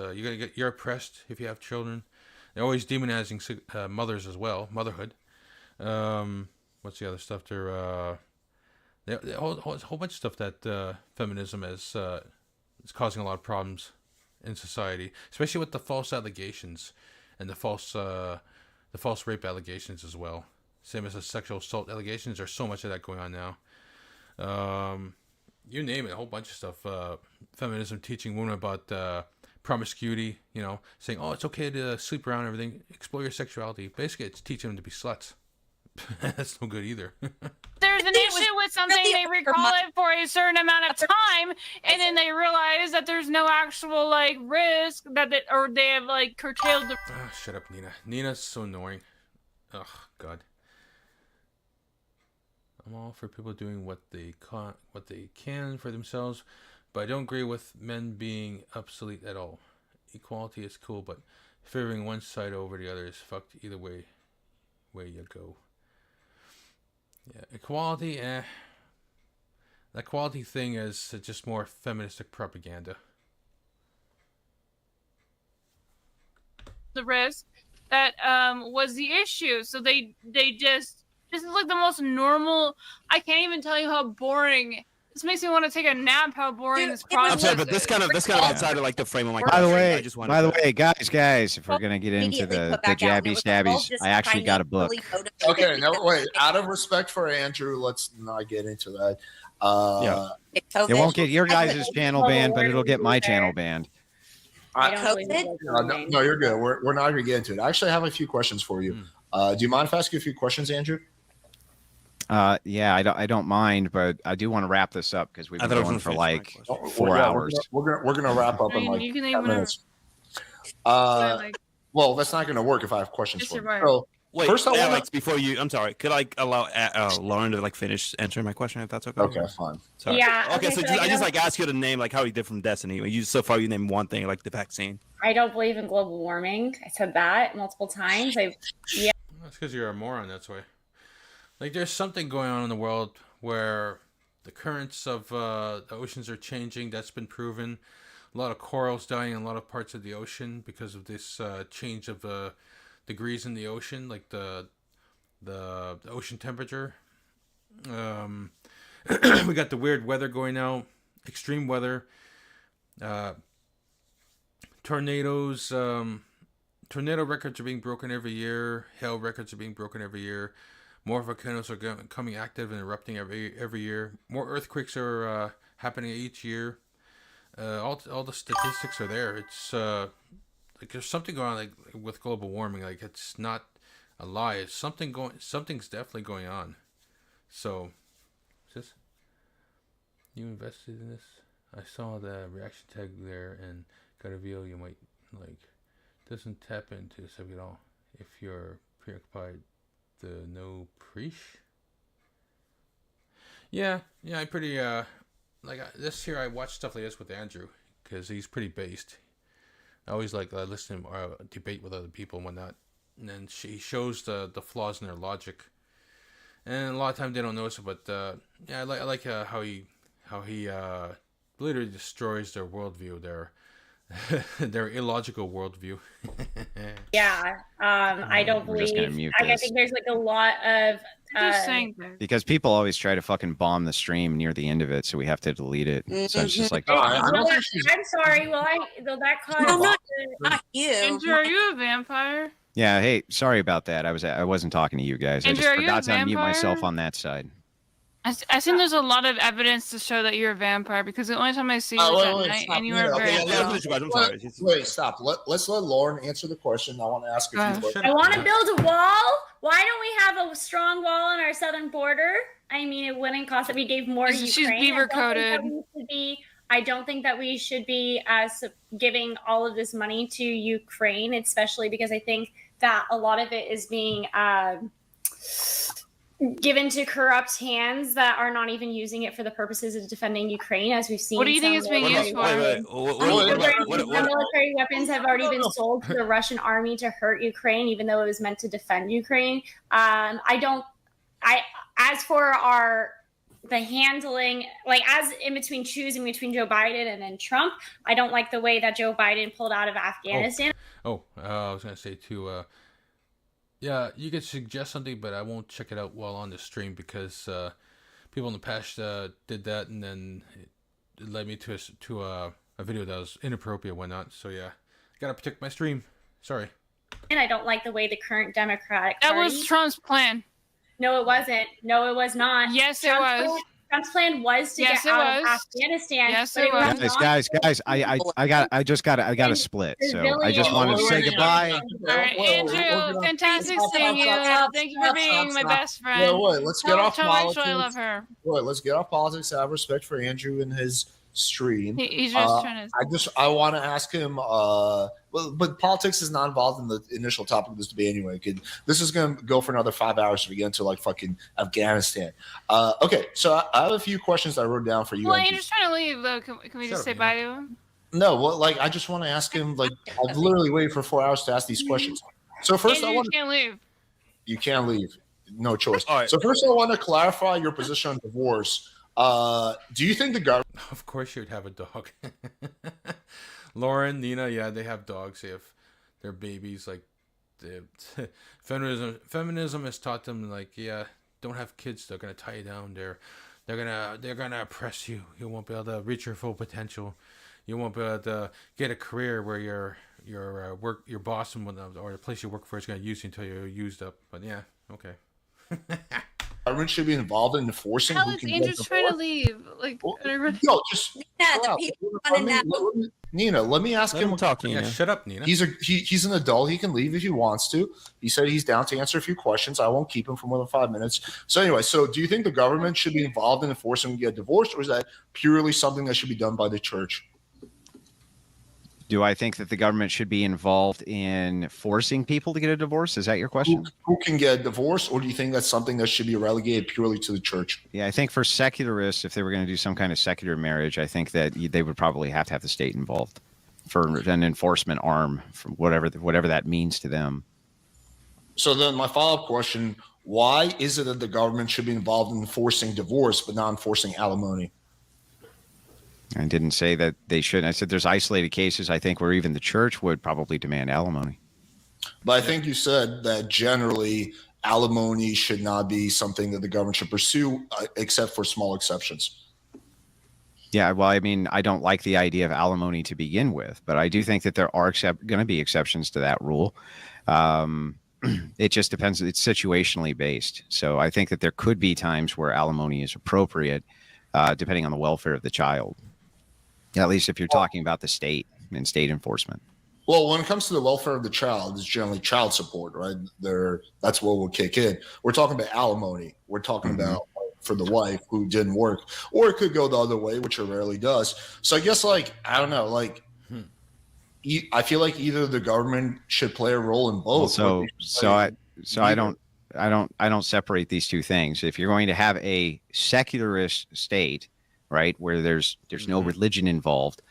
you're oppressed if you have children. They're always demonizing mothers as well, motherhood. What's the other stuff? They're a whole bunch of stuff that feminism is causing a lot of problems in society, especially with the false allegations and the false rape allegations as well. Same as the sexual assault allegations. There's so much of that going on now. You name it, a whole bunch of stuff. Feminism teaching women about promiscuity, saying, oh, it's okay to sleep around and everything, explore your sexuality. Basically, it's teaching them to be sluts. That's no good either. There's an issue with something, they recall it for a certain amount of time, and then they realize that there's no actual like risk or they have like curtailed the. Shut up, Nina. Nina's so annoying. Oh God. I'm all for people doing what they can for themselves, but I don't agree with men being obsolete at all. Equality is cool, but favoring one side over the other is fucked either way you go. Yeah, equality, The equality thing is just more feministic propaganda. The risk that was the issue. So they just this is like the most normal. I can't even tell you how boring. This makes me want to take a nap. How boring this process. I'm sorry, but this kind of outside of like the frame of my. By the way, I just wanted by the way, guys, if we're gonna get into the jabby stabbies, I actually got a book. Okay, no, wait. Out of respect for Andrew, let's not get into that. It won't get your guys' channel banned, but it'll get my channel banned. No, you're good. We're not going to get into it. I actually have a few questions for you. Do you mind if I ask you a few questions, Andrew? Yeah, I don't mind, but I do want to wrap this up because we've been going for like 4 hours. We're gonna wrap up in like 10 minutes. Well, that's not going to work if I have questions for you. Right. So, Wait, first I Alex, want before you, I'm sorry. Could I allow Lauren to like finish answering my question if that's okay? Okay, fine. Sorry. Yeah, Okay, okay, so so I just like ask you to name like how you did from Destiny. You so far you named one thing like the vaccine. I don't believe in global warming. I said that multiple times. Yeah. That's because you're a moron. That's why. Like, there's something going on in the world where the currents of the oceans are changing. That's been proven. A lot of corals dying in a lot of parts of the ocean because of this change of degrees in the ocean, like the ocean temperature. We got the weird weather going now, extreme weather, tornadoes. Tornado records are being broken every year. Hail records are being broken every year. More volcanoes are becoming active and erupting every year. More earthquakes are happening each year. All the statistics are there. It's like there's something going on like with global warming. Like, it's not a lie. It's something's definitely going on. So, is this you invested in this? I saw the reaction tag there and got a video you might like. Doesn't tap into the subject at all. If you're preoccupied, the no preach. Yeah, I pretty this year I watch stuff like this with Andrew because he's pretty based. I always like listen or debate with other people and whatnot, and then he shows the flaws in their logic, and a lot of times they don't notice it. But yeah, I like how he literally destroys their worldview, their illogical worldview. Yeah, I don't We're just believe. gonna mute I this. think there's like a lot of. Just saying. Because people always try to fucking bomb the stream near the end of it, so we have to delete it. So it's just like, I'm sorry. Well, that caused. Not you. Andrew, are you a vampire? yeah, hey, sorry about that. I wasn't talking to you guys. I Andrew, just are you forgot a to unmute myself vampire? on that side. I think there's a lot of evidence to show that you're a vampire because the only time I see you is at night and you are very pale. Wait, stop. Let's let Lauren answer the question. I want to ask a few questions. I want to build a wall. Why don't we have a strong wall on our southern border? I mean, it wouldn't cost that we gave more. She's Ukraine. beaver coated. I don't think that we should be giving all of this money to Ukraine, especially because I think that a lot of it is being given to corrupt hands that are not even using it for the purposes of defending Ukraine, as we've seen. What do you think it's being used for? Military weapons have already been sold to the Russian army to hurt Ukraine, even though it was meant to defend Ukraine. As for the handling, like as in between choosing between Joe Biden and then Trump, I don't like the way that Joe Biden pulled out of Afghanistan. I was gonna say too. Yeah, you could suggest something, but I won't check it out while on the stream because people in the past did that, and then it led me to a video that was inappropriate, whatnot. So yeah, gotta protect my stream. Sorry. And I don't like the way the current Democratic That Party. was Trump's plan. No, it wasn't. No, it was not. Yes, it was. Trump's plan was to Yes, get it out of was. Afghanistan. Yes, but it was. not. Guys, I got to split. So I just wanted to say goodbye. All right, Andrew, fantastic seeing you. Thank you for being my best friend. Wait, let's get off Tell Rachel politics. I love her. Wait, let's get off politics. I have respect for Andrew and his stream. He's just trying to. I want to ask him. But politics is not involved in the initial topic of this debate anyway. This is going to go for another 5 hours if we get into like fucking Afghanistan. Okay, so I have a few questions that I wrote down for you. Well, Andrew's trying to leave though. Can we just say bye to him? No, well, like I just want to ask him. Like I've literally waited for 4 hours to ask these questions. So first, Andrew, you can't leave. You can't leave. No choice. All right. So first, I want to clarify your position on divorce. Do you think the government? Of course, you'd have a dog. Lauren, Nina, yeah, they have dogs. They have their babies. Like, feminism has taught them, like, yeah, don't have kids. They're gonna tie you down. They're gonna oppress you. You won't be able to reach your full potential. You won't be able to get a career where your boss or the place you work for is gonna use you until you're used up. But yeah, okay. Government should be involved in enforcing. How is Andrew trying to leave? Like, no, just Nina, let me ask him. Talk, Nina. Yeah, shut up, Nina. He's an adult. He can leave if he wants to. He said he's down to answer a few questions. I won't keep him for more than 5 minutes. So anyway, do you think the government should be involved in enforcing get divorced, or is that purely something that should be done by the church? Do I think that the government should be involved in forcing people to get a divorce? Is that your question? Who can get a divorce, or do you think that's something that should be relegated purely to the church? Yeah, I think for secularists, if they were going to do some kind of secular marriage, I think that they would probably have to have the state involved for an enforcement arm, from whatever that means to them. So then my follow-up question, why is it that the government should be involved in enforcing divorce but not enforcing alimony? I didn't say that they shouldn't. I said there's isolated cases, I think, where even the church would probably demand alimony. But I think you said that generally alimony should not be something that the government should pursue, except for small exceptions. Yeah, well, I mean, I don't like the idea of alimony to begin with, but I do think that there are going to be exceptions to that rule. It just depends. It's situationally based. So I think that there could be times where alimony is appropriate, depending on the welfare of the child. At least if you're talking about the state and state enforcement. Well, when it comes to the welfare of the child, it's generally child support, right? That's what will kick in. We're talking about alimony. We're talking about for the wife who didn't work, or it could go the other way, which it rarely does. So I guess, like, I don't know, like, I feel like either the government should play a role in both. I don't separate these two things. If you're going to have a secularist state, right, where there's no religion involved,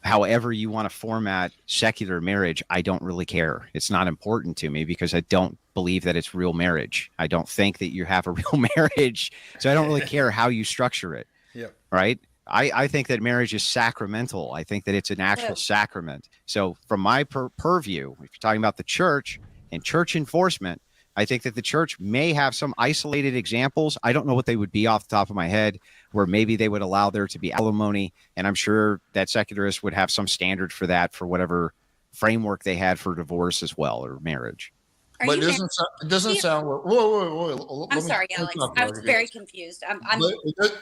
however you want to format secular marriage, I don't really care. It's not important to me because I don't believe that it's real marriage. I don't think that you have a real marriage, so I don't really care how you structure it. Yep. Right? I think that marriage is sacramental. I think that it's an actual sacrament. So from my purview, if you're talking about the church and church enforcement, I think that the church may have some isolated examples. I don't know what they would be off the top of my head, where maybe they would allow there to be alimony. And I'm sure that secularists would have some standard for that, for whatever framework they had for divorce as well, or marriage. But it doesn't sound. Whoa. I'm sorry, Alex. I was very confused.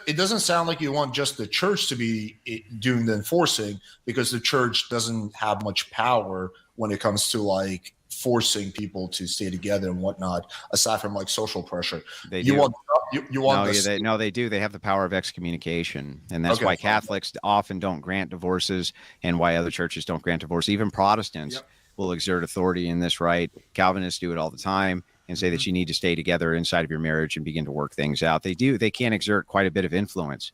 It doesn't sound like you want just the church to be doing the enforcing, because the church doesn't have much power when it comes to like forcing people to stay together and whatnot, aside from like social pressure. They do. They do. They have the power of excommunication, and that's why Catholics often don't grant divorces, and why other churches don't grant divorce. Even Protestants will exert authority in this right. Calvinists do it all the time and say that you need to stay together inside of your marriage and begin to work things out. They do. They can exert quite a bit of influence.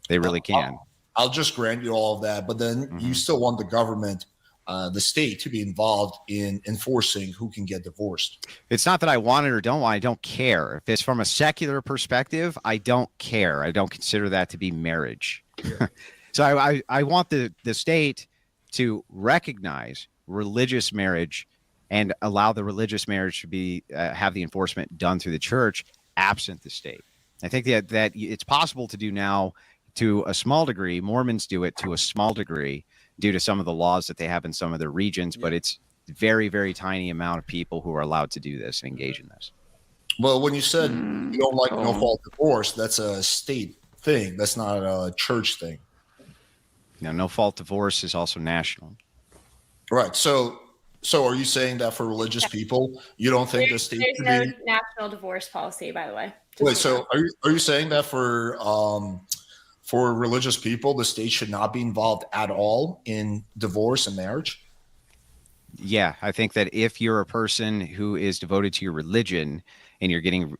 They really can. I'll just grant you all of that, but then you still want the government, the state, to be involved in enforcing who can get divorced. It's not that I want it or don't want it. I don't care. If it's from a secular perspective, I don't care. I don't consider that to be marriage. Yeah. So I want the state to recognize religious marriage and allow the religious marriage to be have the enforcement done through the church, absent the state. I think that it's possible to do now to a small degree. Mormons do it to a small degree due to some of the laws that they have in some of their regions, but it's very, very tiny amount of people who are allowed to do this and engage in this. Well, when you said you don't like no fault divorce, that's a state thing. That's not a church thing. No fault divorce is also national. Right. So are you saying that for religious people, you don't think the state there's no national divorce policy, by the way? Wait, so are you saying that for for religious people, the state should not be involved at all in divorce and marriage? Yeah, I think that if you're a person who is devoted to your religion and you're getting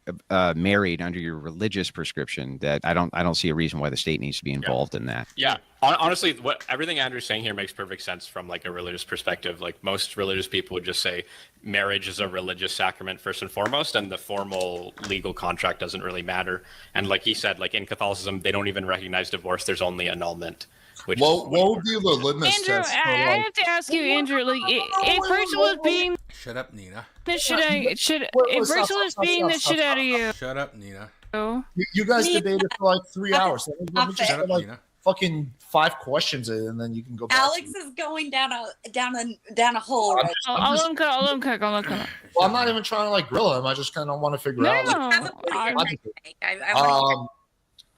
married under your religious prescription, that I don't see a reason why the state needs to be involved in that. Yeah, honestly, everything Andrew's saying here makes perfect sense from like a religious perspective. Like most religious people would just say marriage is a religious sacrament first and foremost, and the formal legal contract doesn't really matter. And like he said, like in Catholicism, they don't even recognize divorce. There's only annulment. What would be the litmus Andrew, test? I have to ask you, Andrew. Like, if Rachel is being Shut up, Nina. the shit out, if Rachel is being the shit out of you, Shut up, Nina. You guys debated for like 3 hours. Let me just Stop have, it. like fucking 5 questions in, and then you can go back. Alex is going down a hole. Right? I'll let him cook. Well, I'm not even trying to like grill him. I just kind of want to figure out.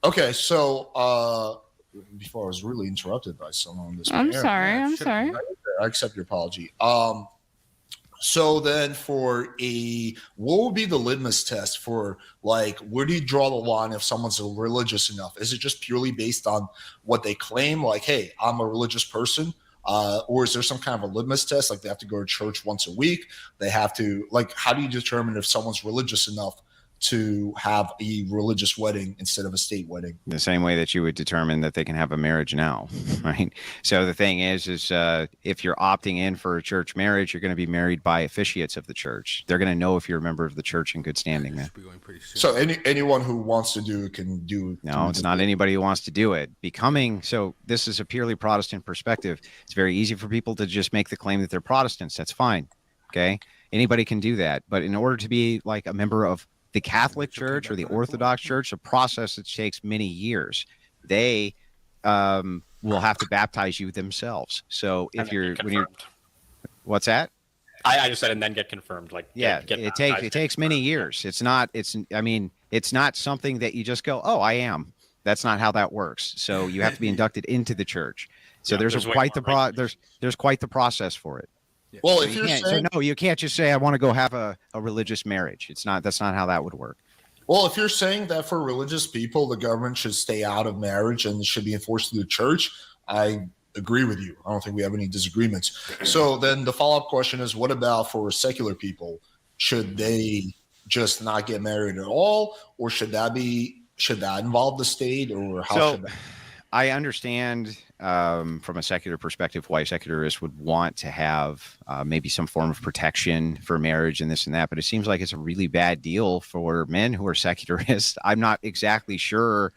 Okay, so before I was really interrupted by someone on this. I'm pair. sorry. I accept your apology. So then what would be the litmus test for like, where do you draw the line if someone's religious enough? Is it just purely based on what they claim? Like, hey, I'm a religious person. Or is there some kind of a litmus test? Like they have to go to church once a week. They have to like, how do you determine if someone's religious enough to have a religious wedding instead of a state wedding? The same way that you would determine that they can have a marriage now, right? So the thing is if you're opting in for a church marriage, you're going to be married by officiates of the church. They're going to know if you're a member of the church in good standing then. So anyone who wants to do it can do. No, it's not anybody who wants to do it. So this is a purely Protestant perspective. It's very easy for people to just make the claim that they're Protestants. That's fine. Okay. Anybody can do that. But in order to be like a member of the Catholic Church or the Orthodox Church, a process that takes many years. They will have to baptize you themselves. So what's that? I just said, and then get confirmed. Like, it takes many years. It's not something that you just go, oh, I am. That's not how that works. So you have to be inducted into the church. So there's quite the process for it. Well, so if you're saying, you can't just say I want to go have a religious marriage. That's not how that would work. Well, if you're saying that for religious people, the government should stay out of marriage and should be enforced through the church, I agree with you. I don't think we have any disagreements. So then the follow-up question is, what about for secular people? Should they just not get married at all, or should that involve the state, or how should that? I understand from a secular perspective why secularists would want to have maybe some form of protection for marriage and this and that, but it seems like it's a really bad deal for men who are secularists. I'm not exactly sure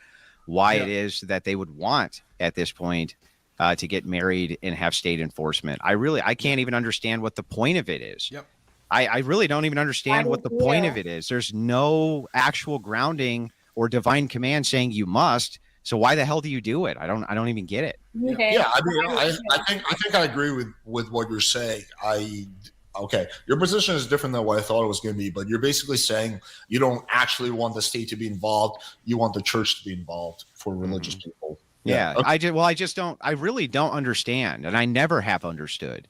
why it is that they would want at this point to get married and have state enforcement. I can't even understand what the point of it is. Yep. I really don't even understand what the point of it is. There's no actual grounding or divine command saying you must. So why the hell do you do it? I don't even get it. Yeah, I mean, I think I agree with what you're saying. Okay, your position is different than what I thought it was going to be, but you're basically saying you don't actually want the state to be involved. You want the church to be involved for religious people. Yeah, okay. I really don't understand, and I never have understood.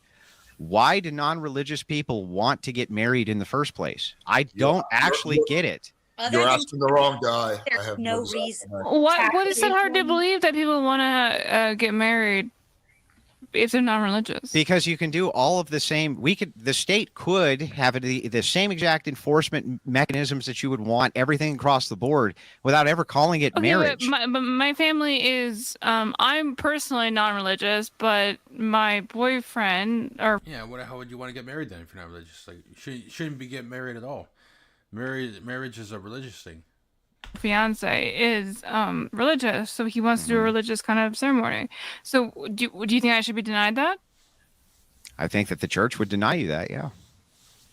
Why do non-religious people want to get married in the first place? I don't actually get it. You're asking the wrong guy. There's no reason. What is it hard to believe that people want to get married if they're not religious? Because you can do all of the same. The state could have the same exact enforcement mechanisms that you would want, everything across the board, without ever calling it marriage. But my family is. I'm personally non-religious, but my boyfriend or how would you want to get married then if you're not religious? Like you shouldn't be getting married at all. Marriage is a religious thing. Fiance is religious, so he wants to do a religious kind of ceremony. So do you think I should be denied that? I think that the church would deny you that. Yeah.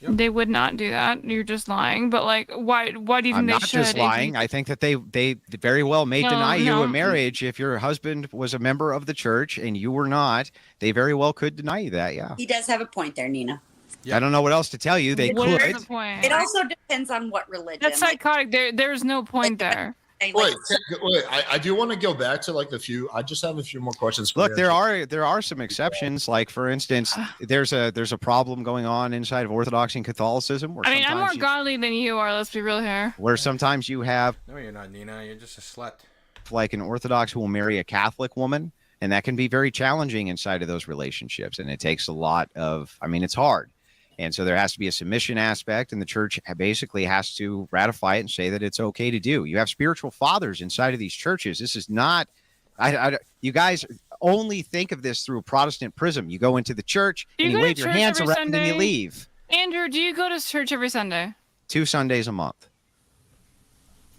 Yep. They would not do that. You're just lying. But like, why do you think I'm they not should? Just lying. I think that they very well may deny you a marriage if your husband was a member of the church and you were not. They very well could deny you that. Yeah. He does have a point there, Nina. I don't know what else to tell you. They could. The point? It also depends on what religion. That's psychotic. There's no point there. Wait, I do want to go back to like the few. I just have a few more questions. Look, there are some exceptions. Like for instance, there's a problem going on inside of Orthodoxy and Catholicism. I mean, I'm more godly than you are. Let's be real here. Where sometimes you have. No, you're not, Nina. You're just a slut. like an Orthodox who will marry a Catholic woman, and that can be very challenging inside of those relationships. And it takes a lot of, I mean, it's hard. And so there has to be a submission aspect, and the church basically has to ratify it and say that it's okay to do. You have spiritual fathers inside of these churches. This is not, you guys only think of this through a Protestant prism. You go into the church and you wave your hands around and then you leave. Andrew, do you go to church every Sunday? 2 Sundays a month.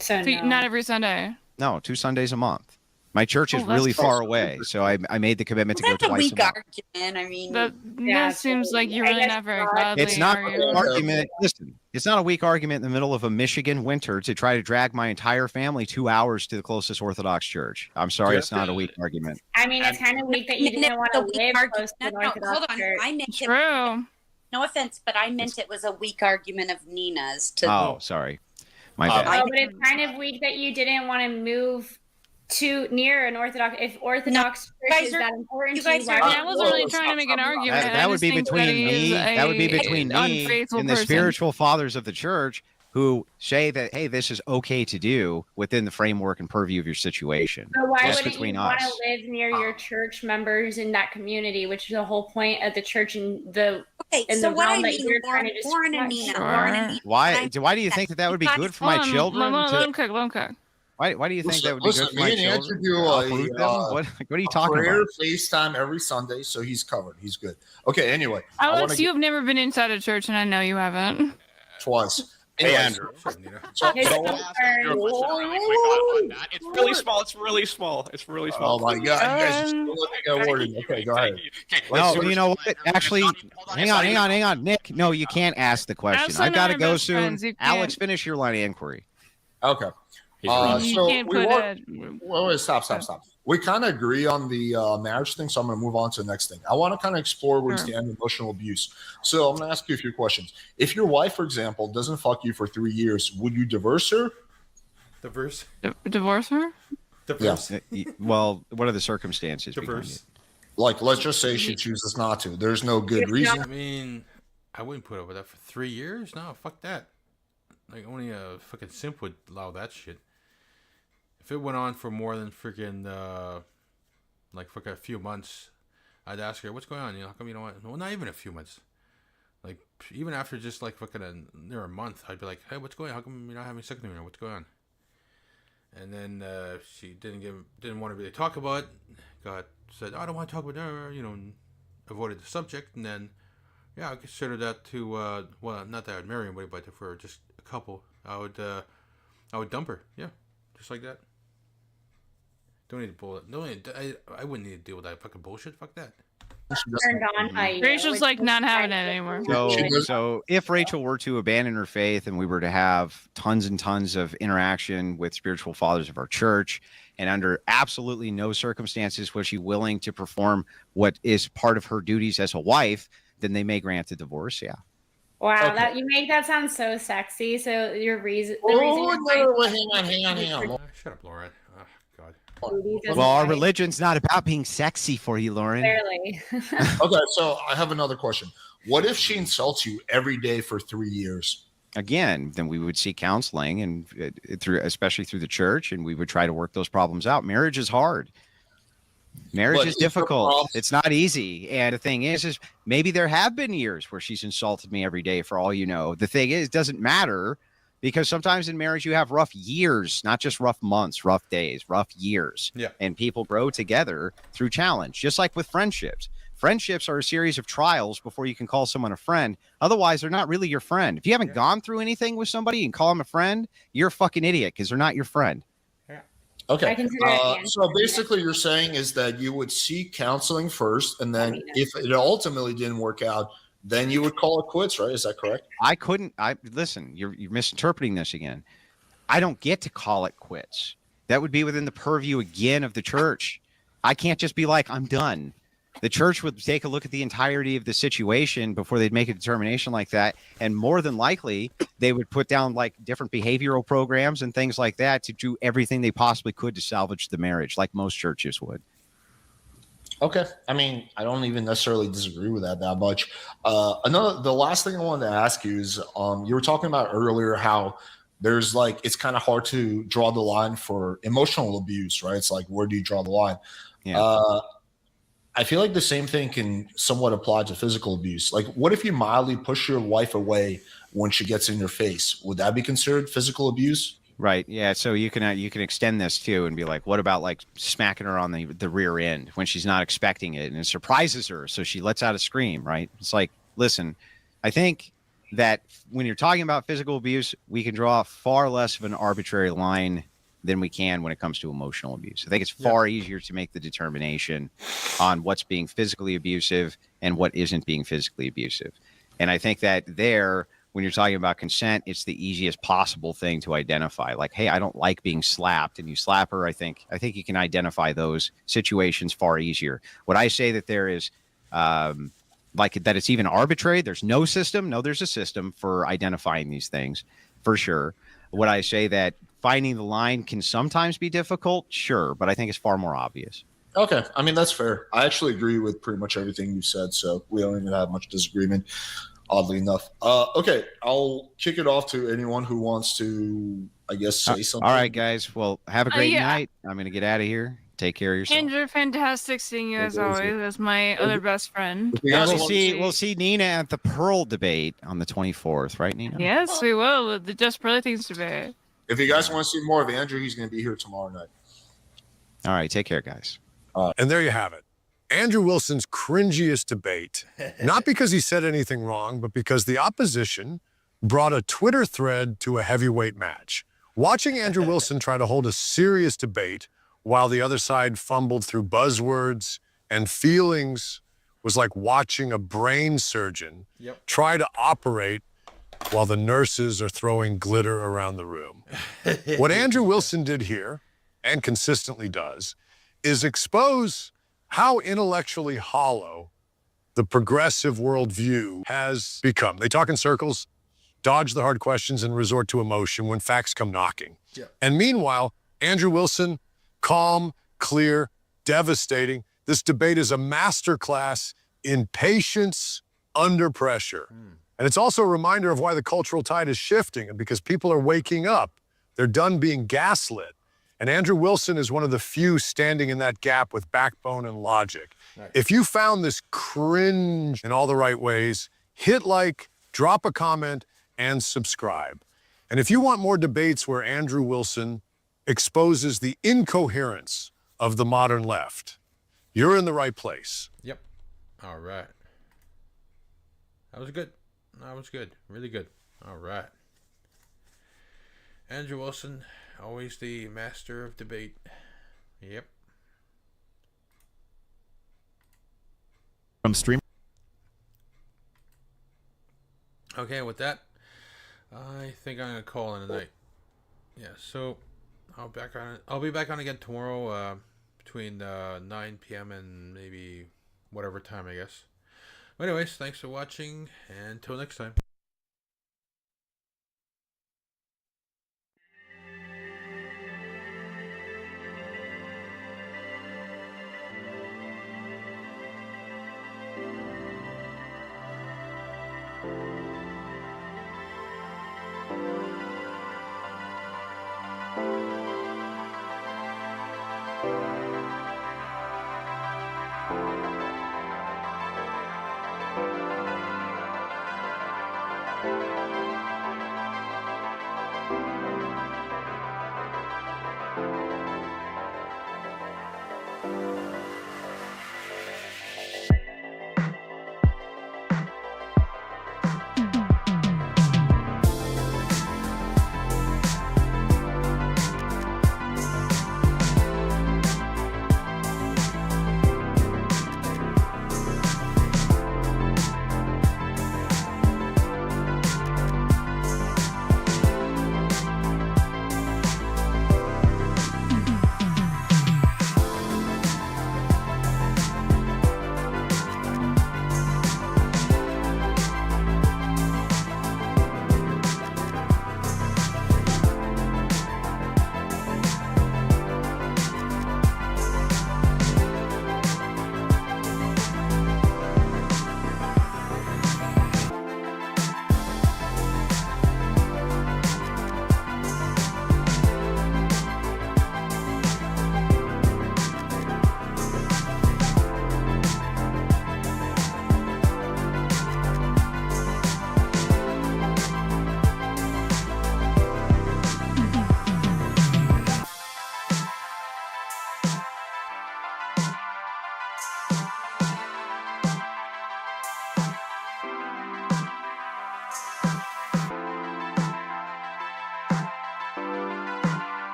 So no. Not every Sunday. No, 2 Sundays a month. My church is really far away, so I made the commitment to go twice a month. Argument. I mean, that seems like you're really not very godly. It's not a weak argument. Listen, it's not a weak argument in the middle of a Michigan winter to try to drag my entire family 2 hours to the closest Orthodox church. I'm sorry, it's not a weak argument. I mean, it's kind of weak that you didn't want to live close to an Orthodox hold on. church. I meant True. No offense, but I meant it was a weak argument of Nina's. Oh, sorry. My bad. Oh, but it's kind of weak that you didn't want to move to near an Orthodox. If Orthodox church is that important to you, I wasn't really trying to make an argument. That would be between me. That would be between me and the spiritual fathers of the church who say that, hey, this is okay to do within the framework and purview of your situation. So why That's wouldn't between you us. want to live near your church members in that community, which is the whole point of the church and the so the what realm I that mean, you're trying to just Lauren and Nina, Lauren and Nina. Why do you think that would be good for my children? Let him cook. Why do you think that would be Listen, good for my me and Andrew children? do What are you talking prayer about? FaceTime every Sunday, so he's covered. He's good. Okay, anyway. Alex, you've never been inside a church, and I know you haven't. Twice. Hey, Anyway, Andrew. so- It's really small. It's really small. It's really small. Oh my God! You guys are still looking at wording. Okay, go ahead. No, you know what? Actually, hang on, Nick. No, you can't ask the question. Absolutely I've got to not go best soon. friends, you Alex, can't. finish your line of inquiry. Okay. You So can't we put were, wait, stop. We kind of agree on the marriage thing, so I'm going to move on to the next thing. I want to kind of explore where you stand in emotional abuse. So I'm going to ask you a few questions. If your wife, for example, doesn't fuck you for 3 years, would you divorce her? Divorce? Divorce her? Divorce. Yeah. Well, what are the circumstances? Divorce. Like, let's just say she chooses not to. There's no good reason. I mean, I wouldn't put up with that for 3 years. No, fuck that. Like, only a fucking simp would allow that shit. If it went on for more than freaking, like, fucking a few months, I'd ask her, what's going on? You know, how come you don't want... Well, not even a few months. Like, even after just, like, fucking near a month, I'd be like, hey, what's going on? How come you're not having sex with me? What's going on? And then she didn't want to really talk about it. Said, I don't want to talk about her, you know, and avoided the subject. And then, yeah, I consider that to, well, not that I'd marry anybody, but if we're just a couple, I would dump her. Yeah, just like that. Don't need to bull. I wouldn't need to deal with that fucking bullshit. Fuck that. Turned on by you. Rachel's like not having it anymore. So if Rachel were to abandon her faith and we were to have tons and tons of interaction with spiritual fathers of our church, and under absolutely no circumstances was she willing to perform what is part of her duties as a wife, then they may grant a divorce. Yeah. Wow, Okay. you make that sound so sexy. So your reason. Hang on. Shut up, Lauren. Oh, God. Well, our religion's not about being sexy for you, Lauren. Clearly. Okay, so I have another question. What if she insults you every day for 3 years? Again, then we would seek counseling and especially through the church, and we would try to work those problems out. Marriage is hard. Marriage is difficult. It's not easy. And the thing is maybe there have been years where she's insulted me every day for all you know. The thing is, it doesn't matter, because sometimes in marriage you have rough years, not just rough months, rough days, rough years. Yeah. And people grow together through challenge, just like with friendships. Friendships are a series of trials before you can call someone a friend. Otherwise, they're not really your friend. If you haven't gone through anything with somebody and call them a friend, you're a fucking idiot because they're not your friend. Okay. So basically, you're saying is that you would seek counseling first, and then if it ultimately didn't work out, then you would call it quits, right? Is that correct? Listen, you're misinterpreting this again. I don't get to call it quits. That would be within the purview again of the church. I can't just be like, I'm done. The church would take a look at the entirety of the situation before they'd make a determination like that. And more than likely, they would put down like different behavioral programs and things like that to do everything they possibly could to salvage the marriage, like most churches would. Okay. I mean, I don't even necessarily disagree with that much. The last thing I wanted to ask you is, you were talking about earlier how there's like, it's kind of hard to draw the line for emotional abuse, right? It's like, where do you draw the line? Yeah. I feel like the same thing can somewhat apply to physical abuse. Like, what if you mildly push your wife away when she gets in your face? Would that be considered physical abuse? Right. Yeah. So you can extend this too and be like, what about like smacking her on the rear end when she's not expecting it and it surprises her, so she lets out a scream. Right. It's like, listen, I think that when you're talking about physical abuse, we can draw far less of an arbitrary line than we can when it comes to emotional abuse. I think it's far easier to make the determination on what's being physically abusive and what isn't being physically abusive. And I think that when you're talking about consent, it's the easiest possible thing to identify. Like, hey, I don't like being slapped, and you slap her. I think you can identify those situations far easier. Would I say that there is like that it's even arbitrary? There's no system. No, there's a system for identifying these things for sure. Would I say that finding the line can sometimes be difficult? Sure, but I think it's far more obvious. Okay. I mean, that's fair. I actually agree with pretty much everything you said, so we don't even have much disagreement, oddly enough. Okay, I'll kick it off to anyone who wants to, I guess, say something. All right, guys. Well, have a great yeah. night. I'm going to get out of here. Take care of yourself. Andrew, fantastic seeing you as always. As my other best friend. Yeah, we'll see Nina at the Pearl debate on the 24th, right, Nina? Yes, we will. The Just Pearly Things debate. If you guys want to see more of Andrew, he's going to be here tomorrow night. All right, take care, guys. And there you have it. Andrew Wilson's cringiest debate, not because he said anything wrong, but because the opposition brought a Twitter thread to a heavyweight match. Watching Andrew Wilson try to hold a serious debate while the other side fumbled through buzzwords and feelings was like watching a brain surgeon try to operate while the nurses are throwing glitter around the room. What Andrew Wilson did here, and consistently does, is expose how intellectually hollow the progressive worldview has become. They talk in circles, dodge the hard questions, and resort to emotion when facts come knocking. And meanwhile, Andrew Wilson, calm, clear, devastating. This debate is a masterclass in patience under pressure. And it's also a reminder of why the cultural tide is shifting, and because people are waking up. They're done being gaslit. And Andrew Wilson is one of the few standing in that gap with backbone and logic. Nice. If you found this cringe in all the right ways, hit like, drop a comment, and subscribe. And if you want more debates where Andrew Wilson exposes the incoherence of the modern left, you're in the right place. Yep. All right. That was good. That was good. Really good. All right. Andrew Wilson, always the master of debate. Yep. From stream. Okay, with that, I think I'm gonna call in tonight. Yeah, so I'll be back on again tomorrow, between 9 p.m. and maybe whatever time, I guess. But anyways, thanks for watching, and until next time.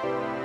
Bye.